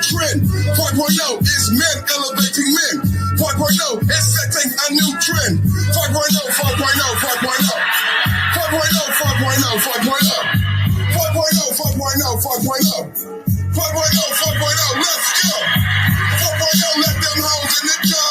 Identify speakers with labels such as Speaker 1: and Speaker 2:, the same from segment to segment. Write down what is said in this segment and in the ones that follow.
Speaker 1: trend. 4.0 is men elevating men. 4.0 is setting a new trend. 4.0, 4.0, 4.0. 4.0, 4.0, 4.0. 4.0, 4.0, 4.0. 4.0, 4.0, let's go. 4.0, let them hoes in the go.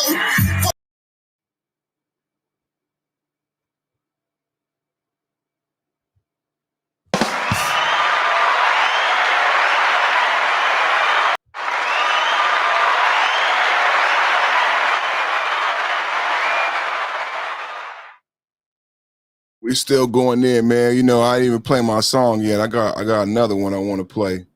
Speaker 1: We still going in, man. You know, I didn't even play my song yet. I got another one I want to play.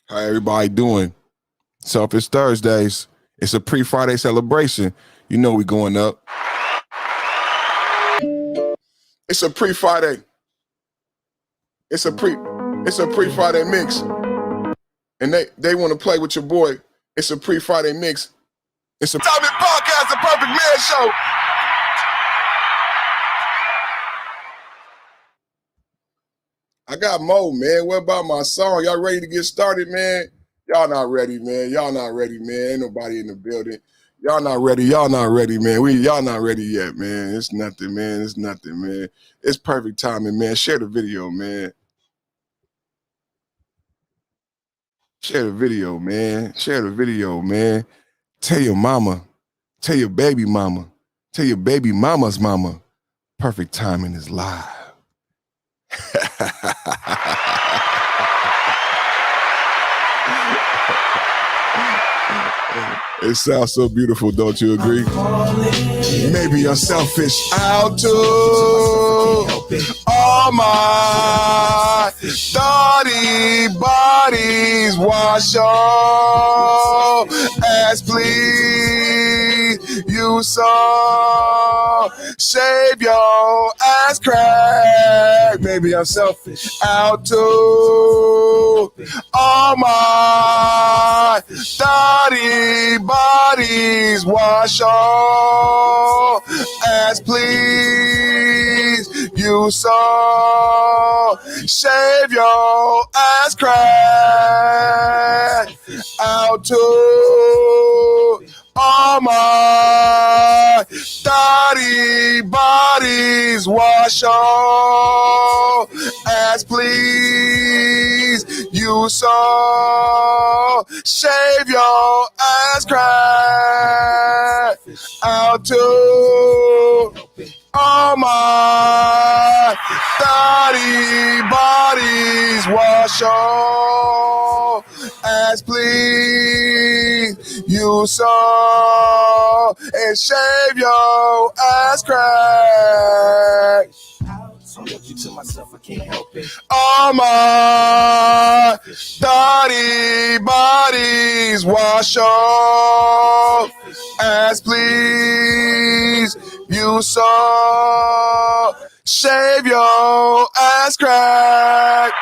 Speaker 1: How everybody doing? So if it's Thursdays, it's a pre-Friday celebration. You know we going up. It's a pre-Friday. It's a pre-Friday mix. And they want to play with your boy. It's a pre-Friday mix. It's a Tommy Podcast, the Perfect Man Show. I got more, man. What about my song? Y'all ready to get started, man? Y'all not ready, man. Y'all not ready, man. Ain't nobody in the building. Y'all not ready. Y'all not ready, man. Y'all not ready yet, man. It's nothing, man. It's nothing, man. It's perfect timing, man. Share the video, man. Share the video, man. Share the video, man. Tell your mama. Tell your baby mama. Tell your baby mama's mama. Perfect timing is live. It sounds so beautiful, don't you agree? Maybe you're selfish. Out to all my dirty bodies, wash your ass, please. You so shave your ass crack. Maybe I'm selfish. Out to all my dirty bodies, wash your ass, please. You so shave your ass crack. Out to all my dirty bodies, wash your ass, please. You so shave your ass crack. Out to all my dirty bodies, wash your ass, please. You so and shave your ass crack. To myself, I can't help it. All my dirty bodies, wash your ass, please. You so shave your ass crack.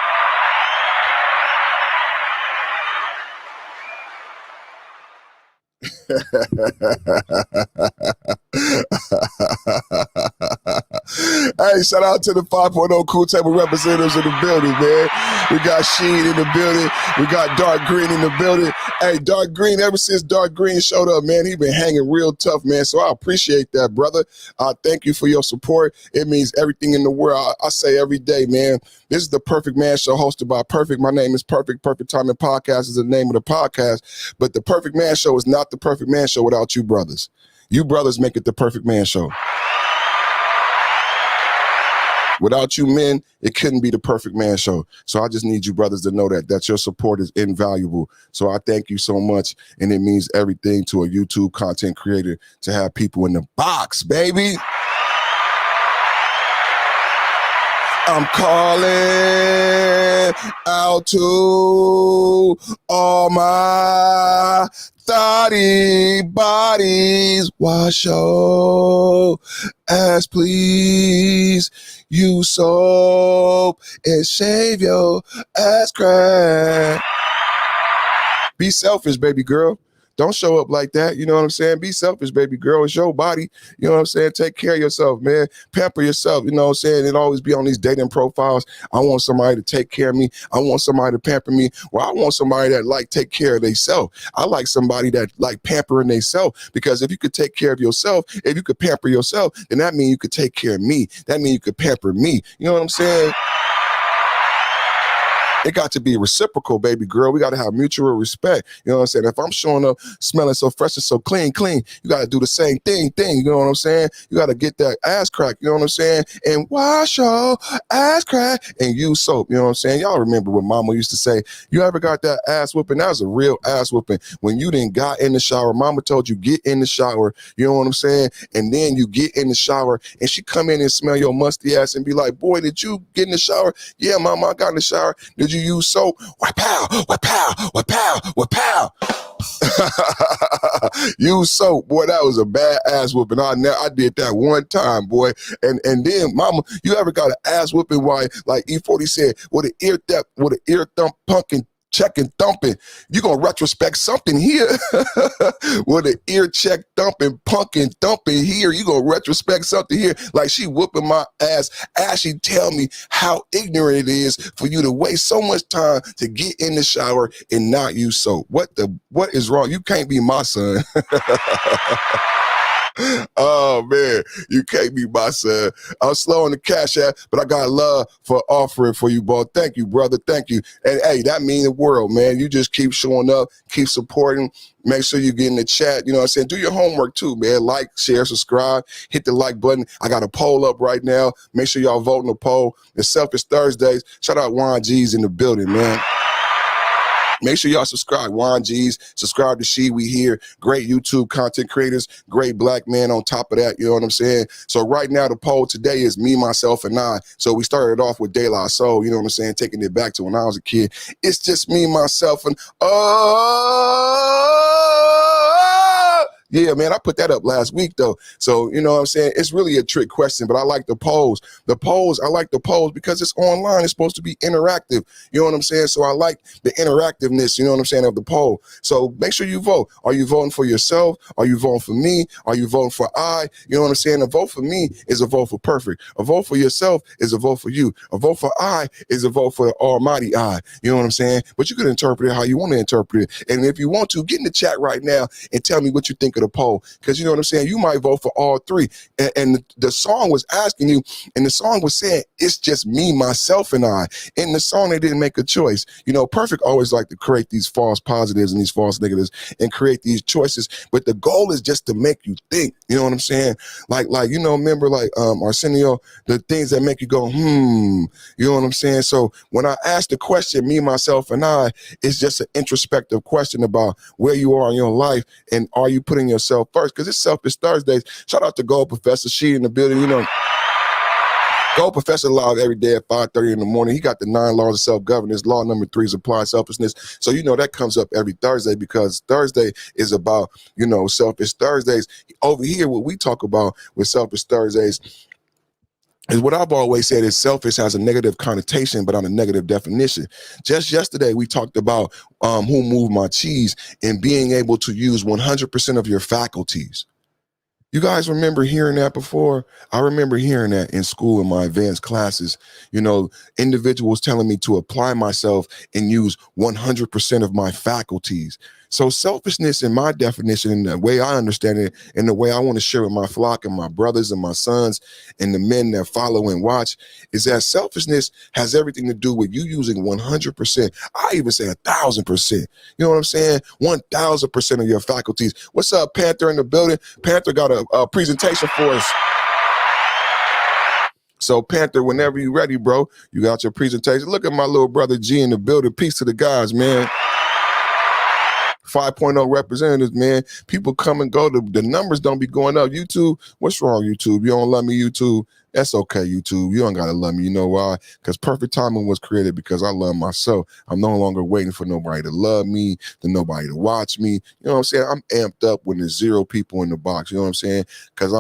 Speaker 1: Hey, shout out to the 5.0 Cool Table representatives in the building, man. We got Sheen in the building. We got Dark Green in the building. Hey, Dark Green, ever since Dark Green showed up, man, he been hanging real tough, man. So I appreciate that, brother. Thank you for your support. It means everything in the world. I say every day, man, this is the Perfect Man Show hosted by Perfect. My name is Perfect. Perfect Timing Podcast is the name of the podcast. But the Perfect Man Show is not the Perfect Man Show without you brothers. You brothers make it the Perfect Man Show. Without you men, it couldn't be the Perfect Man Show. So I just need you brothers to know that your support is invaluable. So I thank you so much. And it means everything to a YouTube content creator to have people in the box, baby. I'm calling out to all my dirty bodies, wash your ass, please. Use soap and shave your ass crack. Be selfish, baby girl. Don't show up like that. You know what I'm saying? Be selfish, baby girl. It's your body. You know what I'm saying? Take care of yourself, man. Pamper yourself. You know what I'm saying? It always be on these dating profiles. I want somebody to take care of me. I want somebody to pamper me. Well, I want somebody that like take care of themselves. I like somebody that like pampering themselves, because if you could take care of yourself, if you could pamper yourself, then that means you could take care of me. That means you could pamper me. You know what I'm saying? It got to be reciprocal, baby girl. We got to have mutual respect. You know what I'm saying? If I'm showing up smelling so fresh and so clean, you got to do the same thing. You know what I'm saying? You got to get that ass crack. You know what I'm saying? And wash your ass crack and use soap. You know what I'm saying? Y'all remember what mama used to say? You ever got that ass whooping? That was a real ass whooping. When you didn't got in the shower, mama told you get in the shower. You know what I'm saying? And then you get in the shower and she come in and smell your musty ass and be like, boy, did you get in the shower? Yeah, mama, I got in the shower. Did you use soap? Wapow, wapow, wapow, wapow. Use soap, boy. That was a bad ass whooping. I did that one time, boy. And then, mama, you ever got an ass whooping? Why, like E40 said, with an ear thump, punkin', checking, thumping, you gonna retrospect something here. With an ear check, thumping, punkin', thumping here, you gonna retrospect something here. Like she whooping my ass as she tell me how ignorant it is for you to waste so much time to get in the shower and not use soap. What is wrong? You can't be my son. Oh man, you can't be my son. I'm slow on the cash app, but I got love for offering for you, boy. Thank you, brother. Thank you. And hey, that means the world, man. You just keep showing up, keep supporting. Make sure you get in the chat. You know what I'm saying? Do your homework too, man. Like, share, subscribe, hit the like button. I got a poll up right now. Make sure y'all vote in the poll. It's Selfish Thursdays. Shout out Juan G's in the building, man. Make sure y'all subscribe. Juan G's, subscribe to She We Here. Great YouTube content creators, great black man on top of that. You know what I'm saying? So right now, the poll today is me, myself, and I. So we started off with De La Soul, you know what I'm saying? Taking it back to when I was a kid. It's just me, myself, and yeah, man, I put that up last week, though. So, you know what I'm saying? It's really a trick question, but I like the polls. I like the polls because it's online. It's supposed to be interactive. You know what I'm saying? So I like the interactiveness, you know what I'm saying, of the poll. So make sure you vote. Are you voting for yourself? Are you voting for me? Are you voting for I? You know what I'm saying? A vote for me is a vote for perfect. A vote for yourself is a vote for you. A vote for I is a vote for the almighty I. You know what I'm saying? But you can interpret it how you want to interpret it. And if you want to, get in the chat right now and tell me what you think of the poll, because you know what I'm saying, you might vote for all three. And the song was asking you, and the song was saying it's just me, myself, and I. In the song, they didn't make a choice. You know, Perfect always like to create these false positives and these false negatives and create these choices, but the goal is just to make you think. You know what I'm saying? Like you know, remember like Arsenio, the things that make you go you know what I'm saying? So when I ask the question, me, myself, and I, it's just an introspective question about where you are in your life and are you putting yourself first, because it's Selfish Thursdays. Shout out to Gold Professor. She in the building, you know. Gold Professor live every day at 5:30 in the morning. He got the 9 laws of self-governance. Law number 3 is apply selflessness. So you know that comes up every Thursday, because Thursday is about, you know, Selfish Thursdays. Over here, what we talk about with Selfish Thursdays is what I've always said is selfish has a negative connotation, but on a negative definition. Just yesterday, we talked about who moved my cheese and being able to use 100% of your faculties. You guys remember hearing that before? I remember hearing that in school in my advanced classes. You know, individuals telling me to apply myself and use 100% of my faculties. So selfishness, in my definition, and the way I understand it, and the way I want to share with my flock and my brothers and my sons and the men that follow and watch, is that selfishness has everything to do with you using 100%. I even say 1,000%. You know what I'm saying? 1,000% of your faculties. What's up, Panther in the building? Panther got a presentation for us. So Panther, whenever you're ready, bro, you got your presentation. Look at my little brother G in the building. Peace to the guys, man. 5.0 representatives, man. People come and go. The numbers don't be going up. YouTube, what's wrong, YouTube? You don't love me, YouTube? That's okay, YouTube. You don't gotta love me. You know why? Because perfect timing was created because I love myself. I'm no longer waiting for nobody to love me, to nobody to watch me. You know what I'm saying? I'm amped up when there's 0 people in the box. You know what I'm saying? Because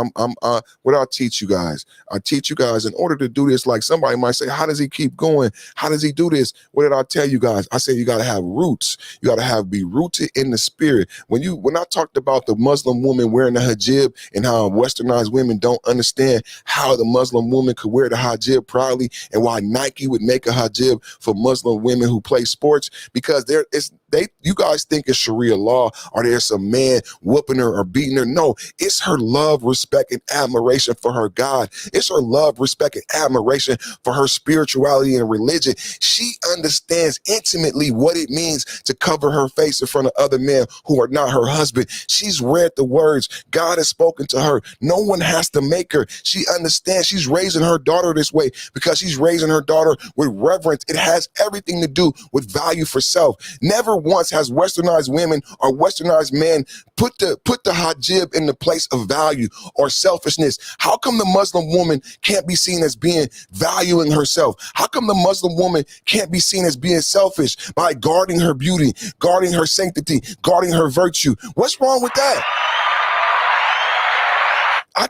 Speaker 1: what I teach you guys, I teach you guys in order to do this. Like somebody might say, how does he keep going? How does he do this? What did I tell you guys? I said you gotta have roots. You gotta be rooted in the spirit. When I talked about the Muslim woman wearing the hijab and how westernized women don't understand how the Muslim woman could wear the hijab proudly and why Nike would make a hijab for Muslim women who play sports, because you guys think it's Sharia law or there's some man whooping her or beating her. No, it's her love, respect, and admiration for her God. It's her love, respect, and admiration for her spirituality and religion. She understands intimately what it means to cover her face in front of other men who are not her husband. She's read the words. God has spoken to her. No one has to make her. She understands. She's raising her daughter this way because she's raising her daughter with reverence. It has everything to do with value for self. Never once has westernized women or westernized men put the hijab in the place of value or selfishness. How come the Muslim woman can't be seen as being valuing herself? How come the Muslim woman can't be seen as being selfish by guarding her beauty, guarding her sanctity, guarding her virtue? What's wrong with that? I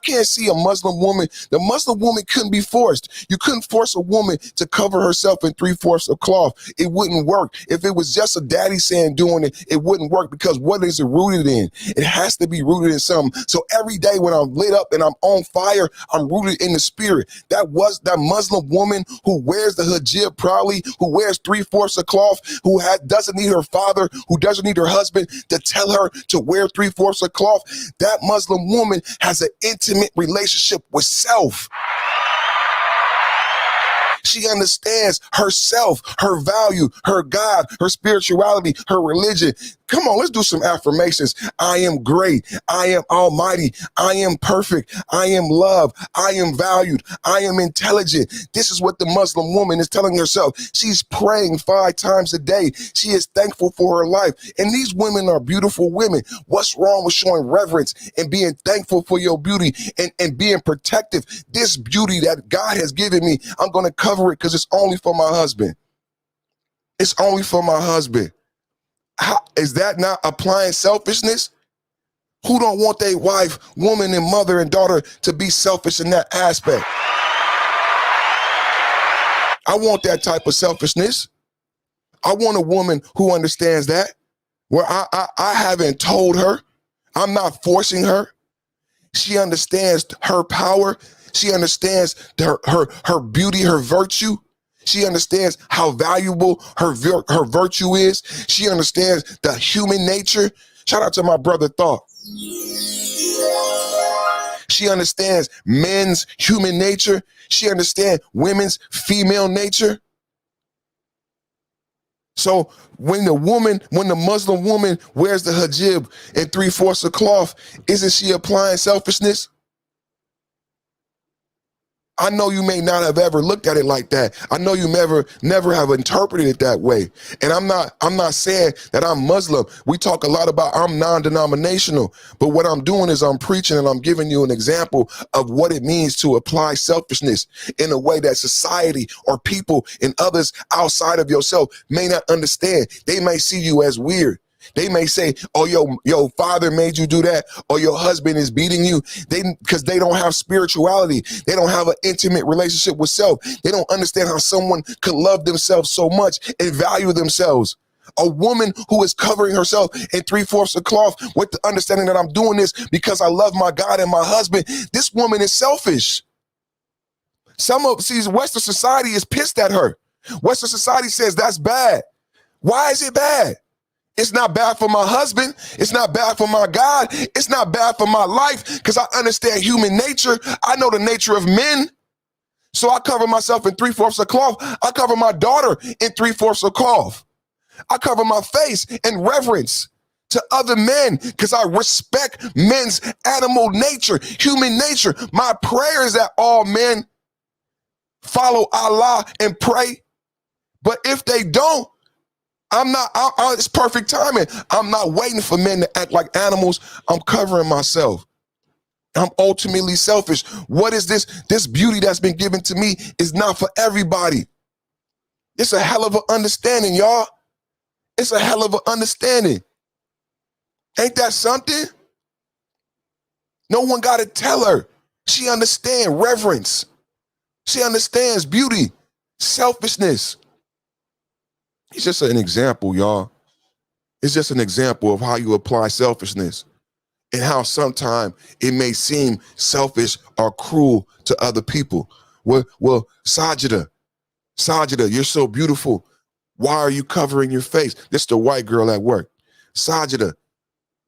Speaker 1: can't see a Muslim woman. The Muslim woman couldn't be forced. You couldn't force a woman to cover herself in 3/4 of cloth. It wouldn't work. If it was just a daddy saying doing it, it wouldn't work, because what is it rooted in? It has to be rooted in something. So every day when I'm lit up and I'm on fire, I'm rooted in the spirit. That Muslim woman who wears the hijab proudly, who wears 3/4 of cloth, who doesn't need her father, who doesn't need her husband to tell her to wear 3/4 of cloth. That Muslim woman has an intimate relationship with self. She understands herself, her value, her God, her spirituality, her religion. Come on, let's do some affirmations. I am great. I am almighty. I am perfect. I am loved. I am valued. I am intelligent. This is what the Muslim woman is telling herself. She's praying 5 times a day. She is thankful for her life. And these women are beautiful women. What's wrong with showing reverence and being thankful for your beauty and being protective? This beauty that God has given me, I'm going to cover it because it's only for my husband. It's only for my husband. How, is that not applying selfishness? Who don't want their wife, woman, and mother and daughter to be selfish in that aspect? I want that type of selfishness. I want a woman who understands that, where I haven't told her. I'm not forcing her. She understands her power. She understands her beauty, her virtue. She understands how valuable her virtue is. She understands the human nature. Shout out to my brother Thought. She understands men's human nature. She understands women's female nature. So when the Muslim woman wears the hijab in 3/4 of cloth, isn't she applying selfishness? I know you may not have ever looked at it like that. I know you never have interpreted it that way. And I'm not saying that I'm Muslim. We talk a lot about I'm non-denominational, but what I'm doing is I'm preaching and I'm giving you an example of what it means to apply selfishness in a way that society or people and others outside of yourself may not understand. They may see you as weird. They may say, oh, your father made you do that, or your husband is beating you. Because they don't have spirituality. They don't have an intimate relationship with self. They don't understand how someone could love themselves so much and value themselves. A woman who is covering herself in 3/4 of cloth with the understanding that I'm doing this because I love my God and my husband. This woman is selfish. Western society is pissed at her. Western society says that's bad. Why is it bad? It's not bad for my husband. It's not bad for my God. It's not bad for my life because I understand human nature. I know the nature of men. So I cover myself in 3/4 of cloth. I cover my daughter in 3/4 of cloth. I cover my face in reverence to other men because I respect men's animal nature, human nature. My prayer is that all men follow Allah and pray. But if they don't, it's perfect timing. I'm not waiting for men to act like animals. I'm covering myself. I'm ultimately selfish. What is this? This beauty that's been given to me is not for everybody. It's a hell of an understanding, y'all. It's a hell of an understanding. Ain't that something? No one got to tell her. She understands reverence. She understands beauty, selfishness. It's just an example, y'all. It's just an example of how you apply selfishness and how sometimes it may seem selfish or cruel to other people. Well, Sajida, you're so beautiful. Why are you covering your face? This is the white girl at work. Sajida,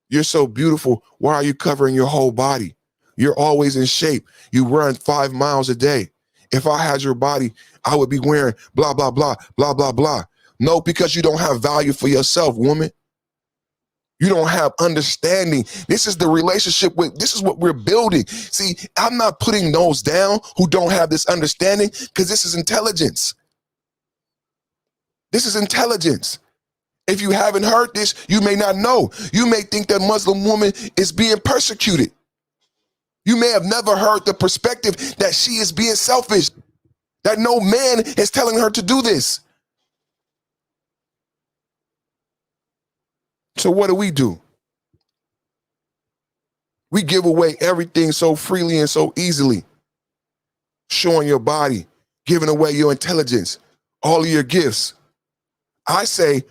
Speaker 1: you're so beautiful. Why are you covering your whole body? You're always in shape. You run 5 miles a day. If I had your body, I would be wearing blah, blah, blah, blah, blah, blah. No, because you don't have value for yourself, woman. You don't have understanding. This is the relationship this is what we're building. See, I'm not putting those down who don't have this understanding because this is intelligence. This is intelligence. If you haven't heard this, you may not know. You may think that Muslim woman is being persecuted. You may have never heard the perspective that she is being selfish, that no man is telling her to do this. So what do? We give away everything so freely and so easily. Showing your body, giving away your intelligence, all of your gifts. I say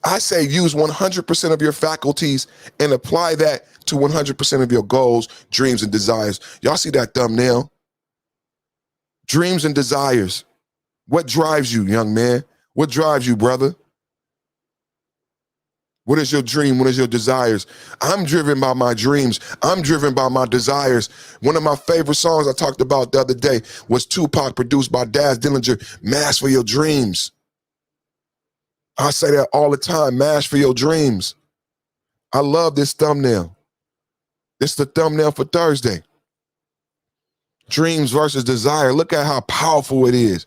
Speaker 1: use 100% of your faculties and apply that to 100% of your goals, dreams, and desires. Y'all see that thumbnail? Dreams and desires. What drives you, young man? What drives you, brother? What is your dream? What is your desires? I'm driven by my dreams. I'm driven by my desires. One of my favorite songs I talked about the other day was Tupac, produced by Daz Dillinger, Mash for Your Dreams. I say that all the time, mash for your dreams. I love this thumbnail. This is the thumbnail for Thursday. Dreams versus desire. Look at how powerful it is.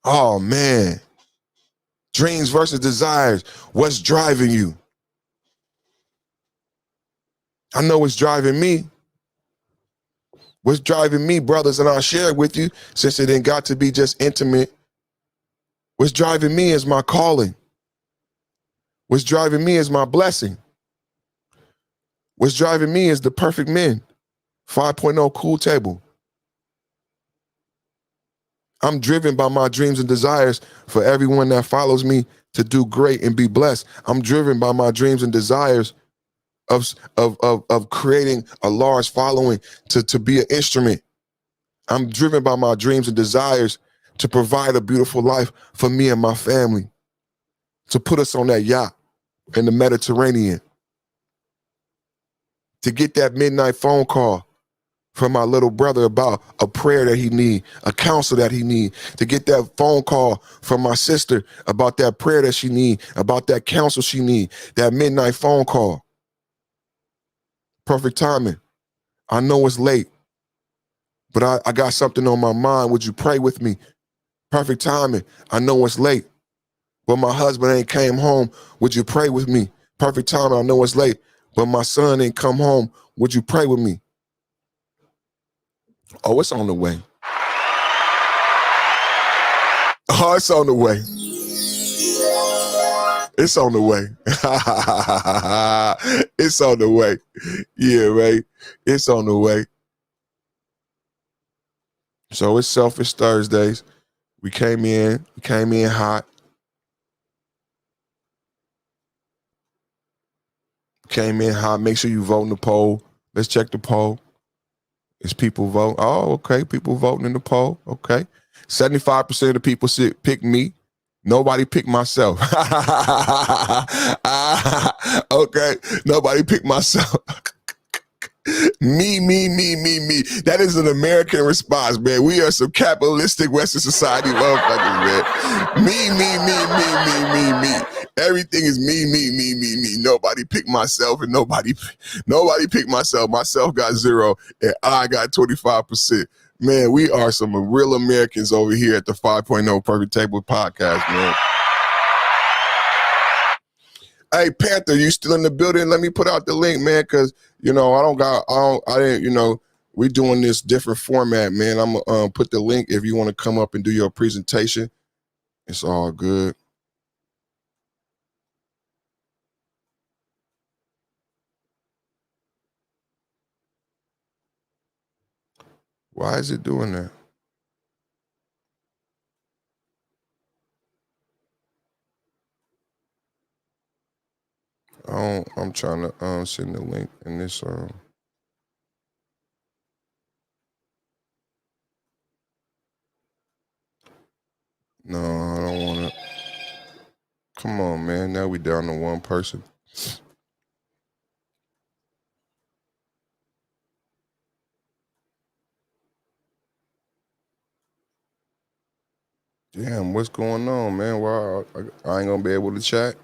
Speaker 1: Oh, man. Dreams versus desires. What's driving you? I know what's driving me. What's driving me, brothers, and I'll share it with you since it ain't got to be just intimate. What's driving me is my calling. What's driving me is my blessing. What's driving me is the perfect men. 5.0 cool table. I'm driven by my dreams and desires for everyone that follows me to do great and be blessed. I'm driven by my dreams and desires of creating a large following to be an instrument. I'm driven by my dreams and desires to provide a beautiful life for me and my family, to put us on that yacht in the Mediterranean, to get that midnight phone call from my little brother about a prayer that he need, a counsel that he need, to get that phone call from my sister about that prayer that she need, about that counsel she need, that midnight phone call. Perfect timing. I know it's late, but I got something on my mind. Would you pray with me? Perfect timing. I know it's late, but my husband ain't came home. Would you pray with me? Perfect timing. I know it's late, but my son ain't come home. Would you pray with me? Oh, it's on the way. Oh, it's on the way. It's on the way. It's on the way. Yeah, right. It's on the way. So it's Selfish Thursdays. We came in hot. Came in hot. Make sure you vote in the poll. Let's check the poll. Is people vote? Oh, okay. People voting in the poll. Okay. 75% of the people pick me. Nobody picked myself. Okay. Nobody picked myself. Me. That is an American response, man. We are some capitalistic Western society motherfuckers, man. Me. Everything is me. Nobody picked myself and nobody picked myself. Myself got 0 and I got 25%. Man, we are some real Americans over here at the 5.0 Perfect Table podcast, man. Hey, Panther, you still in the building? Let me put out the link, man, because I didn't, we doing this different format, man. I'm gonna put the link if you want to come up and do your presentation. It's all good. Why is it doing that? I'm trying to send the link in this. No, I don't want to. Come on, man. Now we down to one person. Damn, what's going on, man? Why I ain't gonna be able to chat?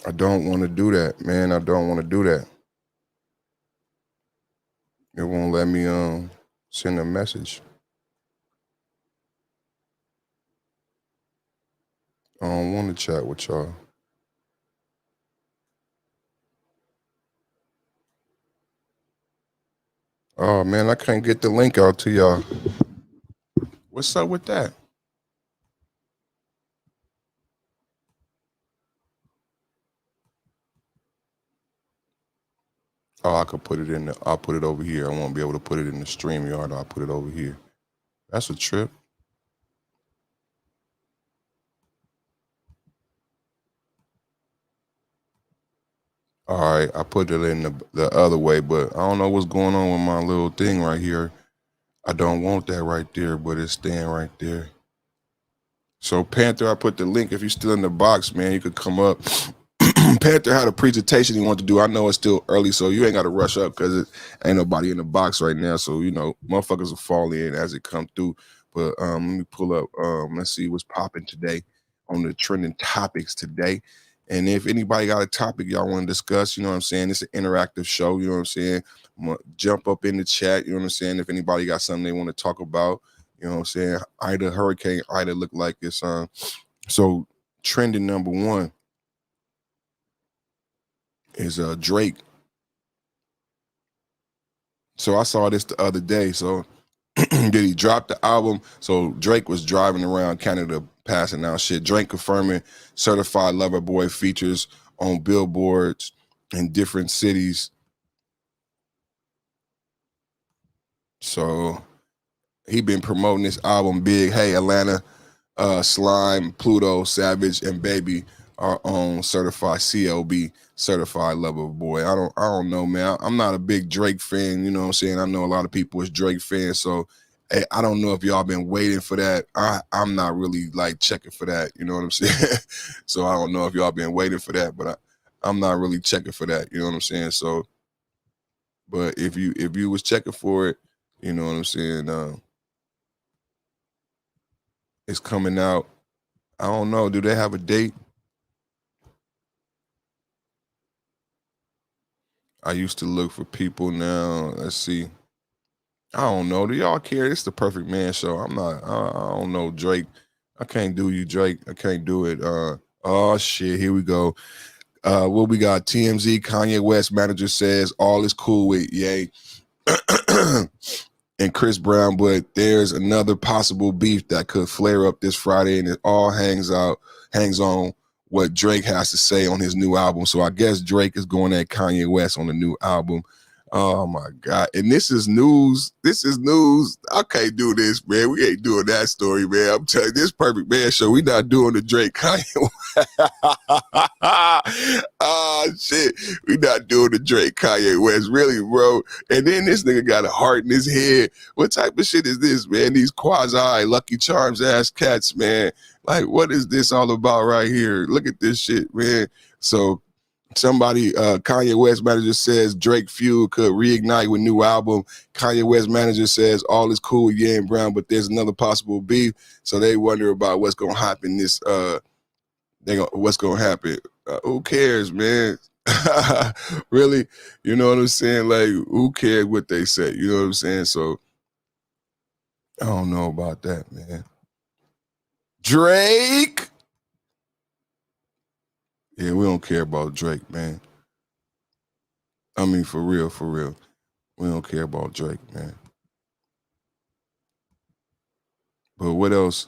Speaker 1: I don't want to do that, man. I don't want to do that. It won't let me send a message. I don't want to chat with y'all. Oh man, I can't get the link out to y'all. What's up with that? Oh, I could put it in I'll put it over here. I won't be able to put it in the stream yard. I'll put it over here. That's a trip. All right, I put it in the other way, but I don't know what's going on with my little thing right here. I don't want that right there, but it's staying right there. So Panther, I put the link. If you're still in the box, man, you could come up. Panther had a presentation he wanted to do. I know it's still early, so you ain't got to rush up because it ain't nobody in the box right now. So motherfuckers will fall in as it come through. But let me pull up. Let's see what's popping today on the trending topics today. And if anybody got a topic y'all want to discuss, you know what I'm saying? It's an interactive show. You know what I'm saying? Jump up in the chat. You know what I'm saying? If anybody got something they want to talk about, you know what I'm saying? Hurricane Ida look like it's so trending number one is Drake. So I saw this the other day. So did he drop the album? So Drake was driving around Canada passing out shit. Drake confirming Certified Lover Boy features on billboards in different cities. So he been promoting this album big. Hey, Atlanta, Slime, Pluto, Savage, and Baby are on certified CLB, certified lover boy. I don't know, man. I'm not a big Drake fan, you know what I'm saying? I know a lot of people is Drake fans, so hey, I don't know if y'all been waiting for that. I'm not really like checking for that, you know what I'm saying? So I don't know if y'all been waiting for that, but I'm not really checking for that, you know what I'm saying? So, but if you was checking for it, you know what I'm saying? It's coming out. I don't know. Do they have a date? I used to look for people now. Let's see. I don't know. Do y'all care? It's the Perfect Man show. I'm not. I don't know Drake. I can't do you, Drake. I can't do it. Oh shit. Here we go. What we got? TMZ. Kanye West manager says all is cool with Ye and Chris Brown, but there's another possible beef that could flare up this Friday, and it all hangs on what Drake has to say on his new album. So I guess Drake is going at Kanye West on the new album. Oh my God. And this is news. This is news. I can't do this, man. We ain't doing that story, man. I'm telling you, this Perfect Man show, we not doing the Drake Kanye. Oh shit. We not doing the Drake Kanye West. Really, bro. And then this nigga got a heart in his head. What type of shit is this, man? These quasi Lucky Charms ass cats, man. Like, what is this all about right here? Look at this shit, man. So Kanye West manager says Drake feud could reignite with new album. Kanye West manager says all is cool with Ye and Brown, but there's another possible beef. So they wonder about what's gonna happen what's gonna happen. Who cares, man? Really? You know what I'm saying? Like, who cares what they say? You know what I'm saying? So I don't know about that, man. Drake. Yeah, we don't care about Drake, man. I mean, for real, for real. We don't care about Drake, man. But what else?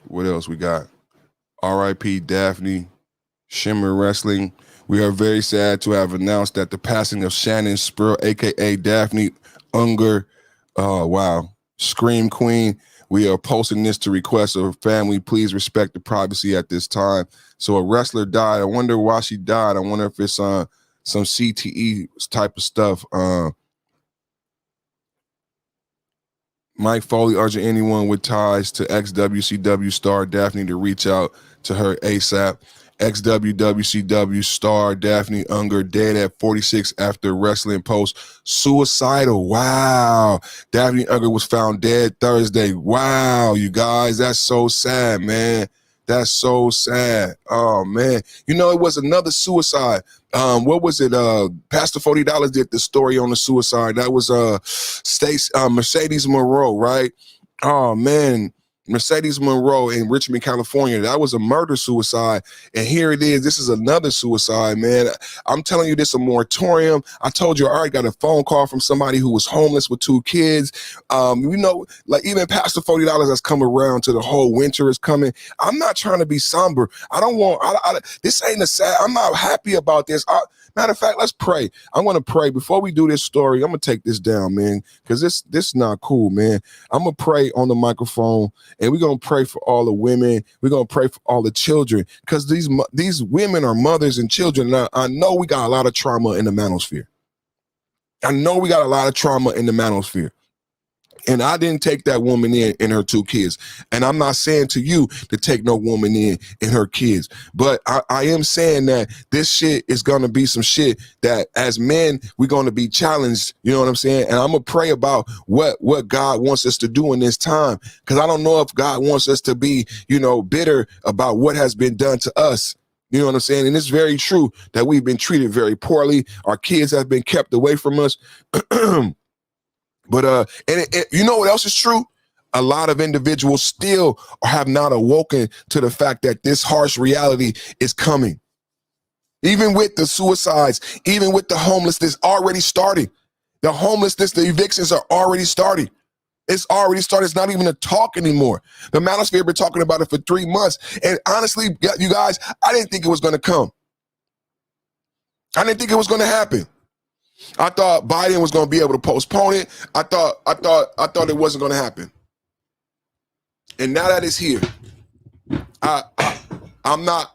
Speaker 1: What else we got? R.I.P. Daphne, Shimmer Wrestling. We are very sad to have announced that the passing of Shannon Spurl, a.k.a. Daphne Unger, wow, Scream Queen. We are posting this to request of family, please respect the privacy at this time. So a wrestler died. I wonder why she died. I wonder if it's some CTE type of stuff. Mike Foley urging anyone with ties to ex-WCW star Daphne to reach out to her ASAP. Ex-WCW star Daphne Unger dead at 46 after wrestling post. Suicidal. Wow. Daphne Unger was found dead Thursday. Wow, you guys. That's so sad, man. That's so sad. Oh, man. You know, it was another suicide. What was it? Pastor $40 did the story on the suicide. That was Mercedes Monroe, right? Oh, man. Mercedes Monroe in Richmond, California. That was a murder suicide. And here it is. This is another suicide, man. I'm telling you, this is a moratorium. I told you, I already got a phone call from somebody who was homeless with 2 kids. You know, like even Pastor $40 that's come around to the whole winter is coming. I'm not trying to be somber. I don't want, this ain't a sad, I'm not happy about this. Matter of fact, let's pray. I'm going to pray before we do this story. I'm going to take this down, man, because this is not cool, man. I'm going to pray on the microphone, and we're going to pray for all the women. We're going to pray for all the children, because these women are mothers and children. Now, I know we got a lot of trauma in the manosphere. I know we got a lot of trauma in the manosphere. And I didn't take that woman in her 2 kids. And I'm not saying to you to take no woman in her kids. But I am saying that this shit is going to be some shit that as men, we're going to be challenged. You know what I'm saying? And I'm going to pray about what God wants us to do in this time. Because I don't know if God wants us to be, you know, bitter about what has been done to us. You know what I'm saying? And it's very true that we've been treated very poorly. Our kids have been kept away from us. But you know what else is true? A lot of individuals still have not awoken to the fact that this harsh reality is coming. Even with the suicides, even with the homelessness already starting. The homelessness, the evictions are already starting. It's already started. It's not even a talk anymore. The manosphere been talking about it for 3 months. And honestly, you guys, I didn't think it was going to come. I didn't think it was going to happen. I thought Biden was going to be able to postpone it. I thought it wasn't going to happen. And now that it's here, I'm not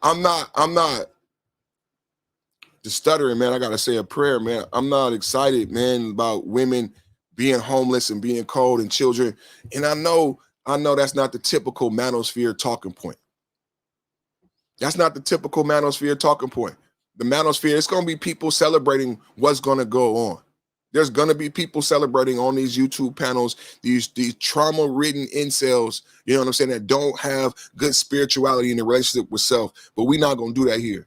Speaker 1: just stuttering, man. I got to say a prayer, man. I'm not excited, man, about women being homeless and being cold and children. And I know that's not the typical manosphere talking point. That's not the typical manosphere talking point. The manosphere, it's going to be people celebrating what's going to go on. There's going to be people celebrating on these YouTube panels, these trauma-ridden incels, you know what I'm saying, that don't have good spirituality in the relationship with self. But we're not going to do that here.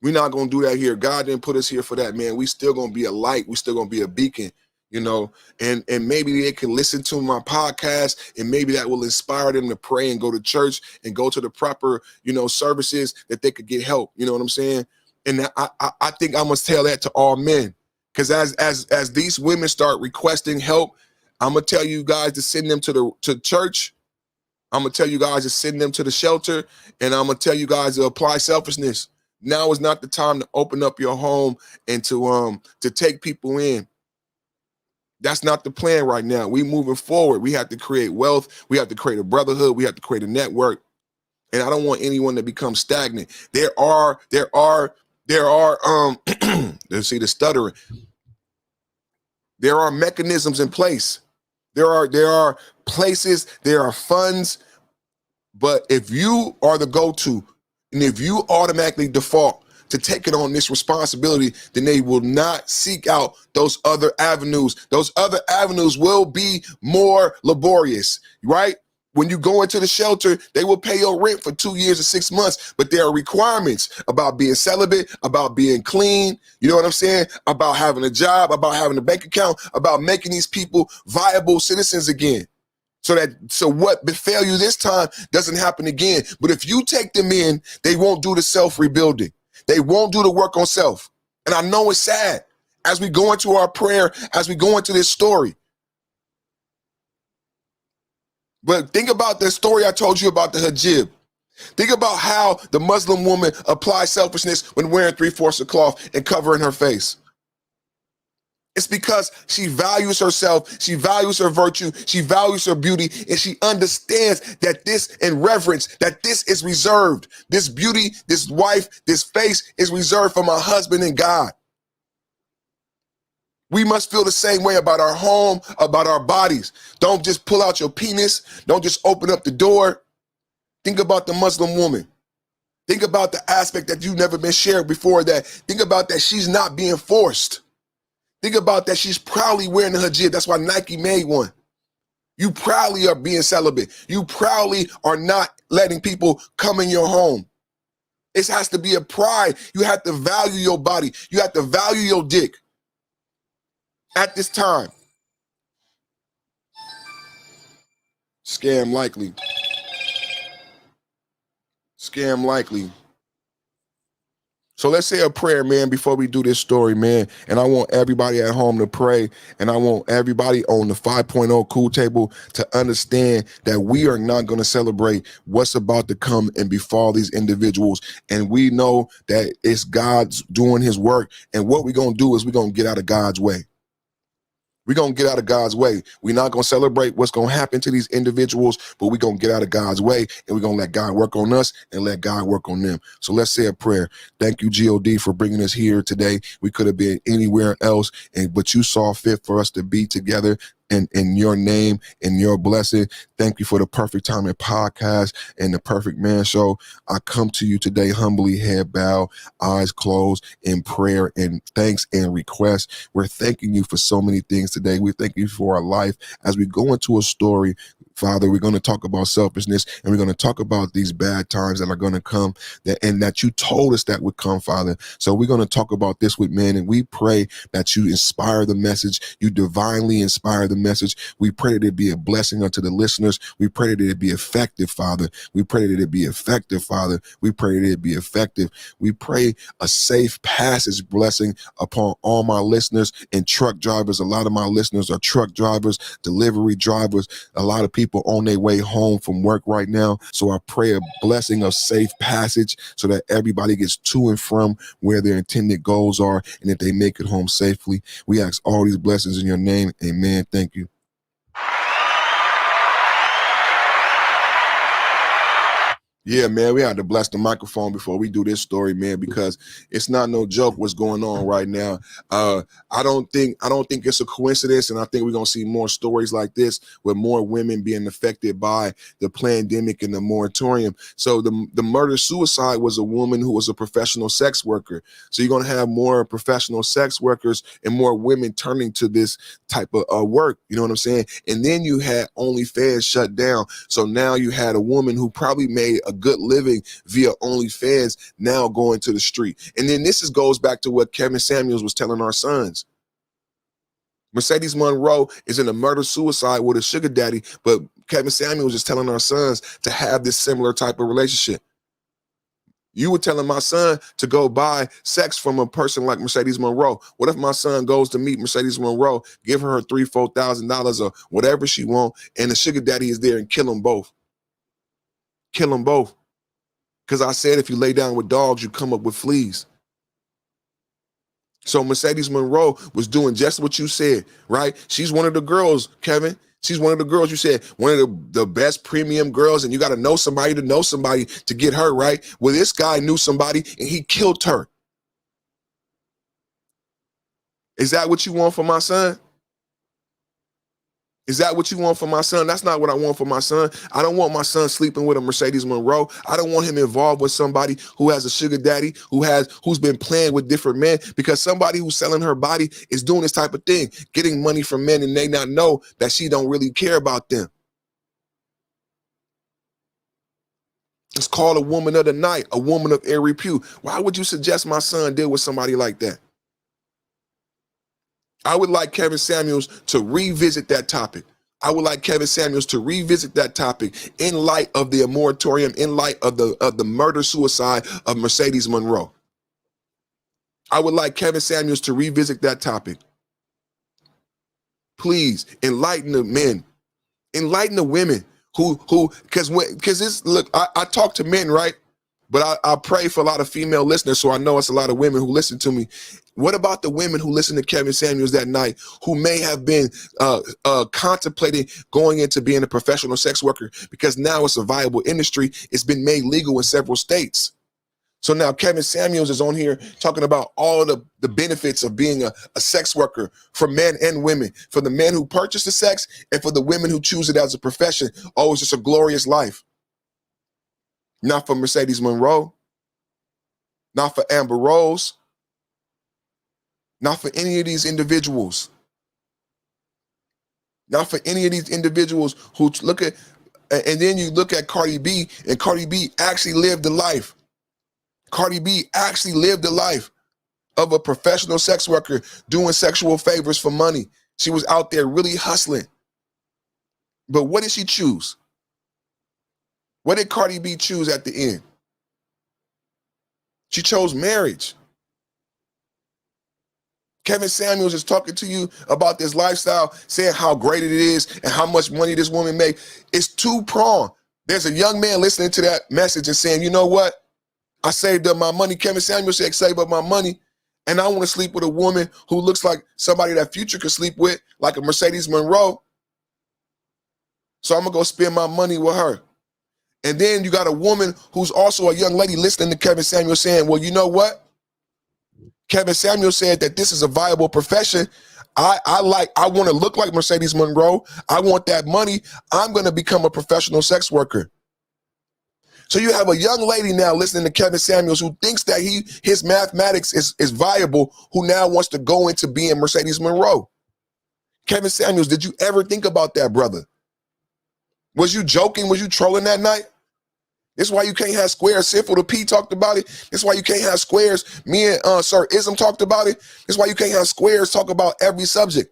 Speaker 1: We're not going to do that here. God didn't put us here for that, man. We still going to be a light. We still going to be a beacon, you know, and maybe they can listen to my podcast, and maybe that will inspire them to pray and go to church and go to the proper, you know, services that they could get help. You know what I'm saying? And I think I must tell that to all men, because as these women start requesting help, I'm gonna tell you guys to send them to church. I'm gonna tell you guys to send them to the shelter, and I'm gonna tell you guys to apply selfishness. Now is not the time to open up your home and to take people in. That's not the plan right now. We moving forward. We have to create wealth. We have to create a brotherhood. We have to create a network. And I don't want anyone to become stagnant. There are let's see the stuttering. There are mechanisms in place. There are places, there are funds. But if you are the go-to, and if you automatically default to taking on this responsibility, then they will not seek out those other avenues. Those other avenues will be more laborious, right? When you go into the shelter, they will pay your rent for 2 years or 6 months, but there are requirements about being celibate, about being clean, you know what I'm saying? About having a job, about having a bank account, about making these people viable citizens again. So what befell you this time doesn't happen again. But if you take them in, they won't do the self-rebuilding. They won't do the work on self. And I know it's sad. As we go into our prayer, as we go into this story. But think about the story I told you about the hijab. Think about how the Muslim woman applies selfishness when wearing 3/4 of cloth and covering her face. It's because she values herself, she values her virtue, she values her beauty, and she understands that this, and reverence, that this is reserved. This beauty, this wife, this face is reserved for my husband and God. We must feel the same way about our home, about our bodies. Don't just pull out your penis. Don't just open up the door. Think about the Muslim woman. Think about the aspect that you've never been shared before. That think about that she's not being forced. Think about that she's proudly wearing the hijab. That's why Nike made one. You proudly are being celibate. You proudly are not letting people come in your home. It has to be a pride. You have to value your body. You have to value your dick at this time. Scam likely. Scam likely. So let's say a prayer, man, before we do this story, man. And I want everybody at home to pray. And I want everybody on the 5.0 Cool Table to understand that we are not going to celebrate what's about to come and befall these individuals. And we know that it's God's doing his work. And what we're going to do is we're going to get out of God's way. We're going to get out of God's way. We're not going to celebrate what's going to happen to these individuals, but we're going to get out of God's way, and we're going to let God work on us and let God work on them. So let's say a prayer. Thank you, God, for bringing us here today. We could have been anywhere else, but you saw fit for us to be together in your name, in your blessing. Thank you for the Perfect Timing podcast and the Perfect Man Show. I come to you today humbly, head bowed, eyes closed, in prayer and thanks and request. We're thanking you for so many things today. We thank you for our life. As we go into a story, Father, we're going to talk about selfishness, and we're going to talk about these bad times that are going to come, and that you told us that would come, Father. So we're going to talk about this with men, and we pray that you inspire the message. You divinely inspire the message. We pray that it be a blessing unto the listeners. We pray that it be effective, Father. We pray that it be effective, Father. We pray that it be effective. We pray a safe passage blessing upon all my listeners and truck drivers. A lot of my listeners are truck drivers, delivery drivers, a lot of people on their way home from work right now. So I pray a blessing of safe passage so that everybody gets to and from where their intended goals are, and that they make it home safely. We ask all these blessings in your name. Amen. Thank you. Yeah, man, we had to bless the microphone before we do this story, man, because it's not no joke what's going on right now. I don't think it's a coincidence, and I think we're gonna see more stories like this with more women being affected by the pandemic and the moratorium. So the murder-suicide was a woman who was a professional sex worker. So you're gonna have more professional sex workers and more women turning to this type of work. You know what I'm saying? And then you had OnlyFans shut down. So now you had a woman who probably made a good living via OnlyFans now going to the street. And then this goes back to what Kevin Samuels was telling our sons. Mercedes Monroe is in a murder-suicide with a sugar daddy, but Kevin Samuels is telling our sons to have this similar type of relationship. You were telling my son to go buy sex from a person like Mercedes Monroe. What if my son goes to meet Mercedes Monroe, give her $3,000-$4,000 or whatever she wants, and the sugar daddy is there and kill them both? Kill them both. Because I said if you lay down with dogs, you come up with fleas. So Mercedes Monroe was doing just what you said, right? She's one of the girls, Kevin. She's one of the girls you said, one of the best premium girls, and you got to know somebody to get her, right? Well, this guy knew somebody, and he killed her. Is that what you want for my son? Is that what you want for my son? That's not what I want for my son. I don't want my son sleeping with a Mercedes Monroe. I don't want him involved with somebody who has a sugar daddy, who's been playing with different men, because somebody who's selling her body is doing this type of thing, getting money from men, and they not know that she don't really care about them. It's called a woman of the night, a woman of ill repute. Why would you suggest my son deal with somebody like that? I would like Kevin Samuels to revisit that topic. I would like Kevin Samuels to revisit that topic in light of the moratorium, in light of the murder-suicide of Mercedes Monroe. I would like Kevin Samuels to revisit that topic. Please enlighten the men, enlighten the women because this, look, I talk to men, right? But I pray for a lot of female listeners, so I know it's a lot of women who listen to me. What about the women who listened to Kevin Samuels that night, who may have been contemplating going into being a professional sex worker because now it's a viable industry? It's been made legal in several states. So now Kevin Samuels is on here talking about all the benefits of being a sex worker for men and women, for the men who purchase the sex and for the women who choose it as a profession. Oh, it's just a glorious life. Not for Mercedes Monroe, not for Amber Rose, not for any of these individuals. Not for any of these individuals who look at, and then you look at Cardi B, and Cardi B actually lived the life. Cardi B actually lived the life of a professional sex worker doing sexual favors for money. She was out there really hustling. But what did she choose? What did Cardi B choose at the end? She chose marriage. Kevin Samuels is talking to you about this lifestyle, saying how great it is and how much money this woman makes. It's two-pronged. There's a young man listening to that message and saying, you know what? I saved up my money. Kevin Samuels said, save up my money, and I want to sleep with a woman who looks like somebody that Future could sleep with, like a Mercedes Monroe. So I'm going to go spend my money with her. And then you got a woman who's also a young lady listening to Kevin Samuels saying, well, you know what? Kevin Samuels said that this is a viable profession. I want to look like Mercedes Monroe. I want that money. I'm going to become a professional sex worker. So you have a young lady now listening to Kevin Samuels who thinks that his mathematics is viable, who now wants to go into being Mercedes Monroe. Kevin Samuels, did you ever think about that, brother? Was you joking? Was you trolling that night? This is why you can't have squares. Sinful the P talked about it. This is why you can't have squares. Me and Sir Ism talked about it. This is why you can't have squares talk about every subject.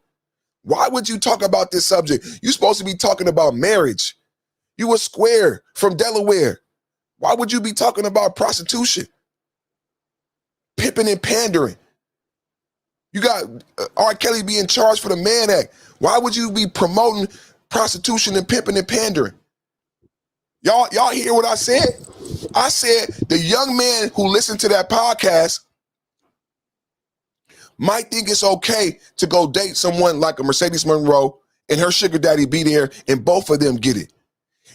Speaker 1: Why would you talk about this subject? You're supposed to be talking about marriage. You a square from Delaware. Why would you be talking about prostitution? Pimping and pandering. You got R. Kelly being charged for the Mann Act. Why would you be promoting prostitution and pimping and pandering? Y'all hear what I said? I said the young man who listened to that podcast might think it's okay to go date someone like a Mercedes Monroe and her sugar daddy be there and both of them get it.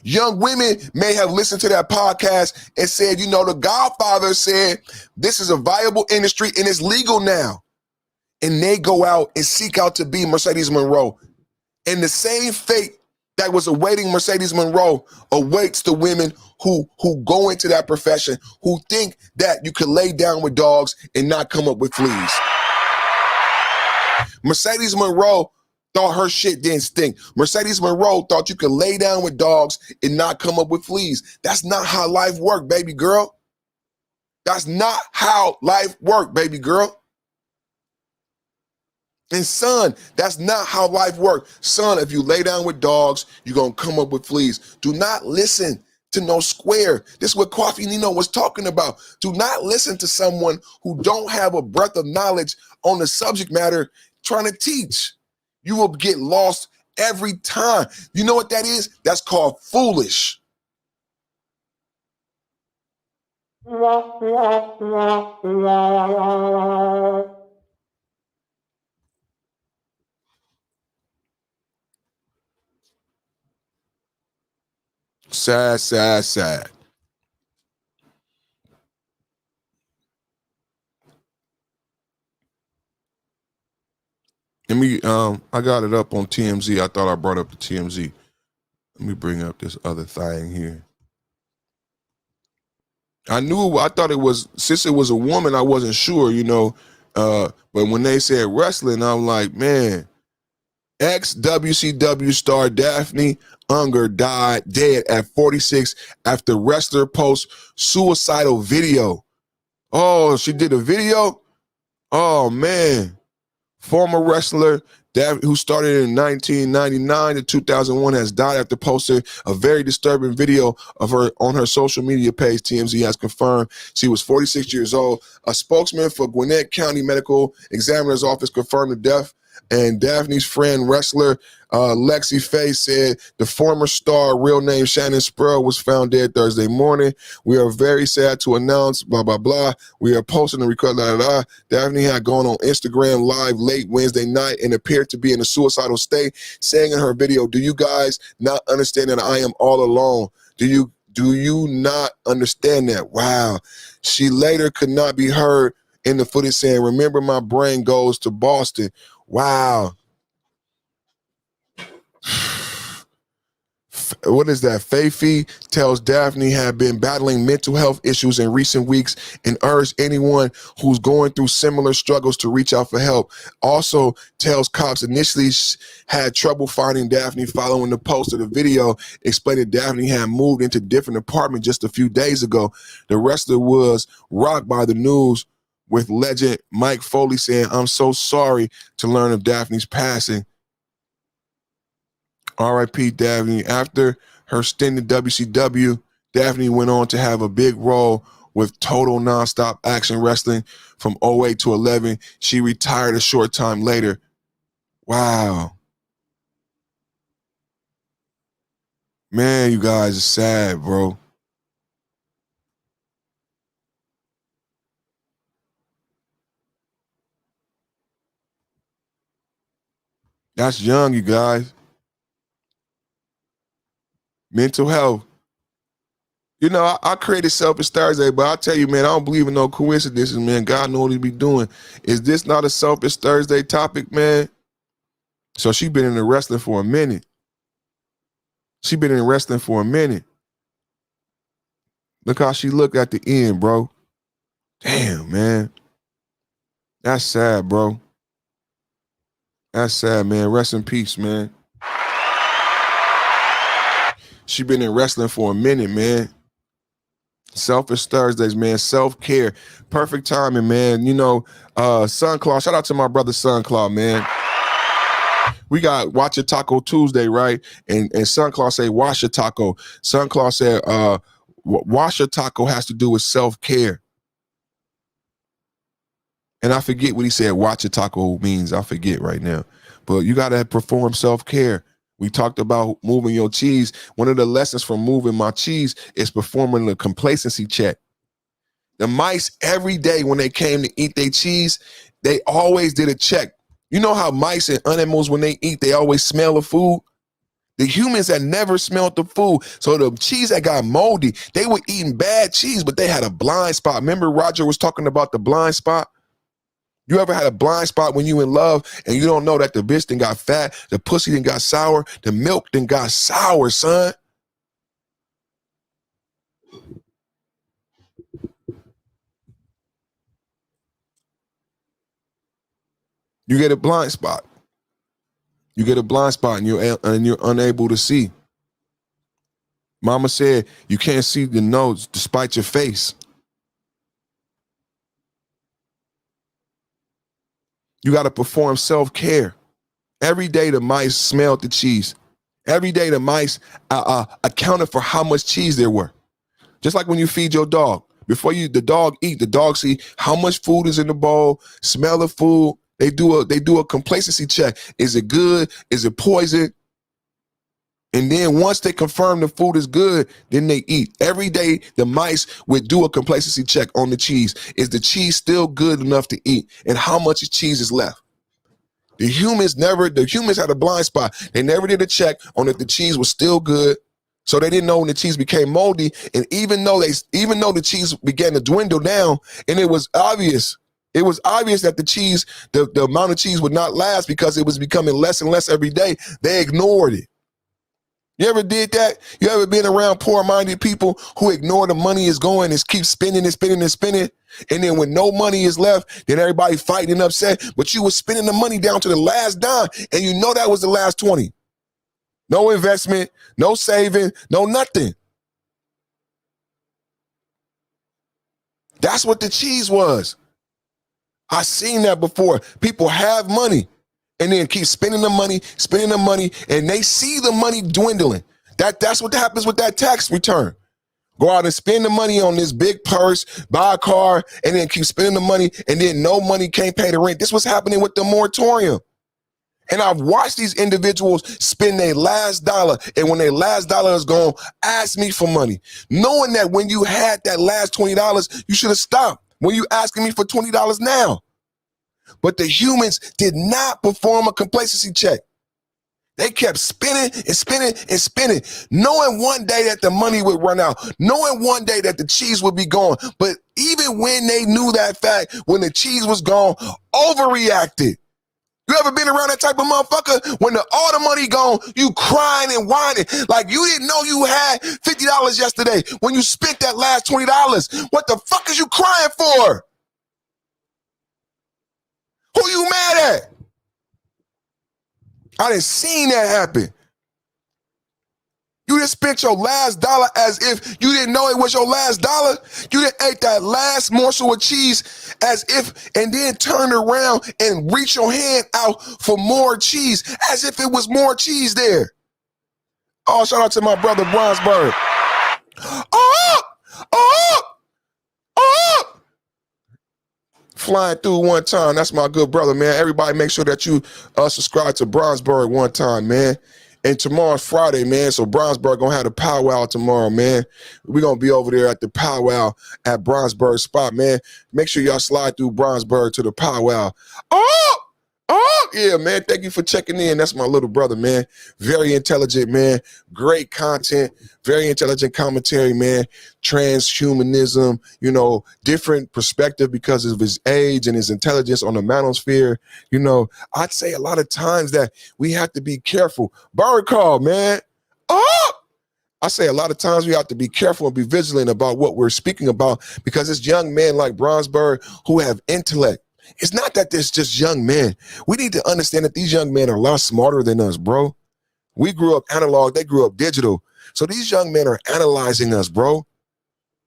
Speaker 1: Young women may have listened to that podcast and said, you know, the Godfather said this is a viable industry and it's legal now. And they go out and seek out to be Mercedes Monroe. And the same fate that was awaiting Mercedes Monroe awaits the women who go into that profession, who think that you can lay down with dogs and not come up with fleas. Mercedes Monroe thought her shit didn't stink. Mercedes Monroe thought you could lay down with dogs and not come up with fleas. That's not how life works, baby girl. That's not how life works, baby girl. And son, that's not how life works. Son, if you lay down with dogs, you're going to come up with fleas. Do not listen to no square. This is what Coffee Nino was talking about. Do not listen to someone who don't have a breadth of knowledge on the subject matter trying to teach. You will get lost every time. You know what that is? That's called foolish. Sad, sad, sad. Let me, I got it up on TMZ. I thought I brought up the TMZ. Let me bring up this other thing here. I thought it was, since it was a woman, I wasn't sure, you know. But when they said wrestling, I'm like, man, ex-WCW star Daphne Unger died dead at 46 after wrestler posts suicidal video. Oh, she did a video? Oh, man. Former wrestler who started in 1999 to 2001, has died after posting a very disturbing video of her on her social media page. TMZ has confirmed she was 46 years old. A spokesman for Gwinnett County Medical Examiner's Office confirmed the death, and Daphne's friend, wrestler Lexi Faye, said the former star, real name Shannon Sproul, was found dead Thursday morning. We are very sad to announce, blah, blah, blah. We are posting the record, blah, blah, blah. Daphne had gone on Instagram Live late Wednesday night and appeared to be in a suicidal state, saying in her video, "Do you guys not understand that I am all alone? Do you not understand that?" Wow. She later could not be heard in the footage saying, "Remember, my brain goes to Boston." Wow. What is that? Faye tells Daphne had been battling mental health issues in recent weeks and urged anyone who's going through similar struggles to reach out for help. Also tells cops initially had trouble finding Daphne following the post of the video, explaining Daphne had moved into a different apartment just a few days ago. The wrestler was rocked by the news, with legend Mike Foley saying, "I'm so sorry to learn of Daphne's passing. R.I.P. Daphne." After her stint in WCW, Daphne went on to have a big role with Total Nonstop Action Wrestling from 08 to 11. She retired a short time later. Wow. Man, you guys are sad, bro. That's young, you guys. Mental health. You know, I created Selfish Thursday, but I tell you, man, I don't believe in no coincidences, man. God knows what he be doing. Is this not a Selfish Thursday topic, man? So she been in the wrestling for a minute. She been in wrestling for a minute. Look how she looked at the end, bro. Damn, man. That's sad, bro. That's sad, man. Rest in peace, man. She been in wrestling for a minute, man. Selfish Thursdays, man. Self-care. Perfect timing, man. You know, Sunclaw. Shout out to my brother Sunclaw, man. We got Watch Your Taco Tuesday, right? And Sunclaw say Wash Your Taco. Sunclaw said Wash Your Taco has to do with self-care. And I forget what he said Watch Your Taco means. I forget right now. But you got to perform self-care. We talked about moving your cheese. One of the lessons from moving my cheese is performing the complacency check. The mice, every day when they came to eat their cheese, they always did a check. You know how mice and animals, when they eat, they always smell the food? The humans had never smelled the food. So the cheese that got moldy, they were eating bad cheese, but they had a blind spot. Remember Roger was talking about the blind spot? You ever had a blind spot when you in love and you don't know that the bitch done got fat, the pussy done got sour, the milk done got sour, son? You get a blind spot. You get a blind spot and you're unable to see. Mama said you can't see the nose despite your face. You got to perform self-care. Every day the mice smelled the cheese. Every day the mice accounted for how much cheese there were. Just like when you feed your dog. Before the dog eat, the dog see how much food is in the bowl, smell the food. They do a complacency check. Is it good? Is it poison? And then once they confirm the food is good, then they eat. Every day, the mice would do a complacency check on the cheese. Is the cheese still good enough to eat? And how much cheese is left? The humans had a blind spot. They never did a check on if the cheese was still good. So they didn't know when the cheese became moldy. And even though the cheese began to dwindle down, and it was obvious that the amount of cheese would not last because it was becoming less and less every day, they ignored it. You ever did that? You ever been around poor-minded people who ignore the money is going and keep spending and spending and spending? And then when no money is left, then everybody fighting and upset. But you were spending the money down to the last dime, and you know that was the last 20. No investment, no saving, no nothing. That's what the cheese was. I seen that before. People have money, and then keep spending the money, and they see the money dwindling. That's what happens with that tax return. Go out and spend the money on this big purse, buy a car, and then keep spending the money, and then no money, can't pay the rent. This was happening with the moratorium. And I've watched these individuals spend their last dollar, and when their last dollar is gone, ask me for money, knowing that when you had that last $20, you should have stopped. When you asking me for $20 now. But the humans did not perform a complacency check. They kept spinning and spinning and spinning, knowing one day that the money would run out, knowing one day that the cheese would be gone. But even when they knew that fact, when the cheese was gone, overreacted. You ever been around that type of motherfucker? When all the money gone, you crying and whining like you didn't know you had $50 yesterday when you spent that last $20. What the fuck is you crying for? Who you mad at? I done seen that happen. You just spent your last dollar as if you didn't know it was your last dollar. You done ate that last morsel of cheese as if, and then turned around and reach your hand out for more cheese as if it was more cheese there. Oh, shout out to my brother Bronzeberg. Oh! Flying through one time. That's my good brother, man. Everybody make sure that you subscribe to Bronzeberg one time, man. And tomorrow's Friday, man. So Bronzeberg gonna have the powwow tomorrow, man. We're gonna be over there at the powwow at Bronzeberg spot, man. Make sure y'all slide through Bronzeberg to the powwow. Yeah, man. Thank you for checking in. That's my little brother, man. Very intelligent, man. Great content. Very intelligent commentary, man. Transhumanism, you know, different perspective because of his age and his intelligence on the manosphere. You know, I'd say a lot of times that we have to be careful. Bird call, man. I say a lot of times we have to be careful and be vigilant about what we're speaking about because it's young men like Bronzeberg who have intellect. It's not that there's just young men. We need to understand that these young men are a lot smarter than us, bro. We grew up analog, they grew up digital. So these young men are analyzing us, bro.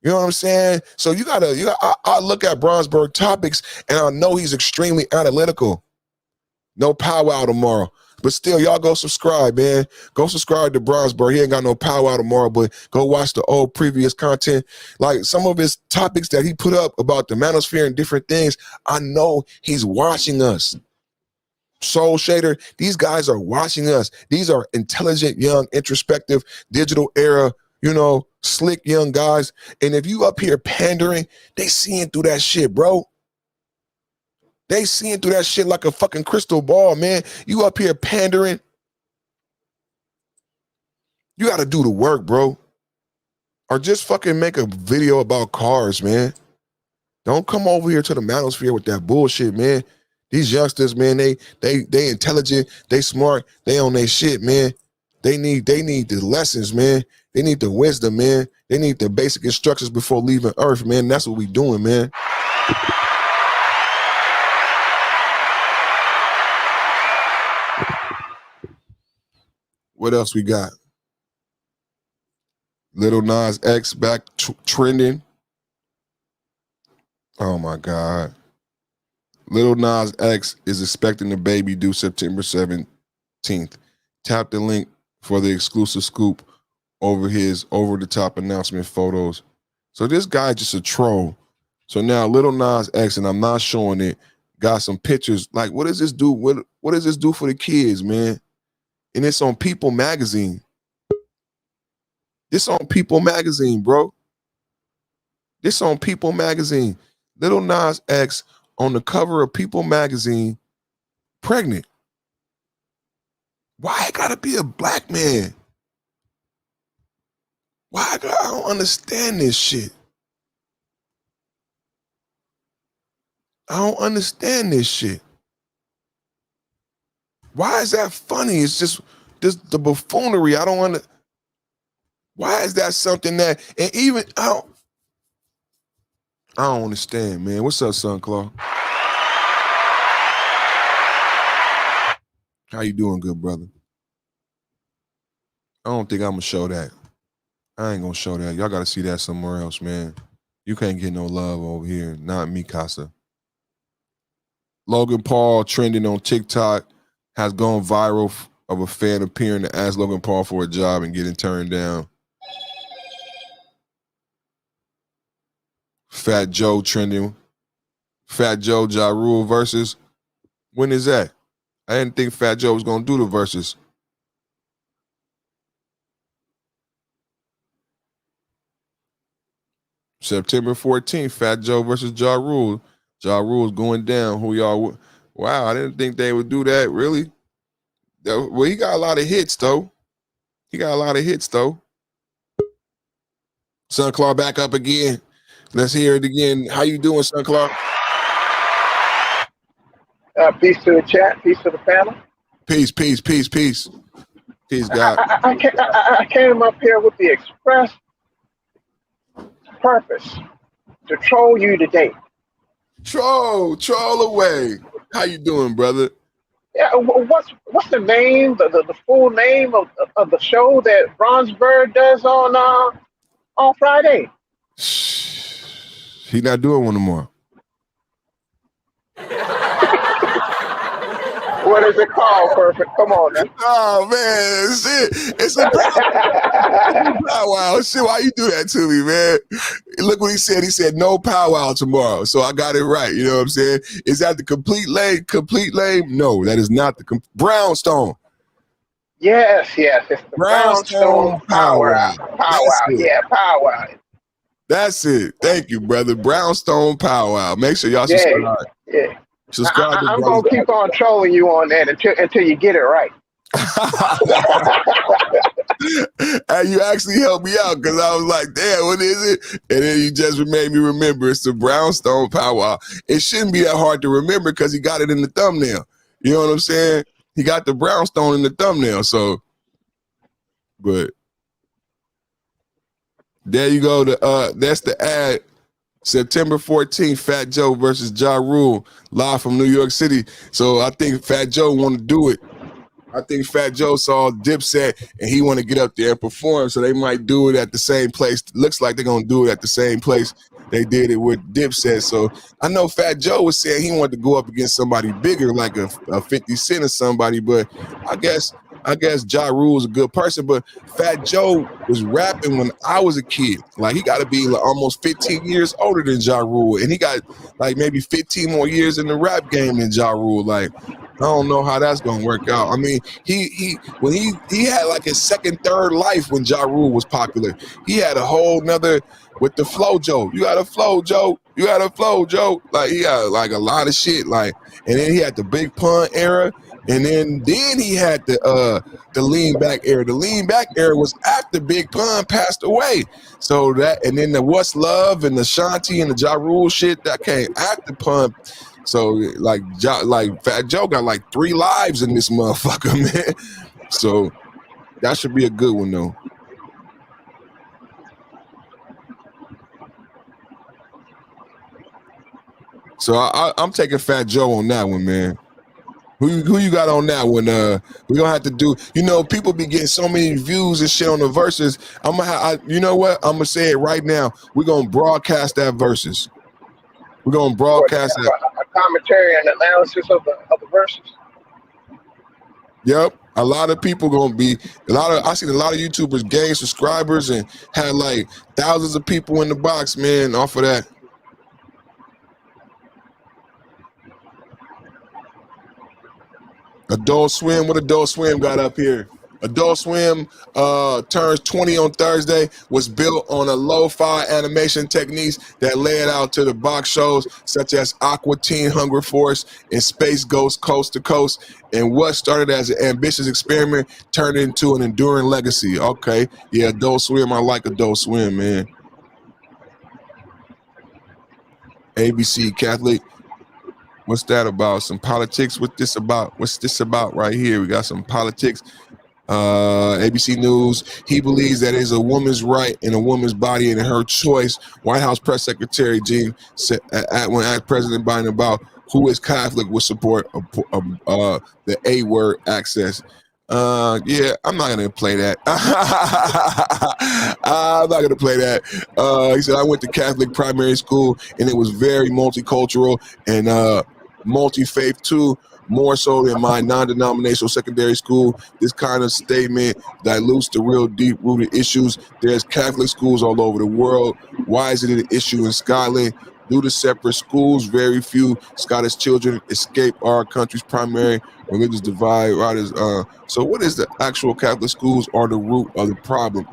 Speaker 1: You know what I'm saying? So I look at Bronzeberg topics and I know he's extremely analytical. No powwow tomorrow. But still, y'all go subscribe, man. Go subscribe to Bronzeberg. He ain't got no powwow tomorrow, but go watch the old previous content. Like some of his topics that he put up about the manosphere and different things, I know he's watching us. Soul Shader, these guys are watching us. These are intelligent, young, introspective, digital era, you know, slick young guys. And if you up here pandering, they seeing through that shit, bro. They seeing through that shit like a fucking crystal ball, man. You up here pandering. You got to do the work, bro. Or just fucking make a video about cars, man. Don't come over here to the manosphere with that bullshit, man. These youngsters, man, they intelligent, they smart, they on their shit, man. They need the lessons, man. They need the wisdom, man. They need the basic instructions before leaving Earth, man. That's what we doing, man. What else we got? Lil Nas X back trending. Oh my God. Lil Nas X is expecting the baby due September 17th. Tap the link for the exclusive scoop over his over-the-top announcement photos. So this guy just a troll. So now Lil Nas X, and I'm not showing it, got some pictures. Like, what does this do? What does this do for the kids, man? And it's on People Magazine. This on People Magazine, bro. This on People Magazine. Lil Nas X on the cover of People Magazine, pregnant. Why it gotta be a black man? I don't understand this shit. I don't understand this shit. Why is that funny? It's just the buffoonery. I don't why is that something that, and even, I don't understand, man. What's up, son, Claw? How you doing, good brother? I don't think I'm gonna show that. I ain't gonna show that. Y'all gotta see that somewhere else, man. You can't get no love over here. Not me, Casa. Logan Paul trending on TikTok has gone viral of a fan appearing to ask Logan Paul for a job and getting turned down. Fat Joe trending. Fat Joe, Ja Rule versus. When is that? I didn't think Fat Joe was going to do the versus. September 14th, Fat Joe versus Ja Rule. Ja Rule's going down. Who y'all? Wow, I didn't think they would do that, really. Well, he got a lot of hits, though. Sunclaw back up again. Let's hear it again. How you doing, Sunclaw?
Speaker 2: Peace to the chat. Peace to the panel.
Speaker 1: Peace. Peace, God.
Speaker 2: I came up here with the express purpose to troll you today.
Speaker 1: Troll away. How you doing, brother?
Speaker 2: Yeah, what's the name, the full name of the show that Bronsberg does on Friday?
Speaker 1: He not doing one tomorrow.
Speaker 2: What is it called, Perfect? Come on now.
Speaker 1: Oh man, it's a powwow. Shit, why you do that to me, man? Look what he said. He said no powwow tomorrow. So I got it right. You know what I'm saying? Is that the complete lame? No, that is not the Brownstone.
Speaker 2: Yes, it's the Brownstone powwow. Powwow.
Speaker 1: That's it. Thank you, brother. Brownstone powwow. Make sure y'all subscribe.
Speaker 2: Yeah.
Speaker 1: Subscribe.
Speaker 2: I'm gonna keep on trolling you on that until you get it right.
Speaker 1: And you actually helped me out because I was like, damn, what is it? And then you just made me remember it's the Brownstone powwow. It shouldn't be that hard to remember because he got it in the thumbnail. You know what I'm saying? He got the brownstone in the thumbnail. So, but there you go. That's the ad. September 14th, Fat Joe versus Ja Rule, live from New York City. So I think Fat Joe want to do it. I think Fat Joe saw Dipset and he want to get up there and perform. So they might do it at the same place. Looks like they're going to do it at the same place they did it with Dipset. So I know Fat Joe was saying he wanted to go up against somebody bigger, like a 50 Cent or somebody. But I guess Ja Rule is a good person, but Fat Joe was rapping when I was a kid. Like, he got to be like almost 15 years older than Ja Rule, and he got like maybe 15 more years in the rap game than Ja Rule. Like, I don't know how that's gonna work out. I mean, he had like his second, third life when Ja Rule was popular. He had a whole nother with the flow, Joe. You got a flow, Joe. Like, he had like a lot of shit. Like, and then he had the Big Pun era. And then he had the lean back era. The lean back era was after Big Pun passed away. So that, and then the What's Love and the Shanti and the Ja Rule shit that came after Pun. So like Fat Joe got like 3 lives in this motherfucker, man. So that should be a good one though. So I'm taking Fat Joe on that one, man. Who you got on that one? We're gonna have to do. You know, people be getting so many views and shit on the verses. You know what? I'm gonna say it right now. We're gonna broadcast that verses. We're gonna broadcast that.
Speaker 2: A commentary and analysis of the verses.
Speaker 1: Yep. A lot of people gonna be I seen a lot of YouTubers gain subscribers and had like thousands of people in the box, man, off of that. Adult Swim, what Adult Swim got up here? Adult Swim turns 20 on Thursday, was built on a lo-fi animation techniques that led out to the box shows such as Aqua Teen Hunger Force and Space Ghost Coast to Coast, and what started as an ambitious experiment turned into an enduring legacy. Okay, yeah, Adult Swim, I like Adult Swim, man. ABC Catholic. What's that about? Some politics? What's this about right here? We got some politics. ABC News. He believes that it is a woman's right in a woman's body and her choice. White House Press Secretary Jean said when asked President Biden about who is Catholic would support the A-word access. Yeah, I'm not gonna play that. I'm not gonna play that. He said, I went to Catholic primary school and it was very multicultural and multi-faith too. more so than my non-denominational secondary school. This kind of statement dilutes the real deep-rooted issues. There's Catholic schools all over the world. Why is it an issue in Scotland? Due to separate schools, very few Scottish children escape our country's primary religious divide. Right? So what is the actual Catholic schools are the root of the problem?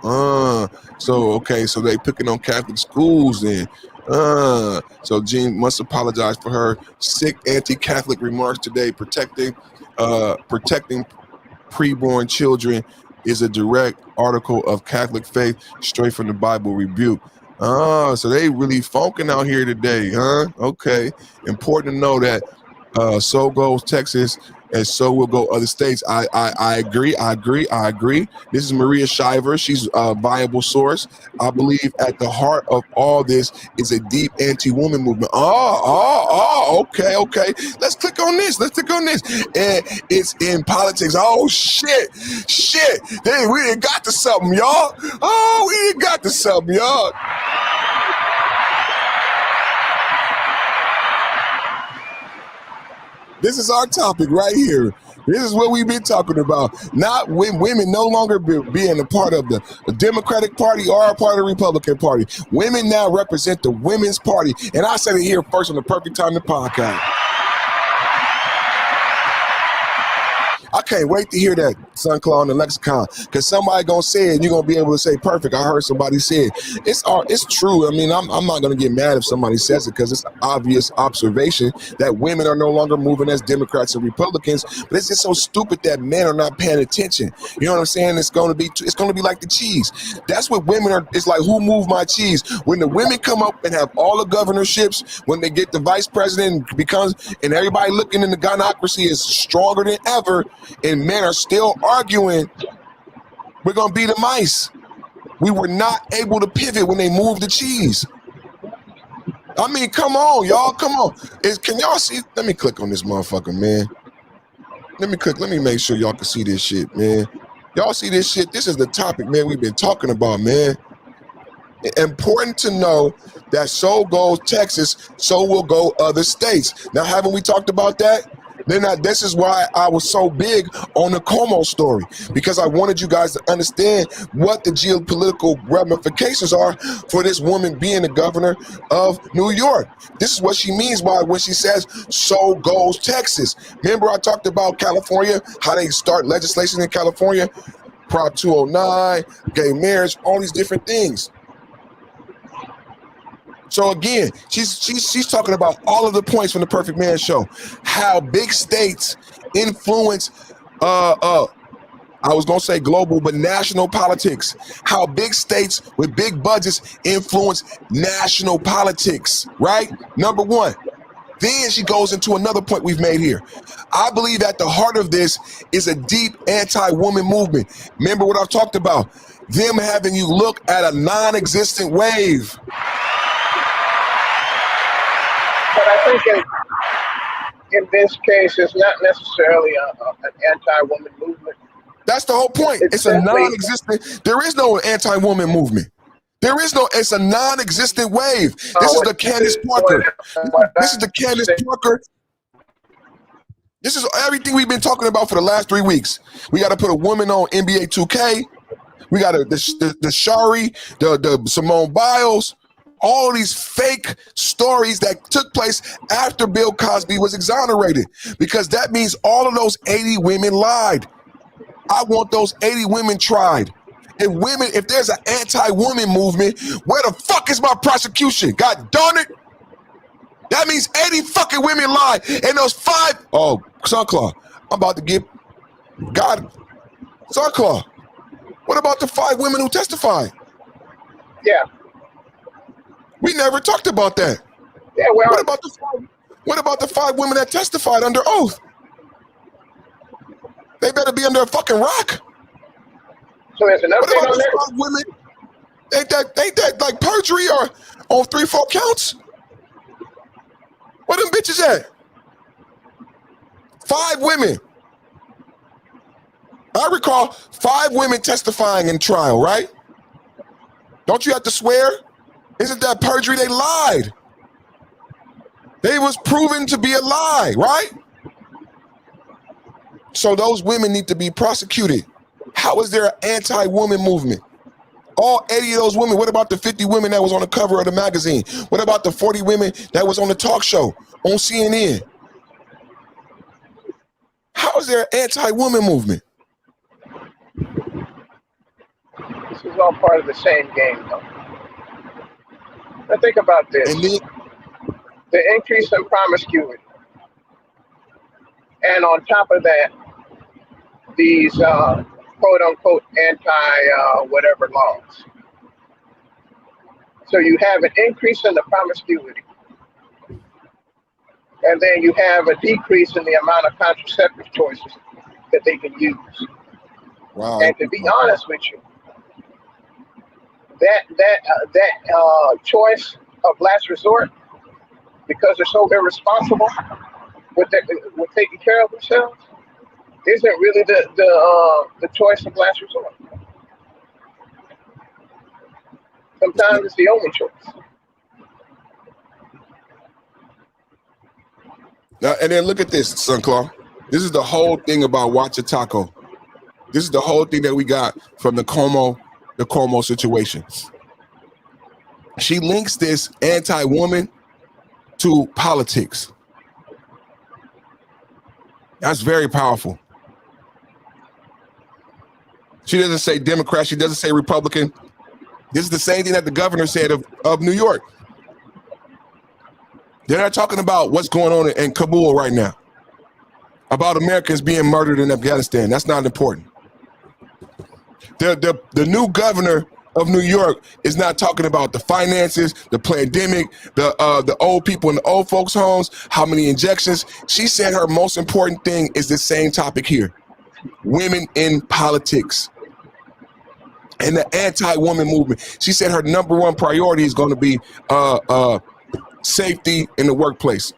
Speaker 1: So they picking on Catholic schools then. So Jean must apologize for her sick anti-Catholic remarks today. Protecting preborn children is a direct article of Catholic faith straight from the Bible rebuke. So they really funking out here today, huh? Okay. Important to know that so goes Texas, and so will go other states. I agree. This is Maria Shiver. She's a viable source. I believe at the heart of all this is a deep anti-woman movement. Okay. Let's click on this. And it's in politics. Oh, shit. We done got to something, y'all. This is our topic right here. This is what we've been talking about. Not when women no longer being a part of the Democratic Party or a part of the Republican Party. Women now represent the Women's Party. And I said it here first on the Perfect Time to Podcast. I can't wait to hear that, Sunclaw in the lexicon, because somebody gonna say it and you're gonna be able to say perfect. I heard somebody say it. It's true. I mean, I'm not gonna get mad if somebody says it because it's an obvious observation that women are no longer moving as Democrats and Republicans. But it's just so stupid that men are not paying attention. You know what I'm saying? It's gonna be like the cheese. That's what women are. It's like, who moved my cheese? When the women come up and have all the governorships, when they get the vice president and everybody looking in the gynocracy is stronger than ever. And men are still arguing, we're going to be the mice. We were not able to pivot when they moved the cheese. I mean, come on, y'all. Come on. Can y'all see? Let me click on this motherfucker, man. Let me make sure y'all can see this shit, man. Y'all see this shit? This is the topic, man, we've been talking about, man. Important to know that so goes Texas, so will go other states. Now, haven't we talked about that? This is why I was so big on the Como story, because I wanted you guys to understand what the geopolitical ramifications are for this woman being the governor of New York. This is what she means by when she says, so goes Texas. Remember I talked about California, how they start legislation in California, Prop 209, gay marriage, all these different things. So again, she's talking about all of the points from the Perfect Man Show. How big states influence, I was gonna say global, but national politics. How big states with big budgets influence national politics, right? Number one. Then she goes into another point we've made here. I believe at the heart of this is a deep anti-woman movement. Remember what I've talked about? Them having you look at a non-existent wave.
Speaker 2: But I think in this case, it's not necessarily an anti-woman movement.
Speaker 1: That's the whole point. It's a non-existent. There is no anti-woman movement. It's a non-existent wave. This is the Candace Parker. This is the Candace Parker. This is everything we've been talking about for the last 3 weeks. We got to put a woman on NBA 2K. We got the Shari, the Simone Biles. All these fake stories that took place after Bill Cosby was exonerated, because that means all of those 80 women lied. I want those 80 women tried. If there's an anti-woman movement, where the fuck is my prosecution? God darn it. That means 80 fucking women lied. And those 5, Sunclaw, I'm about to get God. Sunclaw, what about the 5 women who testified?
Speaker 2: Yeah.
Speaker 1: We never talked about that.
Speaker 2: Yeah, well,
Speaker 1: what about the 5 women that testified under oath? They better be under a fucking rock.
Speaker 2: So there's another thing on there?
Speaker 1: 5 women? Ain't that like perjury or on 3-4 counts? Where them bitches at? 5 women. I recall 5 women testifying in trial, right? Don't you have to swear? Isn't that perjury? They lied. They was proven to be a lie, right? So those women need to be prosecuted. How is there an anti-woman movement? All 80 of those women, what about the 50 women that was on the cover of the magazine? What about the 40 women that was on the talk show on CNN? How is there an anti-woman movement?
Speaker 2: This is all part of the same game, though. Now think about this.
Speaker 1: And then,
Speaker 2: The increase in promiscuity. And on top of that, these quote-unquote anti-whatever laws. So you have an increase in the promiscuity. And then you have a decrease in the amount of contraceptive choices that they can use.
Speaker 1: wow.
Speaker 2: And to be honest with you, that choice of last resort, because they're so irresponsible with taking care of themselves, isn't really the choice of last resort. Sometimes it's the only choice.
Speaker 1: Now, and then look at this, Sunclaw. This is the whole thing about Watch a Taco. This is the whole thing that we got from the Cuomo situation. She links this anti-woman to politics. That's very powerful. She doesn't say Democrat. She doesn't say Republican. This is the same thing that the governor said of New York. They're not talking about what's going on in Kabul right now, about Americans being murdered in Afghanistan. That's not important. The new governor of New York is not talking about the finances, the pandemic, the old people in the old folks' homes, how many injections. She said her most important thing is the same topic here: women in politics and the anti-woman movement. She said her number one priority is going to be safety in the workplace.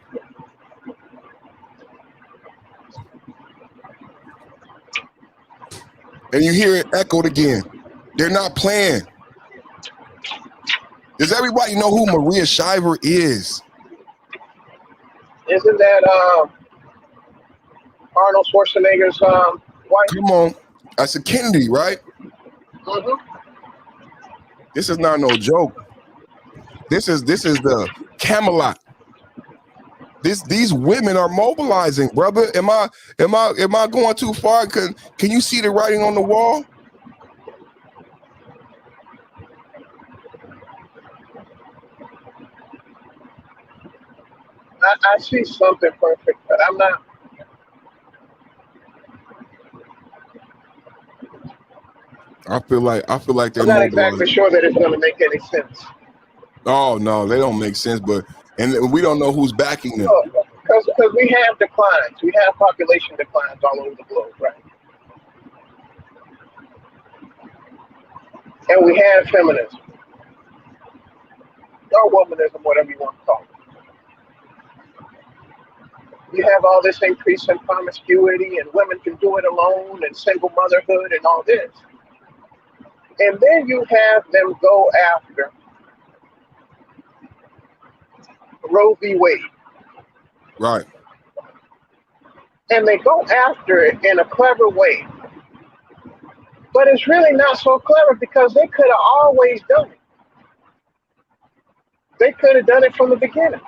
Speaker 1: And you hear it echoed again. They're not playing. Does everybody know who Maria Shriver is?
Speaker 2: Isn't that Arnold Schwarzenegger's wife?
Speaker 1: Come on. That's a Kennedy, right?
Speaker 2: Mm-hmm.
Speaker 1: This is not no joke. This is the Camelot. These women are mobilizing, brother. Am I going too far? Can you see the writing on the wall?
Speaker 2: I see something perfect, but I'm not.
Speaker 1: I feel like they're
Speaker 2: I'm not
Speaker 1: mobilizing.
Speaker 2: exactly sure that it's going to make any sense.
Speaker 1: Oh no, they don't make sense, and we don't know who's backing them.
Speaker 2: Because we have declines. We have population declines all over the globe, right? And we have feminism. Or womanism, whatever you want to call it. You have all this increase in promiscuity, and women can do it alone, and single motherhood, and all this. And then you have them go after Roe v. Wade.
Speaker 1: Right.
Speaker 2: And they go after it in a clever way. But it's really not so clever because they could have always done it. They could have done it from the beginning.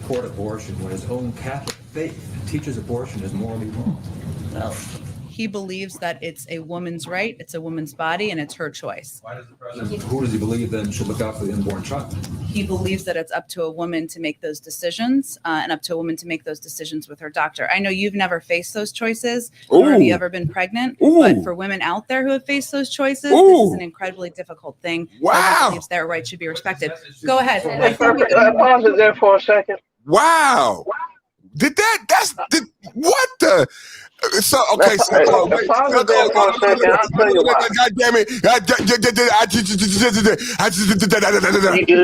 Speaker 3: Support abortion when his own Catholic faith teaches abortion is morally wrong.
Speaker 4: Well, he believes that it's a woman's right, it's a woman's body, and it's her choice.
Speaker 3: Why does the president, who does he believe then should look out for the unborn child?
Speaker 4: He believes that it's up to a woman to make those decisions and up to a woman to make those decisions with her doctor. I know you've never faced those choices, nor have you ever been pregnant, but for women out there who have faced those choices, this is an incredibly difficult thing.
Speaker 1: Wow.
Speaker 4: Believes their right should be respected. Go ahead.
Speaker 2: Pause it there for a second.
Speaker 1: Wow. What the? So okay, so wait.
Speaker 2: Pause it there for a second. I'll tell you why.
Speaker 1: God damn it.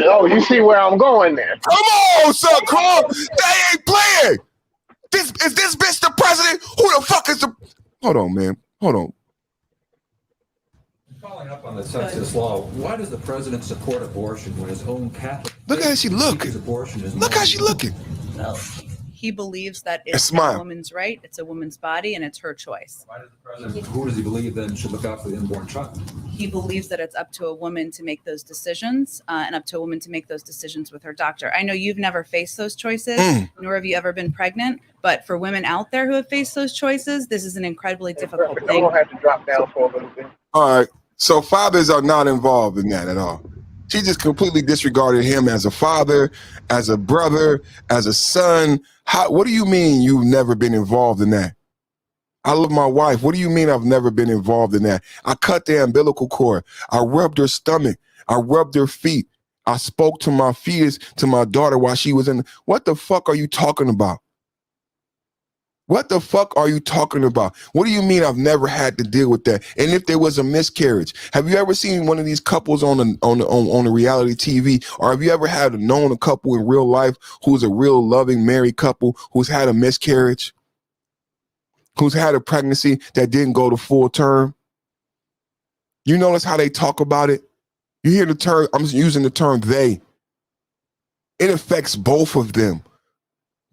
Speaker 2: Oh, you see where I'm going there.
Speaker 1: Come on, son, Carl. They ain't playing. Is this bitch the president? Who the fuck is the? Hold on, man. Hold on.
Speaker 3: Following up on the sexist law, why does the president support abortion when his own Catholic
Speaker 1: Look how she looking.
Speaker 3: abortion is
Speaker 1: Look how she looking.
Speaker 4: Well, He believes that
Speaker 1: And
Speaker 4: it's a
Speaker 1: smile.
Speaker 4: woman's right, it's a woman's body, and it's her choice.
Speaker 3: Why does the president, who does he believe then should look out for the unborn child?
Speaker 4: He believes that it's up to a woman to make those decisions and up to a woman to make those decisions with her doctor. I know you've never faced those choices, nor have you ever been pregnant. But for women out there who have faced those choices, this is an incredibly difficult
Speaker 2: I'm
Speaker 4: thing.
Speaker 2: gonna have to drop down for a little bit.
Speaker 1: All right. So fathers are not involved in that at all. She just completely disregarded him as a father, as a brother, as a son. What do you mean you've never been involved in that? I love my wife. What do you mean I've never been involved in that? I cut the umbilical cord. I rubbed her stomach. I rubbed her feet. I spoke to my fetus, to my daughter while she was in. What the fuck are you talking about? What the fuck are you talking about? What do you mean I've never had to deal with that? And if there was a miscarriage, have you ever seen one of these couples on the reality TV, or have you ever known a couple in real life who's a real loving married couple who's had a miscarriage, who's had a pregnancy that didn't go to full term? You notice how they talk about it? You hear the term, I'm using the term they. It affects both of them.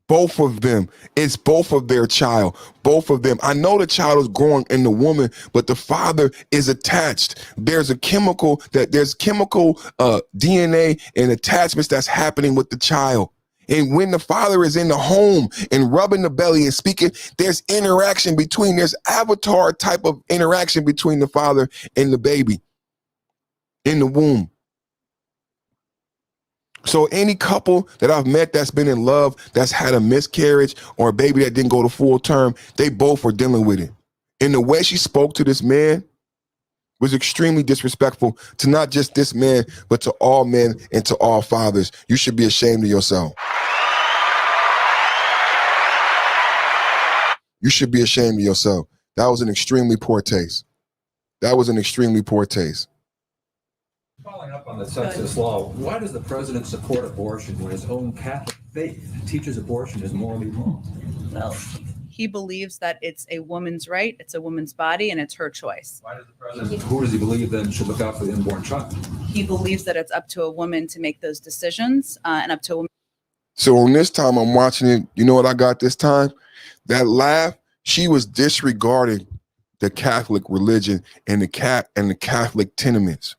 Speaker 1: Both of them. It's both of their child. Both of them. I know the child is growing in the woman, but the father is attached. There's chemical DNA and attachments that's happening with the child. And when the father is in the home and rubbing the belly and speaking, there's avatar type of interaction between the father and the baby in the womb. So any couple that I've met that's been in love, that's had a miscarriage or a baby that didn't go to full term, they both are dealing with it. And the way she spoke to this man was extremely disrespectful to not just this man, but to all men and to all fathers. You should be ashamed of yourself. You should be ashamed of yourself. That was an extremely poor taste. That was an extremely poor taste.
Speaker 3: Following up on the sexist law, why does the president support abortion when his own Catholic faith teaches abortion is morally wrong?
Speaker 4: Well, he believes that it's a woman's right, it's a woman's body, and it's her choice.
Speaker 3: Why does the president, who does he believe then should look out for the unborn child?
Speaker 4: He believes that it's up to a woman to make those decisions and up to a woman.
Speaker 1: So on this time I'm watching it, you know what I got this time? That laugh, she was disregarding the Catholic religion and the Catholic tenements.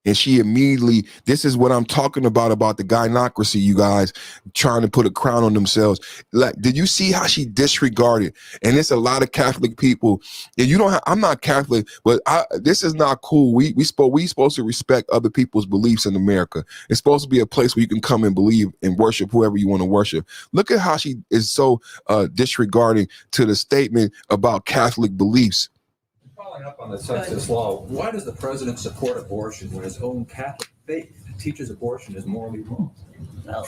Speaker 1: And she immediately, this is what I'm talking about the gynocracy, you guys, trying to put a crown on themselves. Like, did you see how she disregarded? And it's a lot of Catholic people. And I'm not Catholic, but this is not cool. We supposed to respect other people's beliefs in America. It's supposed to be a place where you can come and believe and worship whoever you want to worship. Look at how she is so disregarding to the statement about Catholic beliefs.
Speaker 3: Following up on the sexist law, why does the president support abortion when his own Catholic faith teaches abortion is morally wrong?
Speaker 4: Well,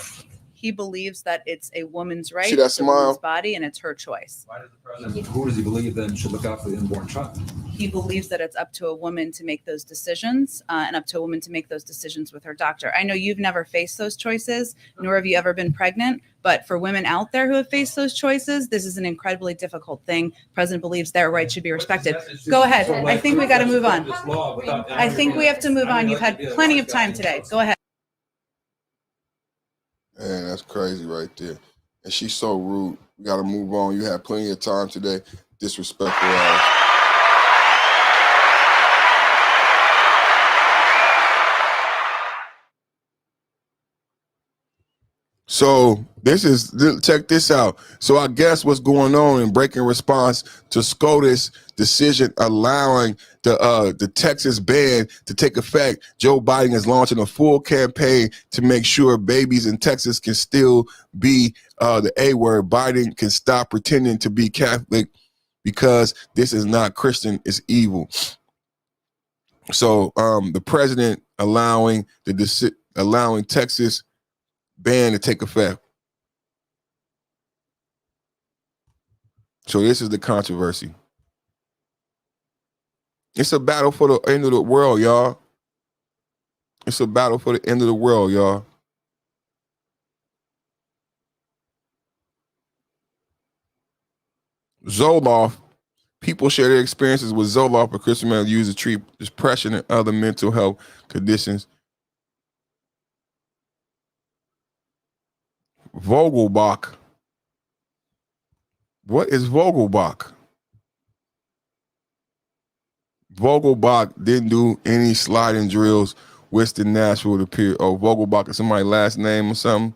Speaker 4: he believes that it's a woman's right,
Speaker 1: See that
Speaker 4: it's a woman's
Speaker 1: smile?
Speaker 4: body, and it's her choice.
Speaker 3: Why does the president, who does he believe then should look out for the unborn child?
Speaker 4: He believes that it's up to a woman to make those decisions and up to a woman to make those decisions with her doctor. I know you've never faced those choices, nor have you ever been pregnant. But for women out there who have faced those choices, this is an incredibly difficult thing. The president believes their rights should be respected. Go ahead. I think we got to move on. I think we have to move on. You've had plenty of time today. Go ahead.
Speaker 1: Man, that's crazy right there. And she's so rude. We got to move on. You had plenty of time today. Disrespectful ass. So check this out. So I guess what's going on in breaking response to SCOTUS decision allowing the Texas ban to take effect, Joe Biden is launching a full campaign to make sure babies in Texas can still be the A word. Biden can stop pretending to be Catholic because this is not Christian, it's evil. So the president allowing Texas ban to take effect. So this is the controversy. It's a battle for the end of the world, y'all. It's a battle for the end of the world, y'all. Zoloft. People share their experiences with Zoloft, a Christian man used to treat depression and other mental health conditions. Vogelbach What is Vogelbach? Vogelbach didn't do any sliding drills. Western Nashville to appear. Oh, Vogelbach is somebody's last name or something.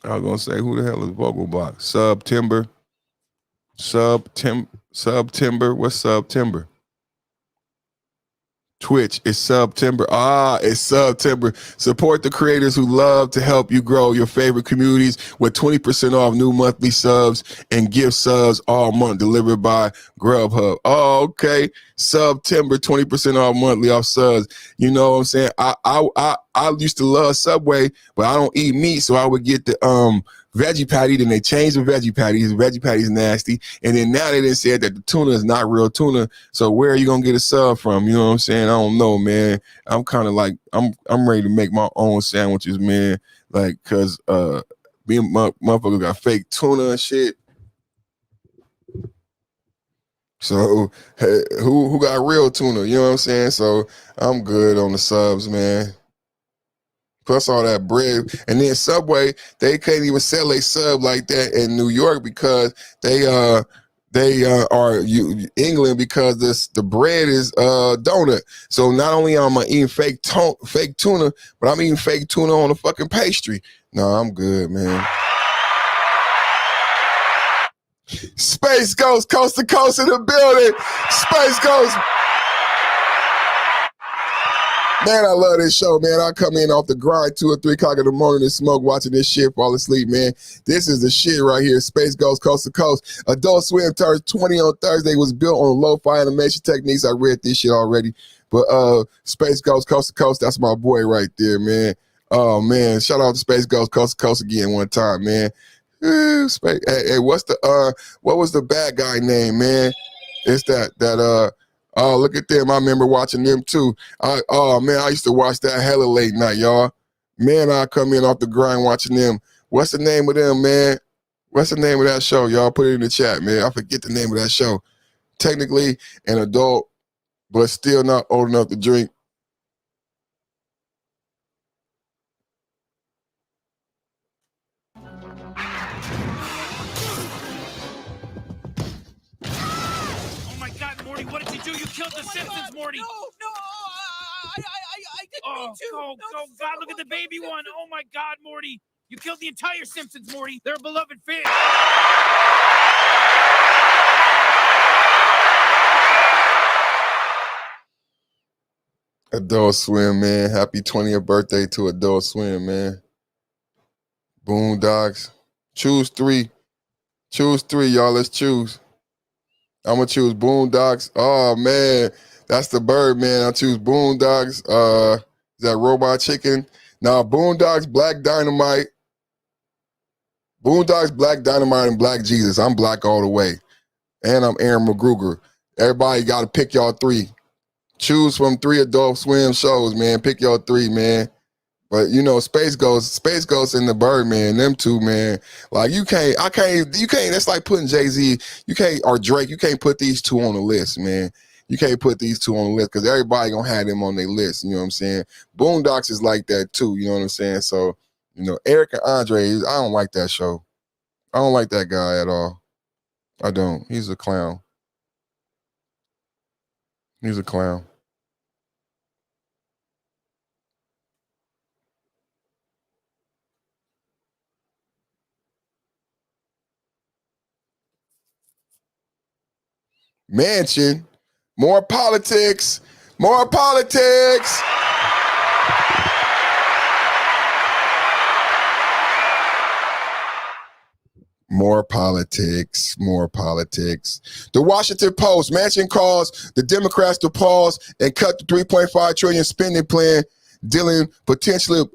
Speaker 1: I was gonna say, who the hell is Vogelbach? Subtimber. Subtimber. What's Subtimber? Twitch, it's Subtimber. It's Subtimber. Support the creators who love to help you grow your favorite communities with 20% off new monthly subs and gift subs all month delivered by Grubhub. Oh, okay. Subtimber, 20% off monthly off subs. You know what I'm saying? I used to love Subway, but I don't eat meat, so I would get the veggie patty. Then they changed the veggie patty. The veggie patty is nasty. And then now they done said that the tuna is not real tuna. So where are you gonna get a sub from? You know what I'm saying? I don't know, man. I'm kind of like I'm ready to make my own sandwiches, man. Like, cause being motherfuckers got fake tuna and shit. So hey, who got real tuna? You know what I'm saying? So I'm good on the subs, man. Plus all that bread. And then Subway, they can't even sell a sub like that in New York because they are England because the bread is donut. So not only am I eating fake tuna, but I'm eating fake tuna on a fucking pastry. No, I'm good, man. Space Ghost, coast to coast in the building. Space Ghost. Man, I love this show, man. I come in off the grind 2 or 3 o'clock in the morning and smoke, watching this shit, fall asleep, man. This is the shit right here. Space Ghost, coast to coast. Adult Swim turns 20 on Thursday. Was built on lo-fi animation techniques. I read this shit already. But Space Ghost, coast to coast, that's my boy right there, man. Oh, man. Shout out to Space Ghost, coast to coast again one time, man. Hey, what was the bad guy name, man? It's that oh, look at them. I remember watching them too. I used to watch that hella late night, y'all. Man, I come in off the grind watching them. What's the name of them, man? What's the name of that show? Y'all put it in the chat, man. I forget the name of that show. Technically an adult, but still not old enough to drink.
Speaker 5: What did you do? You killed the Simpsons, Morty.
Speaker 6: No, I didn't mean to.
Speaker 5: Go, God, look at the baby one. Oh, my God, Morty. You killed the entire Simpsons, Morty. They're a beloved fan.
Speaker 1: Adult Swim, man. Happy 20th birthday to Adult Swim, man. Boondocks. Choose 3. Choose 3, y'all. Let's choose. I'm going to choose Boondocks. Oh, man. That's the bird, man. I choose Boondocks. Is that Robot Chicken? Now, Boondocks, Black Dynamite. Boondocks, Black Dynamite, and Black Jesus. I'm black all the way. And I'm Aaron McGruger. Everybody got to pick y'all 3. Choose from 3 Adult Swim shows, man. Pick y'all 3, man. But you know, Space Ghost and the Birdman, them 2, man. Like you can't. That's like putting Jay-Z. You can't, or Drake. You can't put these 2 on the list, man. You can't put these 2 on the list because everybody gonna have them on their list. You know what I'm saying? Boondocks is like that too. You know what I'm saying? So you know, Eric and Andre. I don't like that show. I don't like that guy at all. I don't. He's a clown. He's a clown. Mansion, more politics, more politics. More politics, more politics. The Washington Post, Manchin calls the Democrats to pause and cut the $3.5 trillion spending plan, dealing potential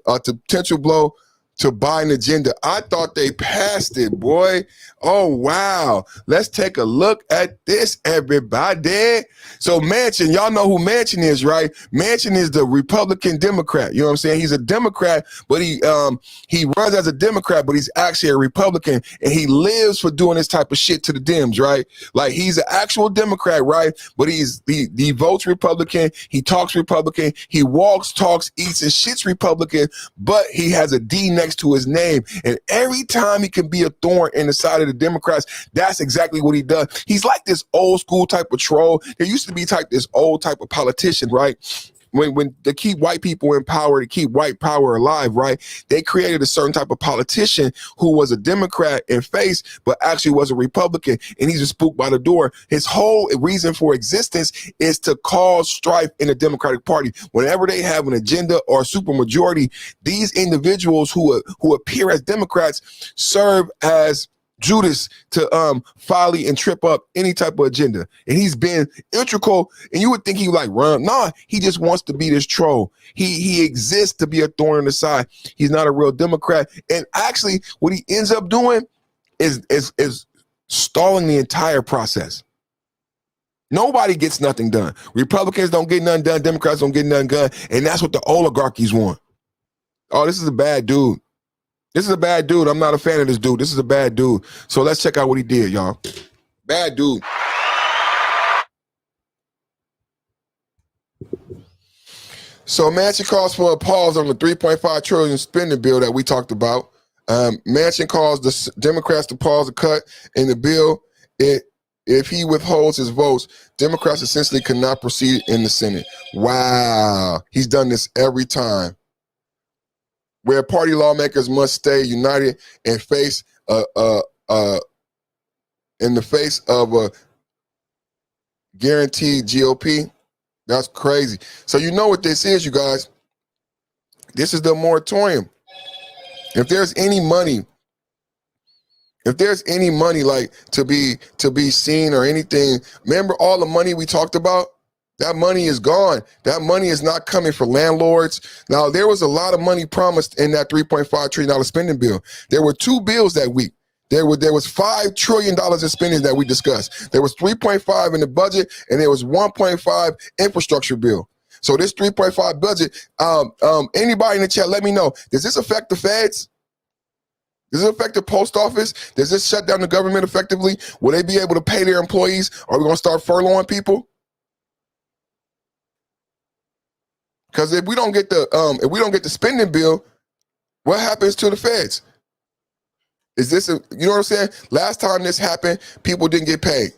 Speaker 1: blow to Biden agenda. I thought they passed it, boy. Oh, wow. Let's take a look at this, everybody. So Manchin, y'all know who Manchin is, right? Manchin is the Republican Democrat. You know what I'm saying? He's a Democrat, but he runs as a Democrat, but he's actually a Republican, and he lives for doing this type of shit to the Dems, right? Like, he's an actual Democrat, right? But he votes Republican. He talks Republican. He walks, talks, eats, and shits Republican, but he has a D negative next to his name. And every time he can be a thorn in the side of the Democrats, that's exactly what he does. He's like this old school type of troll. There used to be this old type of politician, right? When to keep white people in power, to keep white power alive, right? They created a certain type of politician who was a Democrat in face, but actually was a Republican, and he's just spooked by the door. His whole reason for existence is to cause strife in the Democratic Party. Whenever they have an agenda or a supermajority, these individuals who appear as Democrats serve as Judas to folly and trip up any type of agenda. And he's been integral, and you would think he like run. Nah, he just wants to be this troll. He exists to be a thorn in the side. He's not a real Democrat. And actually what he ends up doing is stalling the entire process. Nobody gets nothing done. Republicans don't get nothing done. Democrats don't get nothing done. And that's what the oligarchies want. Oh, this is a bad dude. This is a bad dude. I'm not a fan of this dude. This is a bad dude. So let's check out what he did, y'all. Bad dude. So Manchin calls for a pause on the $3.5 trillion spending bill that we talked about. Manchin calls the Democrats to pause the cut in the bill. If he withholds his votes, Democrats essentially cannot proceed in the Senate. Wow. He's done this every time. Where party lawmakers must stay united and face in the face of a guaranteed GOP. That's crazy. So you know what this is, you guys. This is the moratorium. If there's any money like to be seen or anything, remember all the money we talked about? That money is gone. That money is not coming for landlords. Now, there was a lot of money promised in that $3.5 trillion spending bill. There were two bills that week. There was $5 trillion in spending that we discussed. There was 3.5 in the budget, and there was 1.5 infrastructure bill. So this 3.5 budget, anybody in the chat, let me know. Does this affect the feds? Does it affect the post office? Does this shut down the government effectively? Will they be able to pay their employees? Are we going to start furloughing people? Because if we don't get the spending bill, what happens to the feds? Is this you know what I'm saying? Last time this happened, people didn't get paid.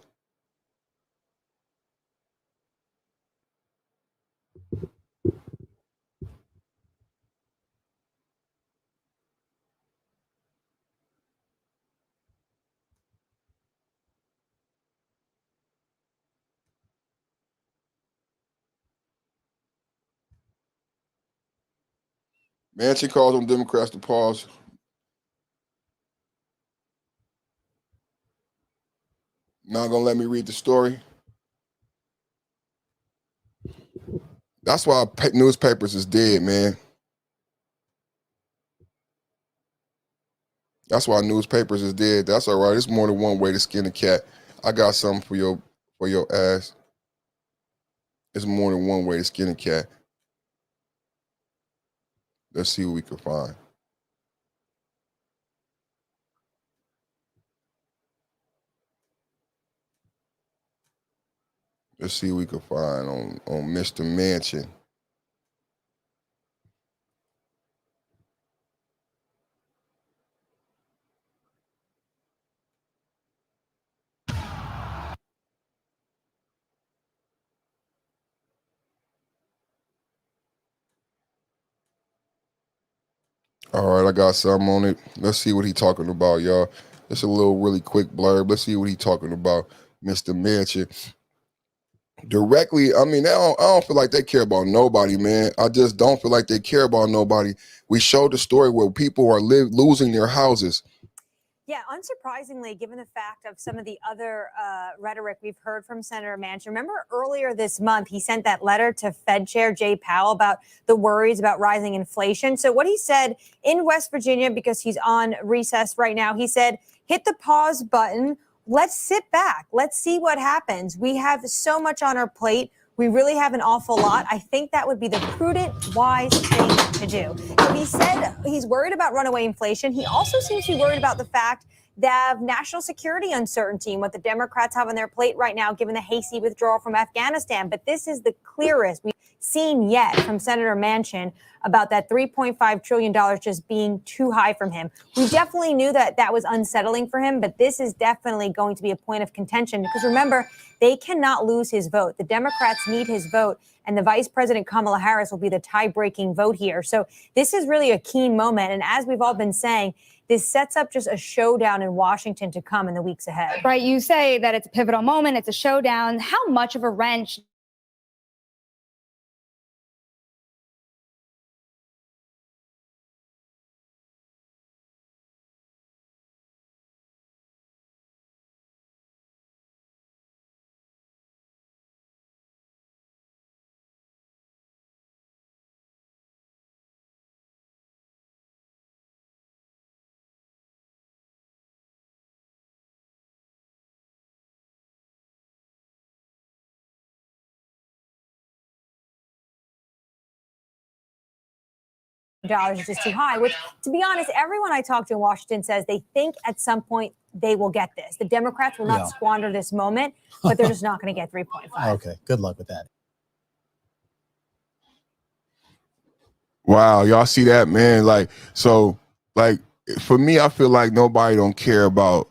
Speaker 1: Manchin calls on Democrats to pause. Not gonna let me read the story. That's why newspapers is dead, man. That's why newspapers is dead. That's all right. It's more than one way to skin a cat. I got something for your ass. It's more than one way to skin a cat. Let's see what we can find. Let's see what we can find on Mr. Manchin. All right, I got something on it. Let's see what he's talking about, y'all. It's a little really quick blurb. Let's see what he's talking about, Mr. Manchin. Directly, I mean, I don't feel like they care about nobody, man. I just don't feel like they care about nobody. We showed the story where people are losing their houses.
Speaker 6: Yeah, unsurprisingly, given the fact of some of the other rhetoric we've heard from Senator Manchin. Remember earlier this month, he sent that letter to Fed Chair Jay Powell about the worries about rising inflation. So what he said in West Virginia, because he's on recess right now, he said, hit the pause button. Let's sit back. Let's see what happens. We have so much on our plate. We really have an awful lot. I think that would be the prudent, wise thing to do. So he said he's worried about runaway inflation. He also seems to be worried about the fact They have national security uncertainty and what the Democrats have on their plate right now, given the hasty withdrawal from Afghanistan. But this is the clearest we've seen yet from Senator Manchin about that $3.5 trillion just being too high from him. We definitely knew that that was unsettling for him, but this is definitely going to be a point of contention because remember, they cannot lose his vote. The Democrats need his vote, and the Vice President Kamala Harris will be the tie-breaking vote here. So this is really a keen moment. And as we've all been saying, this sets up just a showdown in Washington to come in the weeks ahead.
Speaker 7: Right. You say that it's a pivotal moment. It's a showdown. How much of a wrench
Speaker 6: dollars is just too high, which, to be honest, everyone I talk to in Washington says they think at some point they will get this. The Democrats will not squander this moment, but they're just not going to get 3.5.
Speaker 8: Okay, good luck with that.
Speaker 1: Wow, y'all see that, man? Like, so, like, for me, I feel like nobody don't care about,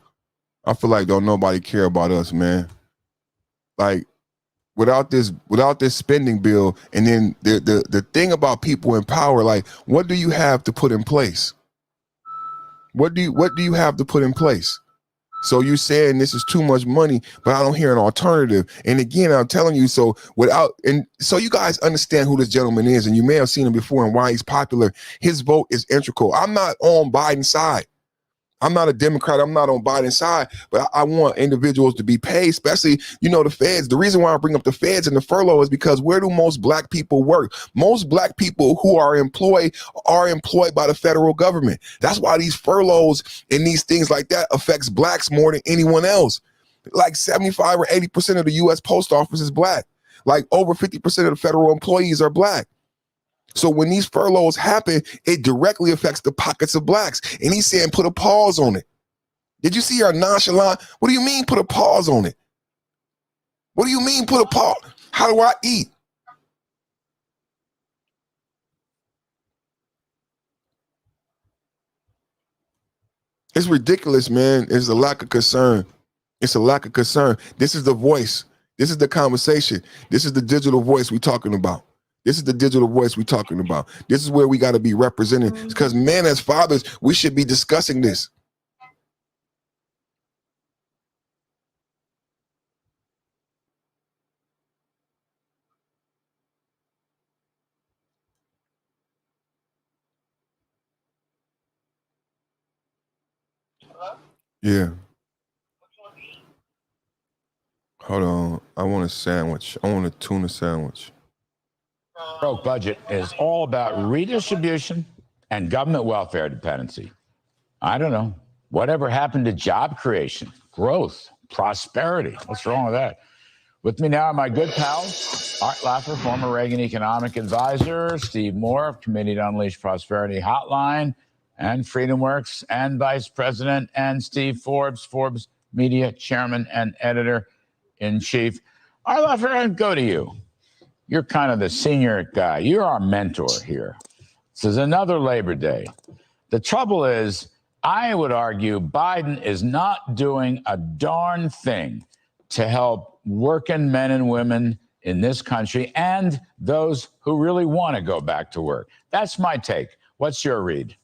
Speaker 1: I feel like don't nobody care about us, man. Like, without this spending bill, and then the thing about people in power, like, what do you have to put in place? What do you have to put in place? So you're saying this is too much money, but I don't hear an alternative. And again, I'm telling you, so you guys understand who this gentleman is, and you may have seen him before and why he's popular. His vote is integral. I'm not on Biden's side. I'm not a Democrat. I'm not on Biden's side, but I want individuals to be paid, especially, the feds. The reason why I bring up the feds and the furlough is because where do most black people work? Most black people who are employed by the federal government. That's why these furloughs and these things like that affects blacks more than anyone else. Like 75 or 80% of the U.S. post office is black. Like over 50% of the federal employees are black. So when these furloughs happen, it directly affects the pockets of blacks. And he's saying put a pause on it. Did you see our nonchalant? What do you mean put a pause on it? What do you mean put a pause? How do I eat? It's ridiculous, man. It's a lack of concern. It's a lack of concern. This is the voice. This is the conversation. This is the digital voice we're talking about. This is the digital voice we're talking about. This is where we got to be represented. Because, man, as fathers, we should be discussing this. Yeah. Hold on. I want a sandwich. I want a tuna sandwich.
Speaker 9: Broke budget is all about redistribution and government welfare dependency. I don't know. Whatever happened to job creation, growth, prosperity? What's wrong with that? With me now are my good pals, Art Laffer, former Reagan economic advisor, Steve Moore of Committee to Unleash Prosperity Hotline and FreedomWorks, and Vice President, and Steve Forbes, Forbes Media Chairman and Editor-in-Chief. Art Laffer, I'll go to you. You're kind of the senior guy. You're our mentor here. This is another Labor Day. The trouble is, I would argue Biden is not doing a darn thing to help working men and women in this country and those who really want to go back to work. That's my take. What's your read?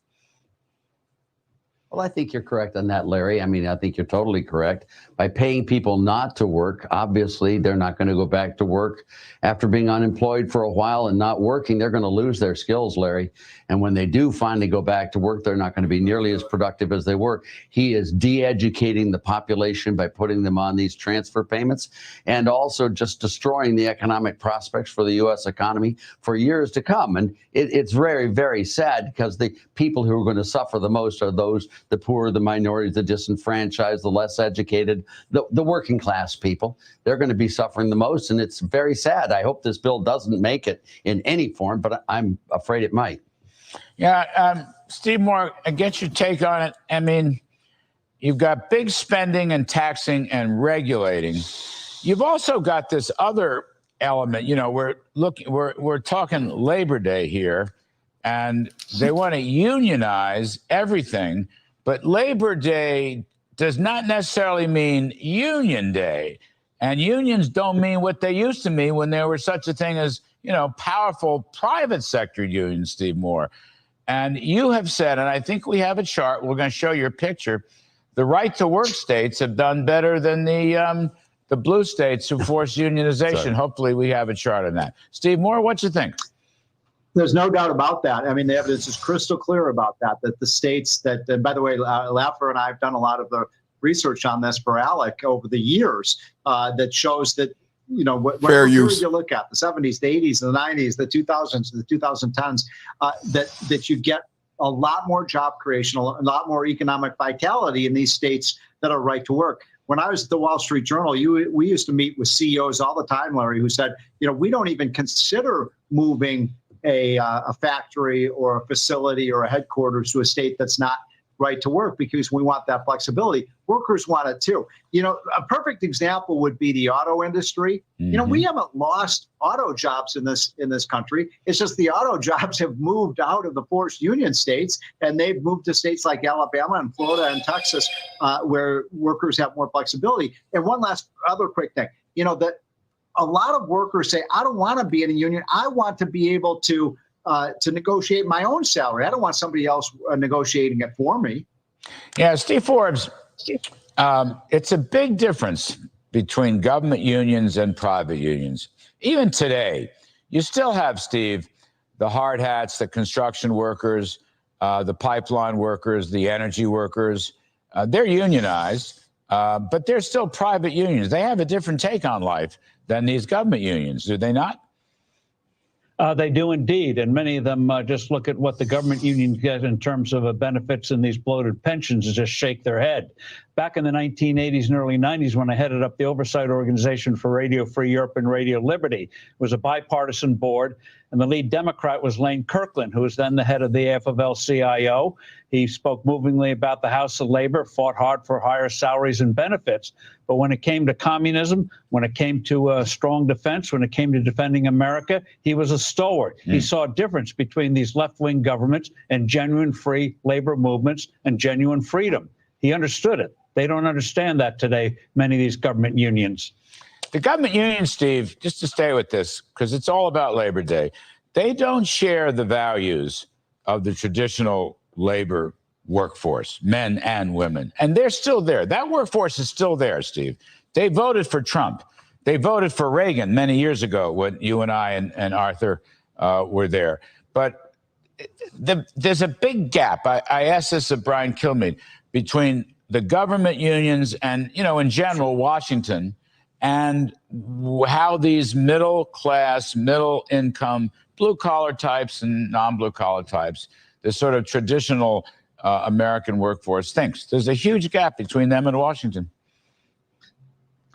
Speaker 10: Well, I think you're correct on that, Larry. I mean, I think you're totally correct. By paying people not to work, obviously, they're not going to go back to work. After being unemployed for a while and not working, they're going to lose their skills, Larry. And when they do finally go back to work, they're not going to be nearly as productive as they were. He is de-educating the population by putting them on these transfer payments and also just destroying the economic prospects for the U.S. economy for years to come. And it's very, very sad because the people who are going to suffer the most are those, the poor, the minorities, the disenfranchised, the less educated, the working class people. They're going to be suffering the most, and it's very sad. I hope this bill doesn't make it in any form, but I'm afraid it might.
Speaker 9: Yeah, Steve Moore, I get your take on it. I mean, You've got big spending and taxing and regulating. You've also got this other element. You know, we're talking Labor Day here, and they want to unionize everything, but Labor Day does not necessarily mean Union Day. And unions don't mean what they used to mean when there was such a thing as, you know, powerful private sector unions, Steve Moore. And you have said, and I think we have a chart, we're going to show your picture, the right to work states have done better than the blue states who forced unionization. Hopefully we have a chart on that. Steve Moore, what you think?
Speaker 8: There's no doubt about that. I mean, the evidence is crystal clear about that, that the states that, and by the way, Laffer and I have done a lot of the research on this for ALEC over the years that shows that, you know, whatever period you look at, the 70s, the 80s, the 90s, the 2000s, the 2010s, that you get a lot more job creation, a lot more economic vitality in these states that are right to work. When I was at the Wall Street Journal, we used to meet with CEOs all the time, Larry, who said, you know, we don't even consider moving a factory or a facility or a headquarters to a state that's not right to work because we want that flexibility. Workers want it too. You know, a perfect example would be the auto industry. Mm-hmm. You know, we haven't lost auto jobs in this country. It's just the auto jobs have moved out of the forced union states, and they've moved to states like Alabama and Florida and Texas, where workers have more flexibility. And one last other quick thing, you know, that a lot of workers say, I don't want to be in a union. I want to be able to negotiate my own salary. I don't want somebody else negotiating it for me.
Speaker 9: Yeah, Steve Forbes, it's a big difference between government unions and private unions. Even today, you still have, Steve, the hard hats, the construction workers, the pipeline workers, the energy workers. They're unionized, but they're still private unions. They have a different take on life than these government unions, do they not?
Speaker 11: They do indeed, and many of them just look at what the government unions get in terms of benefits and these bloated pensions and just shake their head. Back in the 1980s and early 90s, when I headed up the oversight organization for Radio Free Europe and Radio Liberty, it was a bipartisan board, and the lead Democrat was Lane Kirkland, who was then the head of the AFL-CIO. He spoke movingly about the House of Labor, fought hard for higher salaries and benefits. But when it came to communism, when it came to strong defense, when it came to defending America, he was a stalwart. He saw a difference between these left-wing governments and genuine free labor movements and genuine freedom. He understood it. They don't understand that today, many of these government unions.
Speaker 9: The government unions, Steve, just to stay with this, because it's all about Labor Day, they don't share the values of the traditional labor workforce, men and women. And they're still there. That workforce is still there, Steve. They voted for Trump. They voted for Reagan many years ago when you and I and Arthur were there. But there's a big gap. I asked this of Brian Kilmeade, between the government unions and, you know, in general, Washington, and how these middle class, middle income, blue collar types and non-blue collar types, the sort of traditional American workforce thinks. There's a huge gap between them and Washington.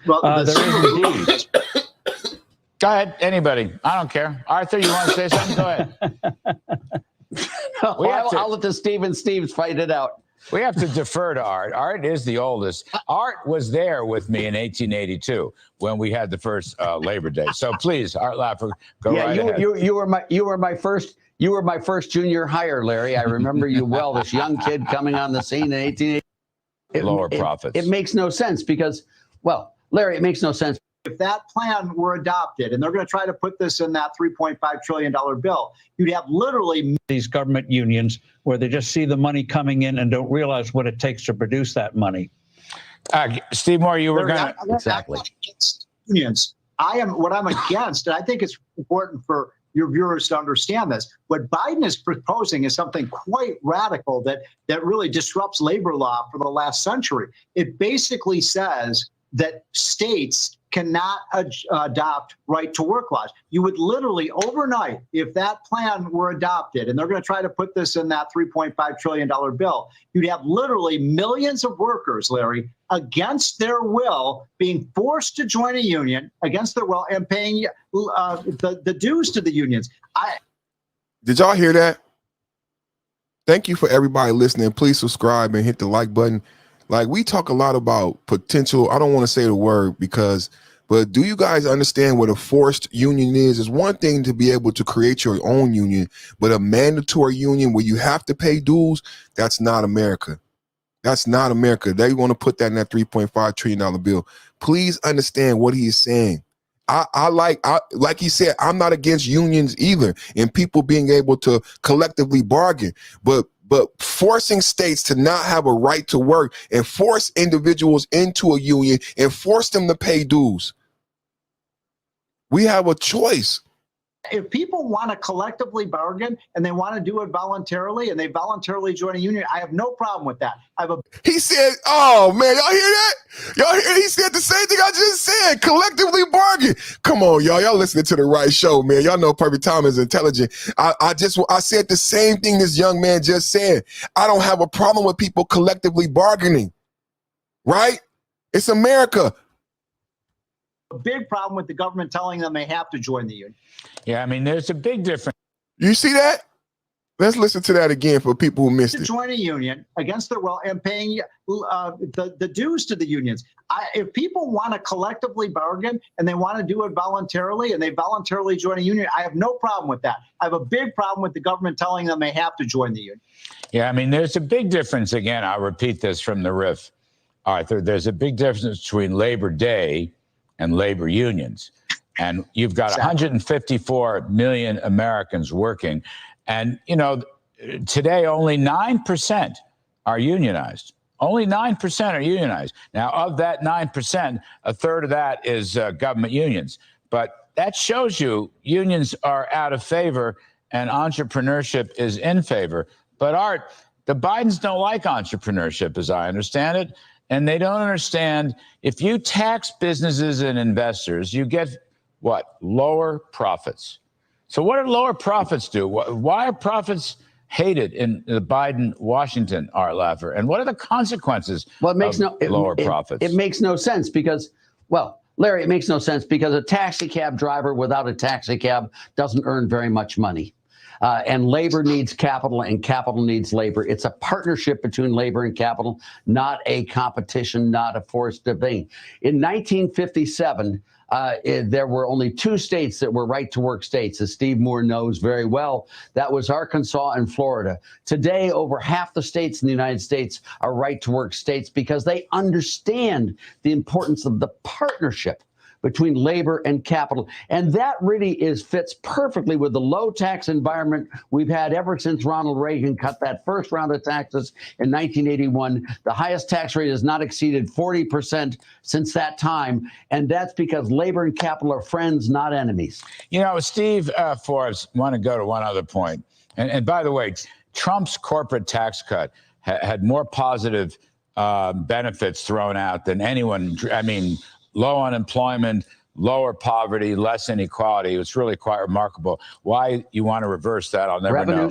Speaker 8: Well,
Speaker 11: there is indeed.
Speaker 9: Go ahead, anybody. I don't care. Arthur, you want to say something? Go ahead.
Speaker 10: I'll let the Steves fight it out.
Speaker 9: We have to defer to Art. Art is the oldest. Art was there with me in 1882 when we had the first Labor Day. So please, Art Laffer, go right ahead.
Speaker 10: You were my first junior hire, Larry. I remember you well. This young kid coming on the scene in 1880.
Speaker 9: Lower profits.
Speaker 10: It makes no sense because, well, Larry, it makes no sense.
Speaker 8: If that plan were adopted, and they're going to try to put this in that $3.5 trillion bill, you'd have literally
Speaker 11: these government unions where they just see the money coming in and don't realize what it takes to produce that money.
Speaker 9: Steve Moore, you were going to...
Speaker 10: Exactly.
Speaker 8: Unions. What I'm against, and I think it's important for your viewers to understand this, what Biden is proposing is something quite radical that really disrupts labor law for the last century. It basically says that states cannot adopt right to work laws. You would literally overnight, if that plan were adopted, and they're going to try to put this in that $3.5 trillion bill, you'd have literally millions of workers, Larry, against their will, being forced to join a union against their will and paying the dues to the unions.
Speaker 1: Did y'all hear that? Thank you for everybody listening. Please subscribe and hit the like button. Like, we talk a lot about potential. I don't want to say the word but do you guys understand what a forced union is? It's one thing to be able to create your own union, but a mandatory union where you have to pay dues, that's not America. That's not America. They want to put that in that $3.5 trillion bill. Please understand what he is saying. I like he said, I'm not against unions either and people being able to collectively bargain, but forcing states to not have a right to work and force individuals into a union and force them to pay dues. We have a choice.
Speaker 8: If people want to collectively bargain and they want to do it voluntarily and they voluntarily join a union, I have no problem with that.
Speaker 1: He said, oh man, y'all hear that? Y'all hear he said the same thing I just said, collectively bargain. Come on, y'all listening to the right show, man. Y'all know Perfect Time is intelligent. I said the same thing this young man just said. I don't have a problem with people collectively bargaining, right? It's America.
Speaker 8: A big problem with the government telling them they have to join the union.
Speaker 9: Yeah, I mean, there's a big difference.
Speaker 1: You see that? Let's listen to that again for people who missed it.
Speaker 8: Join a union against their will and paying the dues to the unions. If people want to collectively bargain and they want to do it voluntarily and they voluntarily join a union, I have no problem with that. I have a big problem with the government telling them they have to join the union.
Speaker 9: Yeah, I mean, there's a big difference. Again, I'll repeat this from the riff, Arthur. There's a big difference between Labor Day and labor unions. And you've got 154 million Americans working. And, you know, today only 9% are unionized. Only 9% are unionized. Now, of that 9%, a third of that is government unions. But that shows you unions are out of favor and entrepreneurship is in favor. But, Art, the Bidens don't like entrepreneurship, as I understand it. And they don't understand if you tax businesses and investors, you get what? Lower profits. So what do lower profits do? Why are profits hated in the Biden-Washington, Art Laffer? And what are the consequences of lower profits?
Speaker 10: It makes no sense because, well, Larry, it makes no sense because a taxi cab driver without a taxi cab doesn't earn very much money. And labor needs capital and capital needs labor. It's a partnership between labor and capital, not a competition, not a forced debate. In 1957, there were only 2 states that were right-to-work states, as Steve Moore knows very well. That was Arkansas and Florida. Today, over half the states in the United States are right-to-work states because they understand the importance of the partnership between labor and capital. And that really fits perfectly with the low tax environment we've had ever since Ronald Reagan cut that first round of taxes in 1981. The highest tax rate has not exceeded 40% since that time. And that's because labor and capital are friends, not enemies.
Speaker 9: You know, Steve Forbes, want to go to one other point. And by the way, Trump's corporate tax cut had more positive benefits thrown out than anyone. I mean, low unemployment, lower poverty, less inequality. It's really quite remarkable. Why you want to reverse that, I'll never know.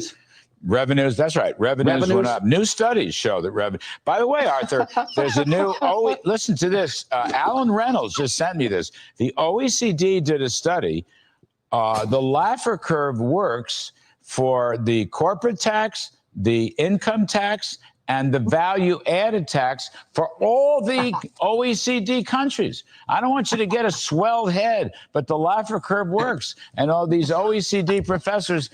Speaker 9: Revenues, that's right. Revenues went up. New studies show that revenue. By the way, Arthur, there's a new, listen to this. Alan Reynolds just sent me this. The OECD did a study. The Laffer curve works for the corporate tax, the income tax, and the value-added tax for all the OECD countries. I don't want you to get a swelled head, but the Laffer curve works. And all these OECD professors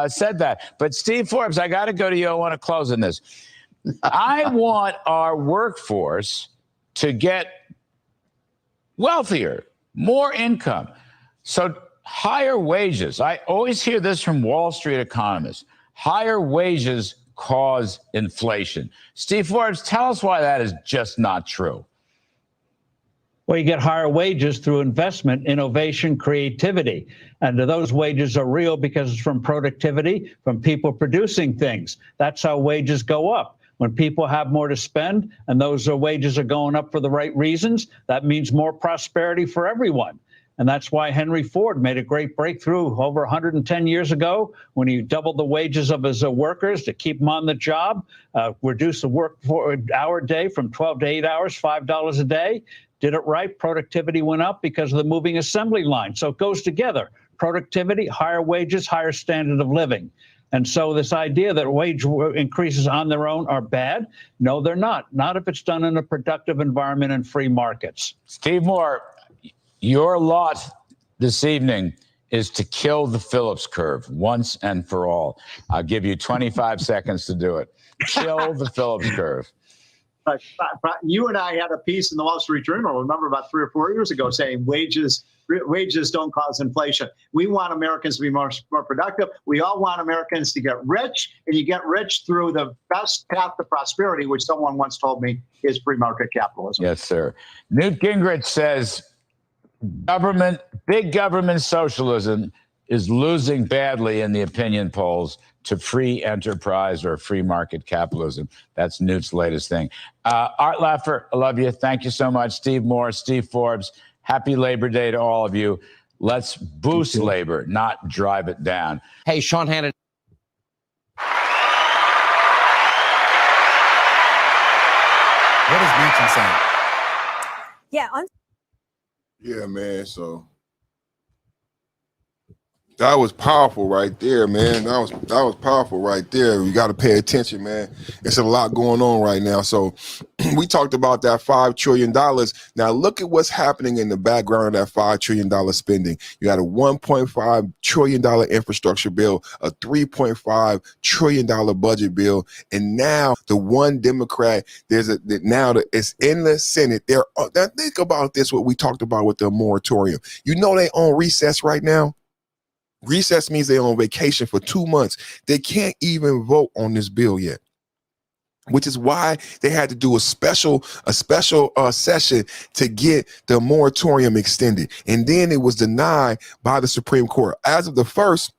Speaker 9: said that. But Steve Forbes, I got to go to you. I want to close on this. I want our workforce to get wealthier, more income. So higher wages. I always hear this from Wall Street economists. Higher wages cause inflation. Steve Forbes, tell us why that is just not true.
Speaker 11: Well, you get higher wages through investment, innovation, creativity. And those wages are real because it's from productivity, from people producing things. That's how wages go up. When people have more to spend and those wages are going up for the right reasons, that means more prosperity for everyone. And that's why Henry Ford made a great breakthrough over 110 years ago when he doubled the wages of his workers to keep them on the job, reduced the work hour day from 12 to 8 hours, $5 a day. Did it right. Productivity went up because of the moving assembly line. So it goes together. Productivity, higher wages, higher standard of living. And so this idea that wage increases on their own are bad, no, they're not. Not if it's done in a productive environment and free markets.
Speaker 9: Steve Moore, your lot this evening is to kill the Phillips curve once and for all. I'll give you 25 seconds to do it. Kill the Phillips curve.
Speaker 8: You and I had a piece in the Wall Street Journal, remember, about 3 or 4 years ago, saying wages don't cause inflation. We want Americans to be more productive. We all want Americans to get rich, and you get rich through the best path to prosperity, which someone once told me is free market capitalism.
Speaker 9: Yes, sir. Newt Gingrich says big government socialism is losing badly in the opinion polls to free enterprise or free market capitalism. That's Newt's latest thing. Art Laffer, I love you. Thank you so much. Steve Moore, Steve Forbes. Happy Labor Day to all of you. Let's boost labor, not drive it down.
Speaker 12: Hey, Sean Hannity. What is Manchin saying?
Speaker 6: Yeah.
Speaker 1: Yeah, man. So that was powerful right there, man. That was powerful right there. We got to pay attention, man. It's a lot going on right now. So we talked about that $5 trillion. Now look at what's happening in the background of that $5 trillion spending. You got a $1.5 trillion infrastructure bill, a $3.5 trillion budget bill, and now the one Democrat, it's in the Senate. Now think about this, what we talked about with the moratorium. You know they on recess right now. Recess means they're on vacation for 2 months. They can't even vote on this bill yet, which is why they had to do a special session to get the moratorium extended. And then it was denied by the Supreme Court. As of the first,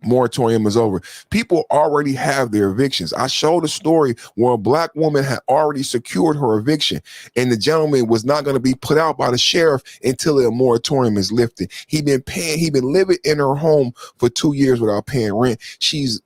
Speaker 1: moratorium is over. People already have their evictions. I showed a story where a black woman had already secured her eviction, and the gentleman was not going to be put out by the sheriff until the moratorium is lifted. He'd been living in her home for 2 years without paying rent. She's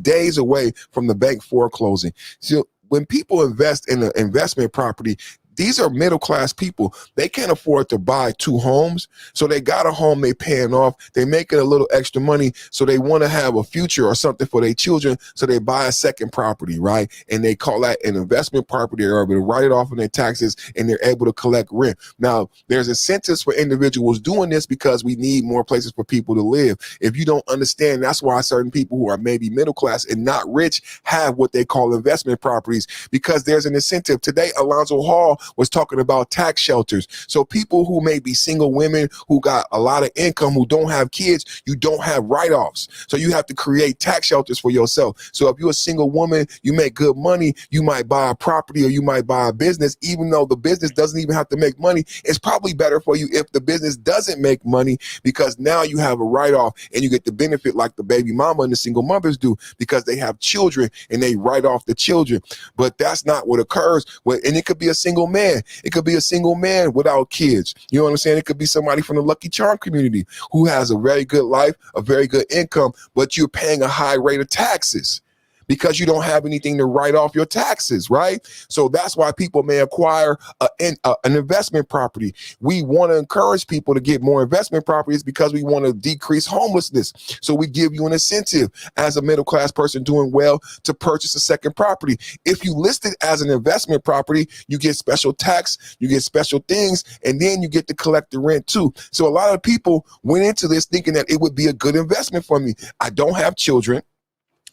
Speaker 1: days away from the bank foreclosing. So when people invest in an investment property, these are middle-class people. They can't afford to buy 2 homes. So they got a home they paying off. They making a little extra money. So they want to have a future or something for their children. So they buy a second property, right? And they call that an investment property. They're able to write it off on their taxes, and they're able to collect rent. Now, there's incentives for individuals doing this because we need more places for people to live. If you don't understand, that's why certain people who are maybe middle-class and not rich have what they call investment properties, because there's an incentive. Today, Alonzo Hall was talking about tax shelters. So people who may be single women who got a lot of income, who don't have kids, you don't have write-offs. So you have to create tax shelters for yourself. So if you're a single woman, you make good money, you might buy a property or you might buy a business. Even though the business doesn't even have to make money, it's probably better for you if the business doesn't make money, because now you have a write-off and you get the benefit like the baby mama and the single mothers do, because they have children and they write off the children. But that's not what occurs. And it could be a single man. It could be a single man without kids. You know what I'm saying? It could be somebody from the Lucky Charm community who has a very good life, a very good income, but you're paying a high rate of taxes because you don't have anything to write off your taxes, right? So that's why people may acquire an investment property. We want to encourage people to get more investment properties because we want to decrease homelessness. So we give you an incentive as a middle-class person doing well to purchase a second property. If you list it as an investment property, you get special tax, you get special things, and then you get to collect the rent too. So a lot of people went into this thinking that it would be a good investment for me. I don't have children,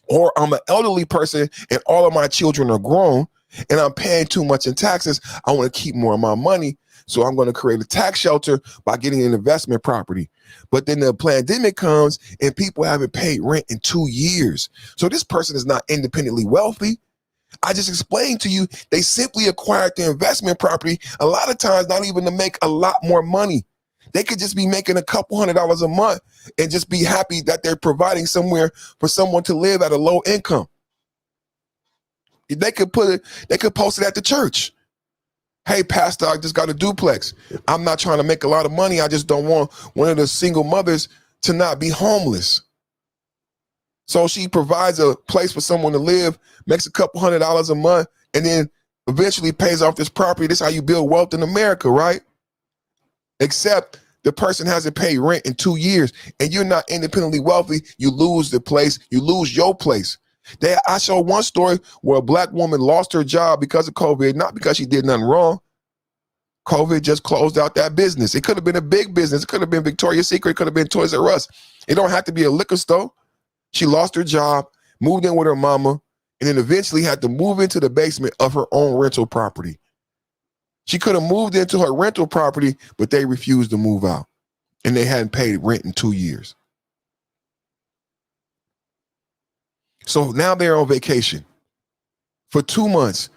Speaker 1: or I'm an elderly person and all of my children are grown and I'm paying too much in taxes. I want to keep more of my money. So I'm going to create a tax shelter by getting an investment property. But then the pandemic comes and people haven't paid rent in 2 years. So this person is not independently wealthy. I just explained to you, they simply acquired the investment property, a lot of times not even to make a lot more money. They could just be making a couple $100s a month and just be happy that they're providing somewhere for someone to live at a low income. They could post it at the church. Hey, pastor, I just got a duplex. I'm not trying to make a lot of money. I just don't want one of the single mothers to not be homeless. So she provides a place for someone to live, makes a couple $100s a month, and then eventually pays off this property. This is how you build wealth in America, right? Except the person hasn't paid rent in 2 years and you're not independently wealthy, you lose the place, you lose your place. I saw one story where a black woman lost her job because of COVID, not because she did nothing wrong. COVID just closed out that business. It could have been a big business. It could have been Victoria's Secret. It could have been Toys R Us. It don't have to be a liquor store. She lost her job, moved in with her mama, and then eventually had to move into the basement of her own rental property. She could have moved into her rental property, but they refused to move out. And they hadn't paid rent in 2 years. So now they're on vacation. For 2 months,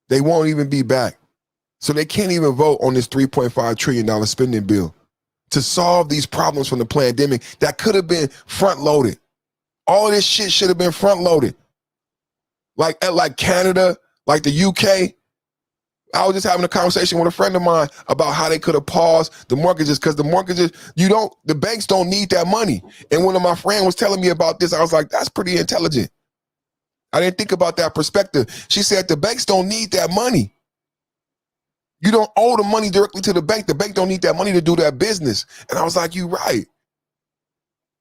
Speaker 1: they won't even be back. So they can't even vote on this $3.5 trillion spending bill to solve these problems from the pandemic that could have been front-loaded. All of this shit should have been front-loaded. Like Canada, like the UK. I was just having a conversation with a friend of mine about how they could have paused the mortgages, because the mortgages, the banks don't need that money. And one of my friends was telling me about this. I was like, that's pretty intelligent. I didn't think about that perspective. She said the banks don't need that money. You don't owe the money directly to the bank. The bank don't need that money to do that business. And I was like, you're right.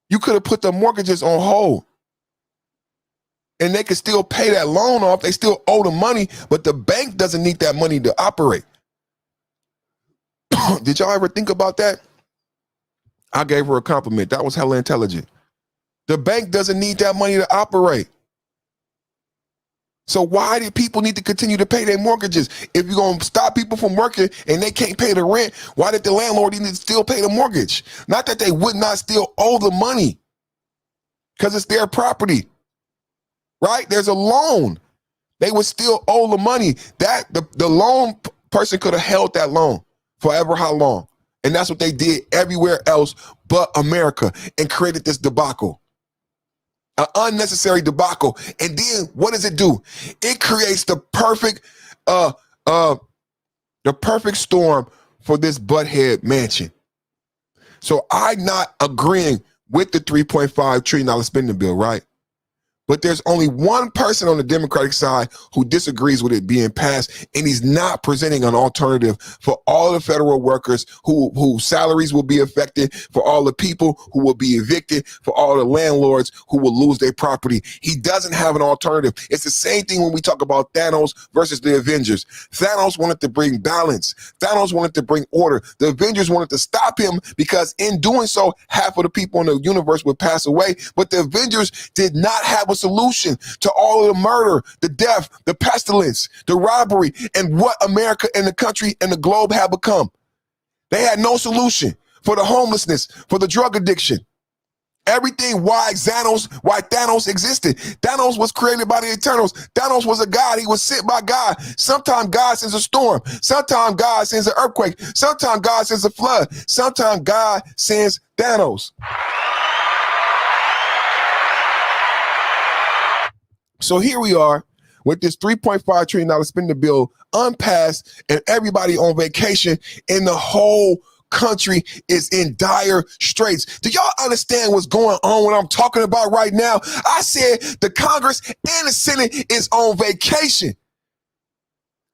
Speaker 1: You could have put the mortgages on hold. And they could still pay that loan off. They still owe the money, but the bank doesn't need that money to operate. Did y'all ever think about that? I gave her a compliment. That was hella intelligent. The bank doesn't need that money to operate. So why do people need to continue to pay their mortgages? If you're going to stop people from working and they can't pay the rent, why did the landlord need to still pay the mortgage? Not that they would not still owe the money, because it's their property, right? There's a loan. They would still owe the money. That the loan person could have held that loan forever how long? And that's what they did everywhere else but America, and created this debacle. An unnecessary debacle. And then what does it do? It creates the perfect storm for this butthead mansion. So I'm not agreeing with the $3.5 trillion spending bill, right? But there's only one person on the Democratic side who disagrees with it being passed, and he's not presenting an alternative for all the federal workers whose salaries will be affected, for all the people who will be evicted, for all the landlords who will lose their property. He doesn't have an alternative. It's the same thing when we talk about Thanos versus the Avengers. Thanos wanted to bring balance. Thanos wanted to bring order. The Avengers wanted to stop him because in doing so, half of the people in the universe would pass away. But the Avengers did not have a solution to all of the murder, the death, the pestilence, the robbery, and what America and the country and the globe have become. They had no solution for the homelessness, for the drug addiction. Everything why Thanos existed. Thanos was created by the Eternals. Thanos was a god. He was sent by God. Sometimes God sends a storm. Sometimes God sends an earthquake. Sometimes God sends a flood. Sometimes God sends Thanos. So here we are with this $3.5 trillion spending bill unpassed, and everybody on vacation, and the whole country is in dire straits. Do y'all understand what's going on, what I'm talking about right now? I said the Congress and the Senate is on vacation.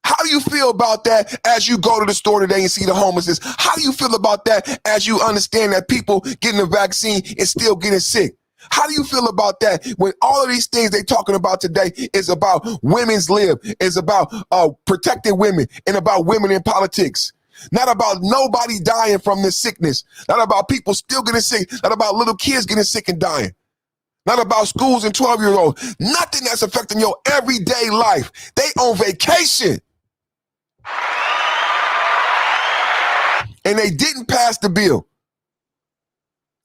Speaker 1: How do you feel about that as you go to the store today and see the homelessness? How do you feel about that as you understand that people getting the vaccine and still getting sick? How do you feel about that when all of these things they're talking about today is about women's lib, is about protecting women, and about women in politics? Not about nobody dying from this sickness. Not about people still getting sick. Not about little kids getting sick and dying. Not about schools and 12-year-olds. Nothing that's affecting your everyday life. They on vacation. And they didn't pass the bill.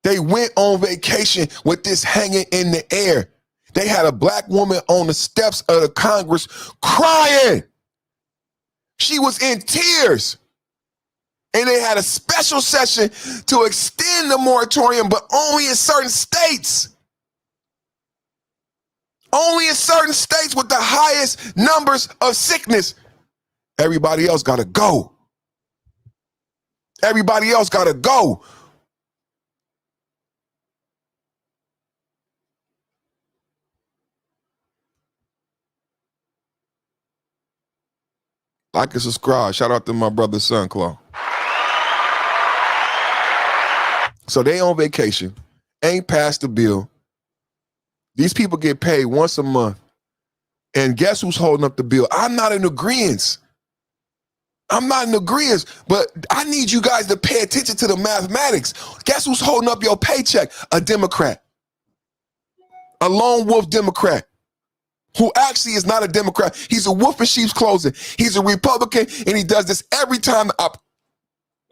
Speaker 1: They went on vacation with this hanging in the air. They had a black woman on the steps of the Congress crying. She was in tears. And they had a special session to extend the moratorium, but only in certain states. Only in certain states with the highest numbers of sickness. Everybody else got to go. Everybody else got to go. Like and subscribe. Shout out to my brother, Son Claw. So they on vacation, ain't passed the bill. These people get paid once a month. And guess who's holding up the bill? I'm not in agreement. But I need you guys to pay attention to the mathematics. Guess who's holding up your paycheck? A Democrat. A lone wolf Democrat who actually is not a Democrat. He's a wolf in sheep's clothing. He's a Republican, and he does this every time the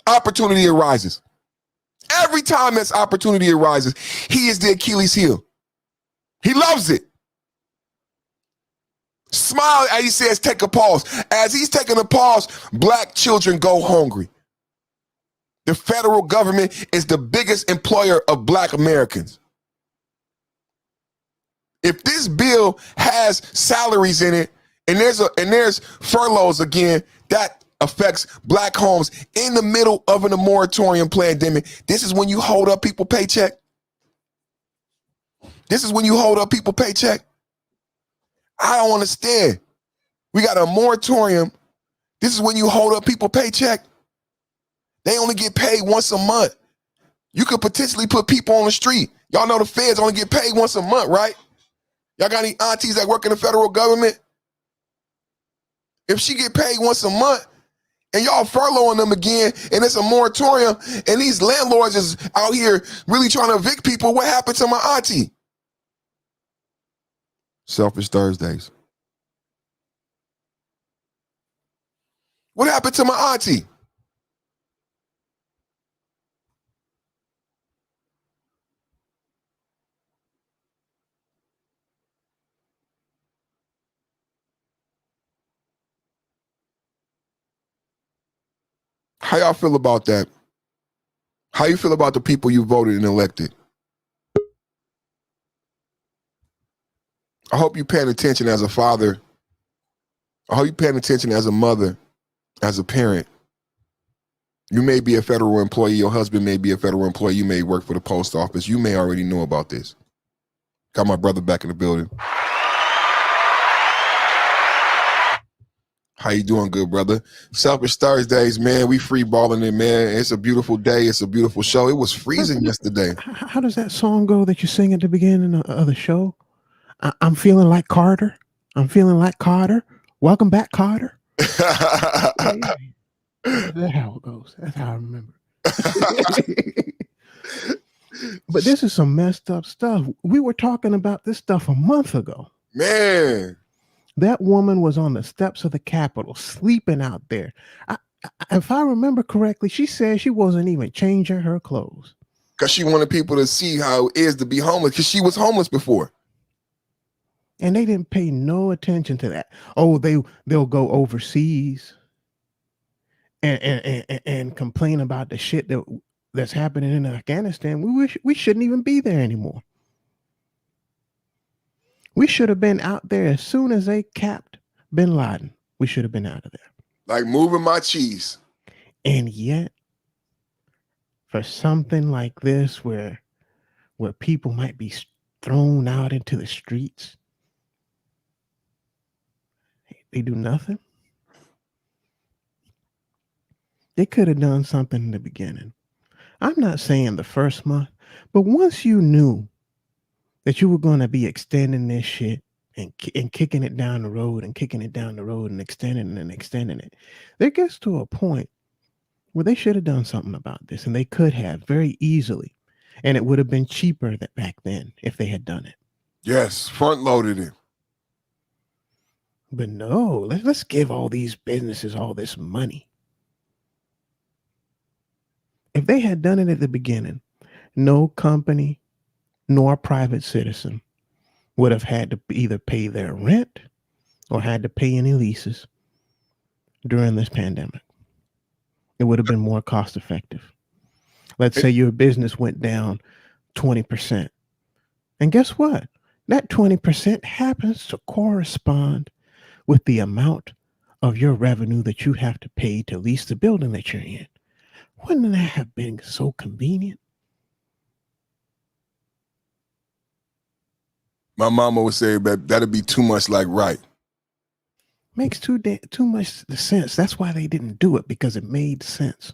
Speaker 1: opportunity arises. Every time this opportunity arises, he is the Achilles heel. He loves it. Smile as he says, take a pause. As he's taking a pause, black children go hungry. The federal government is the biggest employer of black Americans. If this bill has salaries in it, and there's furloughs again, that affects black homes in the middle of a moratorium pandemic. This is when you hold up people's paycheck. This is when you hold up people's paycheck. I don't understand. We got a moratorium. This is when you hold up people's paycheck. They only get paid once a month. You could potentially put people on the street. Y'all know the feds only get paid once a month, right? Y'all got any aunties that work in the federal government? If she get paid once a month and y'all furloughing them again and it's a moratorium and these landlords is out here really trying to evict people, what happened to my auntie? Selfish Thursdays. What happened to my auntie? How y'all feel about that? How you feel about the people you voted and elected? I hope you're paying attention as a father. I hope you're paying attention as a mother, as a parent. You may be a federal employee. Your husband may be a federal employee. You may work for the post office. You may already know about this. Got my brother back in the building. How you doing, good brother? Selfish Thursdays, man. We free balling it, man. It's a beautiful day. It's a beautiful show. It was freezing yesterday.
Speaker 13: How does that song go that you sing at the beginning of the show? I'm feeling like Carter. I'm feeling like Carter. Welcome back, Carter. That's how it goes. That's how I remember. But this is some messed up stuff. We were talking about this stuff a month ago.
Speaker 1: Man.
Speaker 13: That woman was on the steps of the Capitol sleeping out there. If I remember correctly, she said she wasn't even changing her clothes.
Speaker 1: Because she wanted people to see how it is to be homeless, because she was homeless before.
Speaker 13: And they didn't pay no attention to that. Oh, they'll go overseas and complain about the shit that's happening in Afghanistan. We shouldn't even be there anymore. We should have been out there as soon as they capped bin Laden. We should have been out of there.
Speaker 1: Like moving my cheese.
Speaker 13: And yet, for something like this, where people might be thrown out into the streets, they do nothing. They could have done something in the beginning. I'm not saying the first month, but once you knew that you were going to be extending this shit and kicking it down the road and kicking it down the road and extending it, there gets to a point where they should have done something about this, and they could have very easily, and it would have been cheaper back then if they had done it.
Speaker 1: Yes, front loaded it.
Speaker 13: But no, let's give all these businesses all this money. If they had done it at the beginning, no company nor private citizen would have had to either pay their rent or had to pay any leases during this pandemic. It would have been more cost effective. Let's say your business went down 20%. And guess what? That 20% happens to correspond with the amount of your revenue that you have to pay to lease the building that you're in. Wouldn't that have been so convenient?
Speaker 1: My mama would say that that'd be too much like right.
Speaker 13: Makes too much sense. That's why they didn't do it, because it made sense.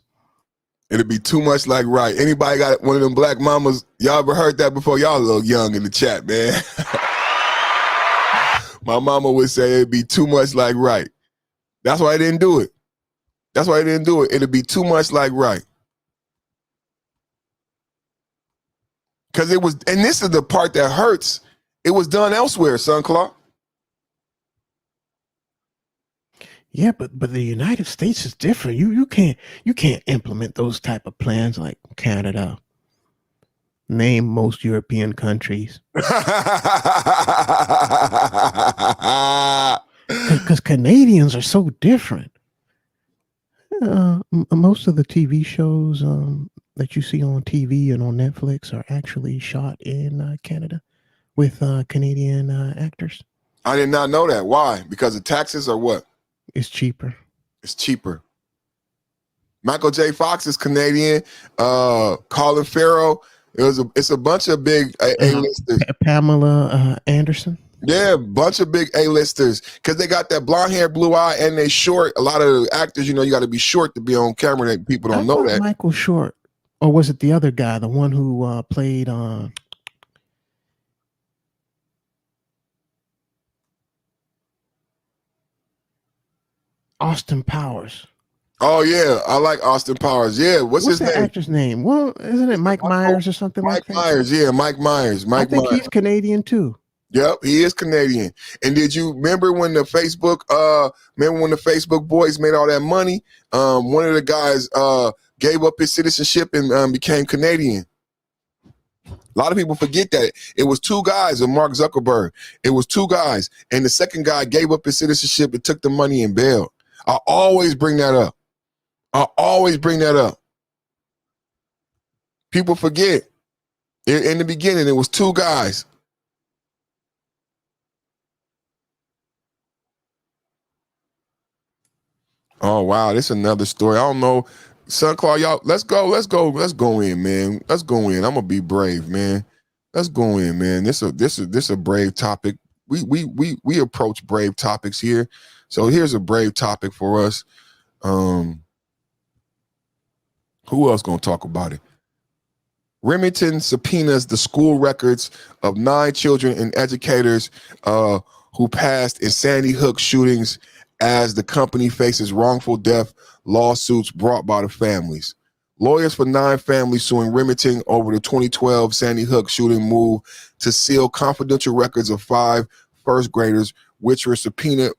Speaker 1: It'll be too much like right. Anybody got one of them black mamas? Y'all ever heard that before? Y'all a little young in the chat, man. My mama would say it'd be too much like right. That's why I didn't do it. That's why I didn't do it. It'd be too much like right. Because it was, and this is the part that hurts. It was done elsewhere, son Claw.
Speaker 13: Yeah, but the United States is different. You can't implement those type of plans like Canada. Name most European countries. Because Canadians are so different. Most of the TV shows that you see on TV and on Netflix are actually shot in Canada with Canadian actors.
Speaker 1: I did not know that. Why? Because of taxes or what?
Speaker 13: It's cheaper.
Speaker 1: It's cheaper. Michael J. Fox is Canadian. Colin Farrell. It's a bunch of big A-listers.
Speaker 13: Pamela Anderson.
Speaker 1: Yeah, bunch of big A-listers because they got that blonde hair, blue eye, and they short. A lot of actors, you got to be short to be on camera. That people don't know that.
Speaker 13: Michael Short, or was it the other guy, the one who played Austin Powers?
Speaker 1: Oh yeah, I like Austin Powers. Yeah, what's his
Speaker 13: the
Speaker 1: name?
Speaker 13: Actor's name? Well, isn't it Mike Myers or something like that?
Speaker 1: Mike Myers, yeah, Mike Myers.
Speaker 13: I think he's Canadian too.
Speaker 1: Yep, he is Canadian. And did you remember when the Facebook boys made all that money? One of the guys gave up his citizenship and became Canadian. A lot of people forget that. It was two guys and Mark Zuckerberg. It was two guys. And the second guy gave up his citizenship and took the money and bailed. I always bring that up. People forget. In the beginning, it was two guys. Oh wow, this is another story. I don't know, Sunclaw, y'all. Let's go in, man. Let's go in. I'm gonna be brave, man. Let's go in, man. This a brave topic. We approach brave topics here. So here's a brave topic for us. Who else gonna talk about it? Remington subpoenas the school records of 9 children and educators who passed in Sandy Hook shootings as the company faces wrongful death lawsuits brought by the families. Lawyers for 9 families suing Remington over the 2012 Sandy Hook shooting move to seal confidential records of 5 first graders, which were subpoenaed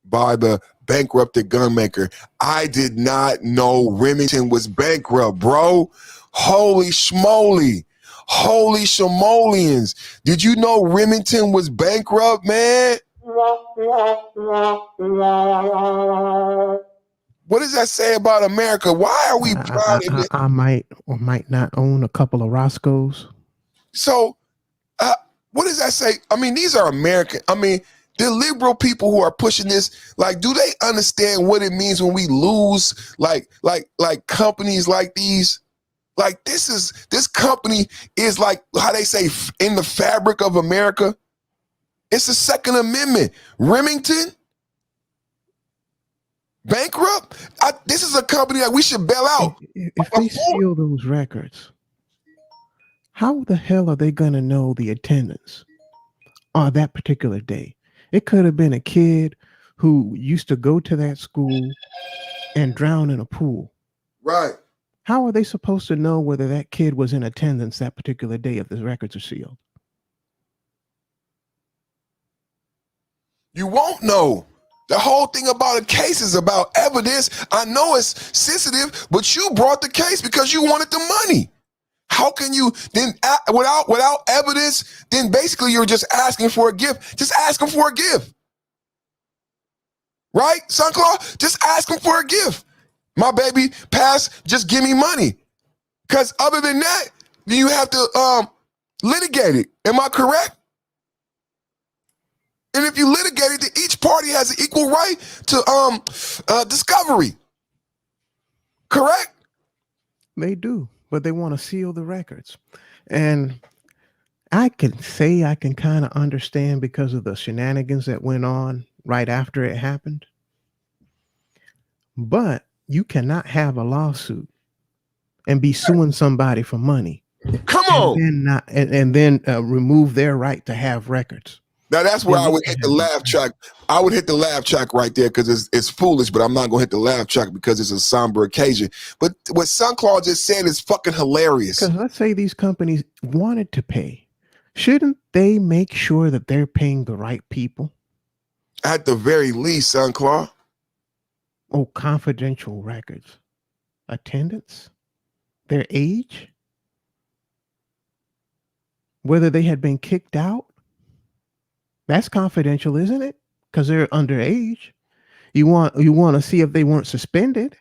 Speaker 1: by the bankrupted gunmaker. I did not know Remington was bankrupt, bro. Holy schmoly. Holy schmolians. Did you know Remington was bankrupt, man? What does that say about America? Why are we proud of it?
Speaker 13: I might or might not own a couple of Roscoe's.
Speaker 1: So, what does that say? I mean, these are American. I mean, the liberal people who are pushing this, like, do they understand what it means when we lose, like companies like these? Like, this company is like how they say in the fabric of America. It's the Second Amendment. Remington, bankrupt. This is a company that we should bail out.
Speaker 13: If they seal those records, how the hell are they going to know the attendance on that particular day? It could have been a kid who used to go to that school and drown in a pool.
Speaker 1: Right.
Speaker 13: How are they supposed to know whether that kid was in attendance that particular day if the records are sealed?
Speaker 1: You won't know. The whole thing about a case is about evidence. I know it's sensitive, but you brought the case because you wanted the money. How can you then, without evidence, then basically you're just asking for a gift. Just ask them for a gift. Right, Sunclaw? Just ask them for a gift. My baby passed, just give me money. Because other than that, you have to litigate it. Am I correct? And if you litigate it, then each party has an equal right to discovery. Correct?
Speaker 13: They do, but they want to seal the records. And I can kind of understand because of the shenanigans that went on right after it happened. But you cannot have a lawsuit and be suing somebody for money.
Speaker 1: Come on.
Speaker 13: And then remove their right to have records.
Speaker 1: Now that's where I would hit the laugh track. I would hit the laugh track right there because it's foolish, but I'm not gonna hit the laugh track because it's a somber occasion. But what Sunclaw just said is fucking hilarious.
Speaker 13: Because let's say these companies wanted to pay. Shouldn't they make sure that they're paying the right people?
Speaker 1: At the very least, Sunclaw.
Speaker 13: Oh, confidential records. Attendance? Their age? Whether they had been kicked out? That's confidential, isn't it? Because they're underage. You want to see if they weren't suspended.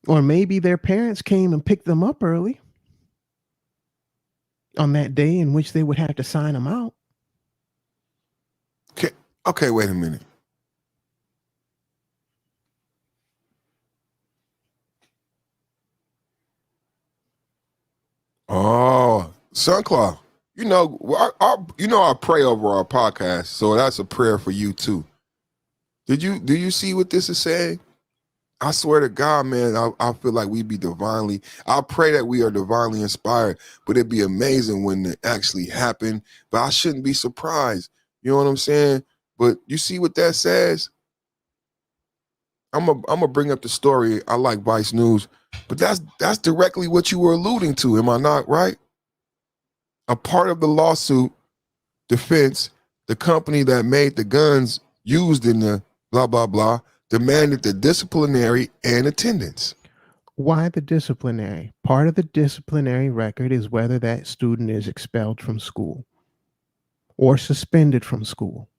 Speaker 13: Or maybe their parents came and picked them up early on that day in which they would have to sign them out.
Speaker 1: Okay, wait a minute. Oh, Sunclaw, I pray over our podcast, so that's a prayer for you too. Do you see what this is saying? I swear to God, man, I feel like we be divinely. I pray that we are divinely inspired, but it'd be amazing when it actually happened. But I shouldn't be surprised. You know what I'm saying? But you see what that says? I'm gonna bring up the story. I like Vice News, but that's directly what you were alluding to. Am I not right? A part of the lawsuit defense, the company that made the guns used in the blah blah blah demanded the disciplinary and attendance.
Speaker 13: Why the disciplinary? Part of the disciplinary record is whether that student is expelled from school or suspended from school.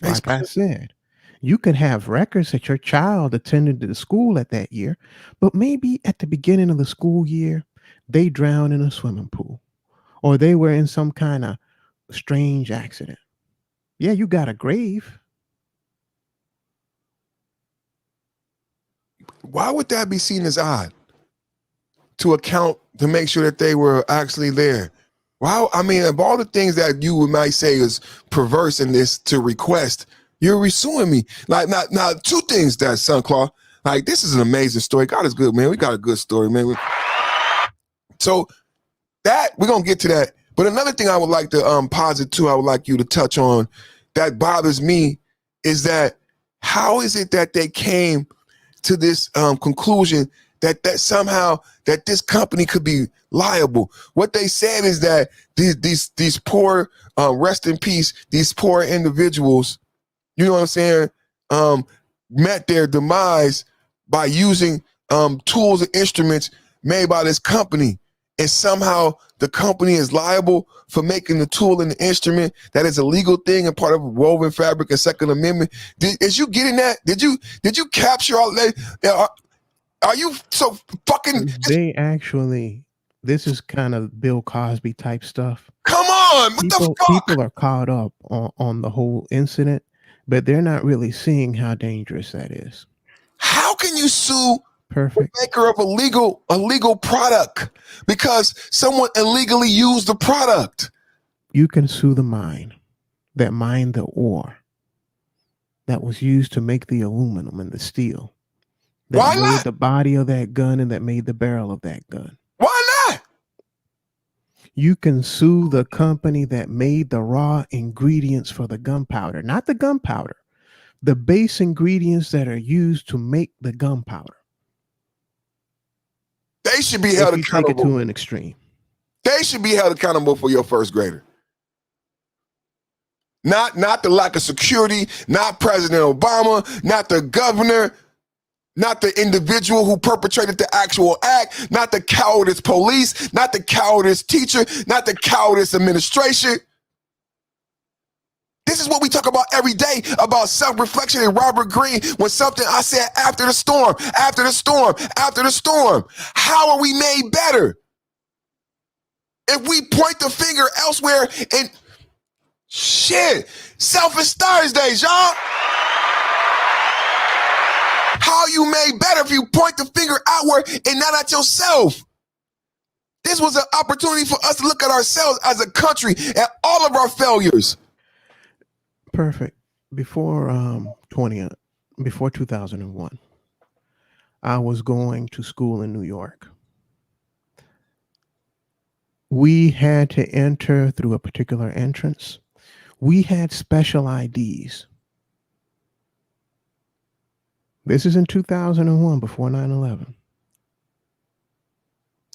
Speaker 13: Like I said, you could have records that your child attended to the school at that year, but maybe at the beginning of the school year, they drowned in a swimming pool or they were in some kind of strange accident. Yeah, you got a grave.
Speaker 1: Why would that be seen as odd? To account, to make sure that they were actually there. Wow, I mean, of all the things that you might say is perverse in this to request, you're resuing me. Like, now, two things that Sunclaw, like, this is an amazing story. God is good, man. We got a good story, man. So that, we're going to get to that. But another thing I would like to posit too, I would like you to touch on that bothers me is that how is it that they came to this conclusion that somehow that this company could be liable? What they said is that these poor, rest in peace, these poor individuals, you know what I'm saying, met their demise by using tools and instruments made by this company. And somehow the company is liable for making the tool and the instrument that is a legal thing and part of woven fabric and Second Amendment. Is you getting that? Did you capture all that? Are you so fucking?
Speaker 13: They actually, this is kind of Bill Cosby type stuff.
Speaker 1: Come on, what the fuck?
Speaker 13: People are caught up on the whole incident, but they're not really seeing how dangerous that is.
Speaker 1: How can you sue
Speaker 13: the
Speaker 1: maker of a legal product because someone illegally used the product?
Speaker 13: You can sue the mine that mined the ore that was used to make the aluminum and the steel that made the body of that gun and that made the barrel of that gun.
Speaker 1: Why not?
Speaker 13: You can sue the company that made the raw ingredients for the gunpowder, not the gunpowder, the base ingredients that are used to make the gunpowder.
Speaker 1: They should be held accountable.
Speaker 13: Take it to an extreme.
Speaker 1: They should be held accountable for your first grader. Not the lack of security, not President Obama, not the governor, not the individual who perpetrated the actual act, not the cowardice police, not the cowardice teacher, not the cowardice administration. This is what we talk about every day about self-reflection and Robert Greene when something I said after the storm, after the storm, after the storm. How are we made better? If we point the finger elsewhere and shit, Selfish Thursdays, y'all. How you made better if you point the finger outward and not at yourself? This was an opportunity for us to look at ourselves as a country at all of our failures.
Speaker 13: Perfect. before 2001, I was going to school in New York. We had to enter through a particular entrance. We had special IDs. This is in 2001, before 9/11.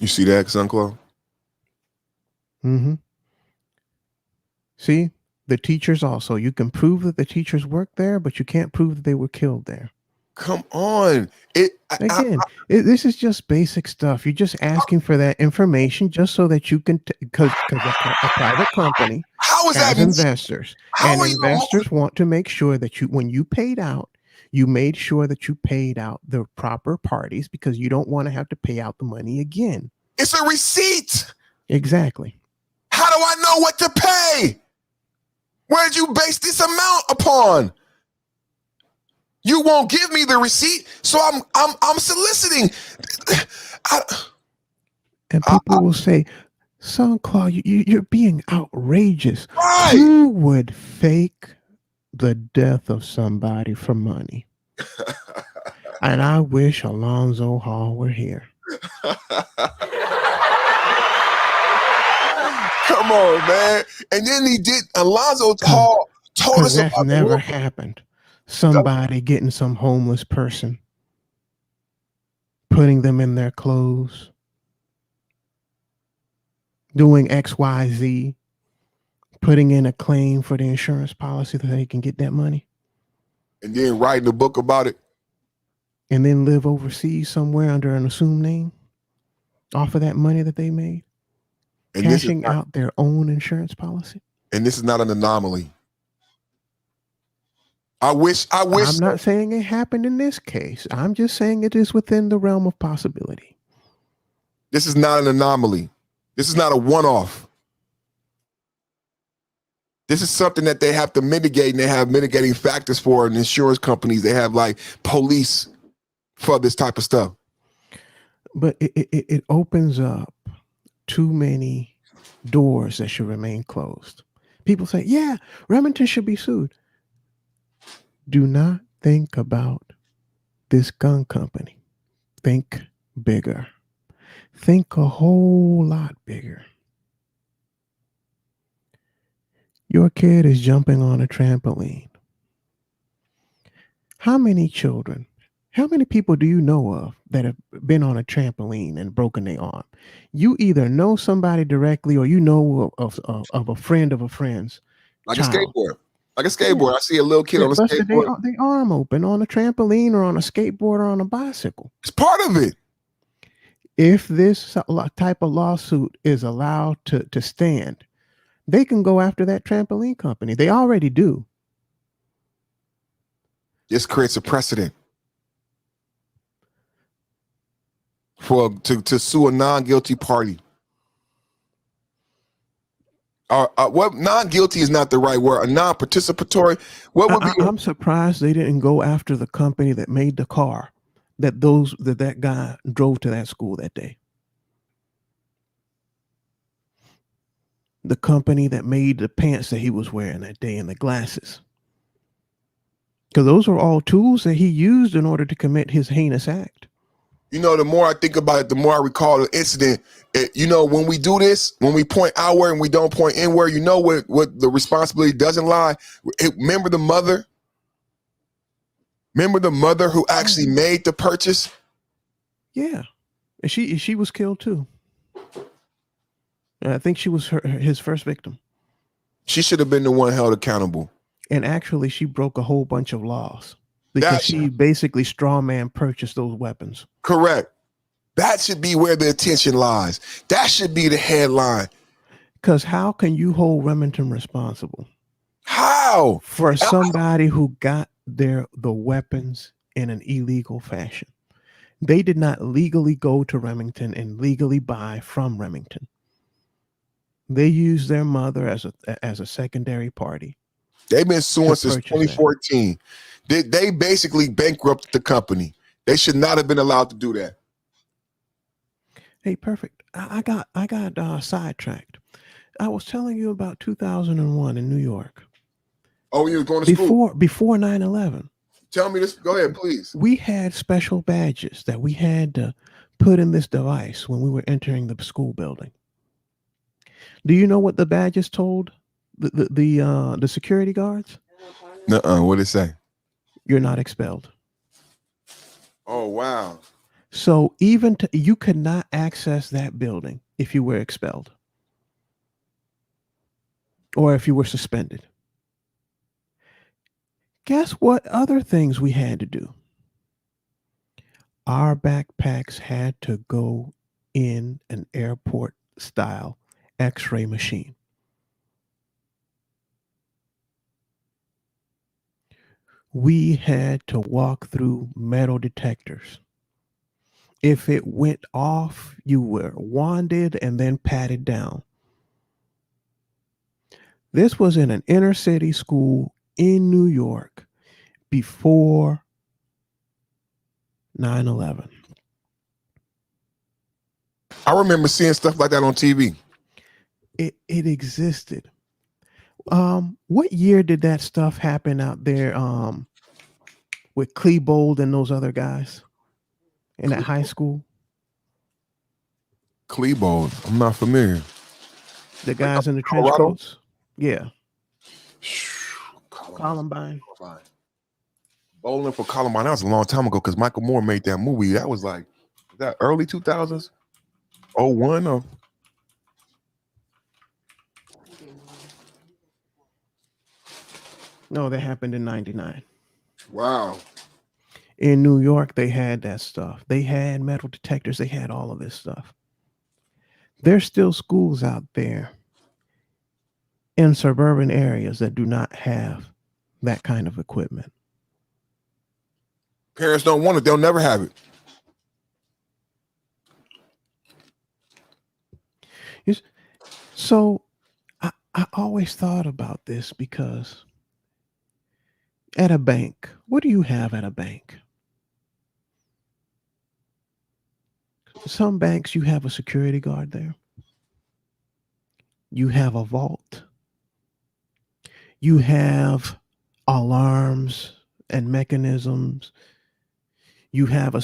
Speaker 1: You see that, Sunclaw?
Speaker 13: Mm-hmm. See, the teachers also. You can prove that the teachers worked there, but you can't prove that they were killed there.
Speaker 1: Come on.
Speaker 13: This is just basic stuff. You're just asking for that information just so that you can, because a private company has investors, and investors want to make sure that when you paid out, you made sure that you paid out the proper parties, because you don't want to have to pay out the money again.
Speaker 1: It's a receipt.
Speaker 13: Exactly.
Speaker 1: How do I know what to pay? Where did you base this amount upon? You won't give me the receipt, so I'm soliciting.
Speaker 13: And people will say, Sunclaw, you're being outrageous.
Speaker 1: Right.
Speaker 13: Who would fake the death of somebody for money? And I wish Alonzo Hall were here.
Speaker 1: Come on, man. And then Alonzo Hall told us
Speaker 13: that's
Speaker 1: about
Speaker 13: never happened. Somebody getting some homeless person, putting them in their clothes, doing XYZ, putting in a claim for the insurance policy that they can get that money.
Speaker 1: And then writing a book about it.
Speaker 13: And then live overseas somewhere under an assumed name off of that money that they made. And cashing out their own insurance policy.
Speaker 1: And this is not an anomaly. I wish. I'm
Speaker 13: not saying it happened in this case. I'm just saying it is within the realm of possibility.
Speaker 1: This is not an anomaly. This is not a one-off. This is something that they have to mitigate, and they have mitigating factors for. And insurance companies, they have like police for this type of stuff.
Speaker 13: But it opens up too many doors that should remain closed. People say, yeah, Remington should be sued. Do not think about this gun company. Think bigger. Think a whole lot bigger. Your kid is jumping on a trampoline. How many children, how many people do you know of that have been on a trampoline and broken their arm? You either know somebody directly, or you know of a friend of a friend's
Speaker 1: like
Speaker 13: child.
Speaker 1: A skateboard. Like a skateboard. I see a little kid on a skateboard.
Speaker 13: They arm open on a trampoline or on a skateboard or on a bicycle.
Speaker 1: It's part of it.
Speaker 13: If this type of lawsuit is allowed to stand, they can go after that trampoline company. They already do.
Speaker 1: This creates a precedent to sue a non-guilty party. What non-guilty is not the right word. A non-participatory. What would be?
Speaker 13: I'm surprised they didn't go after the company that made the car that guy drove to that school that day. The company that made the pants that he was wearing that day and the glasses. Because those are all tools that he used in order to commit his heinous act.
Speaker 1: You know, the more I think about it, the more I recall the incident. When we do this, when we point outward and we don't point inward, you know what the responsibility doesn't lie. Remember the mother? Remember the mother who actually made the purchase?
Speaker 13: Yeah. And she was killed too. I think she was his first victim.
Speaker 1: She should have been the one held accountable.
Speaker 13: And actually, she broke a whole bunch of laws because she basically straw man purchased those weapons.
Speaker 1: Correct. That should be where the attention lies. That should be the headline.
Speaker 13: Because how can you hold Remington responsible?
Speaker 1: How?
Speaker 13: For somebody who got the weapons in an illegal fashion. They did not legally go to Remington and legally buy from Remington. They used their mother as a secondary party.
Speaker 1: They've been suing since 2014. They basically bankrupted the company. They should not have been allowed to do that.
Speaker 13: Hey, perfect. I got sidetracked. I was telling you about 2001 in New York.
Speaker 1: Oh, you was going to school?
Speaker 13: Before 9/11.
Speaker 1: Tell me this. Go ahead, please.
Speaker 13: We had special badges that we had to put in this device when we were entering the school building. Do you know what the badges told the security guards?
Speaker 1: Nuh-uh. What did it say?
Speaker 13: You're not expelled.
Speaker 1: Oh, wow.
Speaker 13: So you could not access that building if you were expelled or if you were suspended. Guess what other things we had to do? Our backpacks had to go in an airport style X-ray machine. We had to walk through metal detectors. If it went off, you were wanded and then patted down. This was in an inner city school in New York before 9/11.
Speaker 1: I remember seeing stuff like that on TV.
Speaker 13: It existed. What year did that stuff happen out there with Klebold and those other guys in that high school?
Speaker 1: Klebold. I'm not familiar.
Speaker 13: The guys in the trench
Speaker 1: Colorado?
Speaker 13: coats? Yeah. Columbine.
Speaker 1: Bowling for Columbine. That was a long time ago because Michael Moore made that movie. That was like that early 2000s? 01 or
Speaker 13: No, that happened in 99.
Speaker 1: wow.
Speaker 13: In New York, they had that stuff. They had metal detectors. They had all of this stuff. There's still schools out there in suburban areas that do not have that kind of equipment.
Speaker 1: Parents don't want it. They'll never have it.
Speaker 13: So I always thought about this because at a bank, what do you have at a bank? Some banks, you have a security guard there. You have a vault. You have alarms and mechanisms. You have a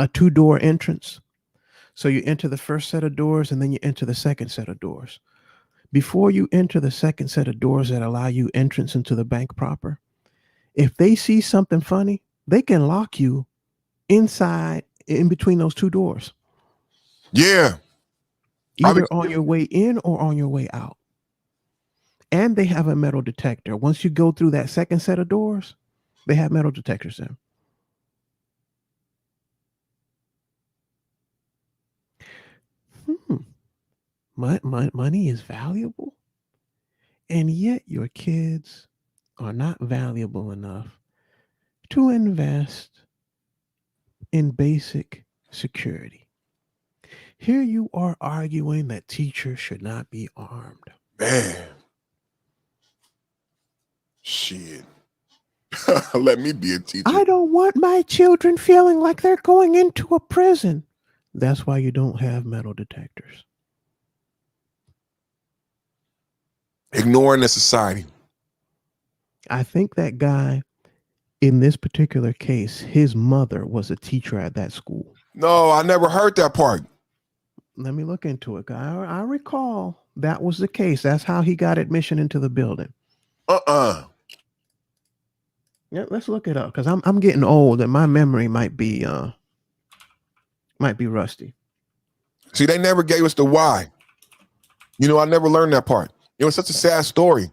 Speaker 13: two-door entrance. So you enter the first set of doors and then you enter the second set of doors. Before you enter the second set of doors that allow you entrance into the bank proper, if they see something funny, they can lock you inside in between those two doors.
Speaker 1: Yeah.
Speaker 13: Either on your way in or on your way out. And they have a metal detector. Once you go through that second set of doors, they have metal detectors there. Money is valuable, and yet your kids are not valuable enough to invest in basic security. Here you are arguing that teachers should not be armed.
Speaker 1: Man. Shit. Let me be a teacher.
Speaker 13: I don't want my children feeling like they're going into a prison. That's why you don't have metal detectors.
Speaker 1: Ignoring the society.
Speaker 13: I think that guy, in this particular case, his mother was a teacher at that school.
Speaker 1: No, I never heard that part.
Speaker 13: Let me look into it. I recall that was the case. That's how he got admission into the building. Yeah, let's look it up because I'm getting old and my memory might be rusty.
Speaker 1: See, they never gave us the why. You know, I never learned that part. It was such a sad story.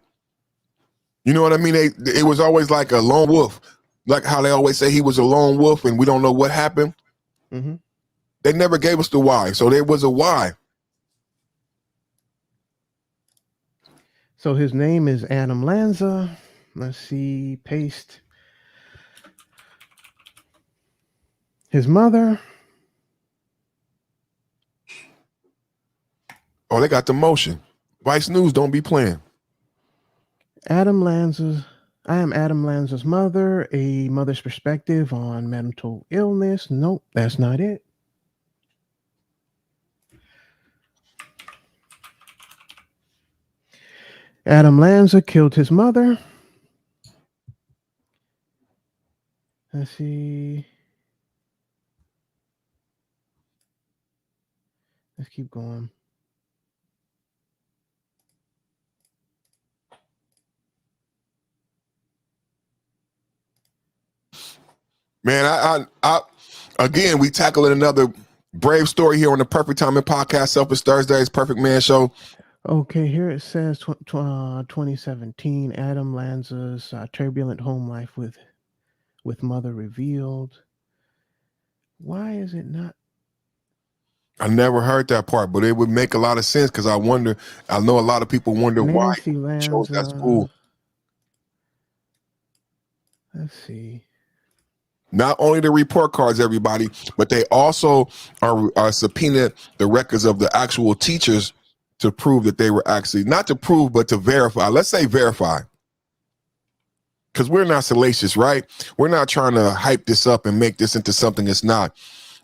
Speaker 1: You know what I mean? It was always like a lone wolf, like how they always say he was a lone wolf and we don't know what happened.
Speaker 13: Mm-hmm.
Speaker 1: They never gave us the why. So there was a why.
Speaker 13: So his name is Adam Lanza. Let's see, paste. His mother.
Speaker 1: Oh, they got the motion. Vice News don't be playing.
Speaker 13: I am Adam Lanza's mother, a mother's perspective on mental illness. Nope, that's not it. Adam Lanza killed his mother. Let's see. Let's keep going.
Speaker 1: Man, I again, we tackling another brave story here on the Perfect Timing Podcast, Selfish Thursdays, Perfect Man Show.
Speaker 13: Okay, here it says 2017, Adam Lanza's turbulent home life with mother revealed. Why is it not?
Speaker 1: I never heard that part, but it would make a lot of sense because I know a lot of people wonder
Speaker 13: Nancy
Speaker 1: why he chose that
Speaker 13: Lanza.
Speaker 1: school.
Speaker 13: Let's see.
Speaker 1: Not only the report cards, everybody, but they also are subpoenaed the records of the actual teachers to prove that they were actually, not to prove, but to verify. Let's say verify. Because we're not salacious, right? We're not trying to hype this up and make this into something it's not.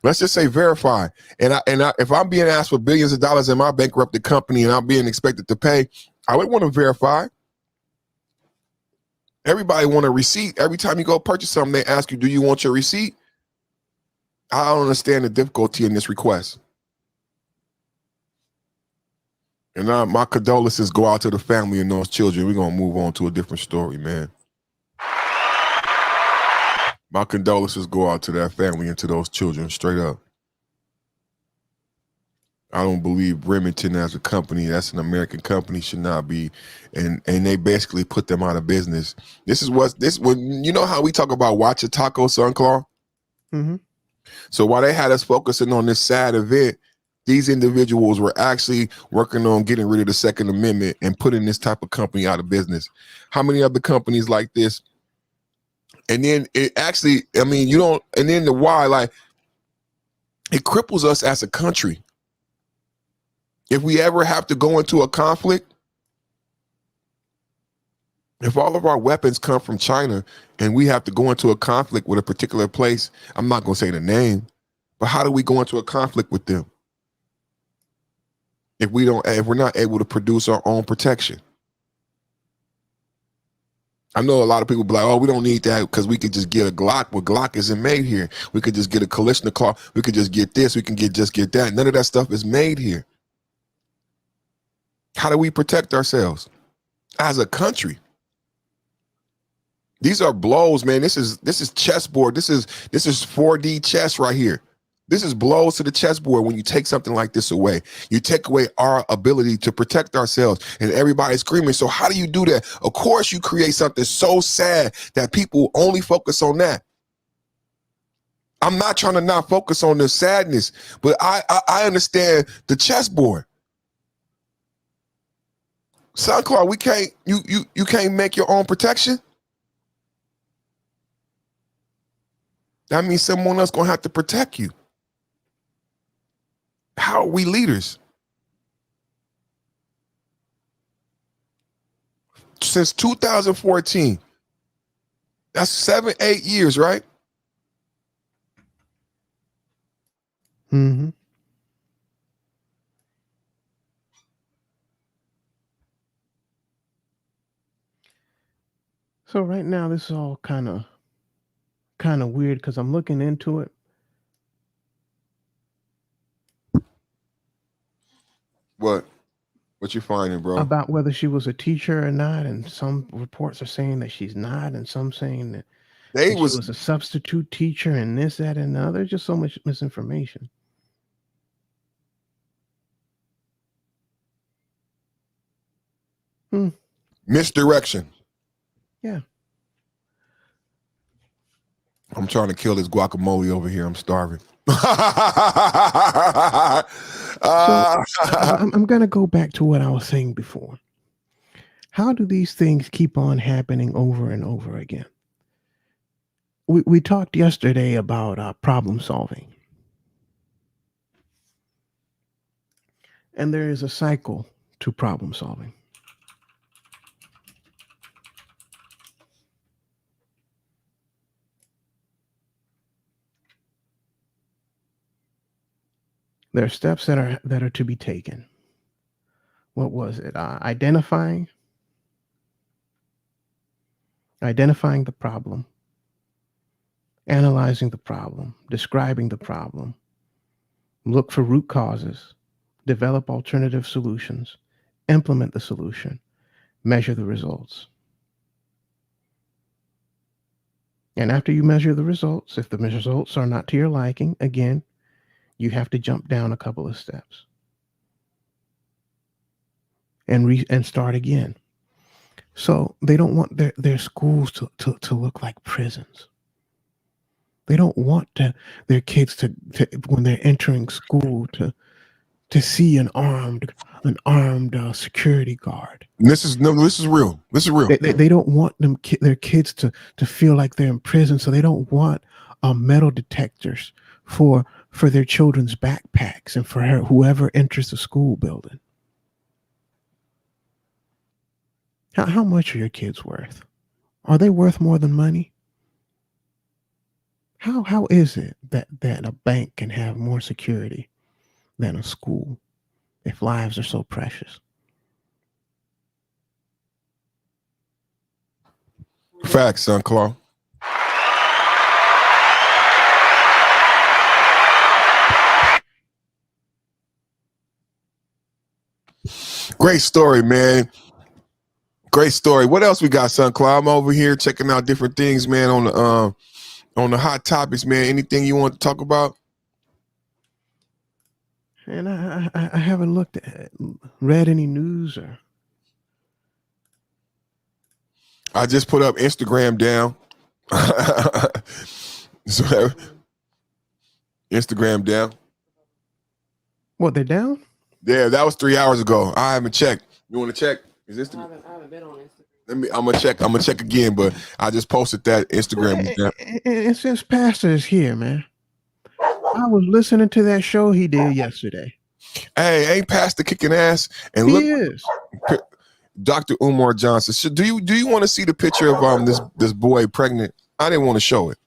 Speaker 1: Let's just say verify. And if I'm being asked for billions of dollars in my bankrupted company and I'm being expected to pay, I would want to verify. Everybody want a receipt. Every time you go purchase something, they ask you, do you want your receipt? I don't understand the difficulty in this request. And my condolences go out to the family and those children. We're going to move on to a different story, man. My condolences go out to that family and to those children, straight up. I don't believe Remington as a company, that's an American company, should not be, and they basically put them out of business. When you know how we talk about Watch a Taco, Sunclaw?
Speaker 13: Mm-hmm.
Speaker 1: So while they had us focusing on this sad event, these individuals were actually working on getting rid of the Second Amendment and putting this type of company out of business. How many other companies like this? And then it actually, and then the why, like, it cripples us as a country. If we ever have to go into a conflict, if all of our weapons come from China and we have to go into a conflict with a particular place, I'm not going to say the name, but how do we go into a conflict with them if we're not able to produce our own protection? I know a lot of people be like, oh, we don't need that because we could just get a Glock. Well, Glock isn't made here. We could just get a Kalashnikov. We could just get this. We can just get that. None of that stuff is made here. How do we protect ourselves as a country? These are blows, man. This is chessboard. This is 4D chess right here. This is blows to the chessboard when you take something like this away. You take away our ability to protect ourselves, and everybody's screaming. So how do you do that? Of course, you create something so sad that people only focus on that. I'm not trying to not focus on the sadness, but I understand the chessboard. SoundCloud, you can't make your own protection. That means someone else gonna have to protect you. How are we leaders? Since 2014, that's 7-8 years, right?
Speaker 13: Mm-hmm. So right now, this is all kind of weird because I'm looking into it.
Speaker 1: What you finding, bro?
Speaker 13: About whether she was a teacher or not, and some reports are saying that she's not, and some saying that she was a substitute teacher, and this, that, and the other. Just so much misinformation.
Speaker 1: Misdirection.
Speaker 13: Yeah.
Speaker 1: I'm trying to kill this guacamole over here. I'm starving.
Speaker 13: I'm going to go back to what I was saying before. How do these things keep on happening over and over again? We talked yesterday about problem solving. And there is a cycle to problem solving. There are steps that are to be taken. What was it? Identifying, identifying the problem, analyzing the problem, describing the problem, look for root causes, develop alternative solutions, implement the solution, measure the results. And after you measure the results, if the results are not to your liking, again, you have to jump down a couple of steps and start again. So they don't want their schools to look like prisons. They don't want their kids to when they're entering school to see an armed security guard.
Speaker 1: This is real. This is real.
Speaker 13: They don't want their kids to feel like they're in prison, so they don't want metal detectors for their children's backpacks and for whoever enters the school building. How much are your kids worth? Are they worth more than money? How is it that a bank can have more security than a school if lives are so precious?
Speaker 1: Facts, son, Claw. Great story, man. Great story. What else we got, son, Claw? I'm over here checking out different things, man, on the hot topics, man. Anything you want to talk about?
Speaker 13: And I haven't read any news or.
Speaker 1: I just put up Instagram down. So, Instagram down.
Speaker 13: What, they're down?
Speaker 1: Yeah, that was 3 hours ago. I haven't checked. You want to check? Is Instagram? I haven't been on Instagram. I'm gonna check again, but I just posted that Instagram.
Speaker 13: And since Pastor is here, man, I was listening to that show he did yesterday.
Speaker 1: Hey, ain't Pastor kicking ass? And
Speaker 13: he
Speaker 1: look,
Speaker 13: is.
Speaker 1: Dr. Umar Johnson. So do you want to see the picture of this boy pregnant? I didn't want to show it.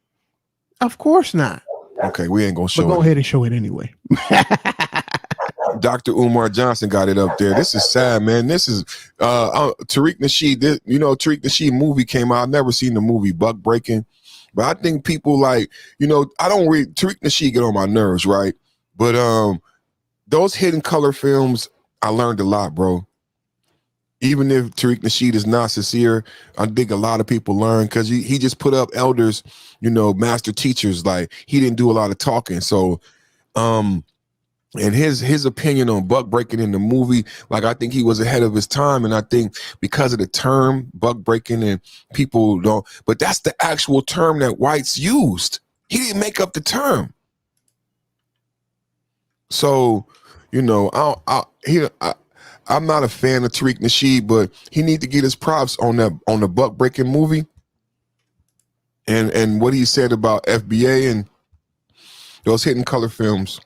Speaker 13: Of course not.
Speaker 1: Okay, we ain't gonna show it.
Speaker 13: But go ahead and show it anyway.
Speaker 1: Dr. Umar Johnson got it up there. This is sad, man. This is Tariq Nasheed. Tariq Nasheed movie came out. I've never seen the movie Buck Breaking, but I think people like, I don't read Tariq Nasheed get on my nerves, right? But those hidden color films, I learned a lot, bro. Even if Tariq Nasheed is not sincere, I think a lot of people learn because he just put up elders, master teachers. Like, he didn't do a lot of talking. So, and his opinion on buck breaking in the movie, like, I think he was ahead of his time. And I think because of the term buck breaking, and people don't, but that's the actual term that whites used. He didn't make up the term. So, I'm not a fan of Tariq Nasheed, but he need to get his props on the buck breaking movie. And what he said about FBA and those hidden color films.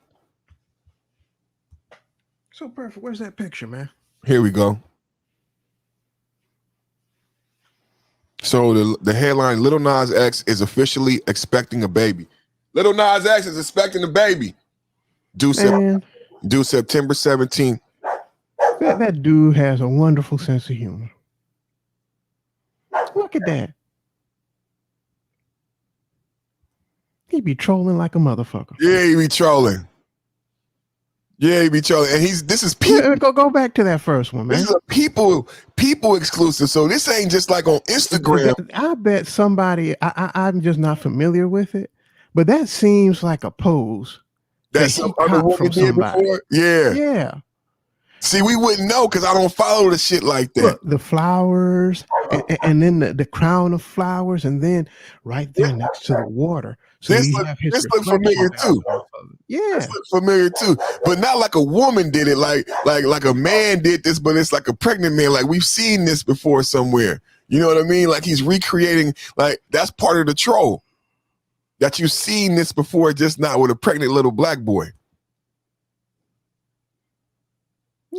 Speaker 13: So perfect. Where's that picture, man?
Speaker 1: Here we go. So the headline: Little Nas X is officially expecting a baby. Little Nas X is expecting a baby. Due September 17th.
Speaker 13: That dude has a wonderful sense of humor. Look at that. He be trolling like a motherfucker.
Speaker 1: Yeah, he be trolling. And this is people.
Speaker 13: Go back to that first one, man.
Speaker 1: This is a people exclusive. So this ain't just like on Instagram.
Speaker 13: I bet somebody, I'm just not familiar with it, but that seems like a pose
Speaker 1: that some other woman did before. Yeah.
Speaker 13: Yeah.
Speaker 1: See, we wouldn't know because I don't follow the shit like that.
Speaker 13: Look, the flowers, and then the crown of flowers, and then right there next to the water. So
Speaker 1: this looks familiar too.
Speaker 13: Yeah,
Speaker 1: this looks familiar too, but not like a woman did it. Like a man did this, but it's like a pregnant man. Like, we've seen this before somewhere. You know what I mean? Like, he's recreating. Like, that's part of the troll. That you've seen this before, just not with a pregnant little black boy.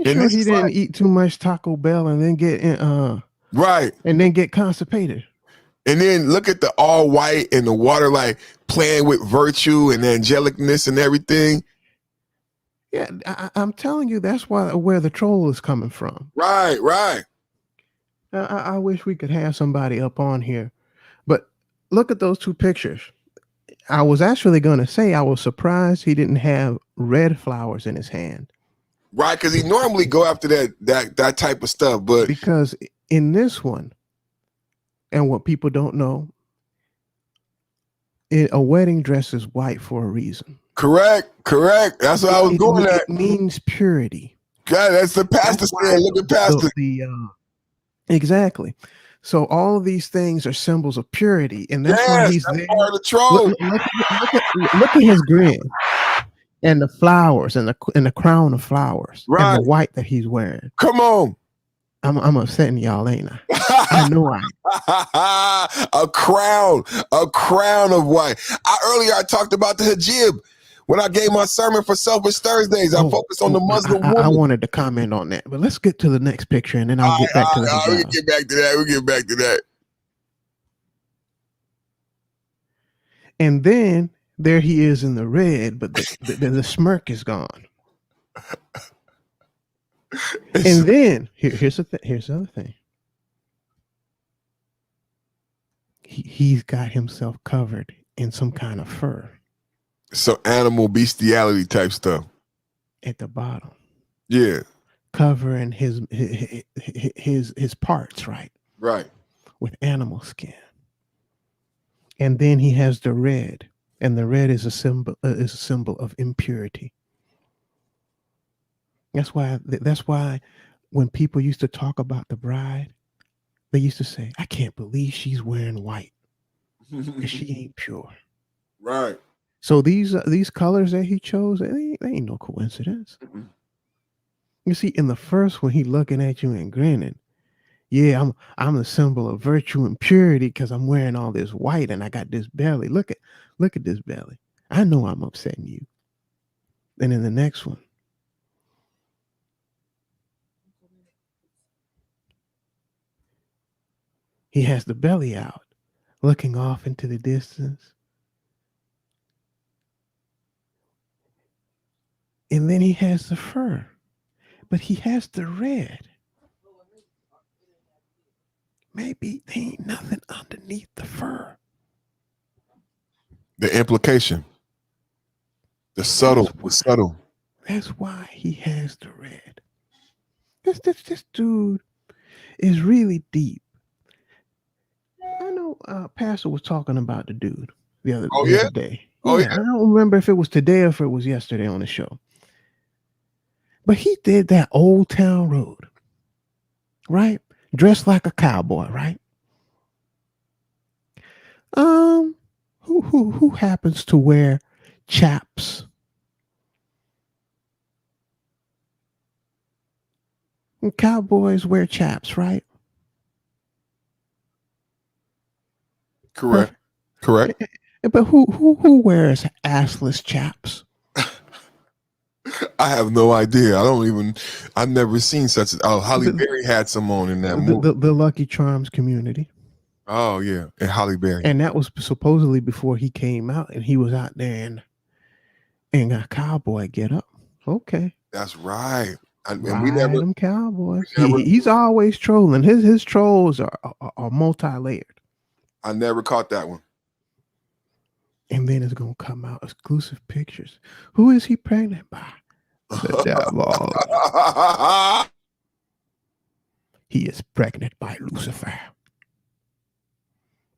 Speaker 13: Sure he didn't eat too much Taco Bell and then get
Speaker 1: right,
Speaker 13: and then get constipated.
Speaker 1: And then look at the all white and the water, like playing with virtue and angelicness and everything.
Speaker 13: Yeah, I'm telling you, that's where the troll is coming from.
Speaker 1: Right.
Speaker 13: I wish we could have somebody up on here look at those two pictures. I was actually going to say I was surprised he didn't have red flowers in his hand.
Speaker 1: Right, because he normally go after that type of stuff, but
Speaker 13: because in this one, and what people don't know, a wedding dress is white for a reason.
Speaker 1: Correct. That's what I was going at.
Speaker 13: It means purity.
Speaker 1: God, that's the pastor saying. Look at pastor.
Speaker 13: Exactly. So all of these things are symbols of purity, and that's why he's there.
Speaker 1: Part of the troll.
Speaker 13: Look at his grin, and the flowers, and the crown of flowers,
Speaker 1: right.
Speaker 13: And the white that he's wearing.
Speaker 1: Come on.
Speaker 13: I'm upsetting y'all, ain't I? I know I.
Speaker 1: A crown of white. Earlier I talked about the hijab. When I gave my sermon for Selfish Thursdays, I focused on the Muslim woman.
Speaker 13: I wanted to comment on that, but let's get to the next picture, and then I'll get back to the hijab.
Speaker 1: We can get back to that.
Speaker 13: And then there he is in the red, but the smirk is gone. And then here's the other thing. He's got himself covered in some kind of fur.
Speaker 1: So animal bestiality type stuff.
Speaker 13: At the bottom.
Speaker 1: Yeah.
Speaker 13: Covering his parts, right?
Speaker 1: Right.
Speaker 13: With animal skin. And then he has the red, and the red is a symbol of impurity. That's why when people used to talk about the bride, they used to say, I can't believe she's wearing white. Because she ain't pure.
Speaker 1: Right.
Speaker 13: So these colors that he chose, they ain't no coincidence.
Speaker 1: Mm-hmm.
Speaker 13: You see, in the first one, he looking at you and grinning. Yeah, I'm a symbol of virtue and purity because I'm wearing all this white and I got this belly. Look at this belly. I know I'm upsetting you. And in the next one, he has the belly out, looking off into the distance. And then he has the fur, but he has the red. Maybe there ain't nothing underneath the fur.
Speaker 1: The implication. The subtle.
Speaker 13: That's why he has the red. This dude is really deep. I know Pastor was talking about the dude the other day. I don't remember if it was today or if it was yesterday on the show. But he did that Old Town Road, right? Dressed like a cowboy, right? Who happens to wear chaps? And cowboys wear chaps, right?
Speaker 1: Correct.
Speaker 13: But who wears assless chaps?
Speaker 1: I have no idea. I've never seen such Holly Berry had some on in that movie.
Speaker 13: The Lucky Charms community.
Speaker 1: Oh yeah, and Holly Berry.
Speaker 13: And that was supposedly before he came out, and he was out there and got cowboy get up. Okay.
Speaker 1: That's right. And
Speaker 13: we never them cowboys. He's always trolling. His trolls are multi-layered.
Speaker 1: I never caught that one.
Speaker 13: And then it's gonna come out exclusive pictures. Who is he pregnant by? The devil. He is pregnant by Lucifer.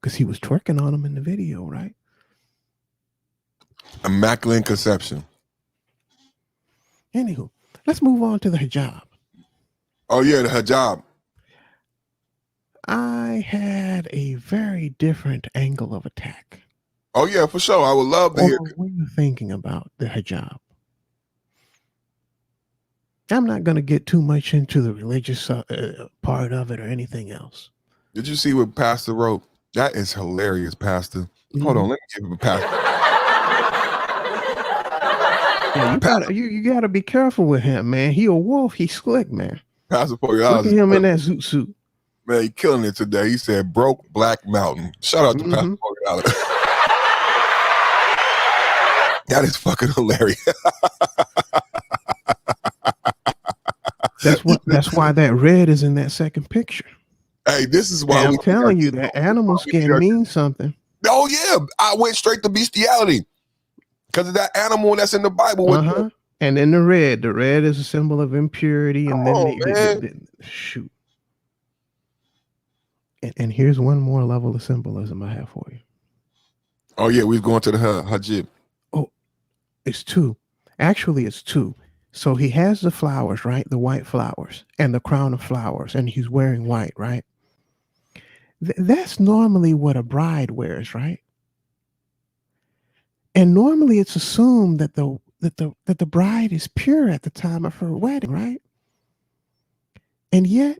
Speaker 13: Because he was twerking on him in the video, right?
Speaker 1: Immaculate conception.
Speaker 13: Anywho, let's move on to the hijab.
Speaker 1: Oh yeah, the hijab.
Speaker 13: I had a very different angle of attack.
Speaker 1: Oh yeah, for sure. I would love to hear.
Speaker 13: What are you thinking about the hijab? I'm not going to get too much into the religious part of it or anything else.
Speaker 1: Did you see what Pastor wrote? That is hilarious, Pastor. Mm-hmm. Hold on, let me give him a Pastor.
Speaker 13: Yeah, you gotta be careful with him, man. He a wolf. He's slick, man.
Speaker 1: Pastor $40.
Speaker 13: Look at him in that zoot suit.
Speaker 1: Man, he killing it today. He said, "Broke Black Mountain." Shout out to Pastor $40. That is fucking hilarious.
Speaker 13: That's why that red is in that second picture.
Speaker 1: Hey, this is why
Speaker 13: I'm telling you that animal skin means something.
Speaker 1: Oh yeah, I went straight to bestiality because of that animal that's in the Bible. With
Speaker 13: And then the red is a symbol of impurity. And then shoot. And here's one more level of symbolism I have for you.
Speaker 1: Oh yeah, we're going to the hajib.
Speaker 13: Oh, it's two. Actually, it's two. So he has the flowers, right? The white flowers and the crown of flowers, and he's wearing white, right? That's normally what a bride wears, right? And normally it's assumed that the bride is pure at the time of her wedding, right? And yet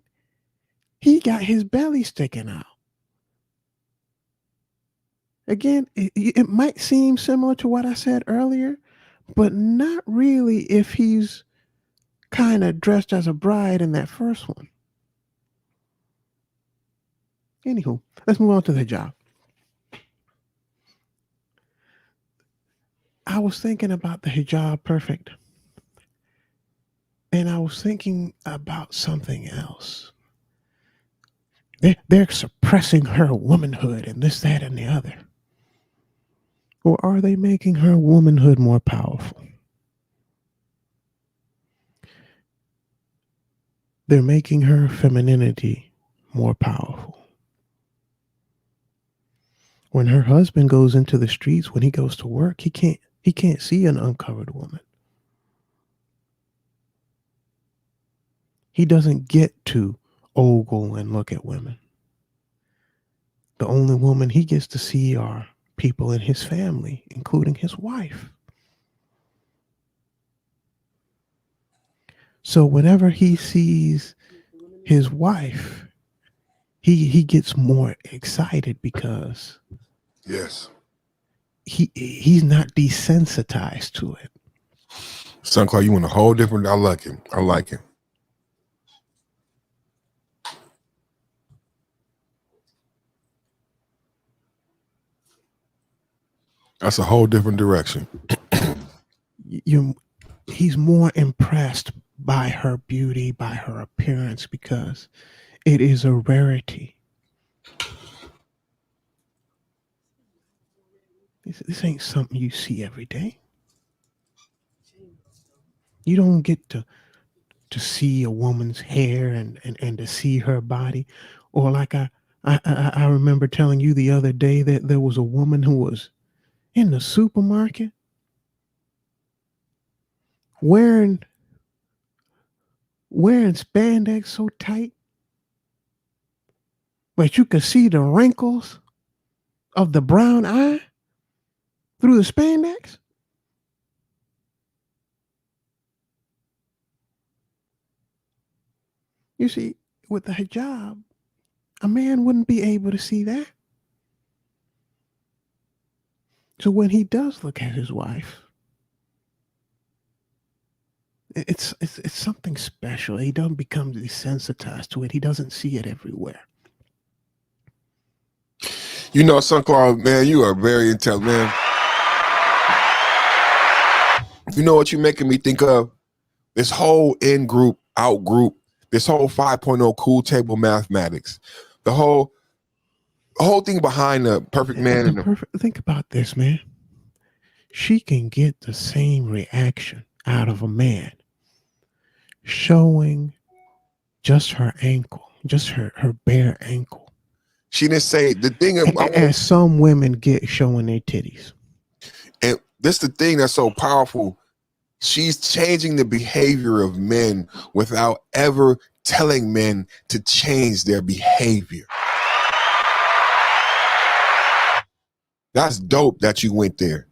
Speaker 13: he got his belly sticking out. Again, it might seem similar to what I said earlier, but not really if he's kind of dressed as a bride in that first one. Anywho, let's move on to the hijab. I was thinking about the hijab, perfect. And I was thinking about something else. They're suppressing her womanhood and this, that, and the other. Or are they making her womanhood more powerful? They're making her femininity more powerful. When her husband goes into the streets, when he goes to work, he can't see an uncovered woman. He doesn't get to ogle and look at women. The only woman he gets to see are people in his family, including his wife. So whenever he sees his wife, he gets more excited because he's not desensitized to it.
Speaker 1: Sunclaw, you want a whole different. I like him. I like him. That's a whole different direction.
Speaker 13: He's more impressed by her beauty, by her appearance, because it is a rarity. This ain't something you see every day. You don't get to see a woman's hair and to see her body. Or like I remember telling you the other day that there was a woman who was in the supermarket wearing spandex so tight, but you could see the wrinkles of the brown eye through the spandex. You see, with the hijab, a man wouldn't be able to see that. So when he does look at his wife, it's something special. He doesn't become desensitized to it. He doesn't see it everywhere.
Speaker 1: You know, Sunclaw, man, you are very intelligent, man. You know what you're making me think of? This whole in group, out group, this whole 5.0 cool table mathematics, the whole thing behind the perfect man.
Speaker 13: Think about this, man. She can get the same reaction out of a man showing just her ankle, just her bare ankle.
Speaker 1: She didn't say the thing.
Speaker 13: As some women get showing their titties.
Speaker 1: And this is the thing that's so powerful. She's changing the behavior of men without ever telling men to change their behavior. That's dope that you went there.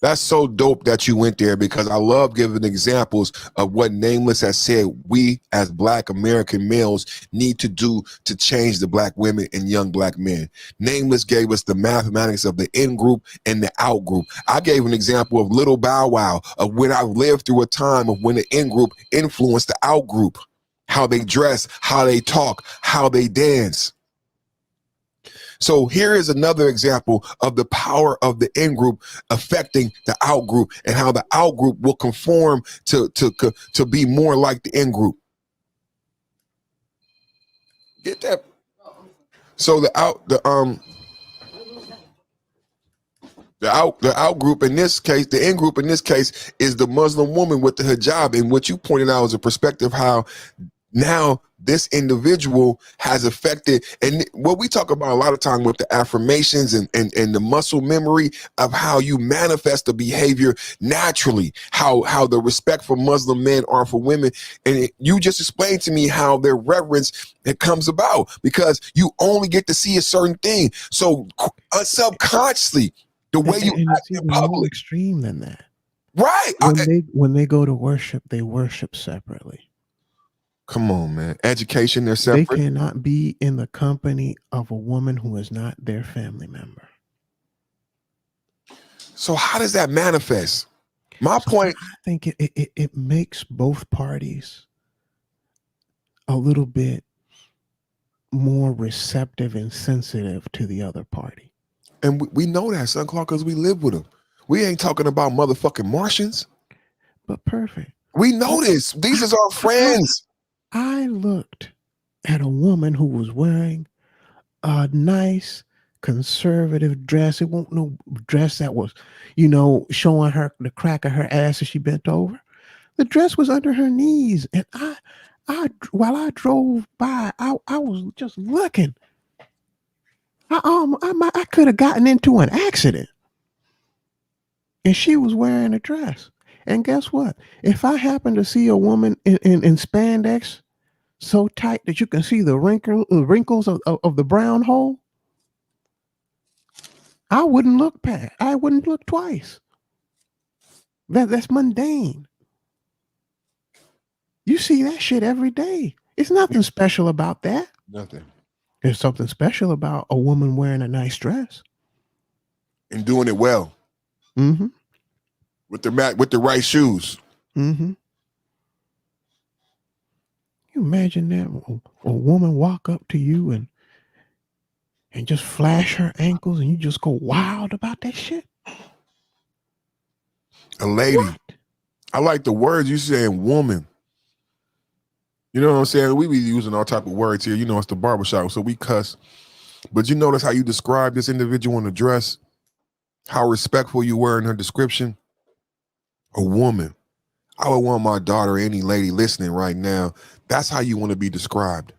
Speaker 1: That's so dope that you went there, because I love giving examples of what Nameless has said we as Black American males need to do to change the Black women and young Black men. Nameless gave us the mathematics of the in group and the out group. I gave an example of Little Bow Wow, of when I lived through a time of when the in group influenced the out group, how they dress, how they talk, how they dance. So here is another example of the power of the in-group affecting the out-group, and how the out-group will conform to be more like the in-group. Get that? So The out group in this case, the in group in this case, is the Muslim woman with the hijab. And what you pointed out is a perspective how now this individual has affected, and what we talk about a lot of time with the affirmations and the muscle memory of how you manifest the behavior naturally, how the respect for Muslim men are for women. And you just explained to me how their reverence it comes about because you only get to see a certain thing. So subconsciously, the way you
Speaker 13: and
Speaker 1: act
Speaker 13: it's
Speaker 1: in
Speaker 13: even more
Speaker 1: public,
Speaker 13: extreme than that.
Speaker 1: right?
Speaker 13: When they go to worship, they worship separately.
Speaker 1: Come on, man. Education, they're
Speaker 13: They
Speaker 1: separate.
Speaker 13: cannot be in the company of a woman who is not their family member.
Speaker 1: So how does that manifest? My point.
Speaker 13: I think it makes both parties a little bit more receptive and sensitive to the other party.
Speaker 1: And we know that, son Clark, because we live with them. We ain't talking about motherfucking Martians.
Speaker 13: But perfect.
Speaker 1: We know this. These is our friends.
Speaker 13: I looked at a woman who was wearing a nice conservative dress. It wasn't no dress that was, showing her the crack of her ass as she bent over. The dress was under her knees. And while I drove by, I was just looking. I could have gotten into an accident. And she was wearing a dress. And guess what? If I happen to see a woman in spandex so tight that you can see the wrinkles of the brown hole, I wouldn't look past. I wouldn't look twice. That's mundane. You see that shit every day. It's nothing special about that.
Speaker 1: Nothing.
Speaker 13: There's something special about a woman wearing a nice dress
Speaker 1: and doing it well.
Speaker 13: Mm-hmm.
Speaker 1: With the right shoes.
Speaker 13: Mm-hmm. You imagine that a woman walk up to you and just flash her ankles and you just go wild about that shit?
Speaker 1: A lady. What? I like the words you saying, woman. You know what I'm saying? We be using all type of words here. You know, it's the barbershop, so we cuss. But you notice how you describe this individual in the dress? How respectful you were in her description? A woman. I would want my daughter, any lady listening right now, that's how you want to be described.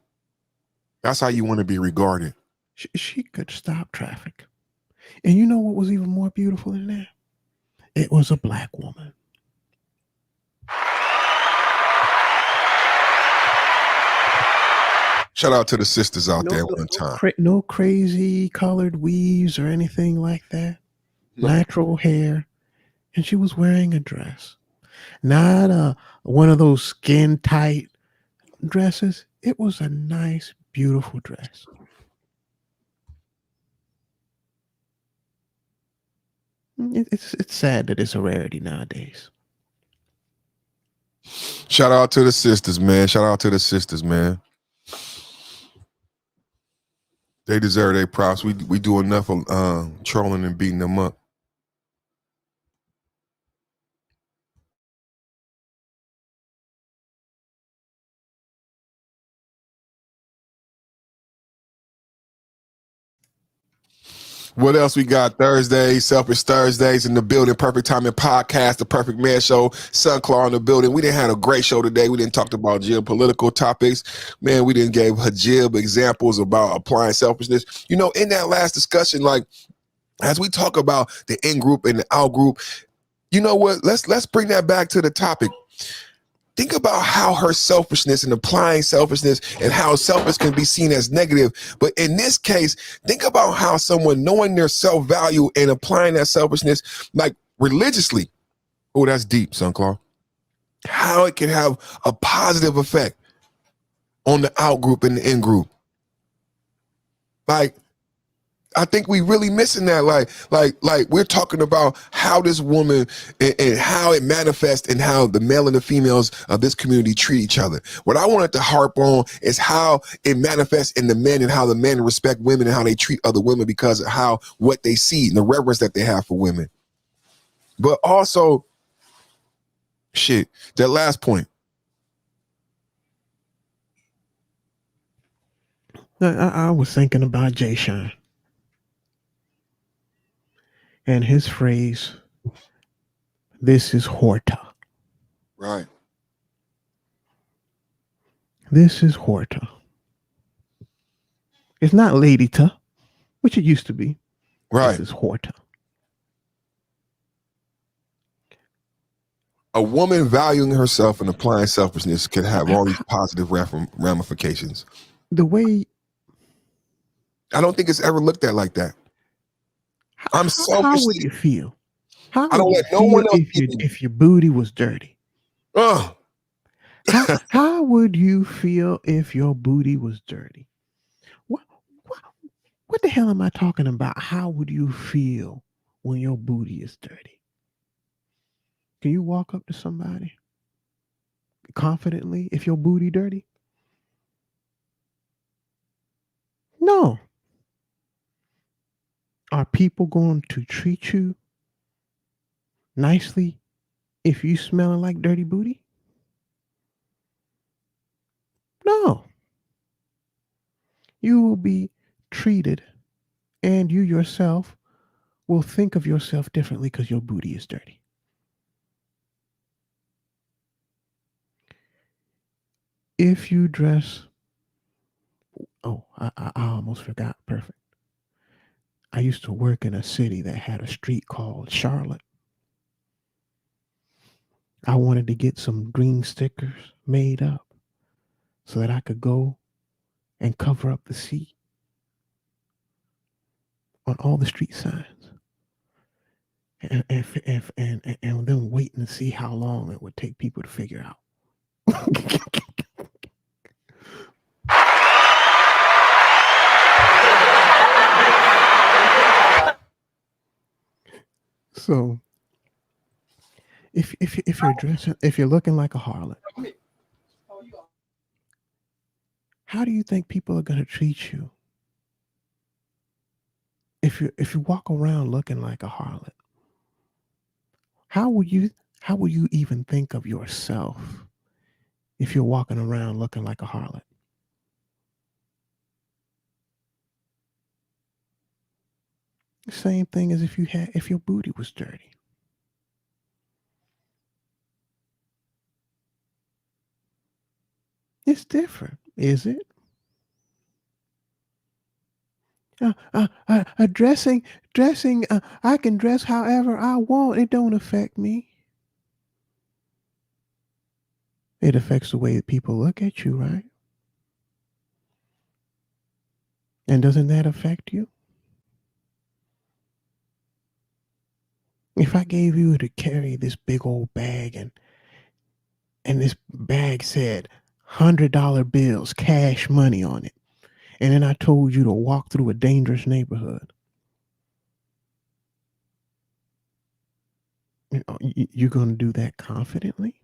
Speaker 1: That's how you want to be regarded.
Speaker 13: She could stop traffic. And you know what was even more beautiful than that? It was a black woman.
Speaker 1: Shout out to the sisters out there one time.
Speaker 13: No crazy colored weaves or anything like that. No. Natural hair. And she was wearing a dress. Not one of those skin tight dresses. It was a nice, beautiful dress. It's sad that it's a rarity nowadays.
Speaker 1: Shout out to the sisters, man. Shout out to the sisters, man. They deserve their props. We do enough of trolling and beating them up. What else we got? Thursdays, Selfish Thursdays in the building. Perfect Timing Podcast, The Perfect Man Show. Sunclaw in the building. We didn't have a great show today. We didn't talk about geopolitical topics. Man, we didn't give Hajib examples about applying selfishness. You know, in that last discussion, like, as we talk about the in group and the out group, you know what? Let's bring that back to the topic. Think about how her selfishness and applying selfishness and how selfish can be seen as negative. But in this case, think about how someone knowing their self-value and applying that selfishness, like religiously. Oh, that's deep, Sunclaw. How it can have a positive effect on the out group and the in group. Like, I think we really missing that. Like we're talking about how this woman and how it manifests and how the male and the females of this community treat each other. What I wanted to harp on is how it manifests in the men and how the men respect women and how they treat other women because of what they see and the reverence that they have for women. But also, that last point.
Speaker 13: I was thinking about Jay Sean. And his phrase, this is Horta.
Speaker 1: Right.
Speaker 13: This is Horta. It's not Lady Ta, which it used to be.
Speaker 1: Right.
Speaker 13: This is Horta.
Speaker 1: A woman valuing herself and applying selfishness can have all these positive ramifications.
Speaker 13: The way
Speaker 1: I don't think it's ever looked at like that. I'm selfish.
Speaker 13: How would you feel? How
Speaker 1: I don't
Speaker 13: would
Speaker 1: let
Speaker 13: you
Speaker 1: no one
Speaker 13: feel
Speaker 1: else
Speaker 13: if your booty was dirty?
Speaker 1: Oh.
Speaker 13: How would you feel if your booty was dirty? What the hell am I talking about? How would you feel when your booty is dirty? Can you walk up to somebody confidently if your booty dirty? No. Are people going to treat you nicely if you smelling like dirty booty? No. You will be treated, and you yourself will think of yourself differently because your booty is dirty. If you dress, I almost forgot. Perfect. I used to work in a city that had a street called Charlotte. I wanted to get some green stickers made up so that I could go and cover up the C on all the street signs. And then waiting to see how long it would take people to figure out. So if you're dressing, if you're looking like a harlot, how do you think people are going to treat you? If you walk around looking like a harlot, how will you even think of yourself if you're walking around looking like a harlot? The same thing as if your booty was dirty. It's different, is it? Dressing. I can dress however I want. It don't affect me. It affects the way that people look at you, right? And doesn't that affect you? If I gave you to carry this big old bag and this bag said $100 bills, cash money on it, and then I told you to walk through a dangerous neighborhood, you're going to do that confidently?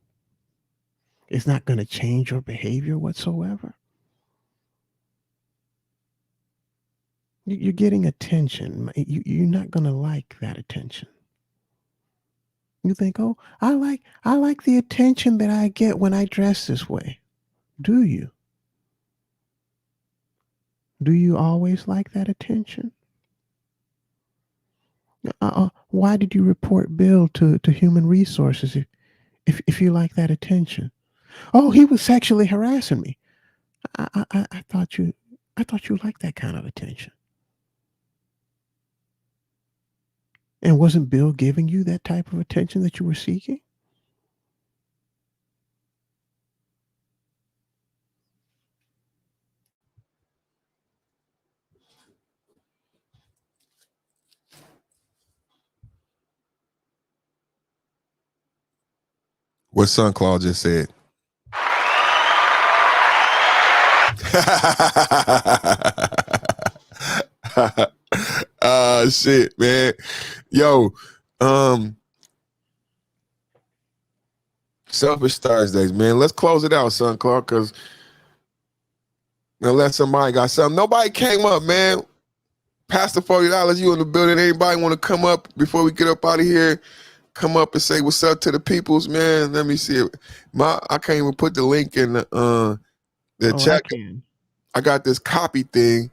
Speaker 13: It's not going to change your behavior whatsoever. You're getting attention. You're not going to like that attention. You think, oh, I like the attention that I get when I dress this way. Do you? Do you always like that attention? Why did you report Bill to Human Resources if you like that attention? Oh, he was sexually harassing me. I thought you liked that kind of attention. And wasn't Bill giving you that type of attention that you were seeking?
Speaker 1: What Son Claude just said. Shit, man. Yo, Selfish Thursdays, man. Let's close it out, Son Claude, because unless somebody got something. Nobody came up, man. Pastor $40, you in the building. Anybody want to come up before we get up out of here? Come up and say what's up to the peoples, man. Let me see it. I can't even put the link in the chat. I got this copy thing,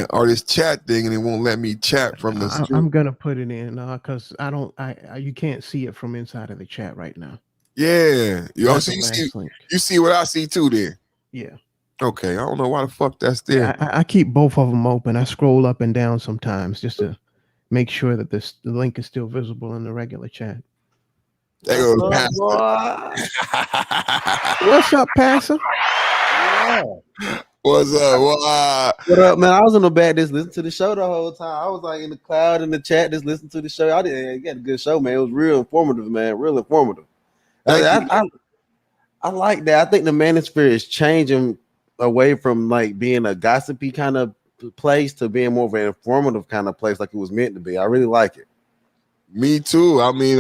Speaker 1: or this chat thing, and it won't let me chat from the stream.
Speaker 13: I'm gonna put it in because I don't. You can't see it from inside of the chat right now.
Speaker 1: Yeah,
Speaker 13: That's
Speaker 1: so
Speaker 13: the last link.
Speaker 1: you see what I see too there.
Speaker 13: Yeah.
Speaker 1: Okay, I don't know why the fuck that's there.
Speaker 13: Yeah, I keep both of them open. I scroll up and down sometimes just to make sure that the link is still visible in the regular chat.
Speaker 1: There goes
Speaker 13: What's up, Pastor?
Speaker 1: What's up?
Speaker 14: What up, man? I was in the back just listening to the show the whole time. I was like in the cloud in the chat just listening to the show. You got a good show, man. It was real informative, man. Real informative. I like that. I think the manosphere is changing away from like being a gossipy kind of place to being more of an informative kind of place, like it was meant to be. I really like it.
Speaker 1: Me too. I mean,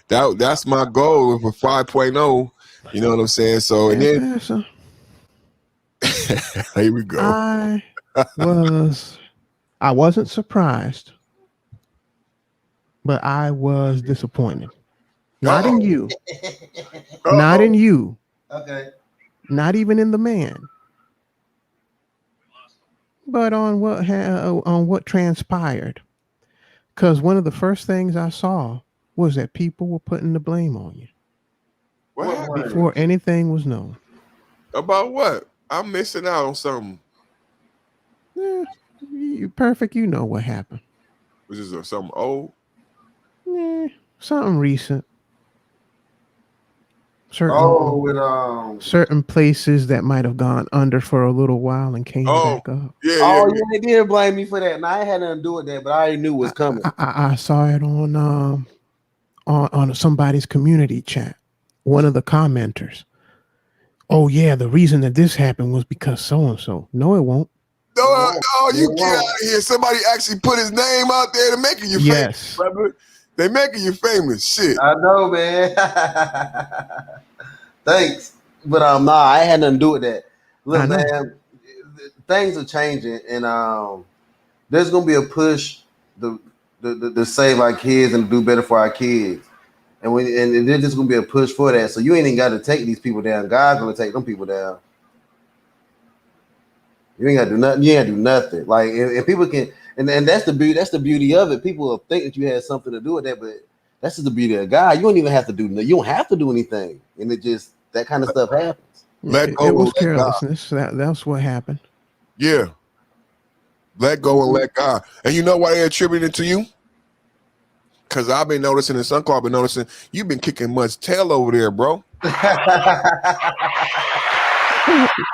Speaker 1: that's my goal for 5.0. You know what I'm saying? So and then here we go.
Speaker 13: I wasn't surprised, but I was disappointed. Not in you. Not in you.
Speaker 14: Okay.
Speaker 13: Not even in the man. But on what transpired. Because one of the first things I saw was that people were putting the blame on you.
Speaker 1: What?
Speaker 13: Before anything was known.
Speaker 1: About what? I'm missing out on something.
Speaker 13: You perfect. You know what happened.
Speaker 1: Was this something old?
Speaker 13: Something recent. Certain places that might have gone under for a little while and came back up.
Speaker 14: Yeah, they did blame me for that. And I had nothing to do with that, but I already knew it was coming.
Speaker 13: I saw it on somebody's community chat. One of the commenters. Oh yeah, the reason that this happened was because so and so. No, it won't.
Speaker 1: No, you get out of here. Somebody actually put his name out there to making you famous, brother. They making you famous. Shit.
Speaker 14: I know, man. Thanks. But I had nothing to do with that. Look, man, things are changing, and there's gonna be a push to save our kids and do better for our kids. And there's just gonna be a push for that. So you ain't even got to take these people down. God's gonna take them people down. You ain't gotta do nothing. You ain't gotta do nothing. Like if people can, and that's the beauty. That's the beauty of it. People will think that you had something to do with that, but that's just the beauty of God. You don't even have to do. You don't have to do anything, and it just that kind of stuff happens.
Speaker 13: It was carelessness. That's what happened.
Speaker 1: Yeah. Let go and let God. And you know why they attribute it to you? Because I've been noticing, and Sun Claw been noticing, you've been kicking much tail over there, bro.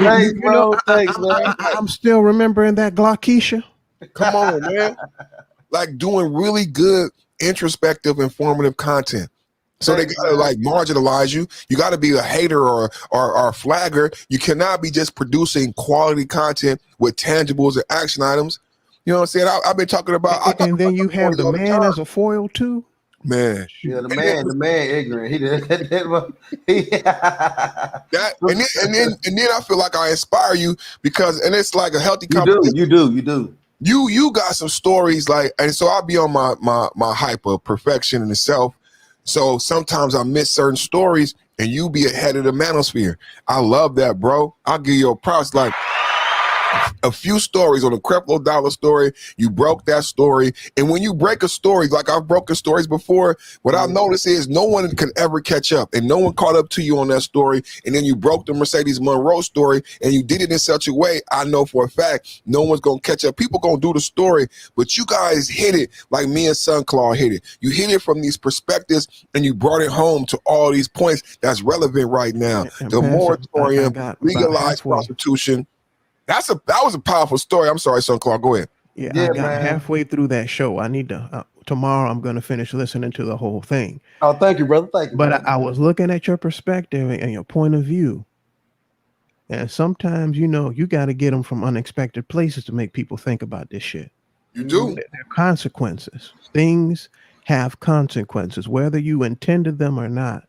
Speaker 14: Thanks, bro. Thanks, man.
Speaker 13: I'm still remembering that Glockisha.
Speaker 1: Come on, man. Like doing really good, introspective, informative content. So they gotta like marginalize you. You gotta be a hater or a flagger. You cannot be just producing quality content with tangibles and action items. You know what I'm saying? I've been talking about.
Speaker 13: And then you have the man as a foil too.
Speaker 1: Man,
Speaker 14: yeah, the man ignorant. He did that.
Speaker 1: And then I feel like I inspire you because, and it's like a healthy competition.
Speaker 14: You do.
Speaker 1: You got some stories like, and so I'll be on my hyper perfection in itself. So sometimes I miss certain stories, and you be ahead of the manosphere. I love that, bro. I'll give you a props. Like a few stories on the Creflo Dollar story, you broke that story. And when you break a story, like I've broken stories before, what I notice is no one can ever catch up, and no one caught up to you on that story. And then you broke the Mercedes Monroe story, and you did it in such a way, I know for a fact, no one's going to catch up. People going to do the story, but you guys hit it like me and Sun Claw hit it. You hit it from these perspectives, and you brought it home to all these points that's relevant right now. The moratorium, legalized prostitution. That was a powerful story. I'm sorry, Sun Claw. Go ahead.
Speaker 13: Yeah, I got halfway through that show. I need to tomorrow. I'm going to finish listening to the whole thing.
Speaker 14: Oh, thank you, brother. Thank you.
Speaker 13: But I was looking at your perspective and your point of view, and sometimes you got to get them from unexpected places to make people think about this shit.
Speaker 1: You do.
Speaker 13: There are consequences. Things have consequences, whether you intended them or not.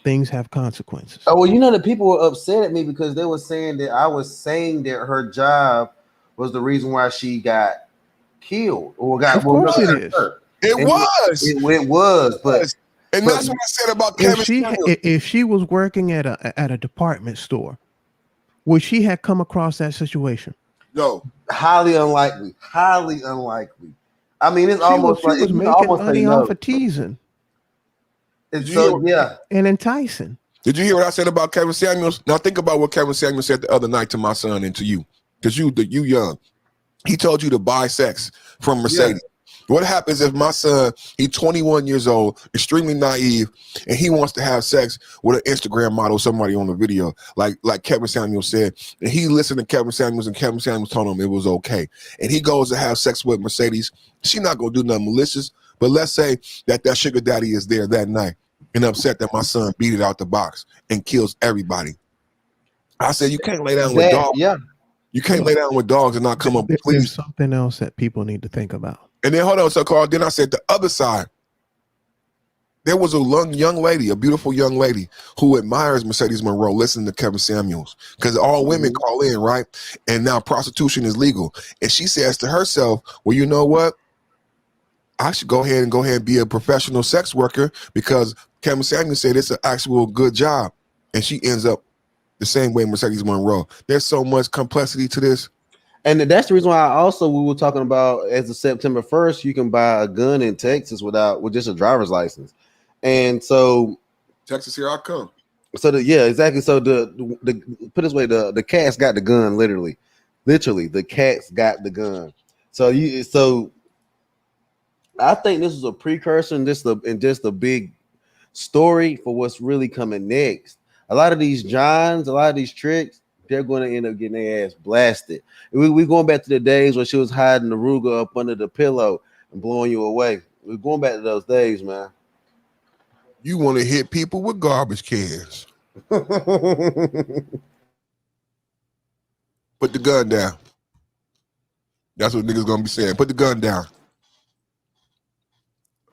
Speaker 13: Things have consequences.
Speaker 14: Oh, well, the people were upset at me because they were saying that I was saying that her job was the reason why she got killed or got.
Speaker 13: Of course it is.
Speaker 1: It
Speaker 14: was, but
Speaker 1: that's what I said about Kevin.
Speaker 13: If she was working at a department store, would she have come across that situation?
Speaker 1: No.
Speaker 14: Highly unlikely. Highly unlikely. I mean, it's
Speaker 13: She
Speaker 14: almost
Speaker 13: was
Speaker 14: like you can
Speaker 13: making
Speaker 14: almost say
Speaker 13: money
Speaker 14: no.
Speaker 13: off of teasing
Speaker 14: It's so yeah.
Speaker 13: and enticing.
Speaker 1: Did you hear what I said about Kevin Samuels? Now think about what Kevin Samuels said the other night to my son and to you, because you young. He told you to buy sex from Mercedes. What happens if my son, he's 21 years old, extremely naive, and he wants to have sex with an Instagram model, somebody on the video, like Kevin Samuels said, and he listened to Kevin Samuels, and Kevin Samuels told him it was okay, and he goes to have sex with Mercedes. She's not gonna do nothing malicious, but let's say that sugar daddy is there that night and upset that my son beat it out the box and kills everybody. I said you can't lay down with dogs.
Speaker 14: Yeah.
Speaker 1: You can't lay down with dogs and not come up.
Speaker 13: There's
Speaker 1: Please.
Speaker 13: something else that people need to think about.
Speaker 1: And then hold on, so Carl. Then I said the other side. There was a young lady, a beautiful young lady who admires Mercedes Monroe, listening to Kevin Samuels, because all women call in, right? And now prostitution is legal. And she says to herself, well, you know what? I should go ahead and be a professional sex worker, because Kevin Samuels said it's an actual good job. And she ends up the same way Mercedes Monroe. There's so much complexity to this.
Speaker 14: And that's the reason why we were talking about, as of September 1st, you can buy a gun in Texas with just a driver's license. And so
Speaker 1: Texas, here I come.
Speaker 14: So exactly. So the put it this way, the cat's got the gun, literally the cat's got the gun. So I think this is a precursor and just a big story for what's really coming next. A lot of these Johns, a lot of these tricks, they're going to end up getting their ass blasted. We going back to the days when she was hiding the Ruger up under the pillow and blowing you away. We're going back to those days, man.
Speaker 1: You want to hit people with garbage cans. Put the gun down. That's what niggas gonna be saying. Put the gun down.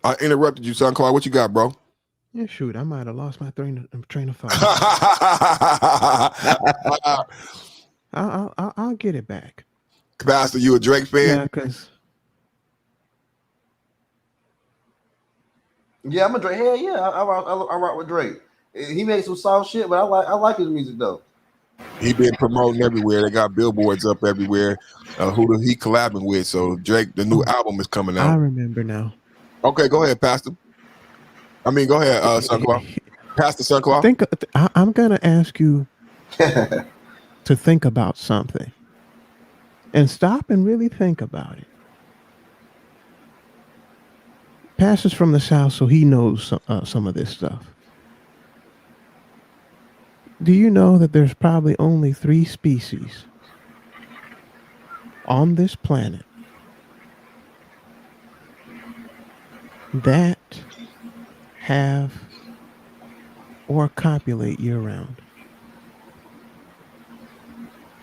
Speaker 1: I interrupted you, son. Clark, what you got, bro?
Speaker 13: Yeah, shoot, I might have lost my train of thought. I'll get it back.
Speaker 1: Pastor, you a Drake fan?
Speaker 13: Yeah, because
Speaker 14: I'm a Drake. Hell yeah, I rock with Drake. He made some soft shit, but I like his music though.
Speaker 1: He been promoting everywhere. They got billboards up everywhere. Who he collabing with? So Drake, the new album is coming out.
Speaker 13: I remember now.
Speaker 1: Okay, go ahead, Pastor. I mean, go ahead, Sunclaw. Pastor Sunclaw.
Speaker 13: I'm gonna ask you to think about something, and stop and really think about it. Pastor's from the South, so he knows some of this stuff. Do you know that there's probably only 3 species on this planet that have or copulate year-round?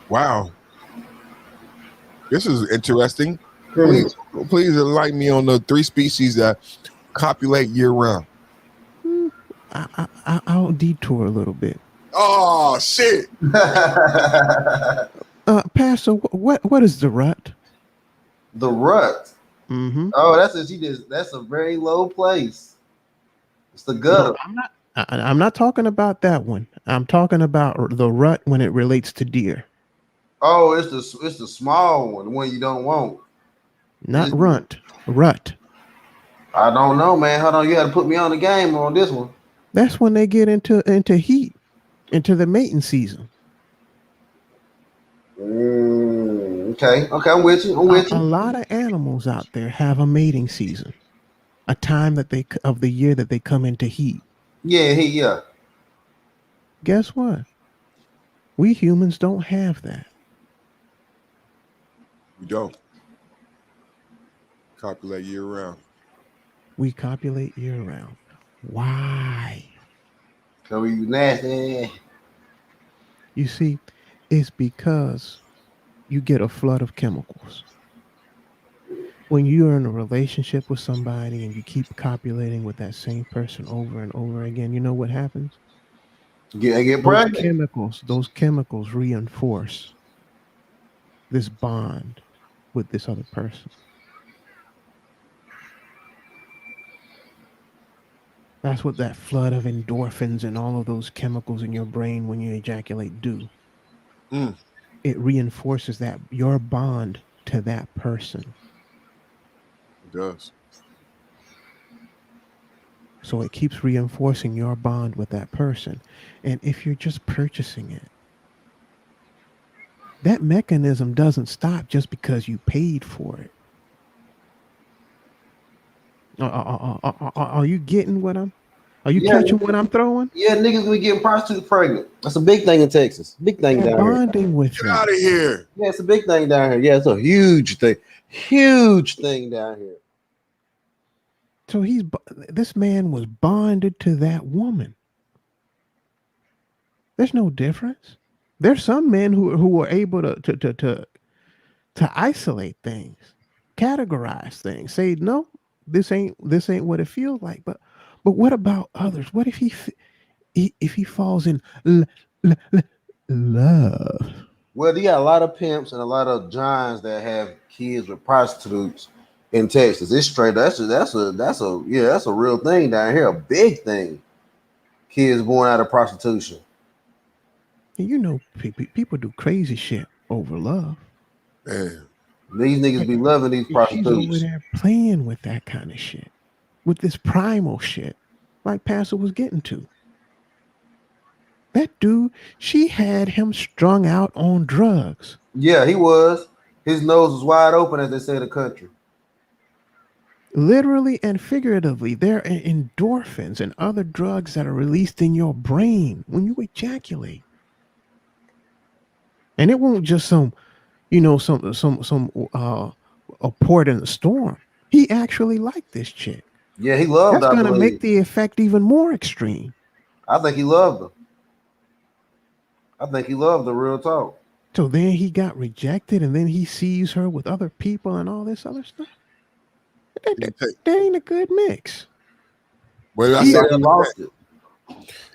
Speaker 1: Wow. This is interesting. Please enlighten me on the 3 species that copulate year-round.
Speaker 13: I'll detour a little bit.
Speaker 1: Oh shit!
Speaker 13: Pastor, what is the rut?
Speaker 14: The rut.
Speaker 13: Mm-hmm.
Speaker 14: Oh, that's a very low place. It's the gutter.
Speaker 13: No, I'm not talking about that one. I'm talking about the rut when it relates to deer.
Speaker 14: Oh, it's the small one, the one you don't want.
Speaker 13: Not runt. Rut.
Speaker 14: I don't know, man. Hold on, you got to put me on the game on this one.
Speaker 13: That's when they get into heat, into the mating season.
Speaker 14: Okay, I'm with you.
Speaker 13: A lot of animals out there have a mating season, a time of the year that they come into heat.
Speaker 14: Yeah.
Speaker 13: Guess what? We humans don't have that.
Speaker 1: We don't. Copulate year-round.
Speaker 13: We copulate year-round. Why?
Speaker 14: So we nasty.
Speaker 13: You see, it's because you get a flood of chemicals. When you're in a relationship with somebody and you keep copulating with that same person over and over again, you know what happens?
Speaker 14: Get pregnant.
Speaker 13: Those chemicals reinforce this bond with this other person. That's what that flood of endorphins and all of those chemicals in your brain when you ejaculate do. it reinforces that your bond to that person.
Speaker 1: It does.
Speaker 13: So it keeps reinforcing your bond with that person. And if you're just purchasing it, that mechanism doesn't stop just because you paid for it. Are you getting what I'm? Are you
Speaker 14: Yeah,
Speaker 13: catching what I'm throwing?
Speaker 14: yeah, niggas be getting prostitutes pregnant. That's a big thing in Texas. Big thing
Speaker 13: They're
Speaker 14: down here.
Speaker 13: bonding with
Speaker 1: Get out of
Speaker 13: them.
Speaker 1: here.
Speaker 14: Yeah, it's a big thing down here. Yeah, it's a huge thing. Huge thing down here.
Speaker 13: So this man was bonded to that woman. There's no difference. There's some men who are able to isolate things, categorize things, say no, this ain't what it feels like. But what about others? What if if he falls in love?
Speaker 14: Well, you got a lot of pimps and a lot of Johns that have kids with prostitutes in Texas. It's straight. That's a real thing down here. A big thing. Kids born out of prostitution.
Speaker 13: And you know, people do crazy shit over love.
Speaker 1: Man.
Speaker 14: These niggas be loving these
Speaker 13: She's over
Speaker 14: prostitutes.
Speaker 13: there playing with that kind of shit, with this primal shit, like Pastor was getting to. That dude, she had him strung out on drugs.
Speaker 14: Yeah, he was. His nose was wide open, as they say in the country.
Speaker 13: Literally and figuratively, there are endorphins and other drugs that are released in your brain when you ejaculate. And it won't just some a port in the storm. He actually liked this chick.
Speaker 14: Yeah, he loved her.
Speaker 13: That's gonna make the effect even more extreme.
Speaker 14: I think he loved her. I think he loved the real talk.
Speaker 13: So then he got rejected, and then he sees her with other people and all this other stuff. That ain't a good mix.
Speaker 1: Well, I said
Speaker 14: lost it.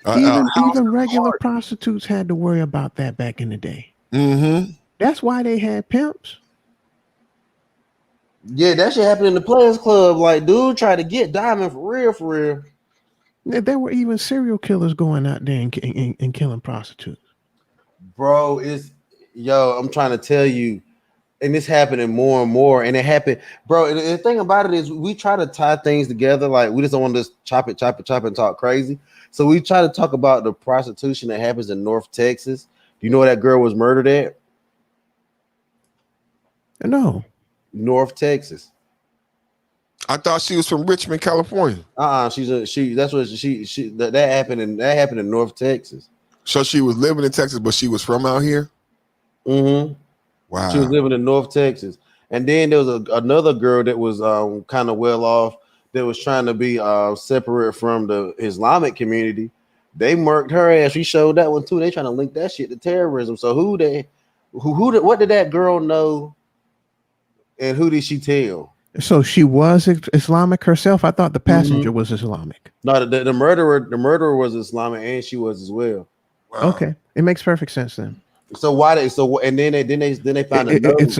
Speaker 13: Even regular prostitutes had to worry about that back in the day.
Speaker 1: Mm-hmm.
Speaker 13: That's why they had pimps.
Speaker 14: Yeah, that shit happened in the Players Club. Like, dude tried to get Diamond for real, for real.
Speaker 13: There were even serial killers going out there and killing prostitutes.
Speaker 14: Bro, I'm trying to tell you, and it's happening more and more, and it happened, bro. And the thing about it is, we try to tie things together. Like, we just don't want to just chop it, and talk crazy. So we try to talk about the prostitution that happens in North Texas. Do you know where that girl was murdered at?
Speaker 13: No.
Speaker 14: North Texas.
Speaker 1: I thought she was from Richmond, California.
Speaker 14: That happened in North Texas.
Speaker 1: So she was living in Texas, but she was from out here?
Speaker 14: Mm-hmm.
Speaker 1: Wow.
Speaker 14: She was living in North Texas. And then there was another girl that was kind of well off that was trying to be separate from the Islamic community. They murked her ass. We showed that one too. They trying to link that shit to terrorism. So what did that girl know? And who did she tell?
Speaker 13: So she was Islamic herself? I thought the passenger was Islamic.
Speaker 14: No, the murderer was Islamic, and she was as well.
Speaker 1: Wow.
Speaker 13: Okay, it makes perfect sense then.
Speaker 14: So why they found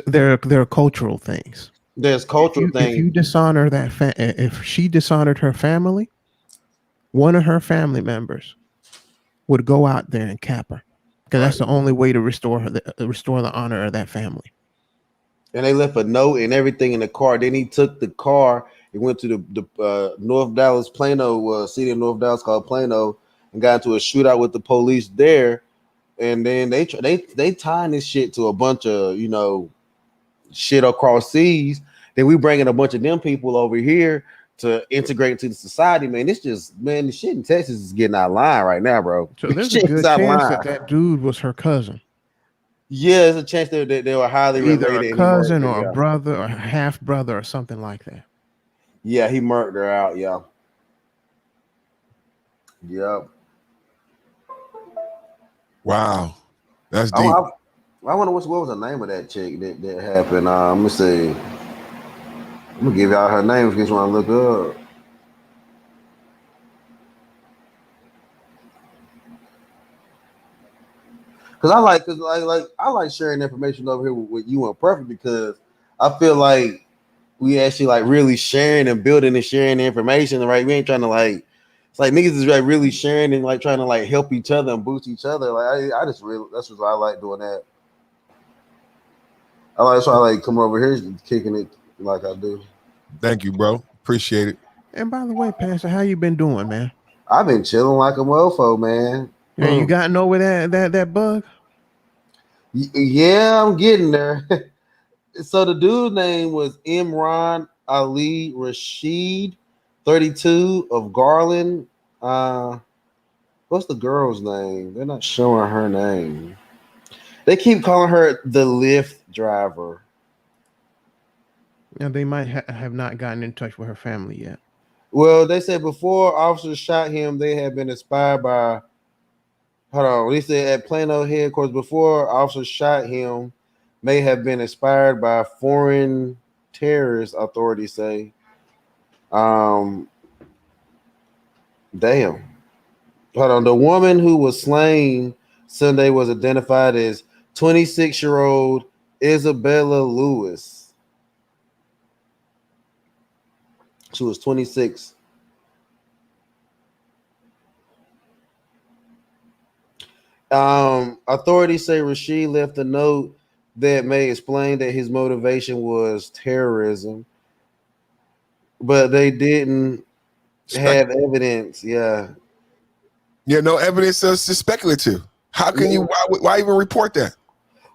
Speaker 13: there are cultural things.
Speaker 14: There's cultural things.
Speaker 13: If you dishonor if she dishonored her family, one of her family members would go out there and cap her, because that's the only way to restore the honor of that family.
Speaker 14: And they left a note and everything in the car. Then he took the car and went to the North Dallas Plano city of North Dallas called Plano and got into a shootout with the police there. And then they tying this shit to a bunch of shit across seas. Then we bringing a bunch of them people over here to integrate into the society. Man, the shit in Texas is getting out of line right now, bro.
Speaker 13: So there's a good chance that dude was her cousin.
Speaker 14: Yeah, there's a chance that they were highly
Speaker 13: either
Speaker 14: related.
Speaker 13: a cousin or a brother or half brother or something like that.
Speaker 14: Yeah, he murked her out. Yeah. Yep.
Speaker 1: Wow, that's deep.
Speaker 14: I wonder what was the name of that chick that happened. Let me see. I'm gonna give y'all her name in case you want to look her up. Cause I like sharing information over here with you and Perfect, because I feel like we actually like really sharing and building and sharing the information, right? We ain't trying to it's like niggas is like really sharing and like trying to like help each other and boost each other. Like that's just why I like doing that. That's why I like come over here kicking it like I do.
Speaker 1: Thank you, bro. Appreciate it.
Speaker 13: And by the way, Pastor, how you been doing, man?
Speaker 14: I've been chilling like a mofo, man.
Speaker 13: Yeah, you gotten over that bug?
Speaker 14: Yeah, I'm getting there. So the dude's name was Imran Ali Rashid, 32 of Garland. What's the girl's name? They're not showing her name. They keep calling her the Lyft driver.
Speaker 13: Yeah, they might have not gotten in touch with her family yet.
Speaker 14: Well, they said before officers shot him, they had been inspired by. Hold on. They said at Plano headquarters before officers shot him, may have been inspired by foreign terrorists. Authorities say. Damn. Hold on. The woman who was slain Sunday was identified as 26-year-old Isabella Lewis. She was 26. Authorities say Rashid left a note that may explain that his motivation was terrorism, but they didn't have evidence. Yeah,
Speaker 1: no evidence. It's just speculative. How can you? Why even report that?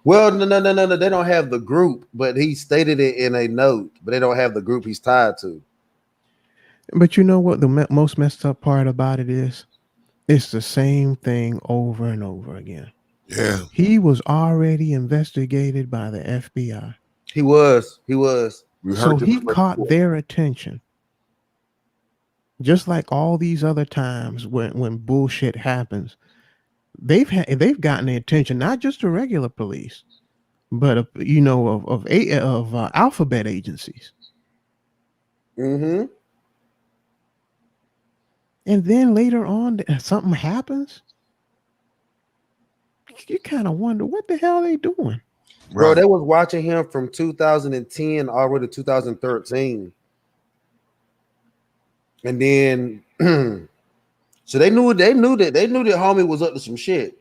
Speaker 14: Well, no. They don't have the group, but he stated it in a note, but they don't have the group he's tied to.
Speaker 13: But you know what the most messed up part about it is? It's the same thing over and over again.
Speaker 1: Yeah.
Speaker 13: He was already investigated by the FBI.
Speaker 14: He was.
Speaker 13: So he caught their attention. Just like all these other times when bullshit happens, they've gotten the attention, not just the regular police, but of alphabet agencies.
Speaker 14: Mm-hmm.
Speaker 13: And then later on, something happens. You kind of wonder what the hell they doing.
Speaker 14: Bro, they was watching him from 2010 all the way to 2013. And then so they knew that homie was up to some shit.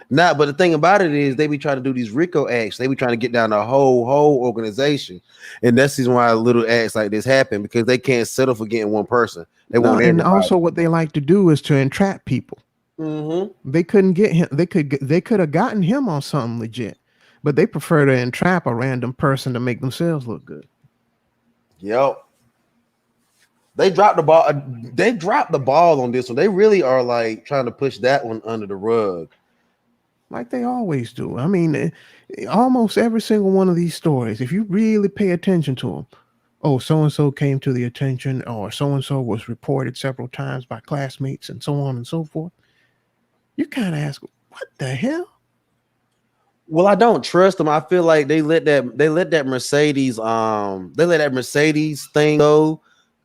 Speaker 14: But the thing about it is they be trying to do these RICO acts. They be trying to get down the whole organization. And that's the reason why little acts like this happen, because they can't settle for getting one person. They want
Speaker 13: and also what they like to do is to entrap people.
Speaker 14: Mm-hmm.
Speaker 13: They couldn't get him. They could have gotten him on something legit, but they prefer to entrap a random person to make themselves look good.
Speaker 14: Yep. They dropped the ball. They dropped the ball on this one. They really are like trying to push that one under the rug,
Speaker 13: like they always do. I mean, almost every single one of these stories, if you really pay attention to them, oh, so and so came to the attention, or so and so was reported several times by classmates, and so on and so forth. You kind of ask, what the hell?
Speaker 14: Well, I don't trust them. I feel like they let that Mercedes thing go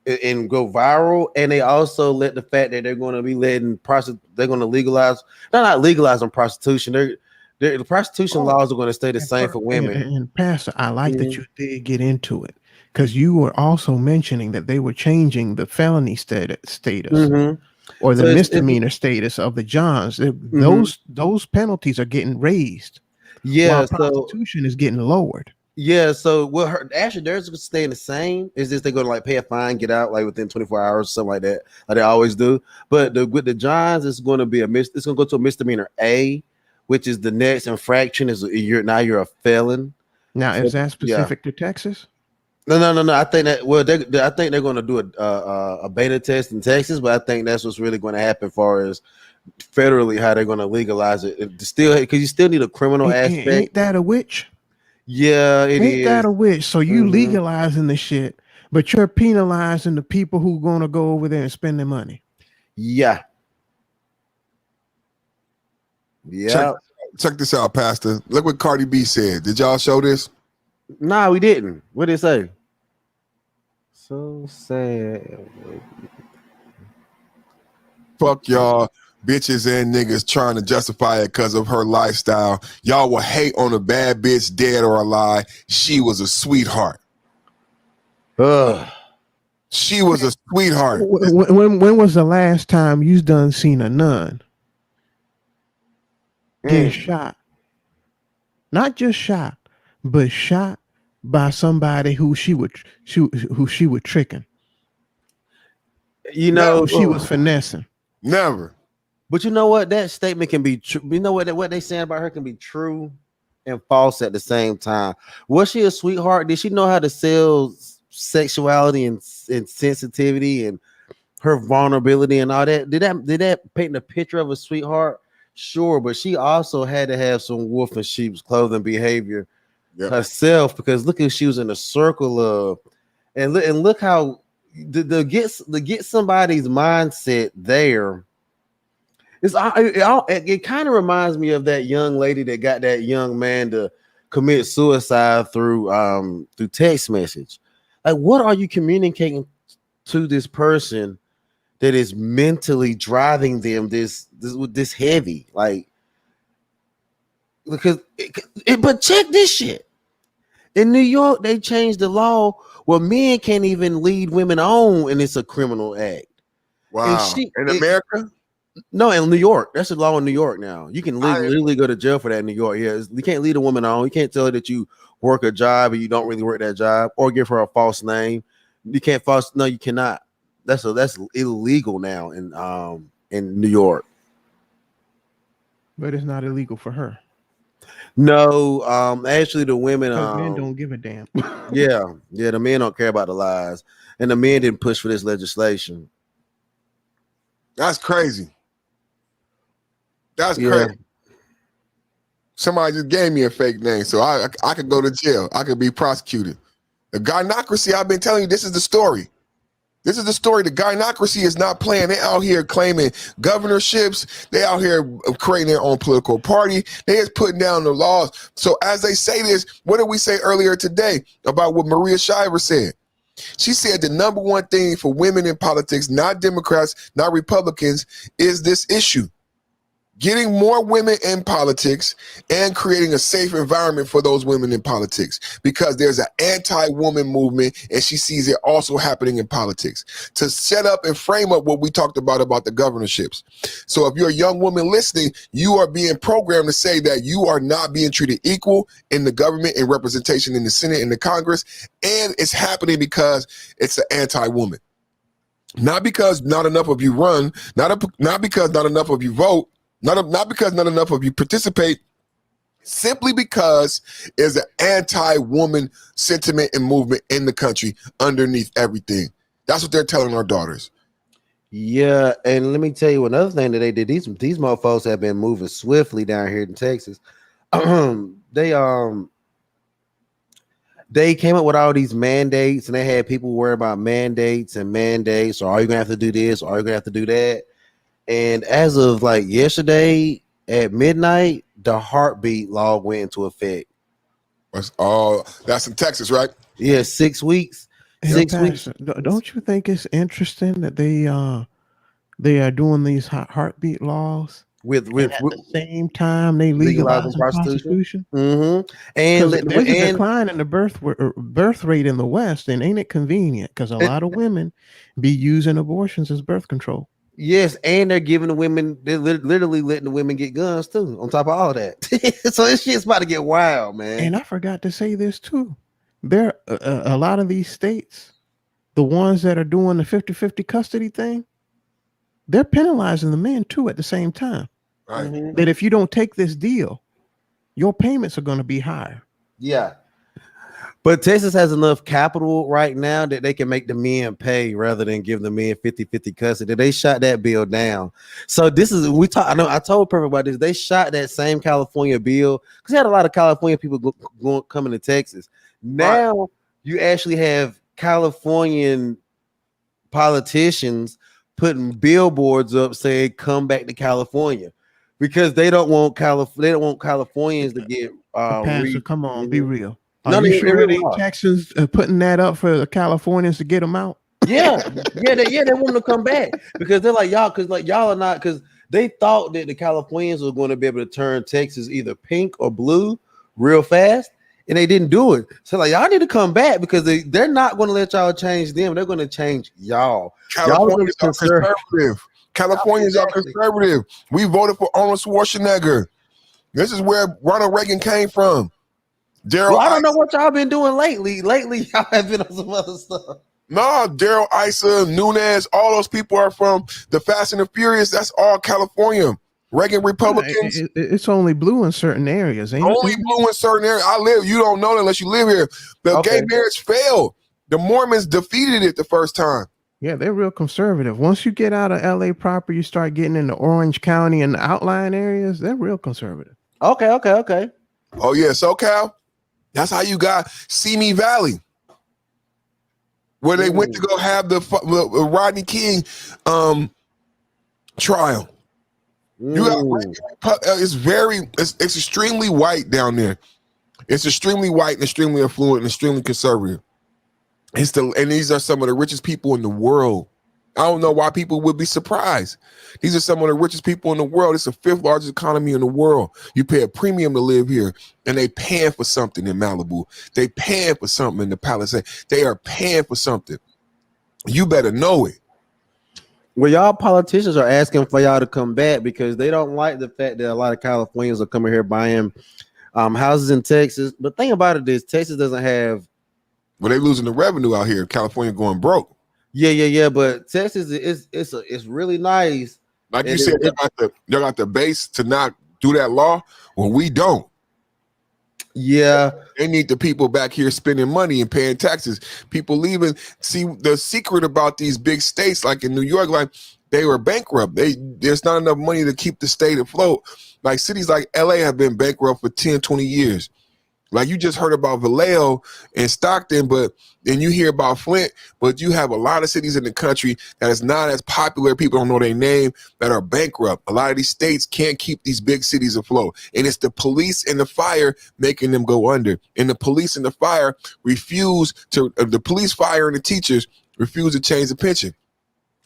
Speaker 14: and go viral, and they also let the fact that they're going to be they're going to legalize, not legalizing prostitution. The prostitution laws are going to stay the same for women.
Speaker 13: And Pastor, I like that you did get into it, because you were also mentioning that they were changing the felony status. Or the misdemeanor status of the Johns. Those penalties are getting raised.
Speaker 14: Yeah,
Speaker 13: while prostitution is getting lowered.
Speaker 14: Yeah, so actually they're staying the same. Is this they're going to like pay a fine, get out like within 24 hours, something like that, like they always do. But with the Johns, it's going to be it's going to go to a misdemeanor A, which is the next infraction is you're a felon.
Speaker 13: Now, is that specific to Texas?
Speaker 14: No. I think that I think they're going to do a beta test in Texas, but I think that's what's really going to happen as far as federally how they're going to legalize it. Still, because you still need a criminal aspect.
Speaker 13: Ain't that a witch?
Speaker 14: Yeah, it
Speaker 13: ain't
Speaker 14: is.
Speaker 13: That a witch? So you legalizing the shit, but you're penalizing the people who going to go over there and spend their money.
Speaker 14: Yeah.
Speaker 1: Check this out, Pastor. Look what Cardi B said. Did y'all show this?
Speaker 14: Nah, we didn't. What did it say? So sad.
Speaker 1: Fuck y'all, bitches and niggas trying to justify it because of her lifestyle. Y'all will hate on a bad bitch, dead or alive. She was a sweetheart. She was a sweetheart.
Speaker 13: When was the last time you done seen a nun get shot? Not just shot, but shot by somebody who she would tricking,
Speaker 14: You know,
Speaker 13: who she was finessing.
Speaker 1: Never.
Speaker 14: But you know what? That statement can be true. You know what they saying about her can be true and false at the same time. Was she a sweetheart? Did she know how to sell sexuality and sensitivity and her vulnerability and all that? Did that paint a picture of a sweetheart? Sure, but she also had to have some wolf in sheep's clothing behavior herself, because look at she was in a circle of, and look how to get somebody's mindset there. It kind of reminds me of that young lady that got that young man to commit suicide through text message. Like, what are you communicating to this person that is mentally driving them this heavy? Like, because but check this shit. In New York, they changed the law where men can't even lead women on, and it's a criminal act.
Speaker 1: Wow. In America?
Speaker 14: No, in New York. That's the law in New York now. You can literally go to jail for that in New York. Yeah, you can't lead a woman on. You can't tell her that you work a job and you don't really work that job, or give her a false name. You can't No, you cannot. That's illegal now in New York.
Speaker 13: But it's not illegal for her.
Speaker 14: No, actually, the women
Speaker 13: men don't give a damn.
Speaker 14: yeah, the men don't care about the lies, and the men didn't push for this legislation.
Speaker 1: That's crazy. That's crazy. Somebody just gave me a fake name, so I could go to jail. I could be prosecuted. The gynocracy, I've been telling you, this is the story. This is the story. The gynocracy is not playing. They out here claiming governorships. They out here creating their own political party. They is putting down the laws. So as they say this, what did we say earlier today about what Maria Shriver said? She said the number one thing for women in politics, not Democrats, not Republicans, is this issue. Getting more women in politics and creating a safe environment for those women in politics, because there's an anti-woman movement, and she sees it also happening in politics to set up and frame up what we talked about the governorships. So if you're a young woman listening, you are being programmed to say that you are not being treated equal in the government and representation in the Senate and the Congress, and it's happening because it's an anti-woman. Not because not enough of you run, not because not enough of you vote, not because not enough of you participate, simply because there's an anti-woman sentiment and movement in the country underneath everything. That's what they're telling our daughters.
Speaker 14: Yeah, and let me tell you another thing that they did. These motherfuckers have been moving swiftly down here in Texas. They came up with all these mandates, and they had people worry about mandates. Or are you gonna have to do this? Or are you gonna have to do that? And as of like yesterday at midnight, the heartbeat law went into effect.
Speaker 1: That's in Texas, right?
Speaker 14: Yeah, 6 weeks.
Speaker 13: Pastor, don't you think it's interesting that they are doing these heartbeat laws
Speaker 14: with
Speaker 13: at the same time they legalizing prostitution?
Speaker 14: Mm-hmm. And
Speaker 13: there's a decline in the birth rate in the West, and ain't it convenient? Because a lot of women be using abortions as birth control.
Speaker 14: Yes, and they're giving the women, they're literally letting the women get guns too, on top of all that. So this shit's about to get wild, man.
Speaker 13: And I forgot to say this too. There a lot of these states, the ones that are doing the 50-50 custody thing, they're penalizing the men too at the same time.
Speaker 1: Right.
Speaker 14: Mm-hmm.
Speaker 13: That if you don't take this deal, your payments are going to be higher.
Speaker 14: Yeah. But Texas has enough capital right now that they can make the men pay rather than give the men 50-50 custody. They shot that bill down. So this is I told Perfect about this. They shot that same California bill because they had a lot of California people coming to Texas. Now you actually have Californian politicians putting billboards up saying "Come back to California," because they don't want Californians to get.
Speaker 13: Pastor, come on, be real. Are you sure they Texans putting that up for the Californians to get them out?
Speaker 14: Yeah, they want them to come back because they're like y'all, because like y'all are not, because they thought that the Californians were going to be able to turn Texas either pink or blue real fast, and they didn't do it. So like y'all need to come back because they're not going to let y'all change them. They're going to change y'all.
Speaker 1: Californians are conservative. Californians are conservative. We voted for Arnold Schwarzenegger. This is where Ronald Reagan came from. Daryl,
Speaker 14: Well, I don't know what y'all been doing lately. Lately, y'all have been on some other stuff.
Speaker 1: No, Daryl Issa, Nunez, all those people are from the Fast and the Furious. That's all California. Reagan Republicans.
Speaker 13: It's only blue in certain areas, ain't
Speaker 1: Only
Speaker 13: it?
Speaker 1: blue in certain areas. You don't know that unless you live here. The gay marriage failed. The Mormons defeated it the first time.
Speaker 13: Yeah, they're real conservative. Once you get out of LA proper, you start getting into Orange County and the outlying areas, they're real conservative.
Speaker 14: Okay.
Speaker 1: Oh, yeah, SoCal. That's how you got Simi Valley, where they went to go have the Rodney King trial. You got it's extremely white down there. It's extremely white and extremely affluent and extremely conservative. And these are some of the richest people in the world. I don't know why people would be surprised. These are some of the richest people in the world. It's the 5th largest economy in the world. You pay a premium to live here, and they paying for something in Malibu. They paying for something in the Palisade. They are paying for something. You better know it.
Speaker 14: Well, y'all politicians are asking for y'all to come back because they don't like the fact that a lot of Californians are coming here buying houses in Texas. But the thing about it is Texas doesn't have.
Speaker 1: Well, they losing the revenue out here. California going broke.
Speaker 14: Yeah. But Texas it's really nice.
Speaker 1: Like you said, they got the base to not do that law. Well, we don't.
Speaker 14: Yeah.
Speaker 1: They need the people back here spending money and paying taxes. People leaving. See, the secret about these big states, like in New York, like they were bankrupt. There's not enough money to keep the state afloat. Like cities like LA have been bankrupt for 10, 20 years. Like you just heard about Vallejo and Stockton, but then you hear about Flint, but you have a lot of cities in the country that is not as popular. People don't know their name that are bankrupt. A lot of these states can't keep these big cities afloat. And it's the police and the fire making them go under. And the police and the fire the police, fire, and the teachers refuse to change the pension.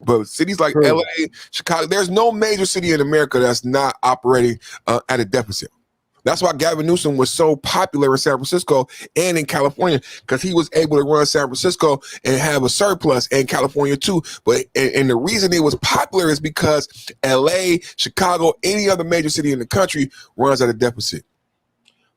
Speaker 1: But cities like LA, Chicago, there's no major city in America that's not operating at a deficit. That's why Gavin Newsom was so popular in San Francisco and in California, because he was able to run San Francisco and have a surplus, and California too. But and the reason it was popular is because LA, Chicago, any other major city in the country runs at a deficit.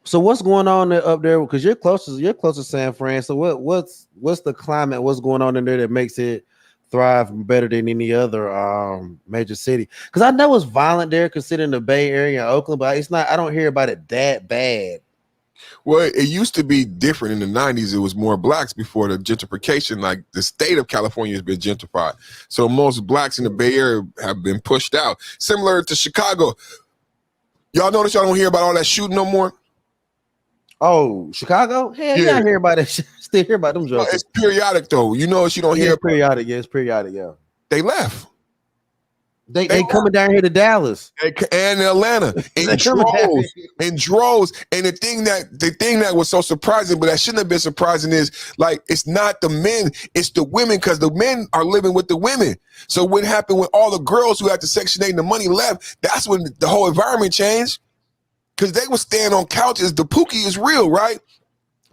Speaker 14: So what's going on up there? Because you're close to San Fran. So what's the climate? What's going on in there that makes it thrive better than any other major city? Because I know it's violent there considering the Bay Area and Oakland, but it's not. I don't hear about it that bad.
Speaker 1: Well, it used to be different in the 90s. It was more blacks before the gentrification. Like the state of California has been gentrified. So most blacks in the Bay Area have been pushed out. Similar to Chicago. Y'all notice y'all don't hear about all that shooting no more?
Speaker 14: Oh, Chicago? Hell yeah, I hear about it. Still hear about them jokes.
Speaker 1: It's periodic though. You know, you don't hear.
Speaker 14: It's periodic. Yeah, it's periodic. Yeah.
Speaker 1: They left.
Speaker 14: They coming down here to Dallas
Speaker 1: and Atlanta in droves. And the thing that was so surprising, but that shouldn't have been surprising, is like it's not the men, it's the women, because the men are living with the women. So what happened when all the girls who had the Section 8 and the money left? That's when the whole environment changed, because they were staying on couches. The Pookie is real, right?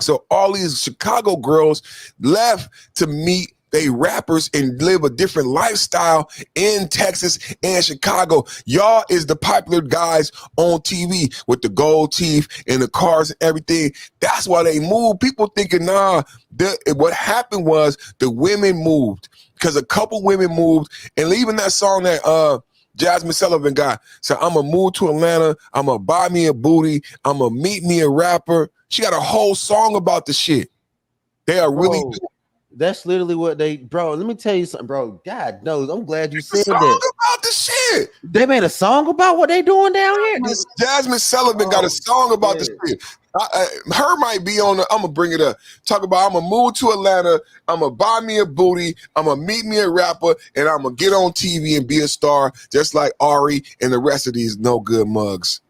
Speaker 1: So all these Chicago girls left to meet they rappers and live a different lifestyle in Texas and Chicago. Y'all is the popular guys on TV with the gold teeth and the cars and everything. That's why they moved. People thinking, what happened was the women moved, because a couple women moved, and even that song that Jasmine Sullivan got. So I'm going to move to Atlanta. I'm going to buy me a booty. I'm going to meet me a rapper. She got a whole song about the shit. They are really good.
Speaker 14: That's literally what bro. Let me tell you something, bro. God knows, I'm glad you said that.
Speaker 1: About the shit.
Speaker 14: They made a song about what they doing down here.
Speaker 1: Jasmine Sullivan got a song about the shit. Her might be on. I'm gonna bring it up. Talk about I'm gonna move to Atlanta. I'm gonna buy me a booty. I'm gonna meet me a rapper, and I'm gonna get on TV and be a star, just like Ari and the rest of these no good mugs.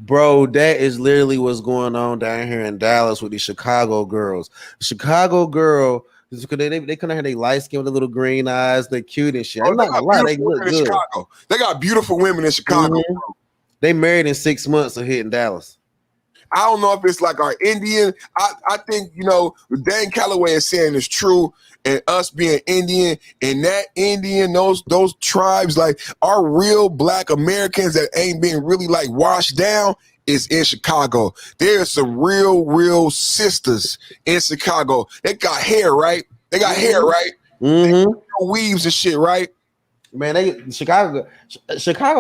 Speaker 14: Bro, that is literally what's going on down here in Dallas with these Chicago girls. Chicago girl, they come down here, they light skin with the little green eyes, they cute and shit. I'm not gonna lie, they look good.
Speaker 1: Chicago. They got beautiful women in Chicago.
Speaker 14: Mm-hmm. They married in 6 months of hitting Dallas.
Speaker 1: I don't know if it's like our Indian. I think, what Dan Calloway is saying is true, and us being Indian, and that Indian, those tribes, like our real Black Americans that ain't been really like washed down is in Chicago. There's some real sisters in Chicago. They got hair, right? They got hair, right? Weaves and shit, right?
Speaker 14: Man, Chicago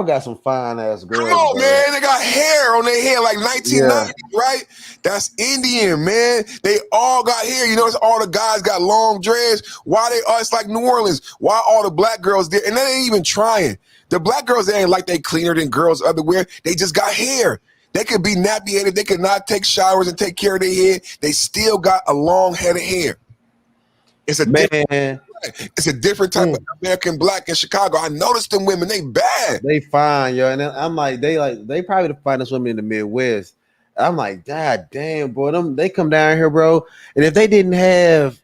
Speaker 14: got some fine ass girls.
Speaker 1: Come on,
Speaker 14: bro.
Speaker 1: man. They got hair on their head like 1990s, right? That's Indian, man. They all got hair. You notice all the guys got long dreads. Why they are? It's like New Orleans. Why all the black girls there? And they ain't even trying. The black girls, they ain't like they cleaner than girls otherwhere. They just got hair. They could be nappy-headed. They could not take showers and take care of their head. They still got a long head of hair. It's a different type of American black in Chicago. I noticed them women, they bad.
Speaker 14: They fine, yo. And I'm like, they probably the finest women in the Midwest. I'm like, God damn, boy, they come down here, bro. And if they didn't have,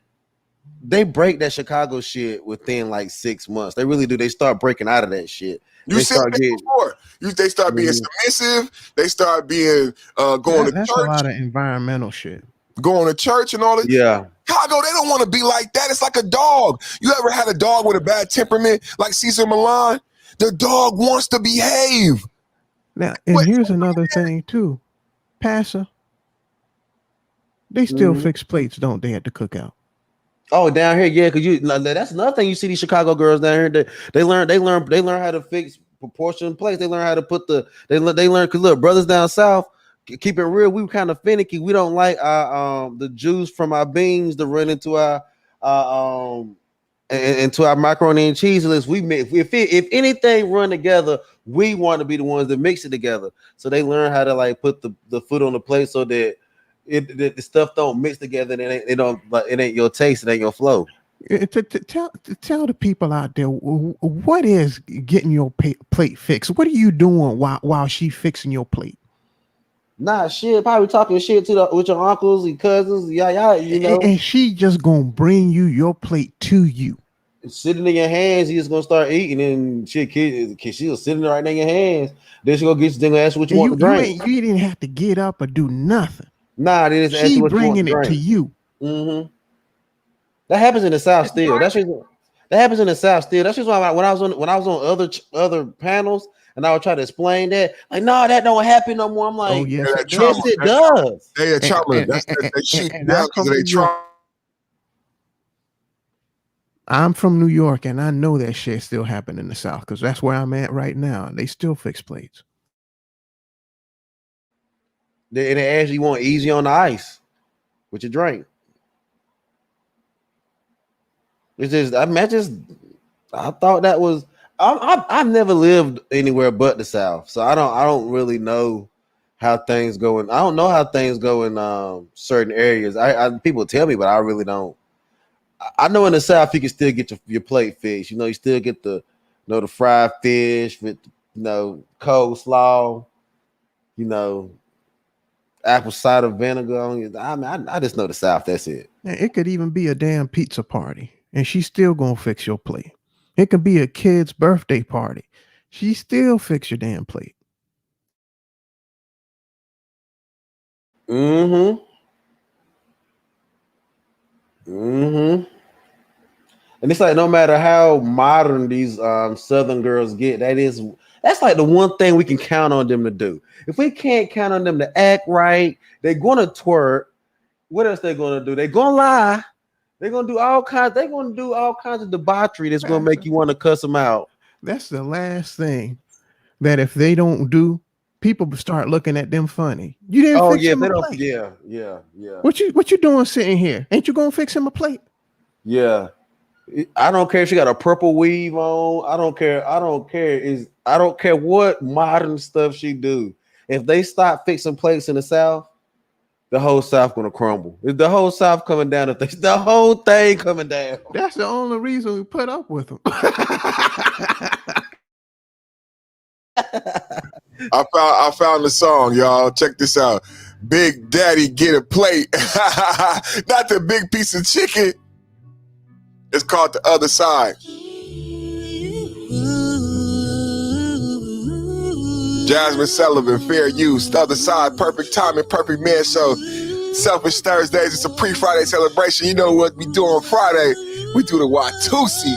Speaker 14: they break that Chicago shit within like 6 months. They really do. They start breaking out of that shit.
Speaker 1: You said that before. They start being submissive. They start being going to
Speaker 13: that's
Speaker 1: church.
Speaker 13: a lot of environmental shit.
Speaker 1: Going to church and all that.
Speaker 14: Yeah.
Speaker 1: Chicago, they don't want to be like that. It's like a dog. You ever had a dog with a bad temperament like Cesar Millan? The dog wants to behave.
Speaker 13: Now, and here's another thing too. Passer, they still fix plates, don't they, at the cookout?
Speaker 14: Oh, down here, yeah, because that's another thing you see these Chicago girls down here. They learn how to fix proportion plates. They learn how to put they learn because look, brothers down south, keep it real, we kind of finicky. We don't like our the juice from our beans to run into our into our macaroni and cheese list. We make if anything run together, we want to be the ones that mix it together. So they learn how to like put the food on the plate so that the stuff don't mix together and it ain't your taste, it ain't your flow.
Speaker 13: Tell the people out there what is getting your plate fixed. What are you doing while she fixing your plate?
Speaker 14: Nah, shit, probably talking shit with your uncles and cousins, y'all, you know.
Speaker 13: And she just gonna bring you your plate to you.
Speaker 14: It's sitting in your hands, you just gonna start eating, and she was sitting right in your hands. Then she gonna get you, then gonna ask you what you want to drink.
Speaker 13: You didn't have to get up or do nothing.
Speaker 14: Nah, they just ask you what you want to drink.
Speaker 13: She bringing it to you.
Speaker 14: Mm-hmm. That happens in the South still. That happens in the South still. That's just why when I was on other panels. And I would try to explain that, like, no, that don't happen no more. I'm like,
Speaker 13: oh, yes,
Speaker 14: it does.
Speaker 1: They are trauma. That's they shoot down because they trauma.
Speaker 13: I'm from New York, and I know that shit still happen in the South because that's where I'm at right now. They still fix plates.
Speaker 14: They actually want easy on the ice with your drink. It's just, I thought that was. I've never lived anywhere but the South, so I don't really know how things go. I don't know how things go in certain areas. People tell me, but I really don't. I know in the South you can still get your plate fixed. You know, you still get the fried fish with coleslaw. Apple cider vinegar on you. I mean, I just know the South. That's it.
Speaker 13: It could even be a damn pizza party, and she's still gonna fix your plate. It could be a kid's birthday party. She still fix your damn plate.
Speaker 14: And it's like no matter how modern these Southern girls get, that's like the one thing we can count on them to do. If we can't count on them to act right, they're gonna twerk. What else they gonna do? They're gonna lie. They're gonna do all kinds. They're gonna do all kinds of debauchery that's gonna make you want to cuss them out.
Speaker 13: That's the last thing that if they don't do, people start looking at them funny. You didn't fix him a plate.
Speaker 14: Yeah.
Speaker 13: What you doing sitting here? Ain't you gonna fix him a plate?
Speaker 14: Yeah. I don't care if she got a purple weave on. I don't care. I don't care what modern stuff she do. If they stop fixing plates in the South, the whole South gonna crumble. If the whole South coming down, the whole thing coming down.
Speaker 13: That's the only reason we put up with them.
Speaker 1: I found the song, y'all. Check this out. Big Daddy get a plate. Not the big piece of chicken. It's called The Other Side. Jasmine Sullivan, Fair Use, The Other Side, Perfect Timing, Perfect Man Show. Selfish Thursdays, it's a pre-Friday celebration. You know what we do on Friday? We do the Watusi.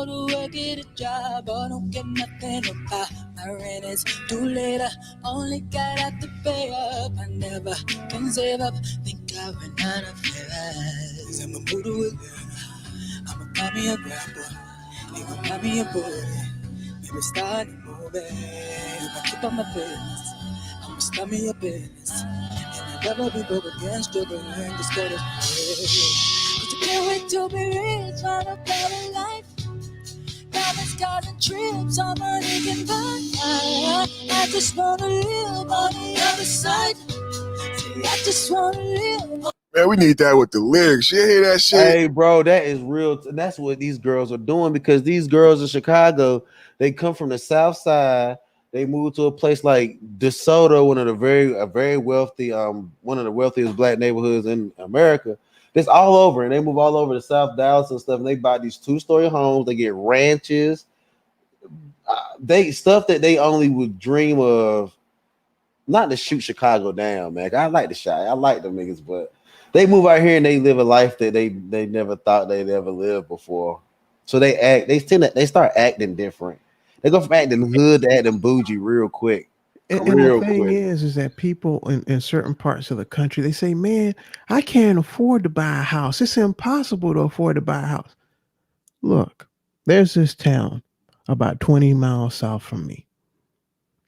Speaker 15: go to work, get a job, but don't get nothing about my rent is due later. Only got out to pay up. I never can save up. Think I ran out of flavors. I'ma move to it. I'ma buy me a rapper. I'ma buy me a boy. Maybe start moving. I'ma keep on my business. I'ma start me a business. And I'll never be broke again, struggling just go to Cause I can't wait to be rich, find a better life. Diamonds, cars, and trips, all money can buy. I just wanna live on the other side. See, I just wanna live.
Speaker 1: Man, we need that with the lyrics. You hear that shit?
Speaker 14: Hey, bro, that is real. That's what these girls are doing because these girls in Chicago, they come from the South Side. They move to a place like DeSoto, one of the very wealthy, one of the wealthiest black neighborhoods in America. It's all over, and they move all over the South Dallas and stuff. And they buy these 2-story homes. They get ranches. They stuff that they only would dream of. Not to shoot Chicago down, man. I like the shot. I like them niggas, but they move out here and they live a life that they never thought they'd ever live before. So they start acting different. They go from acting hood to acting bougie real quick.
Speaker 13: And the thing is that people in certain parts of the country, they say, man, I can't afford to buy a house. It's impossible to afford to buy a house. Look, there's this town about 20 miles south from me.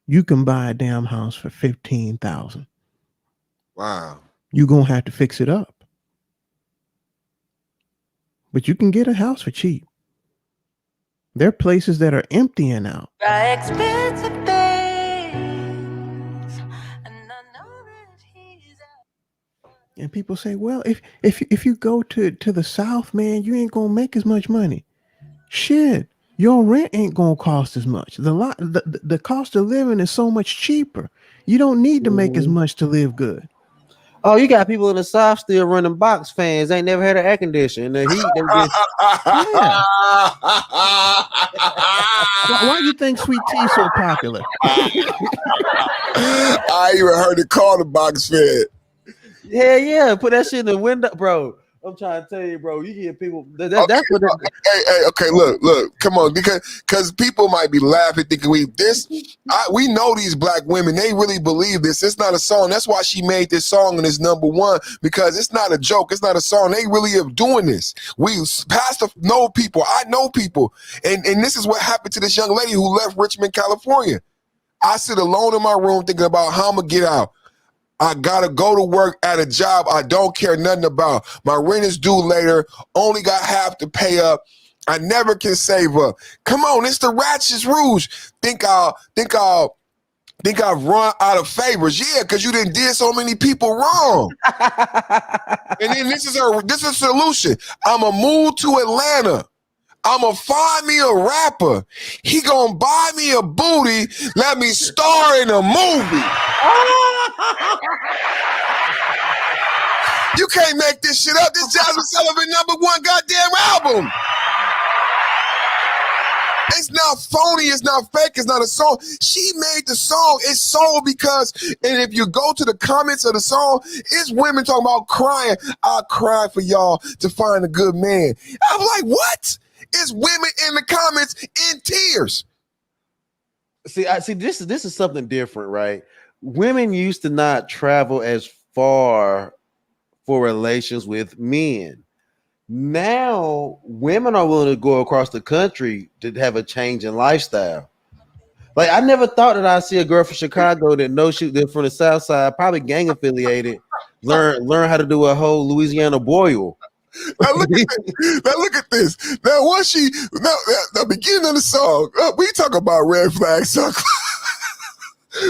Speaker 13: You can buy a damn house for $15,000.
Speaker 1: Wow.
Speaker 13: You're going to have to fix it up. But you can get a house for cheap. There are places that are emptying out.
Speaker 15: Buy expensive things.
Speaker 13: And people say, well, if you go to the South, man, you ain't gonna make as much money. Shit, your rent ain't gonna cost as much. The cost of living is so much cheaper. You don't need to make as much to live good.
Speaker 14: Oh, you got people in the South still running box fans. Ain't never had an air conditioner. The heat.
Speaker 13: Yeah. Why do you think sweet tea is so popular?
Speaker 1: I even heard it called a box fan.
Speaker 14: Yeah. Put that shit in the window, bro. I'm trying to tell you, bro. You get people. That's what.
Speaker 1: Okay. Look. Come on, because people might be laughing, thinking we know these black women. They really believe this. It's not a song. That's why she made this song and it's number one because it's not a joke. It's not a song. They really are doing this. We pastor know people. I know people, and this is what happened to this young lady who left Richmond, California. I sit alone in my room thinking about how I'm gonna get out. I gotta go to work at a job I don't care nothing about. My rent is due later. Only got half to pay up. I never can save up. Come on, it's the Ratchet Rouge. Think I've run out of favors. Yeah, because you done did so many people wrong. And then this is a solution. I'ma move to Atlanta. I'ma find me a rapper. He gonna buy me a booty. Let me star in a movie. You can't make this shit up. This Jasmine Sullivan #1 goddamn album. It's not phony. It's not fake. It's not a song. She made the song. It's sold because, and if you go to the comments of the song, it's women talking about crying. I cry for y'all to find a good man. I'm like, what? It's women in the comments in tears.
Speaker 14: See, this is something different, right? Women used to not travel as far for relations with men. Now women are willing to go across the country to have a change in lifestyle. Like I never thought that I'd see a girl from Chicago that knows they're from the South Side, probably gang affiliated, learn how to do a whole Louisiana boil.
Speaker 1: Now look at this. Now once the beginning of the song, we talk about red flags.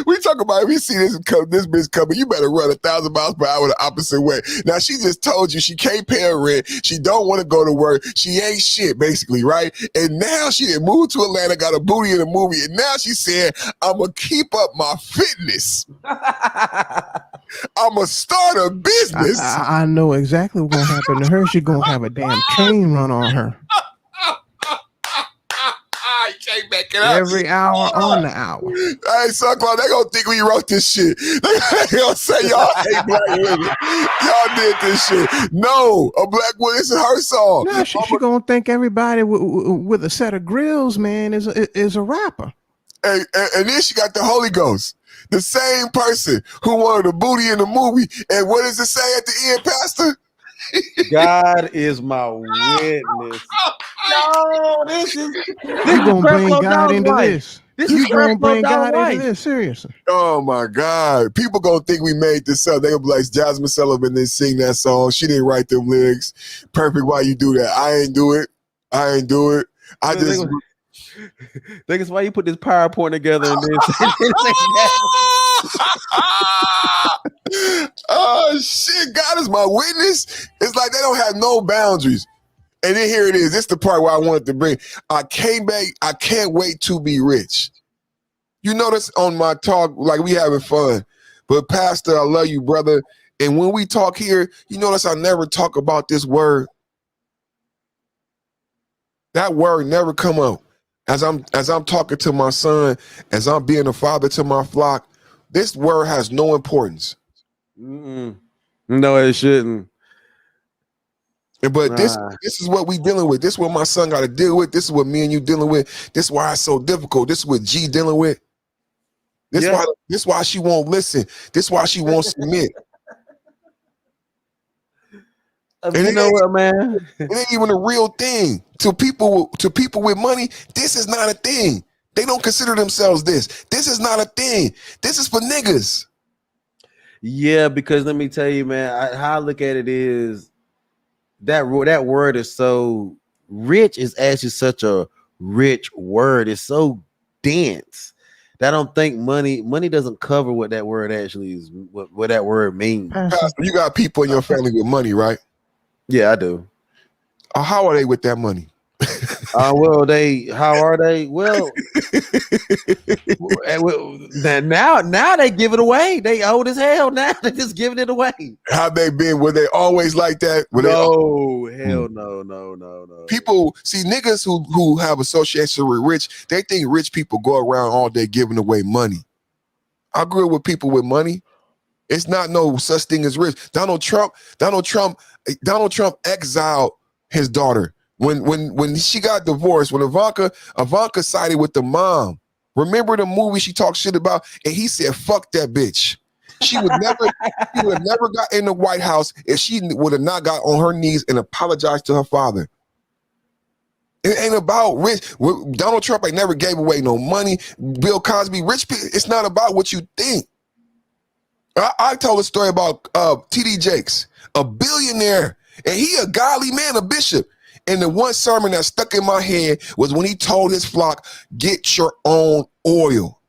Speaker 1: We talk about if you see this bitch coming, you better run 1,000 miles per hour the opposite way. Now she just told you she can't pay her rent. She don't want to go to work. She ain't shit, basically, right? And now she done moved to Atlanta, got a booty in a movie, and now she said, "I'm gonna keep up my fitness. I'm gonna start a business."
Speaker 13: I know exactly what's gonna happen to her. She's gonna have a damn train run on her.
Speaker 1: You ain't making up.
Speaker 13: Every hour on the hour.
Speaker 1: Hey, Sunclaw, they gonna think we wrote this shit. They gonna say y'all hate black women. Y'all did this shit. No, a black woman, this is her song.
Speaker 13: No, she gonna think everybody with a set of grills, man, is a rapper.
Speaker 1: And then she got the Holy Ghost. The same person who wanted the booty in the movie. And what does it say at the end, Pastor?
Speaker 14: God is my witness. No, this is
Speaker 13: You gonna bring God into this? You gonna bring God into this? Seriously?
Speaker 1: Oh my God! People gonna think we made this up. They gonna be like, Jasmine Sullivan didn't sing that song. She didn't write them lyrics. Perfect. Why you do that? I ain't do it. I ain't do it. I just.
Speaker 14: Think it's why you put this PowerPoint together and then say
Speaker 1: Oh shit! God is my witness. It's like they don't have no boundaries. And then here it is. This is the part where I wanted to bring. I can't wait to be rich. You notice on my talk, like we having fun. But Pastor, I love you, brother. And when we talk here, you notice I never talk about this word. That word never come out. As I'm talking to my son, as I'm being a father to my flock, this word has no importance.
Speaker 14: No, it shouldn't.
Speaker 1: But this is what we dealing with. This is what my son got to deal with. This is what me and you dealing with. This is why it's so difficult. This is what G dealing with. This is why she won't listen. This is why she won't submit.
Speaker 14: You know what, man?
Speaker 1: It ain't even a real thing. To people with money, this is not a thing. They don't consider themselves this. This is not a thing. This is for niggas.
Speaker 14: Yeah, because let me tell you, man, how I look at it is that word is so rich. Is actually such a rich word. It's so dense that I don't think money doesn't cover what that word actually is. What that word means.
Speaker 1: Pastor, you got people in your family with money, right?
Speaker 14: Yeah, I do.
Speaker 1: How are they with that money?
Speaker 14: Well, how are they? Well, now they give it away. They old as hell now. They're just giving it away.
Speaker 1: How they been? Were they always like that?
Speaker 14: Hell no.
Speaker 1: People see niggas who have association with rich. They think rich people go around all day giving away money. I grew up with people with money. It's not no such thing as rich. Donald Trump exiled his daughter. When she got divorced, when Ivanka sided with the mom. Remember the movie she talked shit about? And he said, fuck that bitch. She would have never got in the White House if she would have not got on her knees and apologized to her father. It ain't about rich. Donald Trump ain't never gave away no money. Bill Cosby, rich people, it's not about what you think. I told a story about TD Jakes, a billionaire, and he a godly man, a bishop. And the one sermon that stuck in my head was when he told his flock, get your own oil.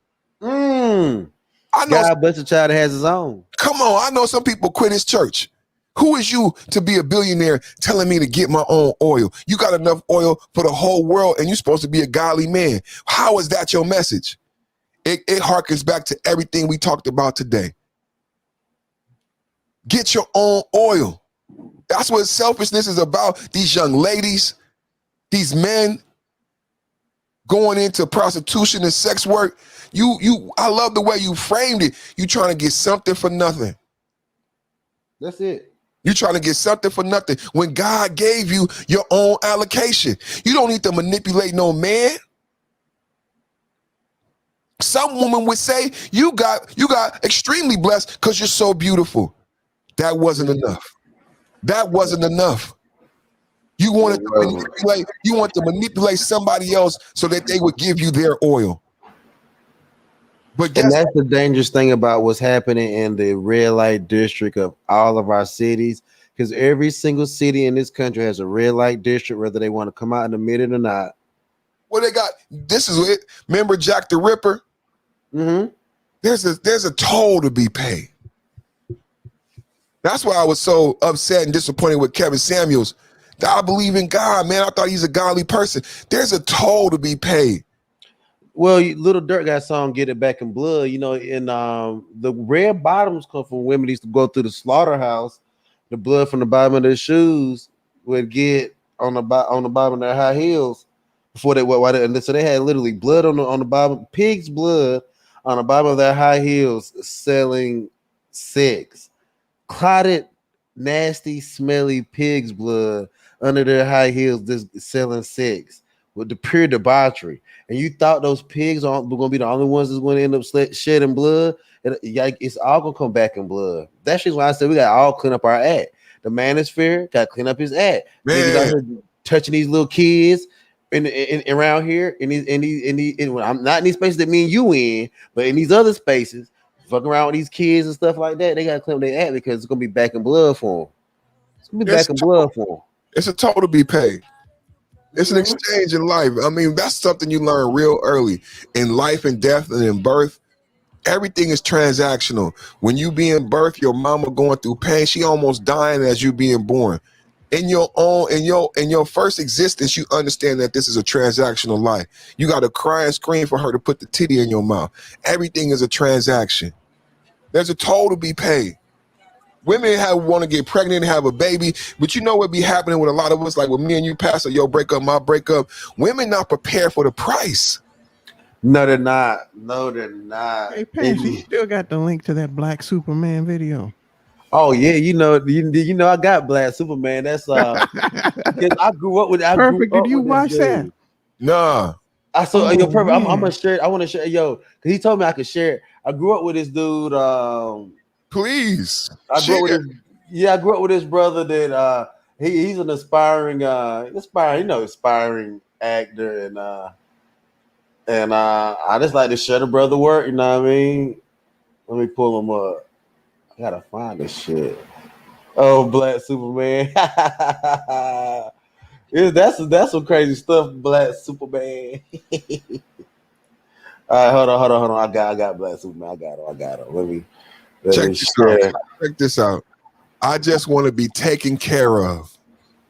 Speaker 14: I know God bless a child that has his own.
Speaker 1: Come on, I know some people quit his church. Who is you to be a billionaire telling me to get my own oil? You got enough oil for the whole world and you're supposed to be a godly man. How is that your message? It harkens back to everything we talked about today. Get your own oil. That's what selfishness is about. These young ladies, these men going into prostitution and sex work. I love the way you framed it. You trying to get something for nothing.
Speaker 14: That's it.
Speaker 1: You're trying to get something for nothing. When God gave you your own allocation, you don't need to manipulate no man. Some woman would say you got extremely blessed because you're so beautiful. That wasn't enough. That wasn't enough. You wanted to manipulate somebody else so that they would give you their oil.
Speaker 14: And that's the dangerous thing about what's happening in the red light district of all of our cities, because every single city in this country has a red light district, whether they want to come out and admit it or not.
Speaker 1: Well, they got, this is it. Remember Jack the Ripper?
Speaker 14: Mm-hmm.
Speaker 1: There's a toll to be paid. That's why I was so upset and disappointed with Kevin Samuels. I believe in God, man. I thought he's a godly person. There's a toll to be paid.
Speaker 14: Well, Little Dirk got a song "Get It Back in Blood." You know, in the red bottoms come from women that used to go through the slaughterhouse. The blood from the bottom of their shoes would get on the bottom of their high heels before they and so they had literally blood on the bottom, pig's blood on the bottom of their high heels, selling sex, clotted, nasty, smelly pig's blood under their high heels, just selling sex with the pure debauchery. And you thought those pigs were going to be the only ones that's going to end up shedding blood? It's all going to come back in blood. That's just why I said we got to all clean up our act. The manosphere got to clean up his act. Niggas out here touching these little kids in around here, I'm not in these spaces that me and you in, but in these other spaces, fucking around with these kids and stuff like that, they got to clean up their act because it's going to be back in blood for them. It's going to be back in blood for them.
Speaker 1: It's a toll to be paid. It's an exchange in life. I mean, that's something you learn real early in life and death and in birth. Everything is transactional. When you being birthed, your mama going through pain, she almost dying as you being born. In your first existence, you understand that this is a transactional life. You got to cry and scream for her to put the titty in your mouth. Everything is a transaction. There's a toll to be paid. Women want to get pregnant and have a baby, but you know what be happening with a lot of us, like with me and you, Pastor, your breakup, my breakup. Women not prepared for the price.
Speaker 14: No, they're not. No, they're not.
Speaker 13: Hey, Pastor, you still got the link to that Black Superman video.
Speaker 14: Oh yeah, you know, I got Black Superman. That's because I grew up with.
Speaker 13: Perfect. Did you watch that?
Speaker 1: Nah.
Speaker 14: I saw yo, Perfect. I'm gonna share it. I want to share because he told me I could share it. I grew up with this dude.
Speaker 1: Please.
Speaker 14: I grew up with this brother that he's an aspiring actor and I just like to share the brother work. You know what I mean? Let me pull him up. I gotta find this shit. Oh, Black Superman. That's some crazy stuff, Black Superman. All right, hold on. I got Black Superman. I got him. Let me
Speaker 1: check this out. I just want to be taken care of.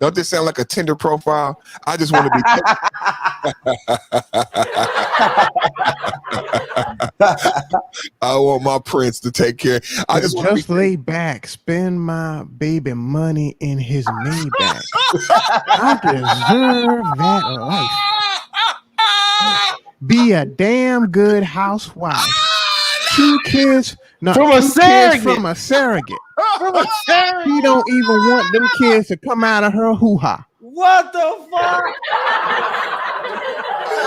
Speaker 1: Don't this sound like a Tinder profile? I just want to be I want my prince to take care. I just
Speaker 13: lay back, spend my baby money in his Maybach. I deserve that life. Be a damn good housewife. 2 kids, from a surrogate. From a surrogate. He don't even want them kids to come out of her hoo-ha.
Speaker 14: What the fuck?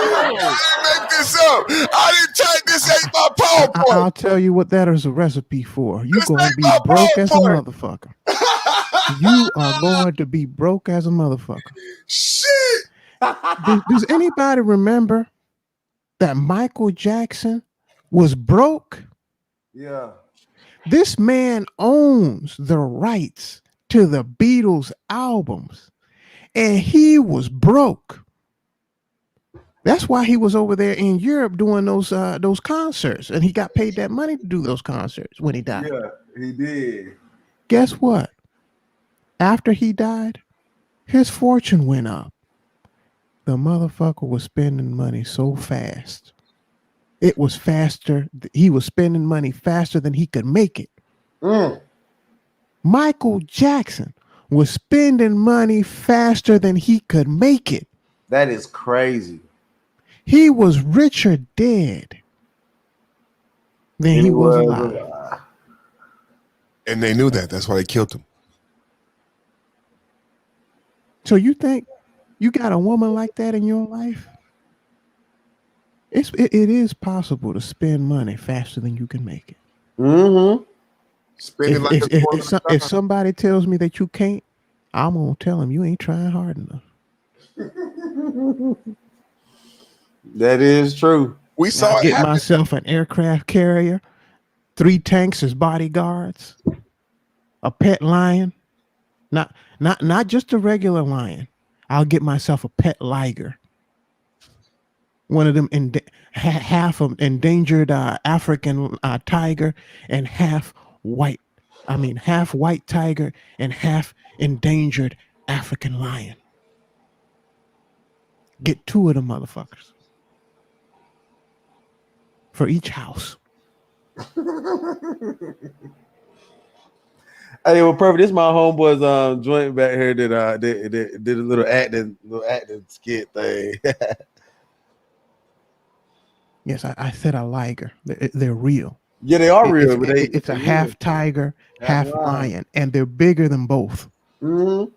Speaker 1: I didn't make this up. I didn't type this. Ain't my PowerPoint.
Speaker 13: I'll tell you what that is a recipe for. You're going to be broke as a motherfucker. You are going to be broke as a motherfucker.
Speaker 1: Shit.
Speaker 13: Does anybody remember that Michael Jackson was broke?
Speaker 14: Yeah.
Speaker 13: This man owns the rights to the Beatles albums, and he was broke. That's why he was over there in Europe doing those concerts, and he got paid that money to do those concerts when he died.
Speaker 14: Yeah, he did.
Speaker 13: Guess what? After he died, his fortune went up. The motherfucker was spending money so fast. It was faster. He was spending money faster than he could make it. Michael Jackson was spending money faster than he could make it.
Speaker 14: That is crazy.
Speaker 13: He was richer dead than he was alive.
Speaker 1: And they knew that. That's why they killed him.
Speaker 13: So you think you got a woman like that in your life? It is possible to spend money faster than you can make it.
Speaker 14: Mm-hmm.
Speaker 13: If somebody tells me that you can't, I'm gonna tell them you ain't trying hard enough.
Speaker 14: That is true.
Speaker 1: We saw
Speaker 13: I get myself an aircraft carrier, 3 tanks as bodyguards, a pet lion, not just a regular lion. I'll get myself a pet liger. One of them half of endangered African tiger and half white tiger and half endangered African lion. Get 2 of them motherfuckers for each house.
Speaker 14: Hey, well, Perfect. This is my homeboy's joint back here that did a little acting skit thing.
Speaker 13: Yes, I said a liger. They're real.
Speaker 14: Yeah, they are real, but
Speaker 13: it's a half tiger, half lion, and they're bigger than both.
Speaker 14: Mm-hmm.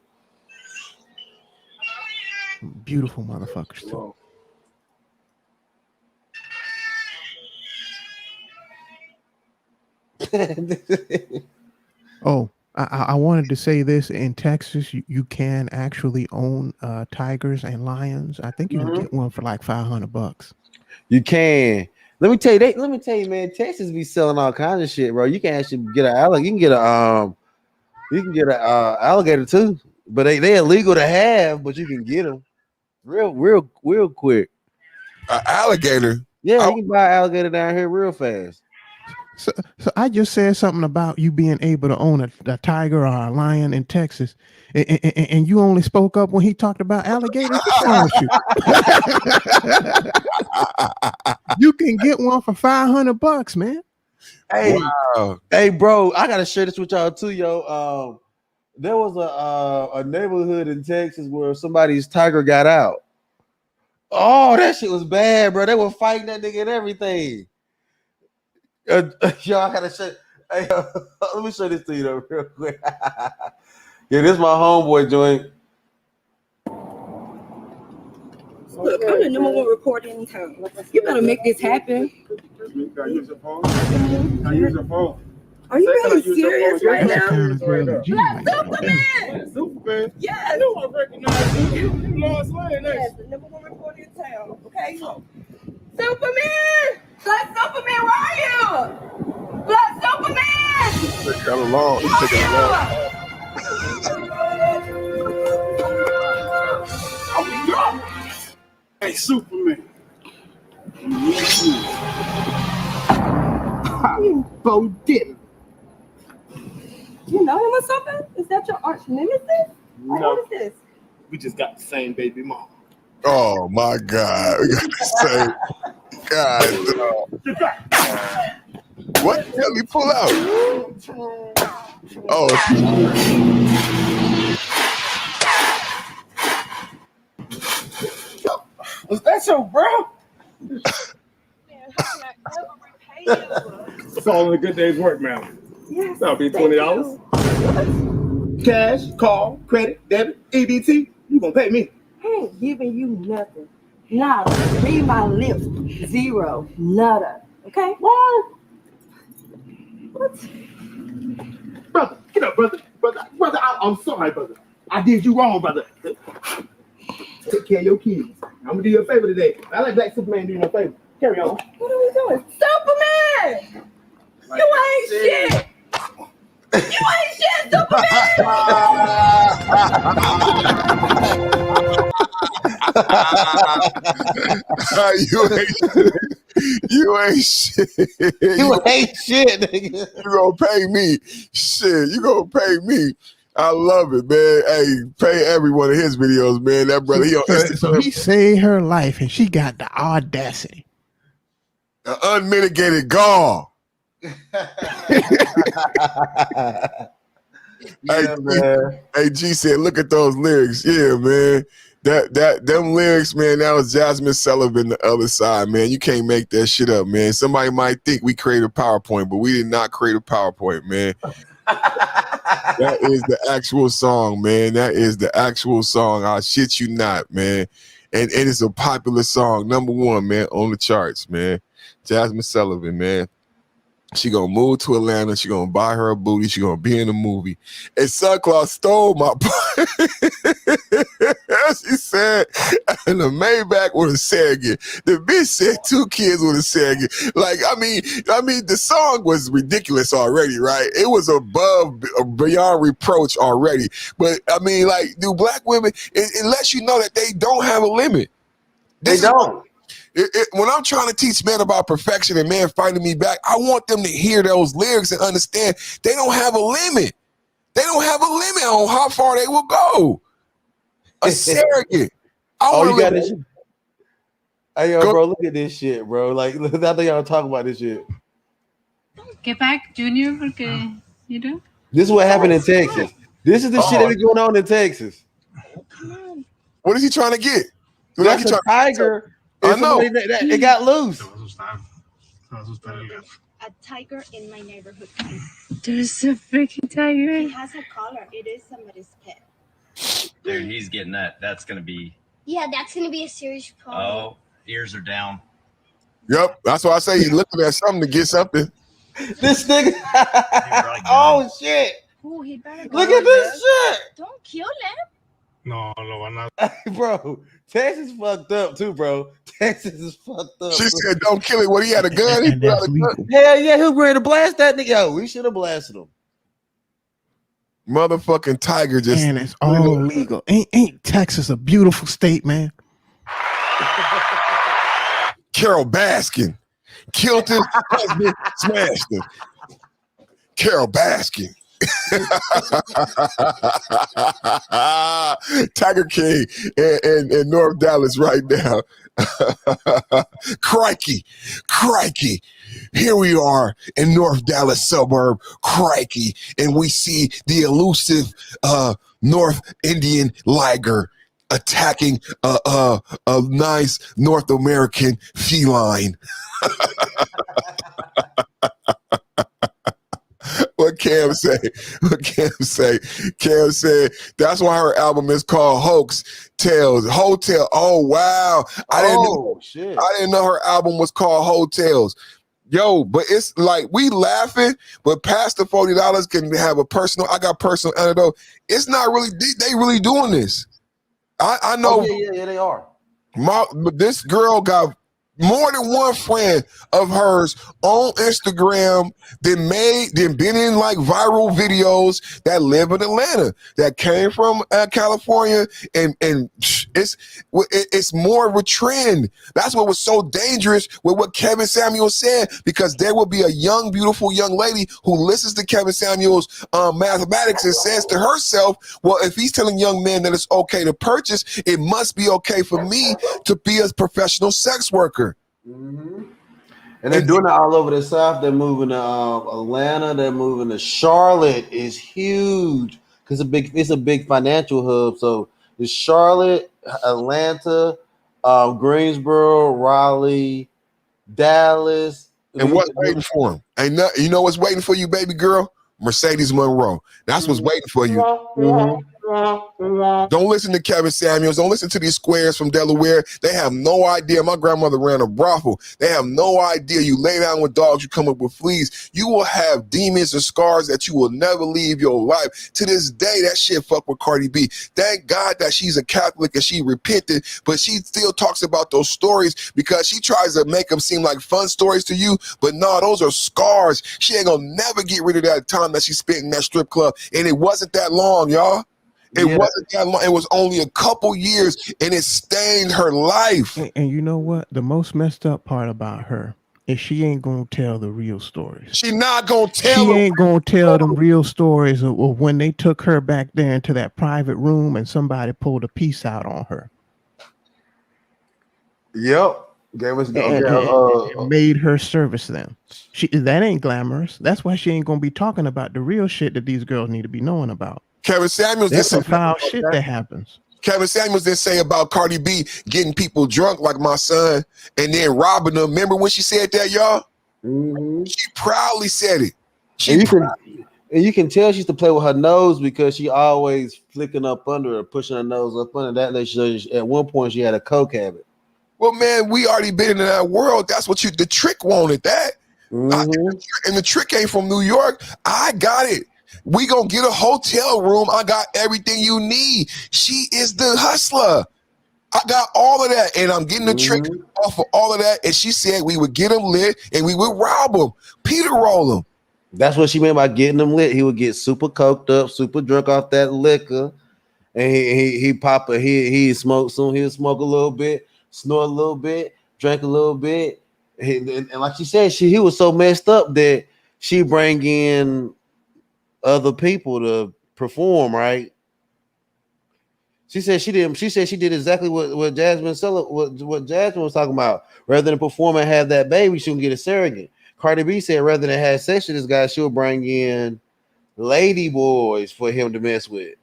Speaker 13: Beautiful motherfuckers too. Oh, I wanted to say this. In Texas, you can actually own tigers and lions. I think you can get one for like $500.
Speaker 14: You can. Let me tell you, man. Texas be selling all kinds of shit, bro. You can actually get an alligator. You can get an alligator too, but they illegal to have, but you can get them real quick.
Speaker 1: An alligator.
Speaker 14: Yeah, you can buy an alligator down here real fast.
Speaker 13: So I just said something about you being able to own a tiger or a lion in Texas, and you only spoke up when he talked about alligators. What's wrong with you? You can get one for $500, man.
Speaker 14: Hey, hey, bro, I gotta share this with y'all too, yo. There was a neighborhood in Texas where somebody's tiger got out. Oh, that shit was bad, bro. They were fighting that nigga and everything. Yo, I gotta show. Hey, let me show this to you though, real quick. Yeah, this is my homeboy joint.
Speaker 16: Look, I'm the number one reporter in town. You better make this happen.
Speaker 17: Can I use your phone? Can I use your phone?
Speaker 16: Are you really serious right now?
Speaker 17: Superman! Superman?
Speaker 16: Yes.
Speaker 17: I knew I recognized you. You lost land.
Speaker 16: Yes, the number one reporter in town. Okay. Superman! Black Superman, where are you? Black Superman!
Speaker 1: It's kind of long. It's taking a long.
Speaker 17: Hey, Superman.
Speaker 16: Bo did. You know him or something? Is that your arch nemesis? Like,
Speaker 17: No.
Speaker 16: what is this?
Speaker 17: We just got the same baby mom.
Speaker 1: Oh my God. We got to say, God. What the hell he pull out? Oh.
Speaker 17: Was that your bro? It's all in a good day's work, man.
Speaker 16: Yes.
Speaker 17: That'll be $20. Cash, call, credit, debit, EBT. You gonna pay me?
Speaker 16: I ain't giving you nothing. Nada. Read my lips. Zero. Nada. Okay? What?
Speaker 17: Brother, get up, brother. Brother, I'm sorry, brother. I did you wrong, brother. Take care of your kids. I'm gonna do you a favor today. I like Black Superman doing you a favor. Carry on.
Speaker 16: What are we doing? Superman! You ain't shit! You ain't shit, Superman!
Speaker 1: You ain't shit.
Speaker 14: You ain't shit, nigga.
Speaker 1: You gonna pay me. Shit, you gonna pay me. I love it, man. Hey, pay every one of his videos, man. That brother, he on Instagram.
Speaker 13: So he saved her life, and she got the audacity.
Speaker 1: An unmitigated gall. Hey, G said, look at those lyrics. Yeah, man. Them lyrics, man, that was Jasmine Sullivan, the other side, man. You can't make that shit up, man. Somebody might think we created a PowerPoint, but we did not create a PowerPoint, man. That is the actual song, man. That is the actual song. I shit you not, man. And it's a popular song, #1, man, on the charts, man. Jasmine Sullivan, man. She gonna move to Atlanta. She gonna buy her a booty. She gonna be in a movie. And Sunclaw stole my She said, and the Maybach with a Sagan. The bitch said 2 kids with a Sagan. Like, I mean, the song was ridiculous already, right? It was beyond reproach already. But I mean, like, do black women? It lets you know that they don't have a limit.
Speaker 14: They don't.
Speaker 1: When I'm trying to teach men about perfection and men fighting me back, I want them to hear those lyrics and understand they don't have a limit. They don't have a limit on how far they will go. A surrogate.
Speaker 14: You got this. Hey, yo, bro, look at this shit, bro. Like, I think y'all talking about this shit.
Speaker 18: Get back, Junior, porque you do.
Speaker 14: This is what happened in Texas. This is the shit that be going on in Texas.
Speaker 1: What is he trying to get?
Speaker 14: That's a tiger.
Speaker 1: I know.
Speaker 14: It got loose.
Speaker 19: A tiger in my neighborhood.
Speaker 18: There's a freaking tiger.
Speaker 19: He has a collar. It is somebody's pet.
Speaker 20: Dude, he's getting that. That's going to be.
Speaker 19: Yeah, that's gonna be a serious problem.
Speaker 20: Oh, ears are down.
Speaker 1: Yep, that's why I say he's looking at something to get something.
Speaker 14: This nigga. Oh shit!
Speaker 19: Ooh, he better go.
Speaker 14: Look at this shit.
Speaker 19: Don't kill him.
Speaker 14: No, bro. Texas fucked up too, bro. Texas is fucked up.
Speaker 1: She said, "Don't kill it." What, he had a gun? He put out a gun.
Speaker 14: Hell yeah, he was ready to blast that nigga. Yo, we should have blasted him.
Speaker 1: Motherfucking tiger just.
Speaker 13: And it's all legal. Ain't Texas a beautiful state, man?
Speaker 1: Carol Baskin killed his husband, smashed him. Carol Baskin. Tiger King in North Dallas right now. Crikey. Here we are in North Dallas suburb, Crikey, and we see the elusive North Indian liger attacking a nice North American feline. What Cam say? Cam said that's why her album is called Hoax Tales. Hotel. Oh wow. I didn't know her album was called Hotels. Yo, but it's like we laughing, but past the $40 can have a personal. I got personal anecdote. It's not really they really doing this. I know.
Speaker 14: Oh, yeah, they are.
Speaker 1: But this girl got more than one friend of hers on Instagram that been in like viral videos that live in Atlanta, that came from California, and it's more of a trend. That's what was so dangerous with what Kevin Samuels said, because there will be a young, beautiful young lady who listens to Kevin Samuels' mathematics and says to herself, well, if he's telling young men that it's okay to purchase, it must be okay for me to be a professional sex worker.
Speaker 14: Mm-hmm. And they're doing it all over the South. They're moving to Atlanta. They're moving to Charlotte. Is huge because it's a big financial hub. So it's Charlotte, Atlanta, Greensboro, Raleigh, Dallas.
Speaker 1: And what's waiting for him? You know what's waiting for you, baby girl? Mercedes Monroe. That's what's waiting for you. Mm-hmm. Don't listen to Kevin Samuels. Don't listen to these squares from Delaware. They have no idea. My grandmother ran a brothel. They have no idea. You lay down with dogs, you come up with fleas. You will have demons and scars that you will never leave your life. To this day, that shit fuck with Cardi B. Thank God that she's a Catholic and she repented, but she still talks about those stories because she tries to make them seem like fun stories to you. But no, those are scars. She ain't gonna never get rid of that time that she spent in that strip club. And it wasn't that long, y'all. It wasn't that long. It was only a couple years, and it stained her life.
Speaker 13: And you know what? The most messed up part about her is she ain't gonna tell the real stories.
Speaker 1: She not gonna tell.
Speaker 13: She ain't gonna tell them real stories of when they took her back there into that private room and somebody pulled a piece out on her.
Speaker 14: Yep. Gave us
Speaker 13: and made her service them. That ain't glamorous. That's why she ain't gonna be talking about the real shit that these girls need to be knowing about.
Speaker 1: Kevin Samuels
Speaker 13: That's some foul shit that happens.
Speaker 1: Kevin Samuels didn't say about Cardi B getting people drunk like my son and then robbing them. Remember when she said that, y'all?
Speaker 14: Mm-hmm. She
Speaker 1: proudly said it.
Speaker 14: And you can tell she used to play with her nose because she always flicking up under her, pushing her nose up under that. At one point, she had a coke habit.
Speaker 1: Well, man, we already been in that world. That's what the trick wanted that.
Speaker 14: Mm-hmm.
Speaker 1: And the trick ain't from New York. I got it. We gonna get a hotel room. I got everything you need. She is the hustler. I got all of that, and I'm getting the trick off of all of that. And she said we would get them lit and we would rob them, Peter roll them.
Speaker 14: That's what she meant by getting them lit. He would get super coked up, super drunk off that liquor, and he smoke soon. He'll smoke a little bit, snort a little bit, drink a little bit, and like she said, he was so messed up that she bring in other people to perform, right? She said she did exactly what Jasmine was talking about. Rather than perform and have that baby, she would get a surrogate. Cardi B said rather than have sex with this guy, she'll bring in lady boys for him to mess with.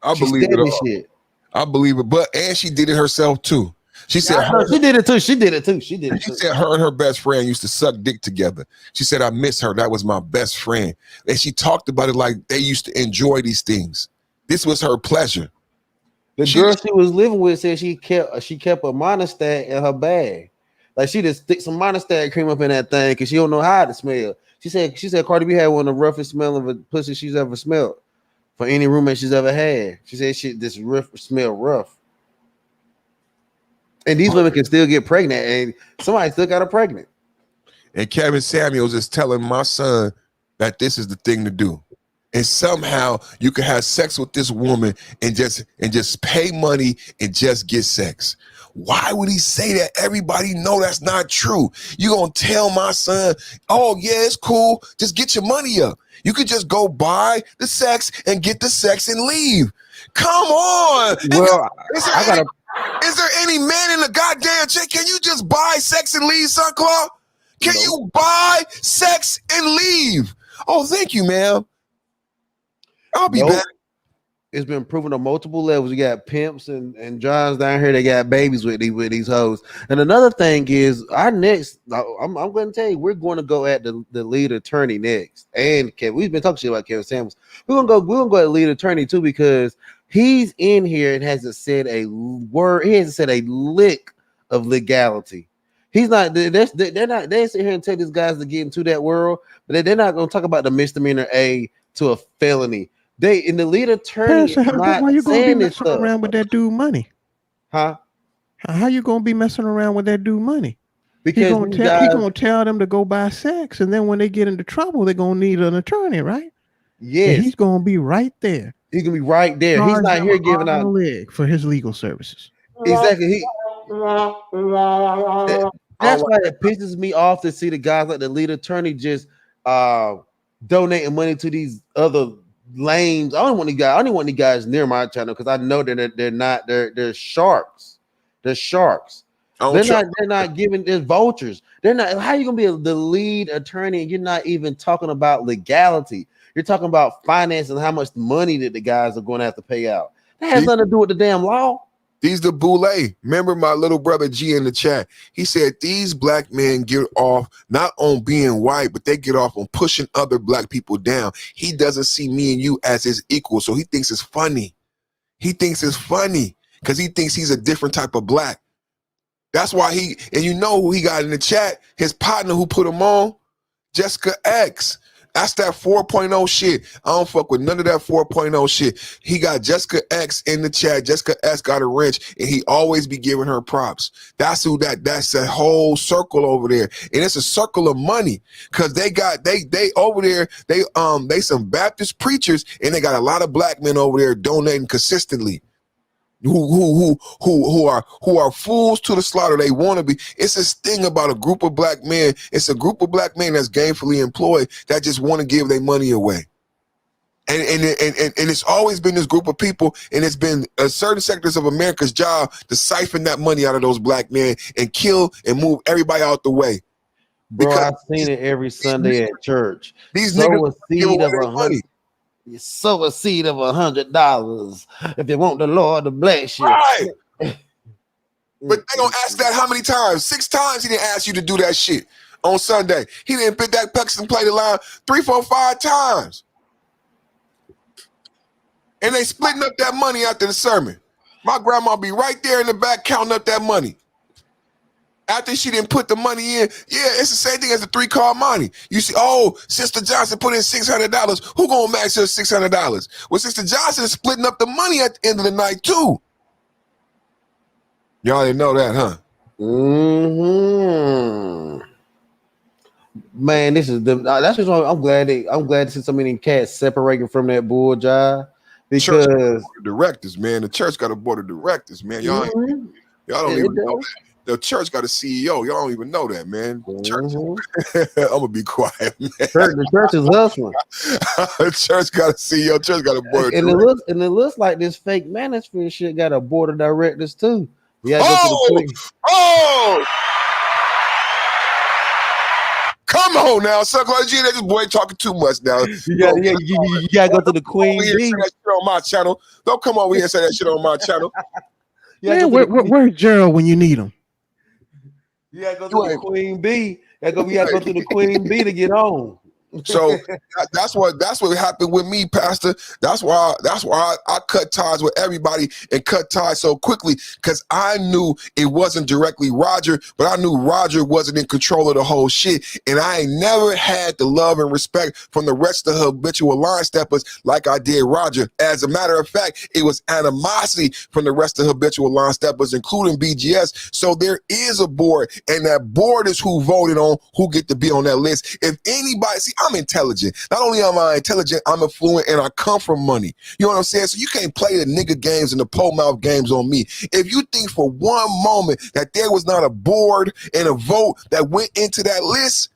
Speaker 1: I believe it. But and she did it herself too. She said
Speaker 14: she did it too. She did it too.
Speaker 1: She said her and her best friend used to suck dick together. She said, I miss her. That was my best friend. And she talked about it like they used to enjoy these things. This was her pleasure.
Speaker 14: The girl she was living with said she kept a monostat in her bag. Like she just stick some monostat cream up in that thing because she don't know how to smell. She said Cardi B had one of the roughest smell of a pussy she's ever smelled for any roommate she's ever had. She said this smell rough. And these women can still get pregnant, and somebody still got her pregnant.
Speaker 1: And Kevin Samuels is telling my son that this is the thing to do. And somehow you can have sex with this woman and just pay money and just get sex. Why would he say that? Everybody know that's not true. You gonna tell my son, oh yeah, it's cool, just get your money up. You could just go buy the sex and get the sex and leave. Come on.
Speaker 14: Well,
Speaker 1: is there any man in the goddamn chick? Can you just buy sex and leave, son Claude? Can you buy sex and leave? Oh, thank you, ma'am. I'll be back.
Speaker 14: It's been proven on multiple levels. You got pimps and Johns down here. They got babies with these hoes. And another thing is, our next, I'm going to tell you, we're going to go at the lead attorney next. And Kevin, we've been talking shit about Kevin Samuels. We're gonna go at lead attorney too, because he's in here and hasn't said a word. He hasn't said a lick of legality. He's not. They're not. They sit here and tell these guys to get into that world, but they're not going to talk about the misdemeanor A to a felony. They in the lead attorney.
Speaker 13: Why you gonna be messing around with that dude money?
Speaker 14: Huh?
Speaker 13: How you gonna be messing around with that dude money?
Speaker 14: Because
Speaker 13: he's gonna tell them to go buy sex, and then when they get into trouble, they're gonna need an attorney, right?
Speaker 14: Yes,
Speaker 13: and he's gonna be right there.
Speaker 14: He's gonna be right there. He's not here giving out
Speaker 13: a leg for his legal services.
Speaker 14: Exactly. That's why it pisses me off to see the guys like the lead attorney just donating money to these other lames. I don't want these guys near my channel because I know that they're sharks. They're sharks. They're not giving. They're vultures. They're not. How are you gonna be the lead attorney and you're not even talking about legality? You're talking about finance and how much money that the guys are going to have to pay out. That has nothing to do with the damn law.
Speaker 1: These the boule. Remember my little brother G in the chat. He said these black men get off not on being white, but they get off on pushing other black people down. He doesn't see me and you as his equal, so he thinks it's funny. He thinks it's funny because he thinks he's a different type of black. That's why and you know who he got in the chat? His partner who put him on, Jessica X. That's that 4.0 shit. I don't fuck with none of that 4.0 shit. He got Jessica X in the chat. Jessica X got a wrench, and he always be giving her props. That's a whole circle over there. And it's a circle of money. Cause they over there, they some Baptist preachers, and they got a lot of black men over there donating consistently. Who are fools to the slaughter. They want to be. It's this thing about a group of black men. It's a group of black men that's gainfully employed that just want to give their money away. And it's always been this group of people, and it's been certain sectors of America's job to siphon that money out of those black men and kill and move everybody out the way.
Speaker 14: Bro, I've seen it every Sunday at church.
Speaker 1: These
Speaker 14: niggas seed of 100. You sow a seed of $100 if you want the Lord to bless you.
Speaker 1: Right. But they don't ask that how many times? 6 times he didn't ask you to do that shit on Sunday. He didn't put that Paxton play the line 3, 4, 5 times. And they splitting up that money after the sermon. My grandma be right there in the back counting up that money. After she didn't put the money in, yeah, it's the same thing as the 3-card money. You see, oh, Sister Johnson put in $600. Who gonna match her $600? Well, Sister Johnson is splitting up the money at the end of the night too. Y'all didn't know that, huh?
Speaker 14: Mm-hmm. Man, this is that's just why I'm glad to see so many cats separating from that bull jive. Because
Speaker 1: the directors, man, the church got a board of directors, man. Y'all don't even know that. The church got a CEO. Y'all don't even know that, man. Church. I'm gonna be quiet, man.
Speaker 14: The church is hustling.
Speaker 1: The church got a CEO. Church got a board of
Speaker 14: directors. It looks like this fake manosphere shit got a board of directors too.
Speaker 1: Come on now, Sucker G. This boy talking too much now.
Speaker 14: You gotta go to the Queen Bee.
Speaker 1: Say that shit on my channel. Don't come over here and say that shit on my channel.
Speaker 13: Man, where's Gerald when you need him?
Speaker 14: You gotta go through the Queen Bee. You gotta go through the Queen Bee to get on.
Speaker 1: So that's what happened with me, Pastor. That's why I cut ties with everybody and cut ties so quickly, because I knew it wasn't directly Roger, but I knew Roger wasn't in control of the whole shit. And I ain't never had the love and respect from the rest of the habitual line steppers like I did Roger. As a matter of fact, it was animosity from the rest of the habitual line steppers, including BGS. So there is a board, and that board is who voted on who get to be on that list. If anybody, see, I'm intelligent. Not only am I intelligent, I'm affluent, and I come from money. You know what I'm saying? So you can't play the nigga games and the pole mouth games on me. If you think for one moment that there was not a board and a vote that went into that list,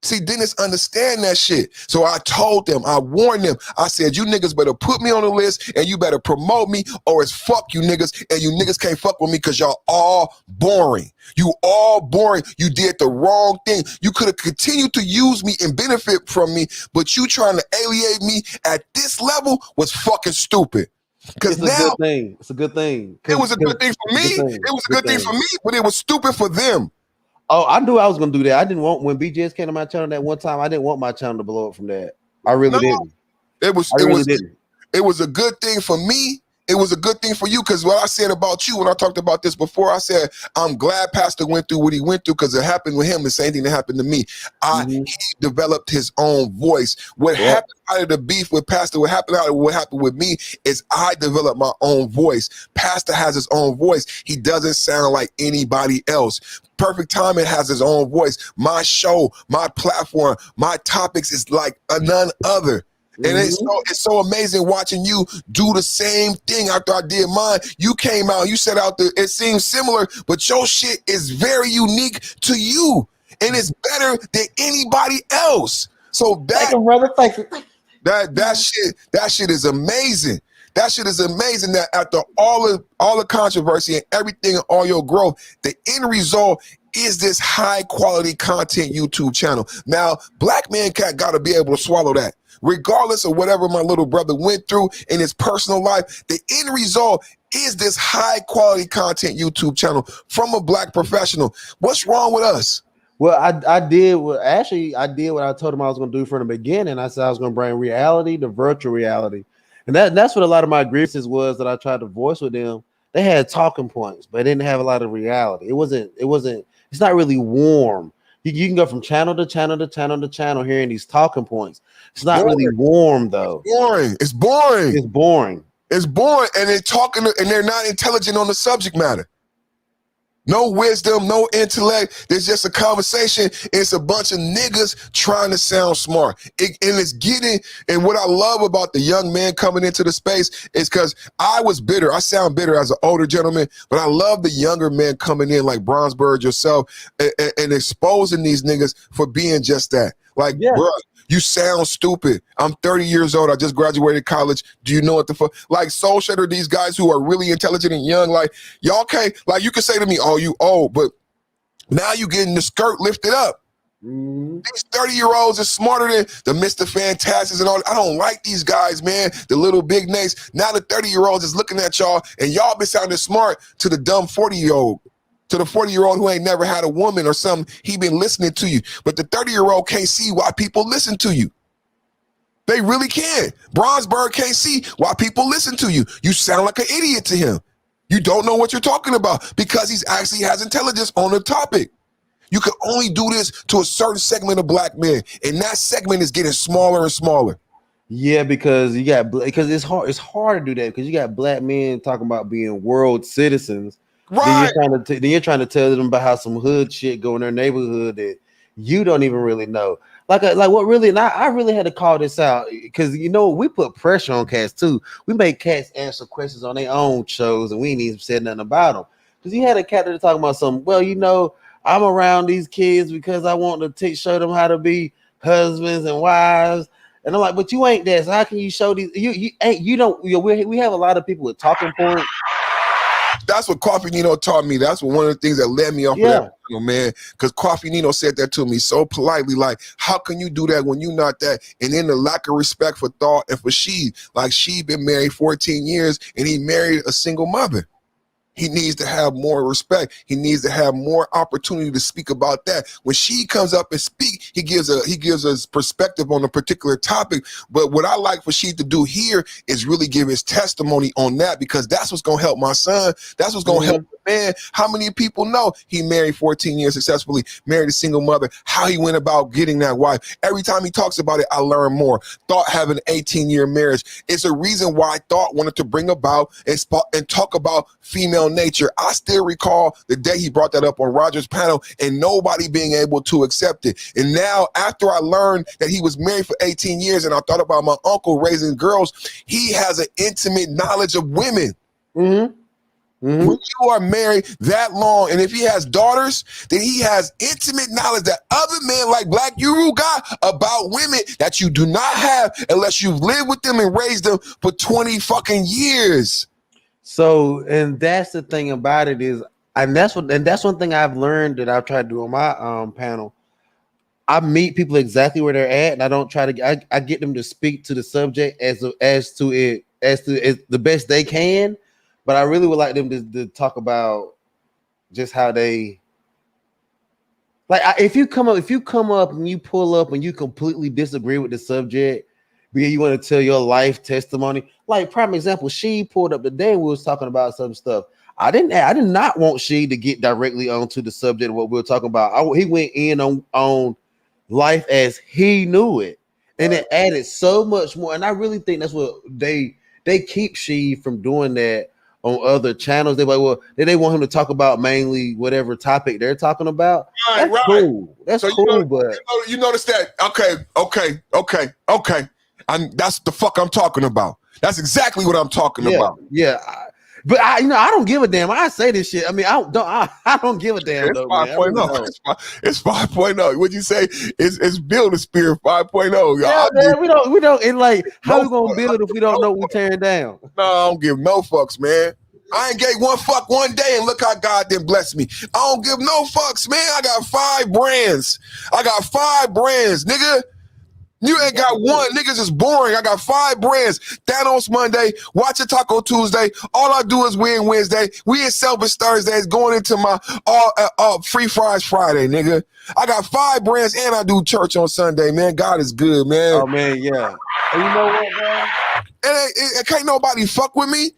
Speaker 1: see, Dennis understand that shit. So I told them, I warned them, I said, you niggas better put me on the list and you better promote me, or it's fuck you niggas, and you niggas can't fuck with me because y'all all boring. You all boring. You did the wrong thing. You could have continued to use me and benefit from me, but you trying to alienate me at this level was fucking stupid. Because now,
Speaker 14: good thing. It's a good thing.
Speaker 1: It was a good thing for me. It was a good thing for me, but it was stupid for them.
Speaker 14: Oh, I knew I was gonna do that. I didn't want, when BJS came to my channel that one time, I didn't want my channel to blow up from that. I really didn't.
Speaker 1: It was a good thing for me. It was a good thing for you, because what I said about you when I talked about this before, I said, I'm glad Pastor went through what he went through, because it happened with him the same thing that happened to me. He developed his own voice. What happened out of the beef with Pastor, what happened with me is I developed my own voice. Pastor has his own voice. He doesn't sound like anybody else. Perfect Timing has his own voice. My show, my platform, my topics is like none other. And it's so amazing watching you do the same thing after I did mine. You came out, you said out there, it seems similar, but your shit is very unique to you. And it's better than anybody else. So that,
Speaker 14: thank you, brother. Thank you.
Speaker 1: That shit is amazing. That shit is amazing that after all the controversy and everything and all your growth, the end result is this high quality content YouTube channel. Now, Black Man Cat got to be able to swallow that. Regardless of whatever my little brother went through in his personal life, the end result is this high quality content YouTube channel from a Black professional. What's wrong with us?
Speaker 14: Well, I did what I told him I was going to do from the beginning. I said I was going to bring reality to virtual reality. And that's what a lot of my grievances was that I tried to voice with them. They had talking points, but they didn't have a lot of reality. It's not really warm. You can go from channel to channel to channel to channel hearing these talking points. It's not really warm though.
Speaker 1: It's boring.
Speaker 14: It's boring,
Speaker 1: and they're talking and they're not intelligent on the subject matter. No wisdom, no intellect. There's just a conversation. It's a bunch of niggas trying to sound smart. And what I love about the young man coming into the space is because I was bitter. I sound bitter as an older gentleman, but I love the younger men coming in like Bronzeberg yourself and exposing these niggas for being just that. Like, bro, you sound stupid. I'm 30 years old. I just graduated college. Do you know what the fuck? Like Soul Shredder, these guys who are really intelligent and young, like y'all can't, like you can say to me, oh, you old, but now you getting the skirt lifted up. These 30-year-olds are smarter than the Mr. Fantastics and all. I don't like these guys, man. The little big names. Now the 30-year-olds is looking at y'all and y'all been sounding smart to the dumb 40-year-old. To the 40-year-old who ain't never had a woman or something, he been listening to you. But the 30-year-old can't see why people listen to you. They really can't. Bronzeberg can't see why people listen to you. You sound like an idiot to him. You don't know what you're talking about because he actually has intelligence on the topic. You can only do this to a certain segment of Black men, and that segment is getting smaller and smaller.
Speaker 14: Yeah, because it's hard to do that because you got Black men talking about being world citizens.
Speaker 1: Right.
Speaker 14: Then you're trying to tell them about how some hood shit go in their neighborhood that you don't even really know. Like what really, and I really had to call this out because we put pressure on cats too. We make cats answer questions on their own shows, and we ain't even said nothing about them. Because you had a cat that talking about something. Well, I'm around these kids because I want to show them how to be husbands and wives. And I'm like, but you ain't that. So how can you show these? We have a lot of people with talking points.
Speaker 1: That's what Coffee Nino taught me. That's one of the things that led me off of that, man. Because Coffee Nino said that to me so politely, like, how can you do that when you not that? And then the lack of respect for Thought and for She. Like, she been married 14 years and he married a single mother. He needs to have more respect. He needs to have more opportunity to speak about that. When she comes up and speak, he gives us perspective on a particular topic. But what I like for she to do here is really give his testimony on that, because that's what's gonna help my son. That's what's gonna help the man. How many people know he married 14 years successfully, married a single mother, how he went about getting that wife? Every time he talks about it, I learn more. Thought having an 18-year marriage. It's a reason why Thought wanted to bring about and talk about female nature. I still recall the day he brought that up on Roger's panel and nobody being able to accept it. And now, after I learned that he was married for 18 years and I thought about my uncle raising girls, he has an intimate knowledge of women. When you are married that long, and if he has daughters, then he has intimate knowledge that other men like Black Uru got about women that you do not have unless you've lived with them and raised them for 20 fucking years.
Speaker 14: So, and that's the thing about it is, and that's one thing I've learned that I've tried to do on my panel. I meet people exactly where they're at, and I don't try to. I get them to speak to the subject as to the best they can, but I really would like them to talk about just how they like. If you come up and you pull up and you completely disagree with the subject, because you want to tell your life testimony. Like, prime example, she pulled up today and we was talking about some stuff. I did not want she to get directly onto the subject of what we were talking about. He went in on life as he knew it, and it added so much more. And I really think that's what they keep she from doing that on other channels. They're like, well, they want him to talk about mainly whatever topic they're talking about. That's cool. That's so cool, but
Speaker 1: you notice that? Okay. That's the fuck I'm talking about. That's exactly what I'm talking about.
Speaker 14: Yeah. But I don't give a damn. I say this shit. I mean, I don't give a damn.
Speaker 1: It's
Speaker 14: though,
Speaker 1: 5.0. It's 5.0. What'd you say? It's build a spear 5.0.
Speaker 14: Yeah, man, we don't. And like, how we gonna build if we don't know what we're tearing down?
Speaker 1: No, I don't give no fucks, man. I ain't gave one fuck one day, and look how God then blessed me. I don't give no fucks, man. I got 5 brands. Nigga. You ain't got one. Niggas is boring. I got 5 brands. Thanos Monday, Watch a Taco Tuesday. All I do is win Wednesday. We in Selfish Thursdays going into my Free Fries Friday, nigga. I got 5 brands and I do church on Sunday, man. God is good, man.
Speaker 14: Oh, man, yeah. And you know what, man?
Speaker 1: It can't nobody fuck with me.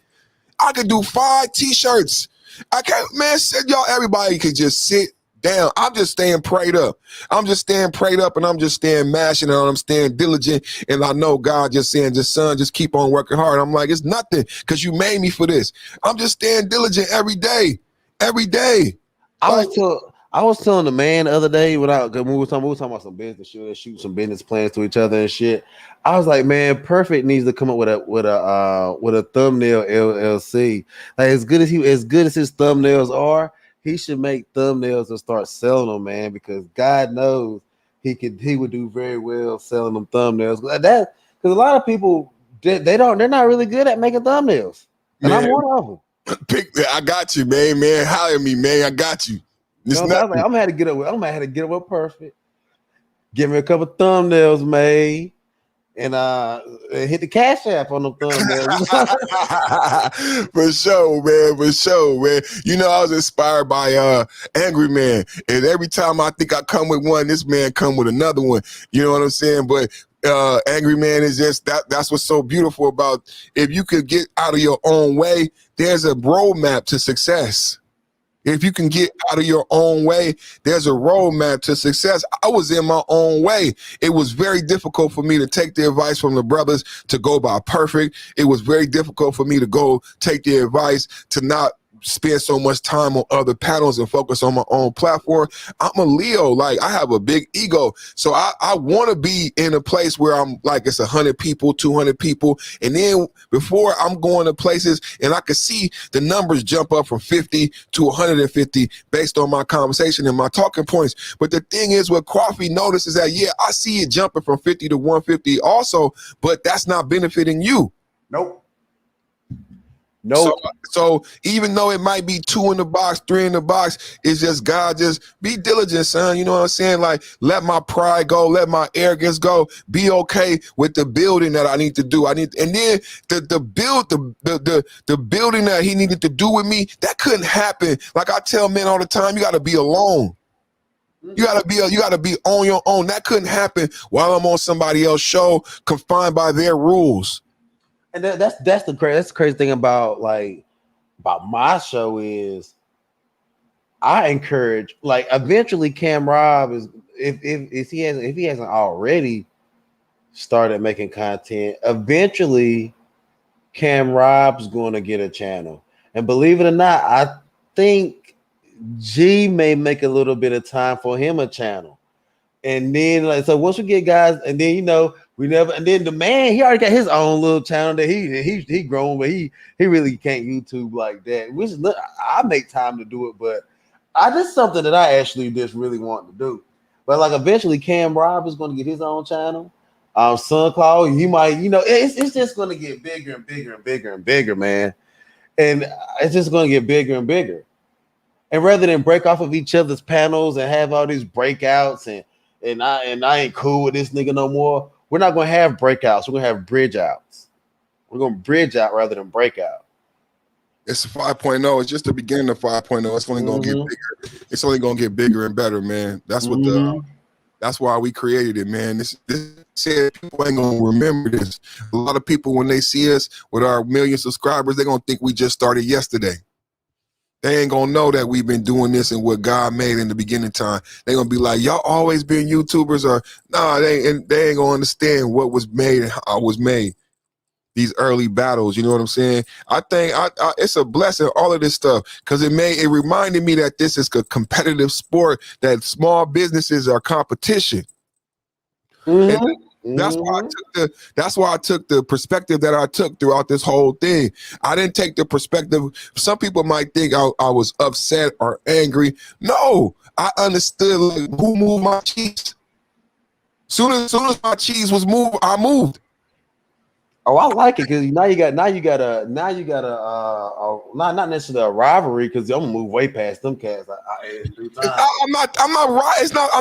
Speaker 1: I could do 5 t-shirts. I can't, man, y'all, everybody could just sit down. I'm just staying prayed up. And I'm just staying mashing on. I'm staying diligent. And I know God just saying, son, just keep on working hard. I'm like, it's nothing because you made me for this. I'm just staying diligent every day.
Speaker 14: I was telling the man the other day when we were talking about some business, shoot some business plans to each other and shit. I was like, man, Perfect needs to come up with a thumbnail LLC. Like as good as his thumbnails are, he should make thumbnails and start selling them, man, because God knows he would do very well selling them thumbnails. Because a lot of people they're not really good at making thumbnails, and man, I'm one of them.
Speaker 1: I got you, man. Hire me, man. I got you.
Speaker 14: I'm gonna have to get up with Perfect. Give me a couple thumbnails made. And hit the Cash App on the thumbnails.
Speaker 1: For sure, man. You know, I was inspired by Angry Man. And every time I think I come with one, this man come with another one. You know what I'm saying? But Angry Man is just that's what's so beautiful about if you could get out of your own way, there's a roadmap to success. If you can get out of your own way, there's a roadmap to success. I was in my own way. It was very difficult for me to take the advice from the brothers to go by Perfect. It was very difficult for me to go take the advice to not spend so much time on other panels and focus on my own platform. I'm a Leo. Like, I have a big ego. So I want to be in a place where I'm like, it's 100 people, 200 people. And then before I'm going to places and I can see the numbers jump up from 50 to 150 based on my conversation and my talking points. But the thing is, what Coffee notices that, yeah, I see it jumping from 50 to 150 also, but that's not benefiting you.
Speaker 14: Nope. No.
Speaker 1: So even though it might be 2 in the box, 3 in the box, it's just God, just be diligent, son. You know what I'm saying? Like, let my pride go, let my arrogance go. Be okay with the building that I need to do. And then the building that he needed to do with me, that couldn't happen. Like I tell men all the time, you got to be alone. You gotta be on your own. That couldn't happen while I'm on somebody else's show, confined by their rules.
Speaker 14: And that's the crazy thing about my show is I encourage, like, eventually Cam Robb is, if he hasn't already started making content, eventually Cam Robb's going to get a channel. And believe it or not, I think G may make a little bit of time for him a channel. And then so once we get guys, and then and then the man, he already got his own little channel that he grown, but he really can't YouTube like that. Which I make time to do it, but this is something that I actually just really want to do. But like eventually Cam Robb is going to get his own channel. SunCloud, you might, it's just going to get bigger and bigger and bigger and bigger, man. And it's just going to get bigger and bigger. And rather than break off of each other's panels and have all these breakouts and I ain't cool with this nigga no more, we're not going to have breakouts. We're going to have bridge outs. We're going to bridge out rather than break out.
Speaker 1: It's 5.0. It's just the beginning of 5.0. It's only going to get bigger. It's only going to get bigger and better, man. That's what that's why we created it, man. This said people ain't gonna remember this. A lot of people, when they see us with our 1 million subscribers, they're gonna think we just started yesterday. They ain't gonna know that we've been doing this and what God made in the beginning time. They're gonna be like, y'all always been YouTubers, or nah, they ain't gonna understand what was made and how it was made. These early battles, you know what I'm saying? I think it's a blessing, all of this stuff, because it reminded me that this is a competitive sport, that small businesses are competition. And that's why I took the perspective that I took throughout this whole thing. I didn't take the perspective. Some people might think I was upset or angry. No, I understood, like, who moved my cheese. Soon as my cheese was moved, I moved.
Speaker 14: Oh, I like it because now you got a not necessarily a rivalry, because I'm gonna move way past them cats.
Speaker 1: I'm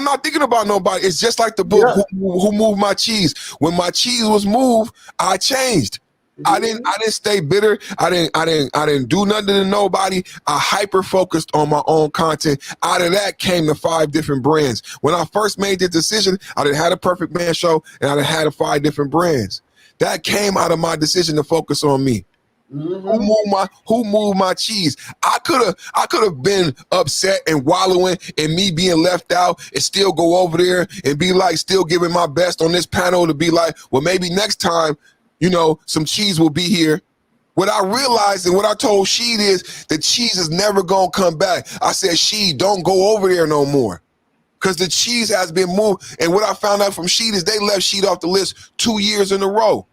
Speaker 1: not thinking about nobody. It's just like the book. Who moved my cheese? When my cheese was moved, I changed. I didn't stay bitter. I didn't do nothing to nobody. I hyper focused on my own content. Out of that came the 5 different brands. When I first made the decision, I didn't have a Perfect Man show, and I didn't have 5 different brands. That came out of my decision to focus on me. Who moved my cheese? I could have been upset and wallowing in me being left out and still go over there and be like, still giving my best on this panel to be like, well, maybe next time, some cheese will be here. What I realized and what I told Sheed is the cheese is never gonna come back. I said, Sheed, don't go over there no more, because the cheese has been moved. And what I found out from Sheed is they left Sheed off the list 2 years in a row.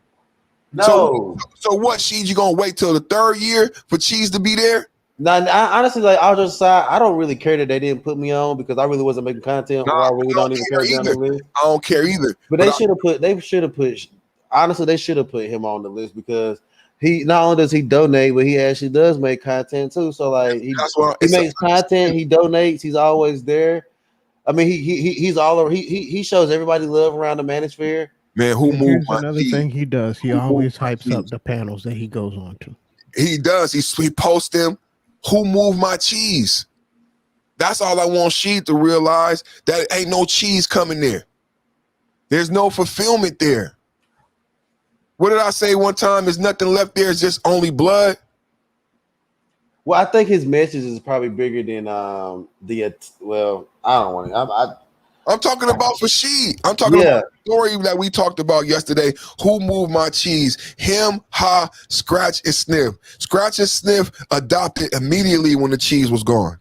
Speaker 14: No.
Speaker 1: So what, Sheed, you gonna wait till the 3rd year for cheese to be there?
Speaker 14: No, honestly, like, I'll just say I don't really care that they didn't put me on, because I really wasn't making content. I really don't even care
Speaker 1: either. I don't care either.
Speaker 14: But they should have put honestly, they should have put him on the list, because he not only does he donate, but he actually does make content too. So like he makes content, he donates, he's always there. I mean, he's all over. He shows everybody love around the manosphere.
Speaker 1: Man, who moved
Speaker 13: Here's
Speaker 1: my
Speaker 13: another
Speaker 1: cheese?
Speaker 13: thing he does. He always hypes up the panels that he goes on to.
Speaker 1: He does. He posts them. Who moved my cheese? That's all I want Sheed to realize, that ain't no cheese coming there. There's no fulfillment there. What did I say one time? There's nothing left there. It's just only blood.
Speaker 14: Well, I think his message is probably bigger than I don't want to.
Speaker 1: I'm talking about for Sheed. I'm talking about the story that we talked about yesterday. Who moved my cheese? Him, Ha, Scratch, and Sniff. Scratch and Sniff adopted immediately when the cheese was gone.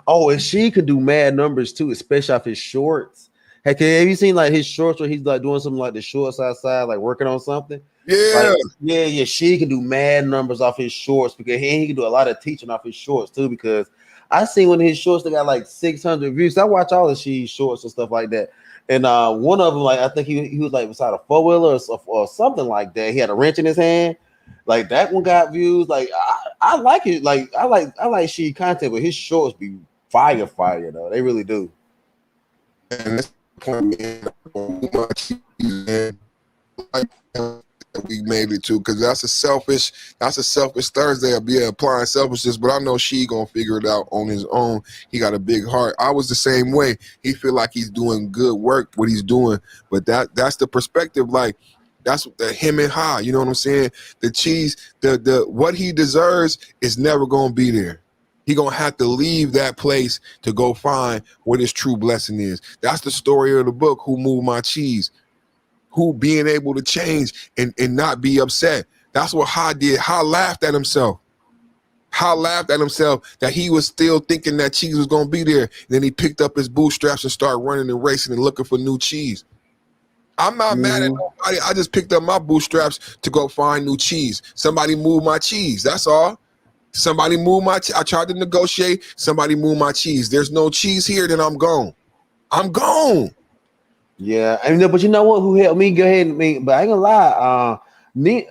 Speaker 14: Oh, and she could do mad numbers too, especially off his shorts. Heck, have you seen like his shorts where he's like doing something like the shorts outside, like working on something?
Speaker 1: Yeah.
Speaker 14: Like, she can do mad numbers off his shorts, because he can do a lot of teaching off his shorts too, because I seen one of his shorts that got like 600 views. I watch all of She's shorts and stuff like that. And one of them, like, I think he was like beside a 4-wheeler or something like that. He had a wrench in his hand. Like, that one got views. Like, I like it. Like I like Sheed content, but his shorts be fire though. They really do.
Speaker 1: And that's the point we made it to, because that's a selfish Thursday of being applying selfishness. But I know she gonna figure it out on his own. He got a big heart. I was the same way. He feel like he's doing good work, what he's doing, but that's the perspective. Like that's the him and high. You know what I'm saying? The cheese, the what he deserves is never gonna be there. He gonna have to leave that place to go find what his true blessing is. That's the story of the book. Who moved my cheese? Who being able to change and not be upset. That's what Ha did. Ha laughed at himself. Ha laughed at himself that he was still thinking that cheese was gonna be there. And then he picked up his bootstraps and started running and racing and looking for new cheese. I'm not mad at nobody. I just picked up my bootstraps to go find new cheese. Somebody moved my cheese. That's all. Somebody moved my I tried to negotiate. Somebody moved my cheese. There's no cheese here, then I'm gone. I'm gone.
Speaker 14: Yeah, I mean, but you know what? Who helped me? Go ahead and but I ain't gonna lie.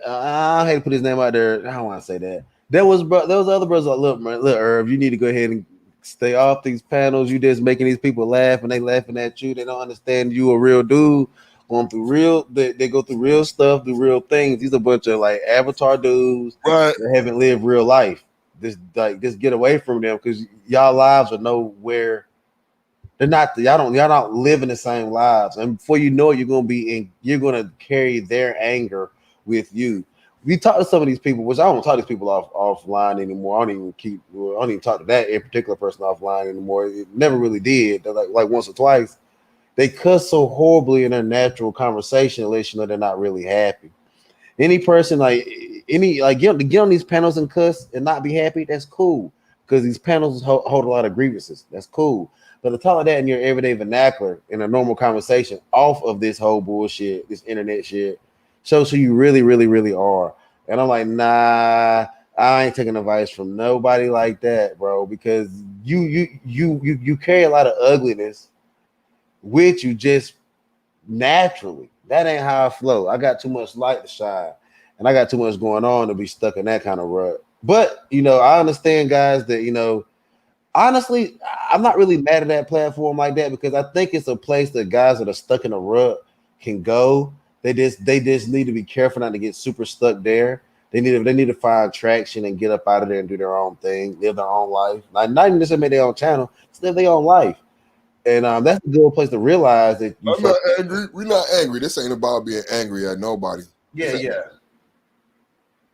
Speaker 14: I hate to put his name out there. I don't want to say that. There was other brothers like, look, Irv, you need to go ahead and stay off these panels. You just making these people laugh, and they laughing at you. They don't understand you a real dude going through real. They go through real stuff, do real things. These are a bunch of like avatar dudes that haven't lived real life. Just get away from them because y'all lives are nowhere. They're not. Y'all not living the same lives, and before you know it, you're gonna carry their anger with you. We talk to some of these people, which I don't talk to these people offline anymore. I don't even talk to that in particular person offline anymore. It never really did. Like once or twice, they cuss so horribly in their natural conversation, unless you know they're not really happy. Any person get on these panels and cuss and not be happy, that's cool because these panels hold a lot of grievances. That's cool. But to talk that in your everyday vernacular, in a normal conversation, off of this whole bullshit, this internet shit, shows who you really, really, really are. And I'm like, nah, I ain't taking advice from nobody like that, bro, because you carry a lot of ugliness with you just naturally. That ain't how I flow. I got too much light to shine, and I got too much going on to be stuck in that kind of rut. But I understand, guys, that honestly, I'm not really mad at that platform like that because I think it's a place that guys that are stuck in a rut can go. They just need to be careful not to get super stuck there. They need to find traction and get up out of there and do their own thing, live their own life. Not even just make their own channel, just live their own life. And that's a good place to realize that
Speaker 1: I'm not angry. We're not angry. This ain't about being angry at nobody.
Speaker 14: Yeah.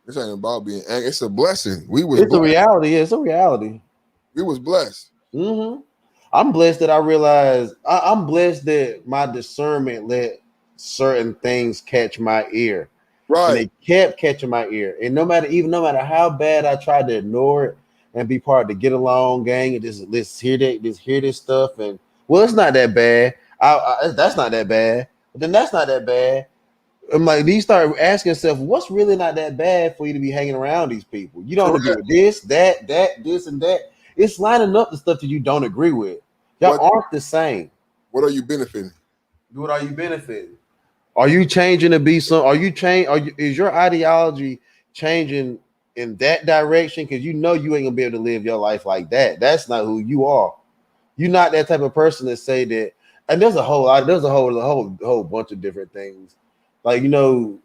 Speaker 1: This ain't about being angry. It's a blessing.
Speaker 14: It's a reality. Yeah, it's a reality.
Speaker 1: We was blessed.
Speaker 14: Mm-hmm. I'm blessed that I realized. I'm blessed that my discernment let certain things catch my ear.
Speaker 1: Right.
Speaker 14: And they kept catching my ear. And no matter how bad I tried to ignore it and be part of the get along gang and let's hear this stuff and it's not that bad. That's not that bad. But then that's not that bad. I'm like, you start asking yourself, what's really not that bad for you to be hanging around these people? You don't agree with this, that, this, and that. It's lining up the stuff that you don't agree with. Y'all aren't the same.
Speaker 1: What are you benefiting?
Speaker 14: What are you benefiting? Are you changing to be some? Is your ideology changing in that direction? Because you know you ain't gonna be able to live your life like that. That's not who you are. You're not that type of person to say that. And there's a whole bunch of different things. Like the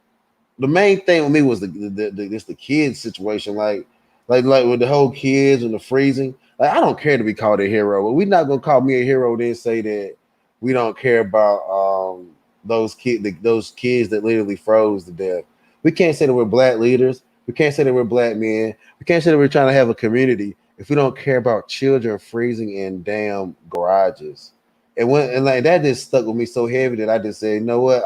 Speaker 14: main thing with me was the kids situation. Like with the whole kids and the freezing. Like I don't care to be called a hero, but we're not gonna call me a hero then say that we don't care about those kids that literally froze to death. We can't say that we're black leaders. We can't say that we're black men. We can't say that we're trying to have a community if we don't care about children freezing in damn garages. And like that just stuck with me so heavy that I just said, you know what?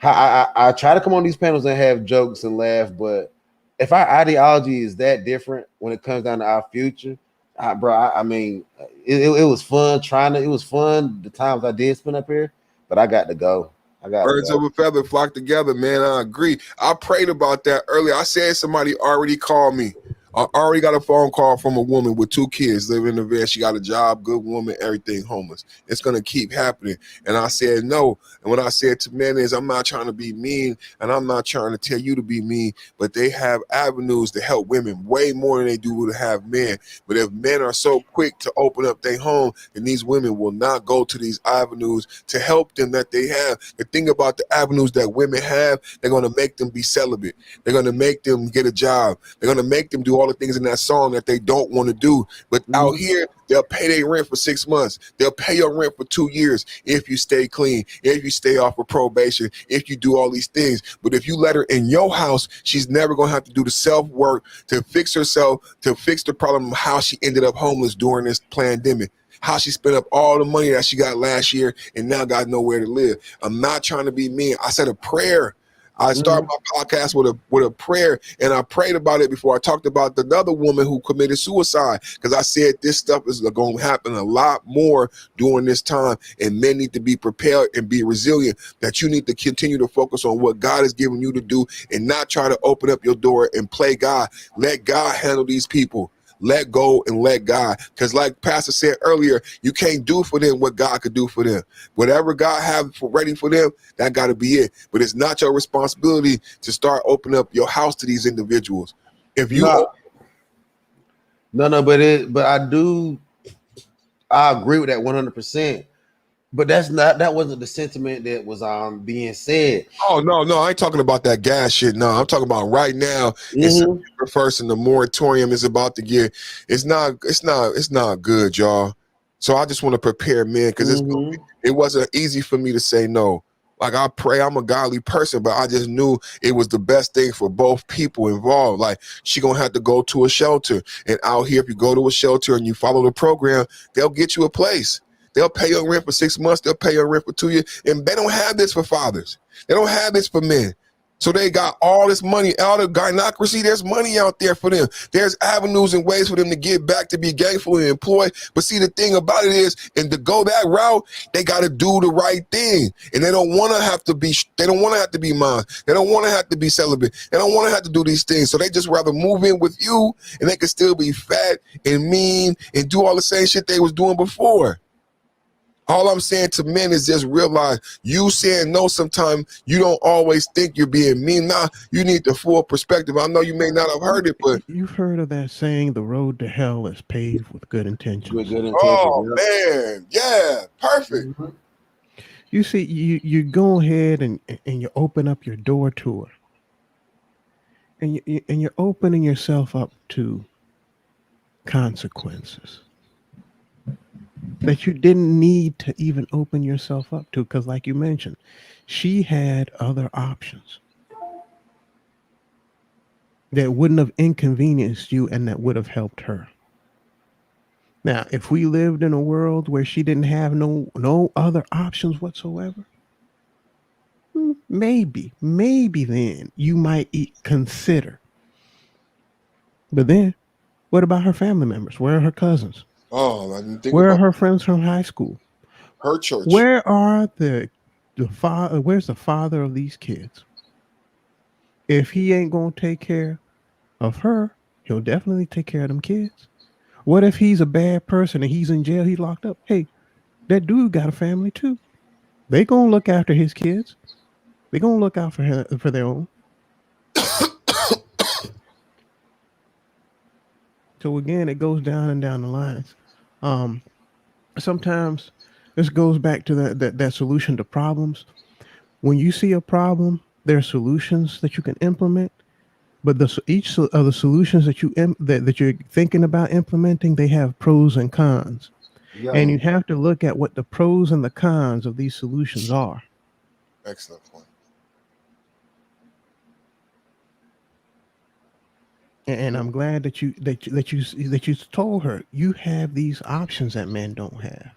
Speaker 14: I try to come on these panels and have jokes and laugh, but if our ideology is that different when it comes down to our future, I mean, it was fun it was fun the times I did spend up here, but I got to go.
Speaker 1: Birds of a feather flock together, man. I agree. I prayed about that earlier. I said somebody already called me I already got a phone call from a woman with 2 kids living in the van. She got a job, good woman, everything, homeless. It's going to keep happening. And I said no. And what I said to men is, I'm not trying to be mean, and I'm not trying to tell you to be mean, but they have avenues to help women way more than they do to have men. But if men are so quick to open up their home, then these women will not go to these avenues to help them that they have. The thing about the avenues that women have, they're going to make them be celibate. They're going to make them get a job. They're going to make them do all the things in that song that they don't want to do. But out here, they'll pay their rent for 6 months. They'll pay your rent for 2 years if you stay clean, if you stay off of probation, if you do all these things. But if you let her in your house, she's never going to have to do the self-work to fix herself, to fix the problem of how she ended up homeless during this pandemic. How she spent up all the money that she got last year and now got nowhere to live. I'm not trying to be mean. I said a prayer. I started my podcast with a prayer, and I prayed about it before I talked about the other woman who committed suicide, because I said this stuff is going to happen a lot more during this time, and men need to be prepared and be resilient, that you need to continue to focus on what God has given you to do and not try to open up your door and play God. Let God handle these people. Let go and let God. Because like Pastor said earlier, you can't do for them what God could do for them. Whatever God have ready for them, that got to be it. But it's not your responsibility to start opening up your house to these individuals. If you
Speaker 14: but I agree with that 100%. But that wasn't the sentiment that was being said.
Speaker 1: Oh no, I ain't talking about that gas shit. No, I'm talking about right now. It's September 1st, and the moratorium is about to get. It's not good, y'all. So I just want to prepare men, because it wasn't easy for me to say no. Like, I pray, I'm a godly person, but I just knew it was the best thing for both people involved. Like, she gonna have to go to a shelter, and out here, if you go to a shelter and you follow the program, they'll get you a place. They'll pay your rent for 6 months. They'll pay your rent for 2 years. And they don't have this for fathers. They don't have this for men. So they got all this money, all the gynocracy. There's money out there for them. There's avenues and ways for them to get back to be gainfully employed. But see, the thing about it is, and to go that route, they got to do the right thing. And they don't want to have to be, moms. They don't want to have to be celibate. They don't want to have to do these things. So they just rather move in with you, and they can still be fat and mean and do all the same shit they was doing before. All I'm saying to men is just realize, you saying no sometimes, you don't always think you're being mean. Nah, you need the full perspective. I know you may not have heard it, but
Speaker 13: you've heard of that saying, the road to hell is paved with good intentions.
Speaker 1: Oh man, yeah, perfect.
Speaker 13: You see, you go ahead and you open up your door to her, and you're opening yourself up to consequences that you didn't need to even open yourself up to, because like you mentioned, she had other options that wouldn't have inconvenienced you and that would have helped her. Now, if we lived in a world where she didn't have no other options whatsoever, maybe then you might consider. But then, what about her family members? Where are her cousins?
Speaker 1: Oh, I didn't think
Speaker 13: Where are
Speaker 1: about
Speaker 13: her friends from high school?
Speaker 1: Her church.
Speaker 13: Where are the father? Where's the father of these kids? If he ain't gonna take care of her, he'll definitely take care of them kids. What if he's a bad person and he's in jail? He's locked up. Hey, that dude got a family too. They gonna look after his kids. They gonna look out for their own. So again, it goes down and down the lines. Sometimes this goes back to that solution to problems. When you see a problem, there are solutions that you can implement, but each of the solutions that that you're thinking about implementing, they have pros and cons, and you have to look at what the pros and the cons of these solutions are.
Speaker 1: Excellent point.
Speaker 13: And I'm glad that you told her you have these options that men don't have.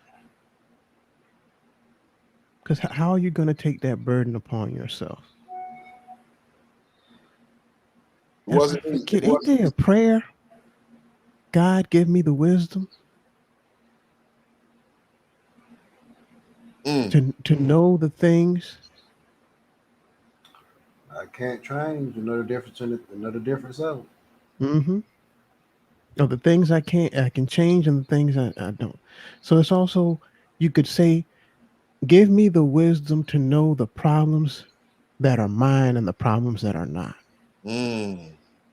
Speaker 13: Because how are you going to take that burden upon yourself? Ain't there a prayer? God, give me the wisdom to know the things.
Speaker 14: I can't change. You know the difference in it. Know the difference of it.
Speaker 13: Mm-hmm. No, the things I can change, and the things I don't. So it's also, you could say, give me the wisdom to know the problems that are mine and the problems that are not.
Speaker 1: I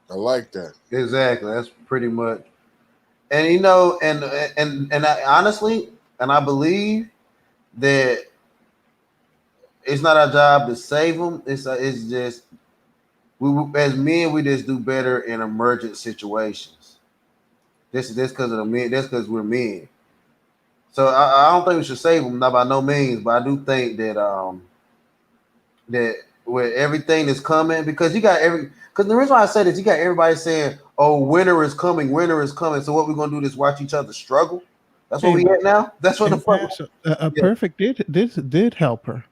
Speaker 1: like that.
Speaker 14: Exactly. That's pretty much. And you know, and I, honestly, and I believe that it's not our job to save them. It's just as men, we just do better in emergent situations. This because of the men. That's because we're men. So I don't think we should save them, not by no means. But I do think that that where everything is coming, because you got because the reason why I say this, you got everybody saying, "Oh, winter is coming, winter is coming." So what we're gonna do is watch each other struggle. That's what
Speaker 13: Hey,
Speaker 14: we
Speaker 13: but
Speaker 14: at now. That's what the
Speaker 13: and
Speaker 14: fuck.
Speaker 13: Pastor, a
Speaker 14: Yeah.
Speaker 13: perfect did help her.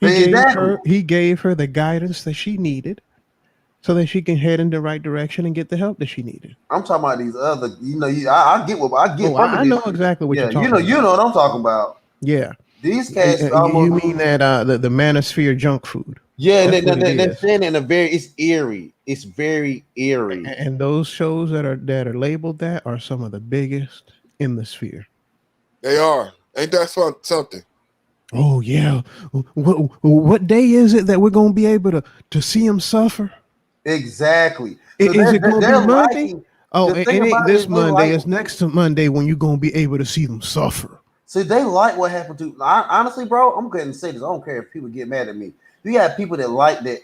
Speaker 14: Exactly.
Speaker 13: He gave her the guidance that she needed, so that she can head in the right direction and get the help that she needed.
Speaker 14: I'm talking about these other. You know, I get what I get
Speaker 13: Oh,
Speaker 14: from
Speaker 13: I
Speaker 14: it.
Speaker 13: know exactly what
Speaker 14: Yeah,
Speaker 13: you're talking
Speaker 14: you
Speaker 13: about.
Speaker 14: know what I'm talking about.
Speaker 13: Yeah,
Speaker 14: These cats
Speaker 13: you
Speaker 14: almost.
Speaker 13: mean that the manosphere junk food?
Speaker 14: Yeah, and
Speaker 13: That's what it
Speaker 14: they're
Speaker 13: is.
Speaker 14: saying it in a very. It's eerie. It's very eerie.
Speaker 13: And those shows that are labeled that are some of the biggest in the sphere.
Speaker 1: They are. Ain't that something?
Speaker 13: Oh yeah. What day is it that we're gonna be able to see them suffer?
Speaker 14: Exactly. So
Speaker 13: Is it gonna be
Speaker 14: they're
Speaker 13: Monday?
Speaker 14: liking.
Speaker 13: Oh,
Speaker 14: The
Speaker 13: it
Speaker 14: thing
Speaker 13: ain't
Speaker 14: about it is
Speaker 13: this
Speaker 14: they
Speaker 13: Monday.
Speaker 14: like.
Speaker 13: It's next Monday when you're gonna be able to see them suffer.
Speaker 14: See, they like what happened to. Honestly, bro, I'm going to say this. I don't care if people get mad at me. You got people that like that.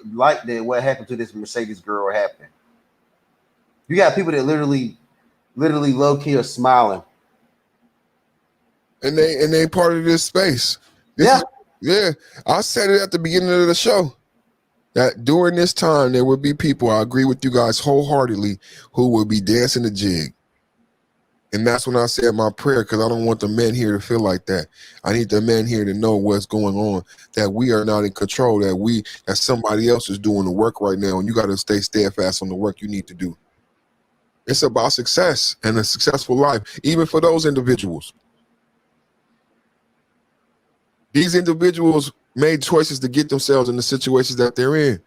Speaker 14: What happened to this Mercedes girl happened. You got people that literally low key are smiling.
Speaker 1: And they part of this space. Yeah. I said it at the beginning of the show that during this time there would be people, I agree with you guys wholeheartedly, who will be dancing the jig. And that's when I said my prayer, because I don't want the men here to feel like that. I need the men here to know what's going on, that we are not in control, that somebody else is doing the work right now, and you got to stay steadfast on the work you need to do. It's about success and a successful life, even for those individuals. These individuals made choices to get themselves in the situations that they're in.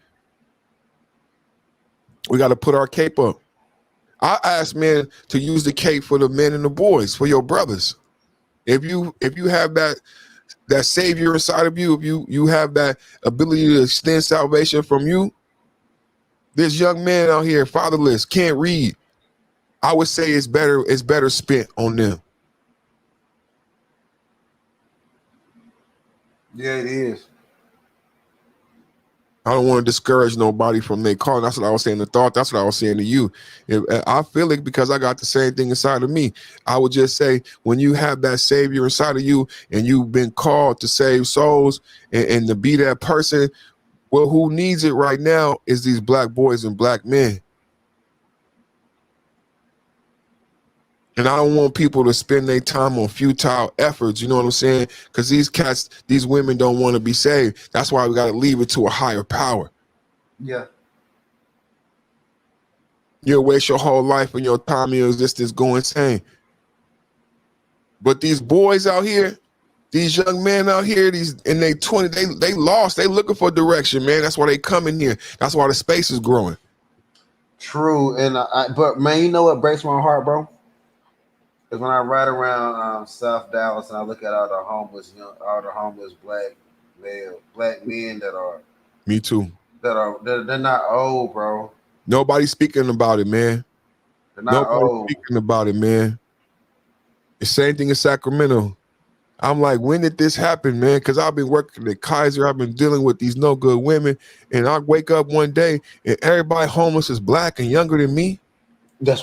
Speaker 1: We got to put our cape up. I ask men to use the cape for the men and the boys, for your brothers. If you have that savior inside of you, if you have that ability to extend salvation from you, this young man out here, fatherless, can't read. I would say it's better spent on them.
Speaker 14: Yeah, it is.
Speaker 1: I don't want to discourage nobody from their calling. That's what I was saying to Thought. That's what I was saying to you. I feel it because I got the same thing inside of me. I would just say, when you have that savior inside of you and you've been called to save souls and to be that person, well, who needs it right now is these black boys and black men. And I don't want people to spend their time on futile efforts, you know what I'm saying? Because these women don't want to be saved. That's why we got to leave it to a higher power.
Speaker 14: Yeah.
Speaker 1: You'll waste your whole life and your time and your existence going insane. But these boys out here, these young men out here, these in their 20s, they lost. They looking for direction, man. That's why they come in here. That's why the space is growing.
Speaker 14: True, and but man, you know what breaks my heart, bro? Is when I ride around South Dallas and I look at all the homeless black men that are.
Speaker 1: Me too.
Speaker 14: They're not old, bro.
Speaker 1: Nobody's speaking about it, man.
Speaker 14: They're not old.
Speaker 1: Speaking about it, man. The same thing in Sacramento. I'm like, when did this happen, man? Because I've been working at Kaiser. I've been dealing with these no good women, and I wake up one day and everybody homeless is black and younger than me.
Speaker 14: That's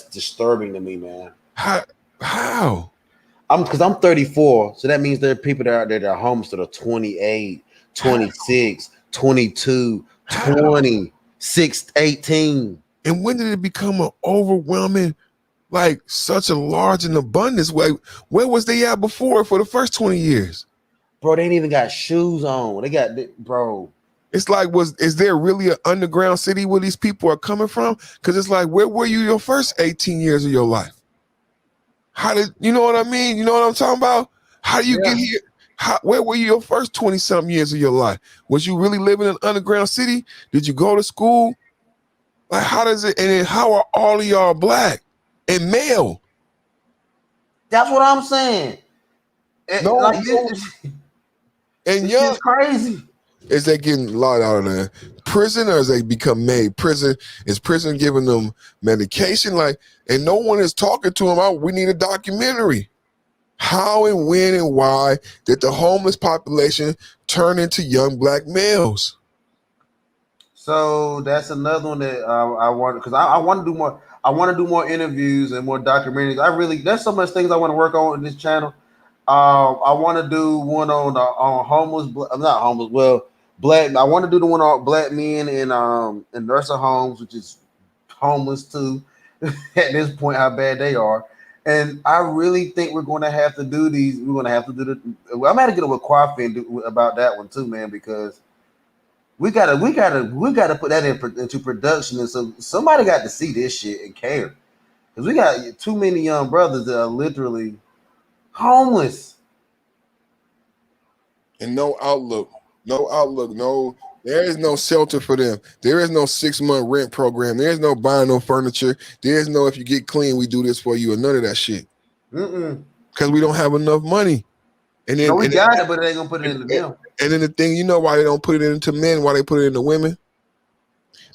Speaker 14: disturbing to me, man.
Speaker 1: How?
Speaker 14: Because I'm 34, so that means there are people that are out there that are homeless that are 28, 26, 22, 20, 18.
Speaker 1: And when did it become an overwhelming, like such a large and abundance way? Where was they at before for the first 20 years?
Speaker 14: Bro, they ain't even got shoes on. They got, bro.
Speaker 1: It's like, is there really an underground city where these people are coming from? Because it's like, where were you your first 18 years of your life? You know what I mean? You know what I'm talking about? How do you get here? Where were you your first 20-something years of your life? Was you really living in an underground city? Did you go to school? Like, how does it? And then how are all of y'all black and male?
Speaker 14: That's what I'm saying.
Speaker 1: No,
Speaker 14: Like
Speaker 1: no. And
Speaker 14: this
Speaker 1: young
Speaker 14: is crazy.
Speaker 1: is they getting locked out of the prison, or as they become made prison? Is prison giving them medication? Like, and no one is talking to them. We need a documentary. How and when and why did the homeless population turn into young black males?
Speaker 14: So that's another one that I want, because I want to do more. I want to do more interviews and more documentaries. There's so much things I want to work on in this channel. I want to do one on homeless, not homeless. Well, black. I want to do the one on black men in nursing homes, which is homeless too. At this point, how bad they are. And I really think we're going to have to do these. We're going to have to do the. I'm going to have to get with Kwafi and do about that one too, man, because we gotta put that into production, and so somebody got to see this shit and care, because we got too many young brothers that are literally homeless
Speaker 1: And no outlook, there is no shelter for them. There is no 6-month rent program. There is no buying no furniture. There is no, if you get clean, we do this for you, or none of that shit. Because we don't have enough money. And then,
Speaker 14: no, we got it, but they ain't gonna put it into them.
Speaker 1: And then the thing, you know why they don't put it into men, why they put it into women?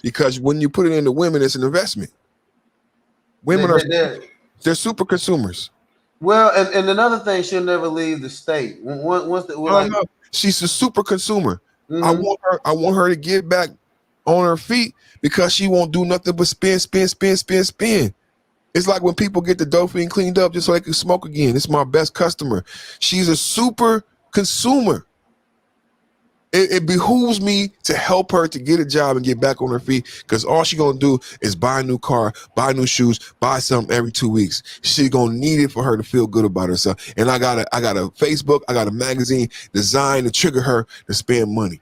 Speaker 1: Because when you put it into women, it's an investment. Women they're super consumers.
Speaker 14: Well, and another thing, she'll never leave the state. Once the
Speaker 1: No. She's a super consumer. I want her to get back on her feet, because she won't do nothing but spend. It's like when people get the dopamine cleaned up just so they can smoke again. It's my best customer. She's a super consumer. It behooves me to help her to get a job and get back on her feet, because all she's gonna do is buy a new car, buy new shoes, buy something every 2 weeks. She's gonna need it for her to feel good about herself. And I got a Facebook, I got a magazine designed to trigger her to spend money.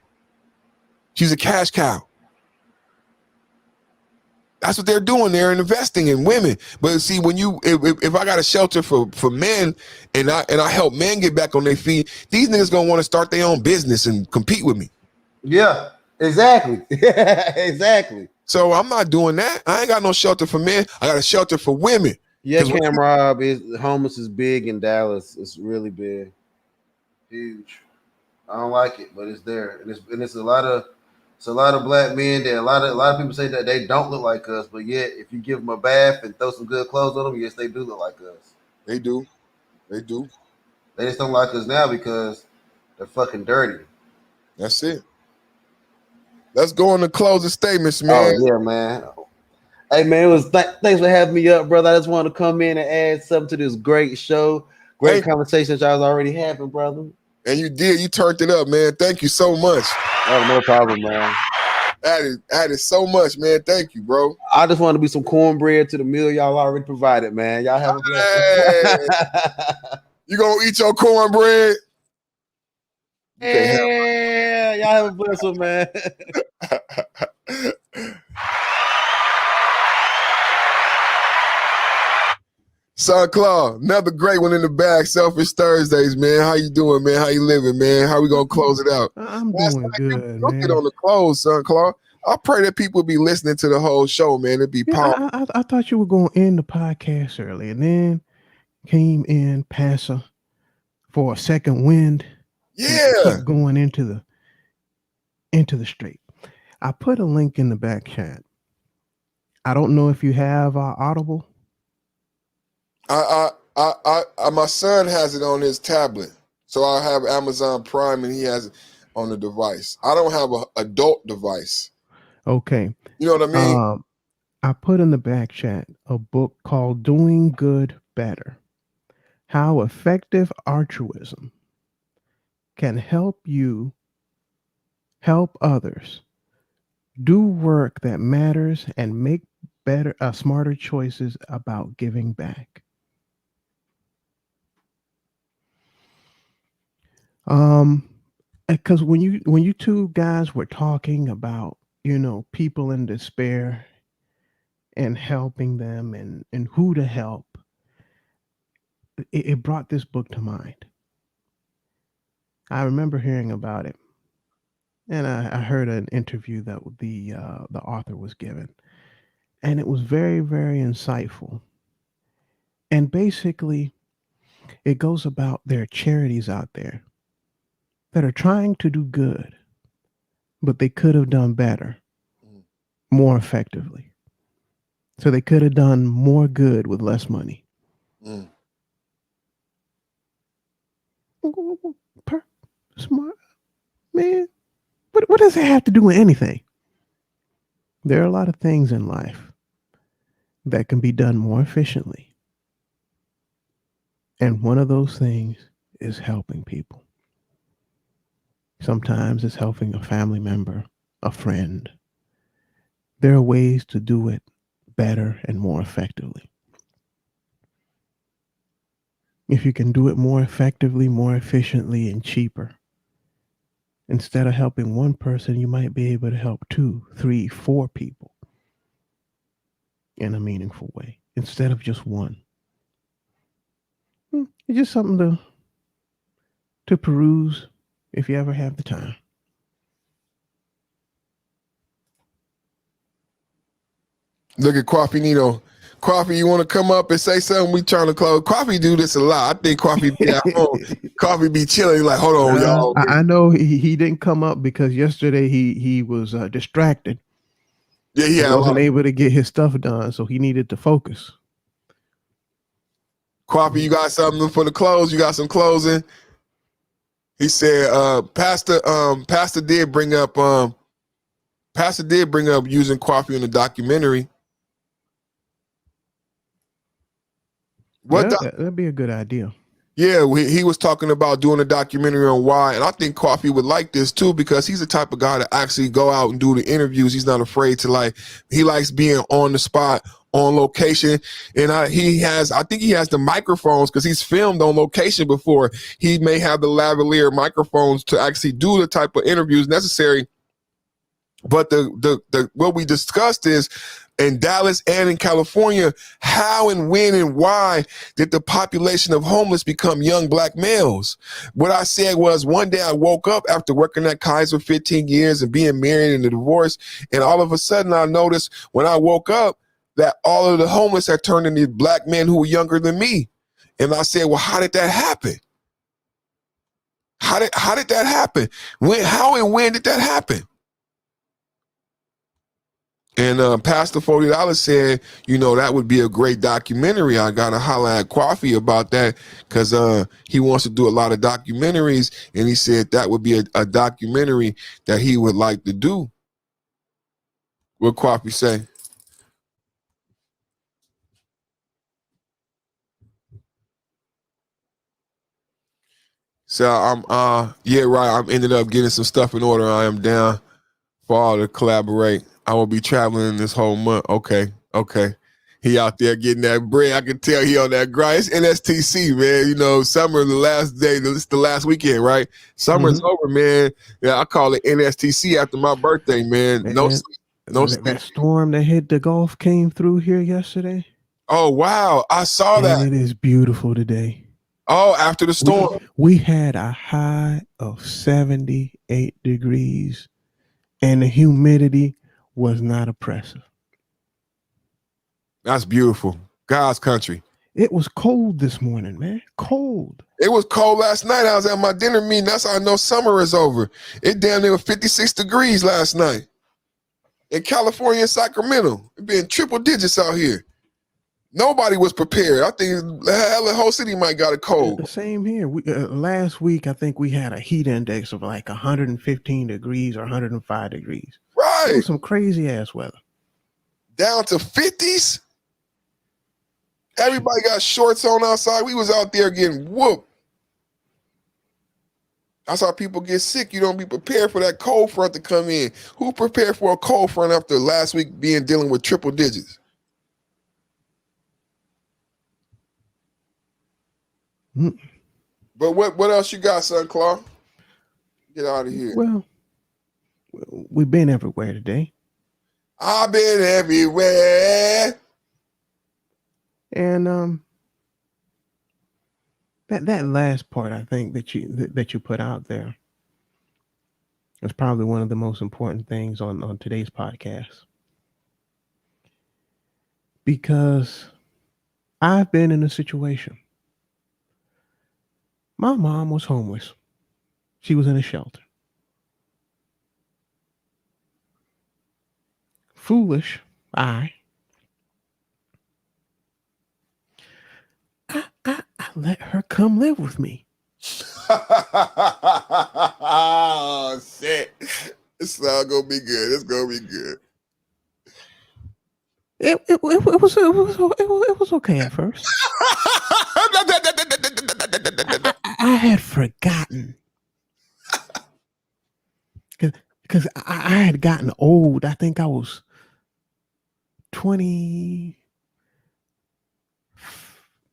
Speaker 1: She's a cash cow. That's what they're doing. They're investing in women. But see, when if I got a shelter for men, and I help men get back on their feet, these niggas gonna want to start their own business and compete with me.
Speaker 14: Yeah, exactly. Exactly.
Speaker 1: So I'm not doing that. I ain't got no shelter for men. I got a shelter for women.
Speaker 14: Yeah, Cam Rob, homeless is big in Dallas. It's really big, huge. I don't like it, but it's there, and it's a lot of black men that a lot of people say that they don't look like us, but yet if you give them a bath and throw some good clothes on them, yes, they do look like us.
Speaker 1: They do.
Speaker 14: They just don't like us now because they're fucking dirty.
Speaker 1: That's it. Let's go on the closing statements, man.
Speaker 14: Oh yeah, man. Hey man, it was thanks for having me up, brother. I just wanted to come in and add something to this great show, great conversation that y'all was already having, brother.
Speaker 1: And you did. You turned it up, man. Thank you so much.
Speaker 14: Oh, no problem, man.
Speaker 1: Added so much, man. Thank you, bro.
Speaker 14: I just want to be some cornbread to the meal y'all already provided, man. Y'all have a good one.
Speaker 1: You gonna eat your cornbread?
Speaker 14: Yeah, y'all have a blessed one, man.
Speaker 1: Son Claude, another great one in the bag. Selfish Thursdays, man. How you doing, man? How you living, man? How we gonna close it out?
Speaker 13: I'm doing good, man.
Speaker 1: Get on the close, Son Claude. I pray that people be listening to the whole show, man. It'd be powerful.
Speaker 13: I thought you were going to end the podcast early, and then came in Passer for a second wind.
Speaker 1: Yeah,
Speaker 13: keep going into the straight. I put a link in the back chat. I don't know if you have Audible.
Speaker 1: My son has it on his tablet, so I have Amazon Prime, and he has it on the device. I don't have an adult device.
Speaker 13: Okay,
Speaker 1: you know what I mean.
Speaker 13: I put in the back chat a book called "Doing Good Better: How Effective Altruism Can Help You Help Others Do Work That Matters and Make smarter choices about giving back." Because when you two guys were talking about, people in despair and helping them and who to help, it brought this book to mind. I remember hearing about it, and I heard an interview that the author was given, And it was very, very insightful. And basically, it goes about there are charities out there that are trying to do good, but they could have done better, more effectively. So they could have done more good with less money. Smart man. What does it have to do with anything? There are a lot of things in life that can be done more efficiently. And one of those things is helping people. Sometimes it's helping a family member, a friend. There are ways to do it better and more effectively. If you can do it more effectively, more efficiently, and cheaper, instead of helping one person, you might be able to help 2, 3, 4 people in a meaningful way instead of just one. It's just something to peruse if you ever have the time.
Speaker 1: Look at Coffee Nino. Coffee, you want to come up and say something? We trying to close. Coffee do this a lot. I think Coffee be at home. Coffee be chilling like, hold on, y'all.
Speaker 13: I know he didn't come up because yesterday he was distracted.
Speaker 1: Yeah, he
Speaker 13: wasn't able to get his stuff done, so he needed to focus.
Speaker 1: Coffee, you got something for the close? You got some closing? He said, Pastor did bring up using coffee in the documentary.
Speaker 13: That'd be a good idea.
Speaker 1: Yeah, he was talking about doing a documentary on why, and I think Coffee would like this too because he's the type of guy that actually go out and do the interviews. He's not afraid to he likes being on the spot, on location, and I think he has the microphones because he's filmed on location before. He may have the lavalier microphones to actually do the type of interviews necessary. But the what we discussed is in Dallas and in California, how and when and why did the population of homeless become young black males? What I said was one day I woke up after working at Kaiser 15 years and being married and a divorce, and all of a sudden I noticed when I woke up that all of the homeless had turned into black men who were younger than me. And I said, well, how did that happen? How did that happen? How and when did that happen? And Pastor $40 said, that would be a great documentary. I got to holler at Coffee about that because he wants to do a lot of documentaries. And he said that would be a documentary that he would like to do. What Coffee say? So I'm ended up getting some stuff in order. I am down for all to collaborate. I will be traveling this whole month. Okay. He out there getting that bread. I can tell he on that grind. It's NSTC, man. Summer, the last day, it's the last weekend, right? Summer's over, man. Yeah, I call it NSTC after my birthday, man. No sleep.
Speaker 13: That storm that hit the Gulf came through here yesterday.
Speaker 1: Oh, wow. I saw that.
Speaker 13: It is beautiful today.
Speaker 1: Oh, after the storm.
Speaker 13: We had a high of 78 degrees and the humidity was not oppressive.
Speaker 1: That's beautiful. God's country.
Speaker 13: It was cold this morning, man. Cold.
Speaker 1: It was cold last night. I was at my dinner meeting. That's how I know summer is over. It damn near 56 degrees last night. In California and Sacramento. It been triple digits out here. Nobody was prepared. I think the whole city might got a cold.
Speaker 13: Same here. Last week, I think we had a heat index of like 115 degrees or 105 degrees.
Speaker 1: Right.
Speaker 13: It was some crazy ass weather.
Speaker 1: Down to 50s? Everybody got shorts on outside. We was out there getting whooped. That's how people get sick. You don't be prepared for that cold front to come in. Who prepared for a cold front after last week dealing with triple digits? But what else you got, son, Claw? Get out of here.
Speaker 13: Well, we've been everywhere today.
Speaker 1: I've been everywhere.
Speaker 13: And that last part, I think that you put out there is probably one of the most important things on today's podcast. because I've been in a situation. My mom was homeless. She was in a shelter. Foolish, I let her come live with me.
Speaker 1: Oh shit! It's all gonna be good. It's gonna be good.
Speaker 13: It was okay at first. I had forgotten because I had gotten old. I think I was 20,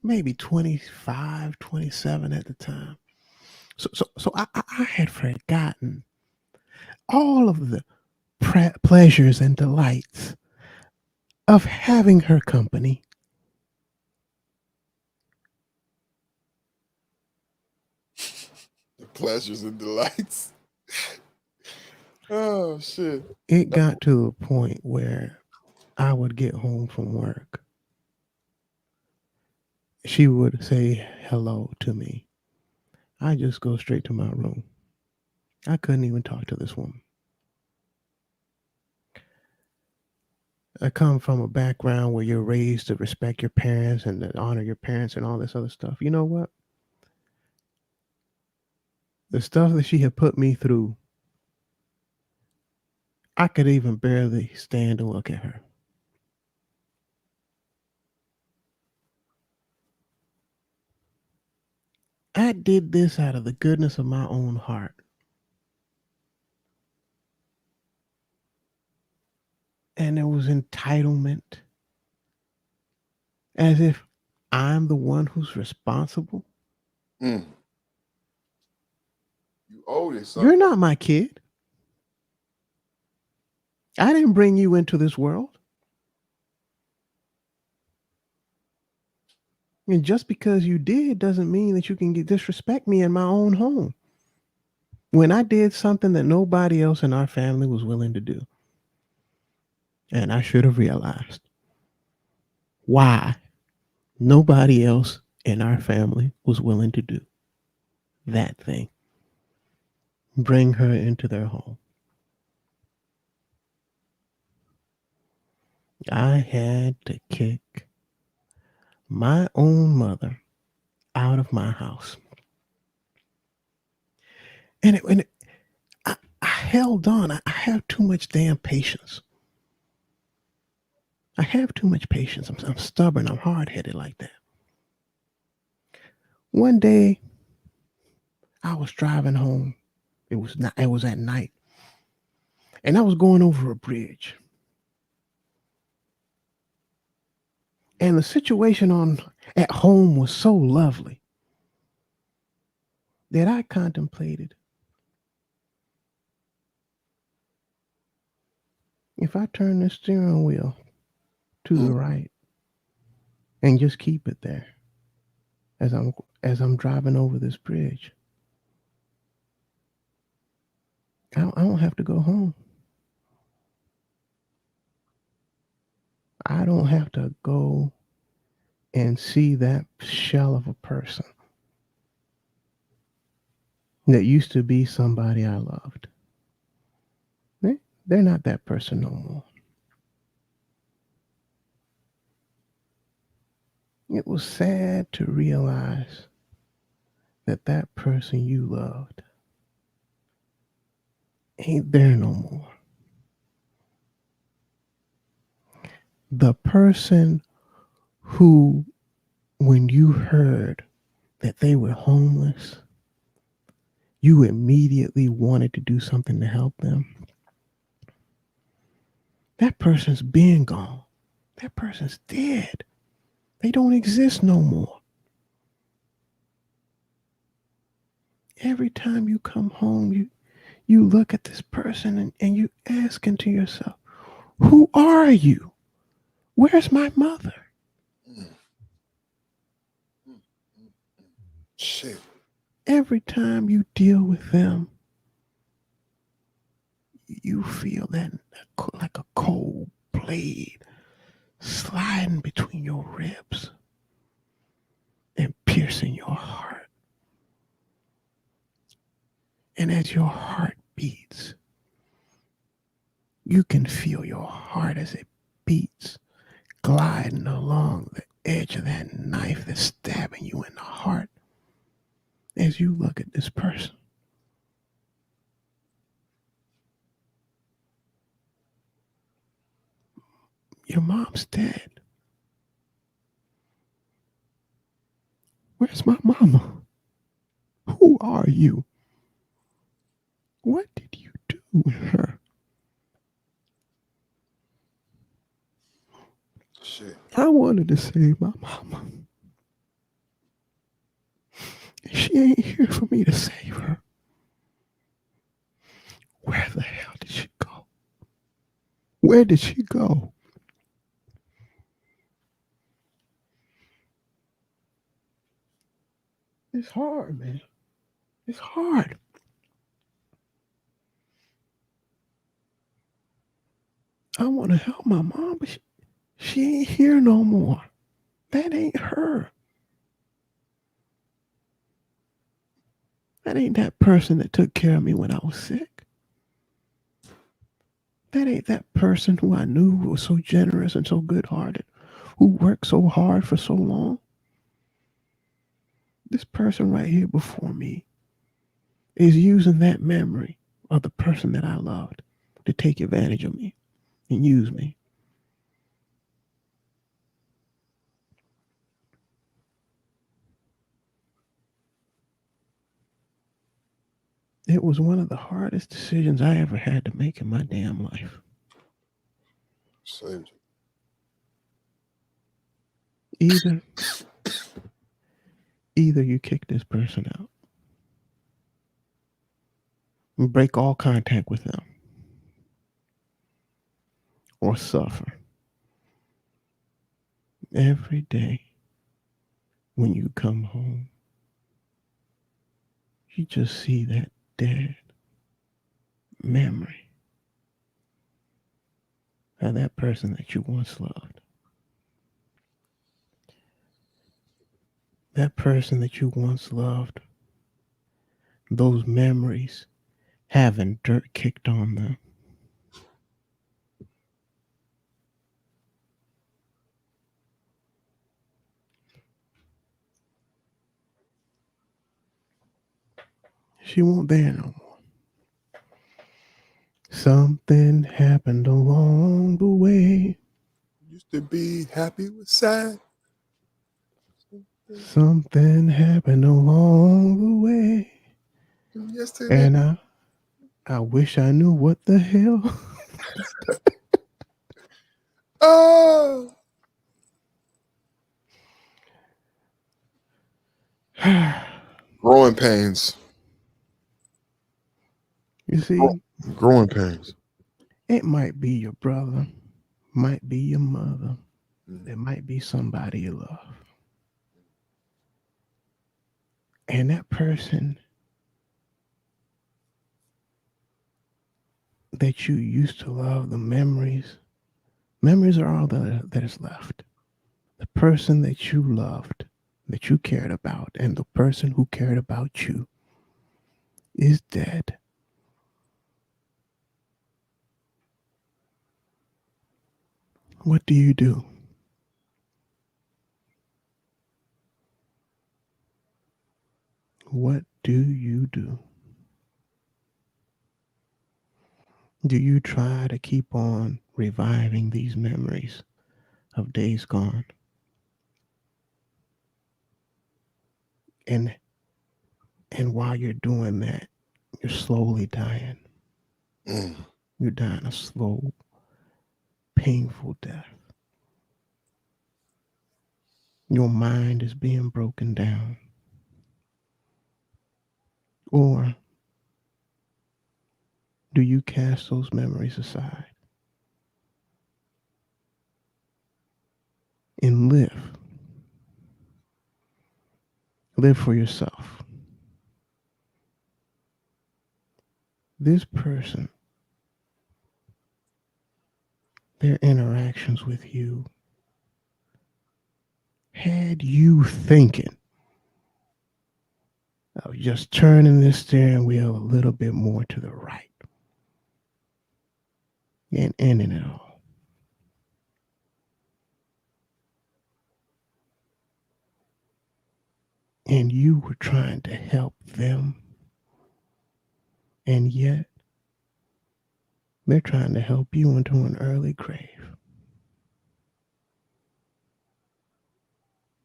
Speaker 13: maybe 25, 27 at the time. So I had forgotten all of the pleasures and delights of having her company.
Speaker 1: The pleasures and delights. Oh shit!
Speaker 13: It got to a point where I would get home from work. She would say hello to me. I just go straight to my room. I couldn't even talk to this woman. I come from a background where you're raised to respect your parents and to honor your parents and all this other stuff. You know what? The stuff that she had put me through, I could even barely stand and look at her. I did this out of the goodness of my own heart. And there was entitlement, as if I'm the one who's responsible.
Speaker 1: You owe this.
Speaker 13: You're not my kid. I didn't bring you into this world. And just because you did doesn't mean that you can disrespect me in my own home. When I did something that nobody else in our family was willing to do. And I should have realized why nobody else in our family was willing to do that thing. Bring her into their home. I had to kick my own mother out of my house. And I held on. I have too much damn patience. I have too much patience. I'm stubborn. I'm hard-headed like that. One day, I was driving home. It was at night. And I was going over a bridge. And the situation at home was so lovely that I contemplated, if I turn the steering wheel to the right and just keep it there as I'm driving over this bridge, I don't have to go home. I don't have to go and see that shell of a person that used to be somebody I loved. They're not that person no more. It was sad to realize that that person you loved ain't there no more. The person who, when you heard that they were homeless, you immediately wanted to do something to help them. That person's been gone. That person's dead. They don't exist no more. Every time you come home, you look at this person and you asking to yourself, who are you? Where's my mother?
Speaker 1: Shit.
Speaker 13: Every time you deal with them, you feel that like a cold blade sliding between your ribs and piercing your heart. And as your heart beats, you can feel your heart as it beats, gliding along the edge of that knife that's stabbing you in the heart as you look at this person. Your mom's dead. Where's my mama? Who are you? What did you do with her?
Speaker 1: Shit.
Speaker 13: I wanted to save my mama. She ain't here for me to save her. Where the hell did she go? Where did she go? It's hard, man. It's hard. I want to help my mom, but she ain't here no more. That ain't her. That ain't that person that took care of me when I was sick. That ain't that person who I knew was so generous and so good-hearted, who worked so hard for so long. This person right here before me is using that memory of the person that I loved to take advantage of me and use me. It was one of the hardest decisions I ever had to make in my damn life.
Speaker 1: Saved
Speaker 13: Either you kick this person out and break all contact with them, or suffer every day when you come home. You just see that dead memory of that person that you once loved. That person that you once loved, those memories having dirt kicked on them. She won't there no more. Something happened along the way.
Speaker 1: Used to be happy with sad.
Speaker 13: Something happened along the way.
Speaker 1: Yesterday.
Speaker 13: And I wish I knew what the hell.
Speaker 1: Oh. Growing pains.
Speaker 13: You see?
Speaker 1: Growing pains.
Speaker 13: It might be your brother, might be your mother. It might be somebody you love. And that person that you used to love, the memories are all that is left. The person that you loved, that you cared about, and the person who cared about you is dead. What do you do? What do you do? Do you try to keep on reviving these memories of days gone? And while you're doing that, you're slowly dying. You're dying a slow, painful death. Your mind is being broken down. Or do you cast those memories aside and live? Live for yourself. This person, their interactions with you had you thinking of just turning this steering wheel a little bit more to the right and ending it all. And you were trying to help them, and yet they're trying to help you into an early grave.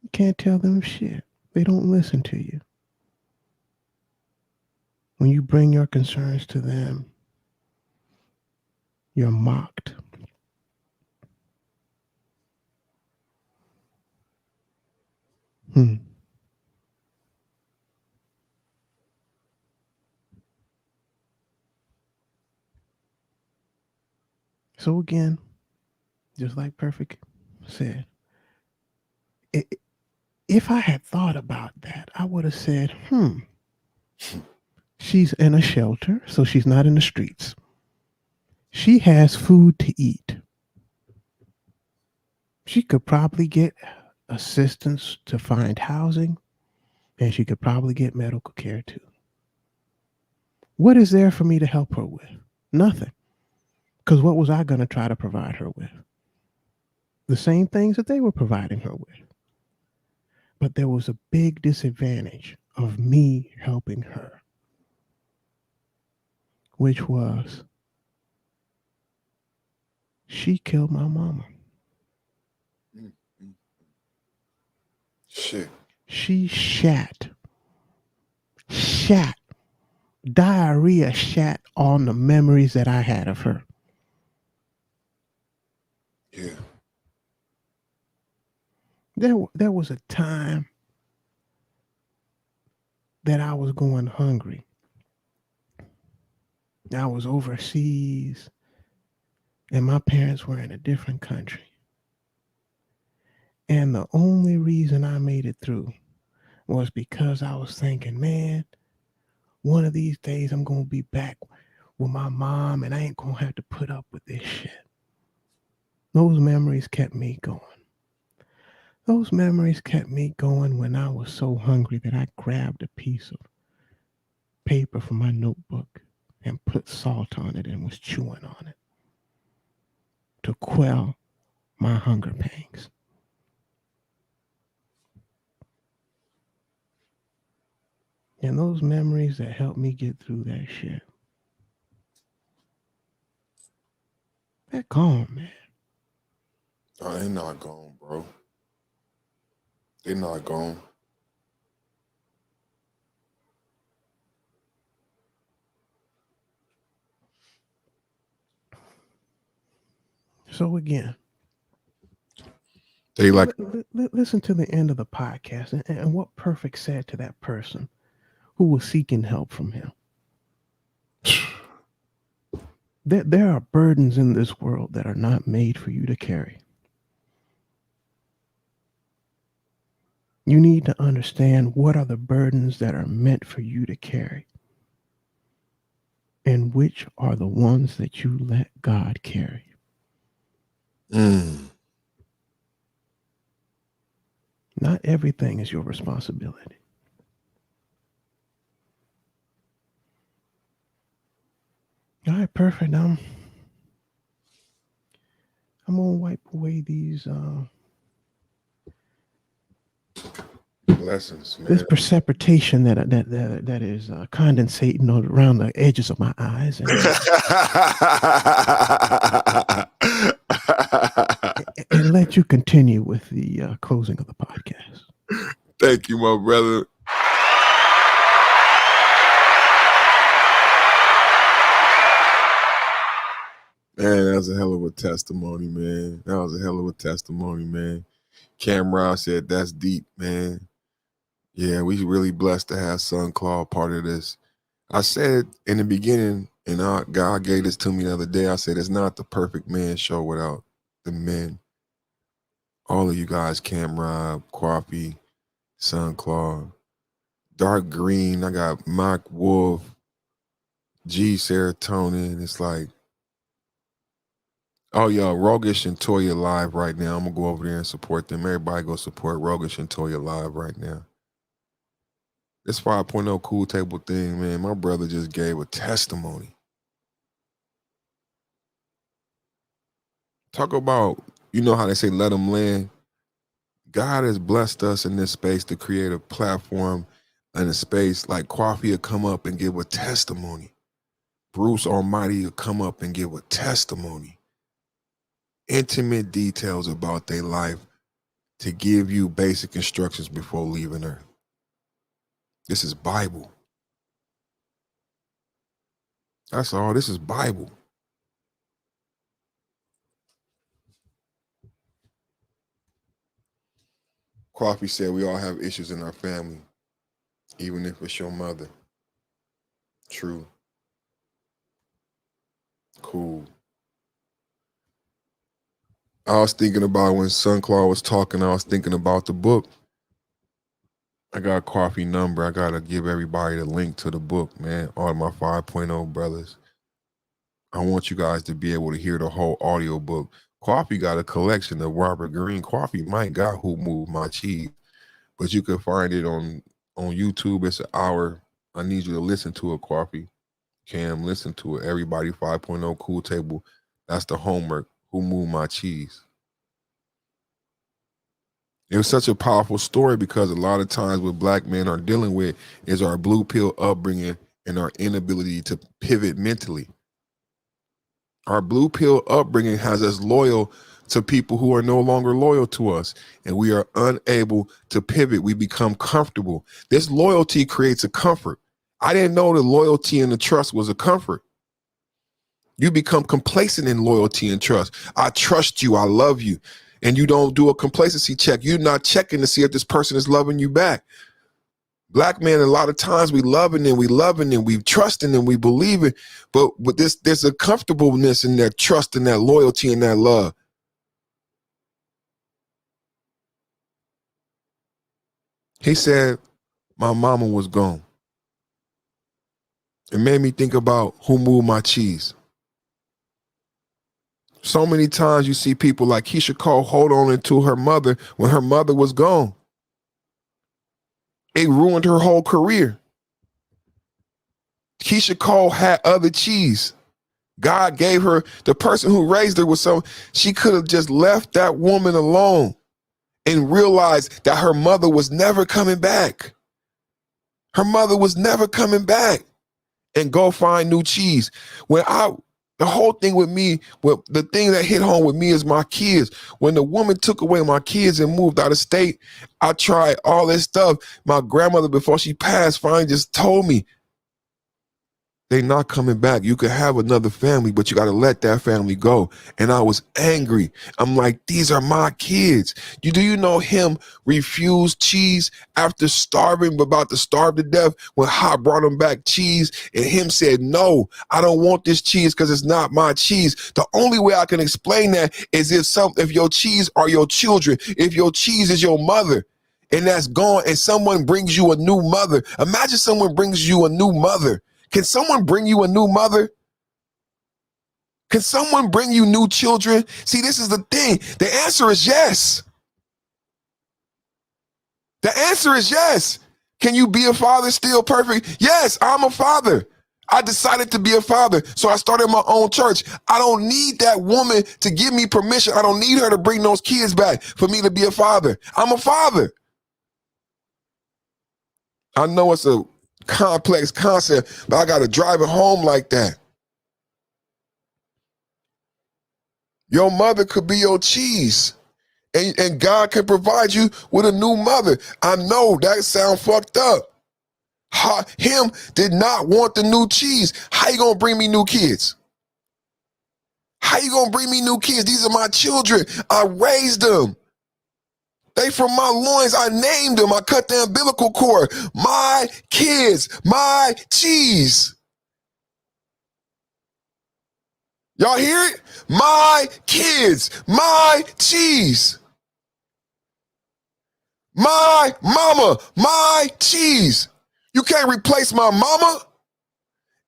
Speaker 13: You can't tell them shit. They don't listen to you. When you bring your concerns to them, you're mocked. So again, just like Perfect said, if I had thought about that, I would have said, she's in a shelter, so she's not in the streets. She has food to eat. She could probably get assistance to find housing, and she could probably get medical care too. What is there for me to help her with? Nothing. Because what was I going to try to provide her with? The same things that they were providing her with. But there was a big disadvantage of me helping her, which was she killed my mama.
Speaker 1: Shit.
Speaker 13: She diarrhea shat on the memories that I had of her.
Speaker 1: Yeah.
Speaker 13: There was a time that I was going hungry. I was overseas and my parents were in a different country. And the only reason I made it through was because I was thinking, man, one of these days I'm going to be back with my mom and I ain't going to have to put up with this shit. Those memories kept me going. Those memories kept me going when I was so hungry that I grabbed a piece of paper from my notebook and put salt on it and was chewing on it to quell my hunger pangs. And those memories that helped me get through that shit, they're gone, man.
Speaker 1: Oh, they not gone, bro. They not gone.
Speaker 13: So again,
Speaker 1: they like
Speaker 13: listen to the end of the podcast and what Perfect said to that person who was seeking help from him. There are burdens in this world that are not made for you to carry. You need to understand what are the burdens that are meant for you to carry and which are the ones that you let God carry. Not everything is your responsibility. All right, perfect. I'm gonna wipe away these
Speaker 1: lessons, man.
Speaker 13: this precipitation that is condensating around the edges of my eyes, and let you continue with the closing of the podcast.
Speaker 1: Thank you, my brother. Man, that was a hell of a testimony, man. That was a hell of a testimony, man. Cameron said that's deep, man. Yeah, we really blessed to have Son Claude part of this. I said in the beginning, and God gave this to me the other day, I said it's not the Perfect Man show without the men. All of you guys, Cameron, Quappy, Son Claude, Dark Green, I got Mike Wolf, G Serotonin. It's like, Oh, yo, Rogish and Toya live right now. I'm going to go over there and support them. Everybody go support Rogish and Toya live right now. This 5.0 cool table thing, man, my brother just gave a testimony. Talk about, you know how they say, let them land. God has blessed us in this space to create a platform and a space like Kwafi will come up and give a testimony. Bruce Almighty will come up and give a testimony. Intimate details about their life to give you basic instructions before leaving Earth. This is Bible. That's all. This is Bible. Coffee said we all have issues in our family, even if it's your mother. True. Cool. I was thinking about when Sunclaw was talking, I was thinking about the book. I got a Coffee number. I got to give everybody the link to the book, man. All my 5.0 brothers. I want you guys to be able to hear the whole audio book. Coffee got a collection of Robert Greene. Coffee might got Who Moved My Cheese, but you can find it on YouTube. It's an hour. I need you to listen to it, Coffee. Cam, listen to it. Everybody 5.0 cool table. That's the homework. Who Moved My Cheese? It was such a powerful story because a lot of times what black men are dealing with is our blue pill upbringing and our inability to pivot mentally. Our blue pill upbringing has us loyal to people who are no longer loyal to us, and we are unable to pivot. We become comfortable. This loyalty creates a comfort. I didn't know the loyalty and the trust was a comfort. You become complacent in loyalty and trust. I trust you. I love you. And you don't do a complacency check. You're not checking to see if this person is loving you back. Black men, a lot of times we loving and we trusting and we believing, but there's a comfortableness in that trust and that loyalty and that love. He said, my mama was gone. It made me think about who moved my cheese. So many times you see people like Keisha Cole hold on to her mother when her mother was gone. It ruined her whole career. Keisha Cole had other cheese. God gave her, the person who raised her was so, she could have just left that woman alone and realized that her mother was never coming back. Her mother was never coming back, and go find new cheese. The whole thing with me, well, the thing that hit home with me is my kids. When the woman took away my kids and moved out of state, I tried all this stuff. My grandmother, before she passed, finally just told me, they not coming back. You could have another family, but you got to let that family go. And I was angry. I'm like, these are my kids. Do you know him refused cheese after starving, about to starve to death, when Hot brought him back cheese, and him said, no, I don't want this cheese because it's not my cheese. The only way I can explain that is if your cheese are your children, if your cheese is your mother, and that's gone, and someone brings you a new mother. Imagine someone brings you a new mother. Can someone bring you a new mother? Can someone bring you new children? See, this is the thing. The answer is yes. The answer is yes. Can you be a father still perfect? Yes, I'm a father. I decided to be a father, so I started my own church. I don't need that woman to give me permission. I don't need her to bring those kids back for me to be a father. I'm a father. I know it's a complex concept, but I got to drive it home like that. Your mother could be your cheese, and God can provide you with a new mother. I know that sounds fucked up. Him did not want the new cheese. How you gonna bring me new kids? How you gonna bring me new kids? These are my children. I raised them. They from my loins. I named them. I cut the umbilical cord. My kids, my cheese. Y'all hear it? My kids, my cheese. My mama, my cheese. You can't replace my mama.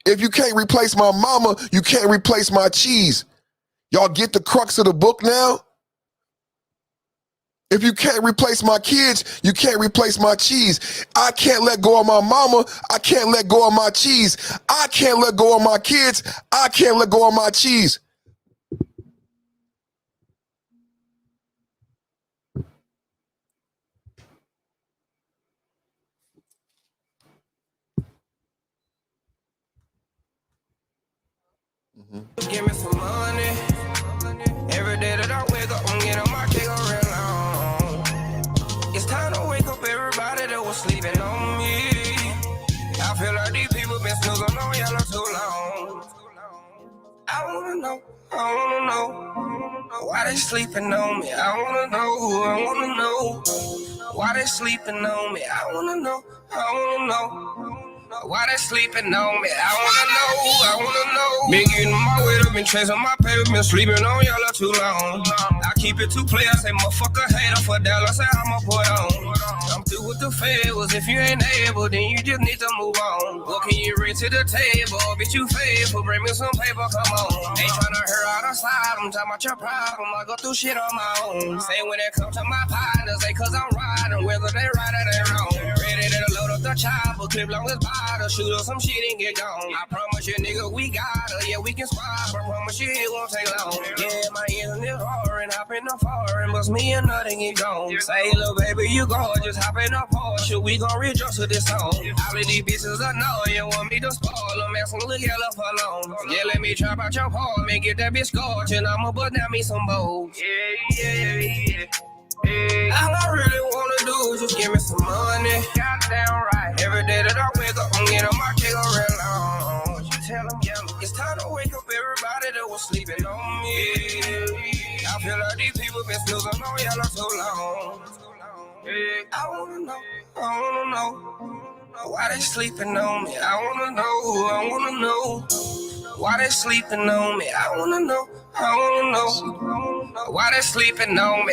Speaker 1: If you can't replace my mama, you can't replace my cheese. Y'all get the crux of the book now? If you can't replace my kids, you can't replace my cheese. I can't let go of my mama. I can't let go of my cheese. I can't let go of my kids. I can't let go of my cheese.
Speaker 21: Give me some money. Every day that I wake up, I'm getting my cake real long. It's time to wake up everybody that was sleeping on me. I feel like these people been snoozing on y'all too long. I wanna know why they sleeping on me. I wanna know why they sleeping on me. I wanna know why they sleeping on me. I wanna know. Been getting my weight up, been chasing my paper, been sleeping on y'all too long. I keep it 2 players, say motherfucker hater for Dallas, say I'ma put on. I'm through with the favors, if you ain't able, then you just need to move on. What can you bring to the table? Bitch, you faithful, bring me some paper, come on. Ain't tryna hurt out the side, I'm talking about your problem, I go through shit on my own. Say when it comes to my partners, say cause I'm riding, whether they right or they wrong. Ready to load up the chopper, clip long as bottle, shoot up some shit and get gone. I promise you, nigga, we got her, yeah, we can squad, I promise you it won't take long. Yeah, my internet roaring, hop in the foreign, bust me a nut and get gone. Say, little baby, you gorgeous, hop in the Porsche, we gon' rejoice to this song. All of these bitches annoying, want me to spoil them, asking look yellow for long. Yeah, let me trap out your apartment, get that bitch scorching, I'ma bust down me some bowls. Yeah. All I really wanna do is just give me some money. Goddamn right. Every day that I wake up, I'm getting my cake real long. What you tell them, yellow? It's time to wake up everybody that was sleeping on me. I feel like these people been snoozing on y'all too long. I wanna know why they sleeping on me. I wanna know why they sleeping on me. I wanna know why they sleeping on me.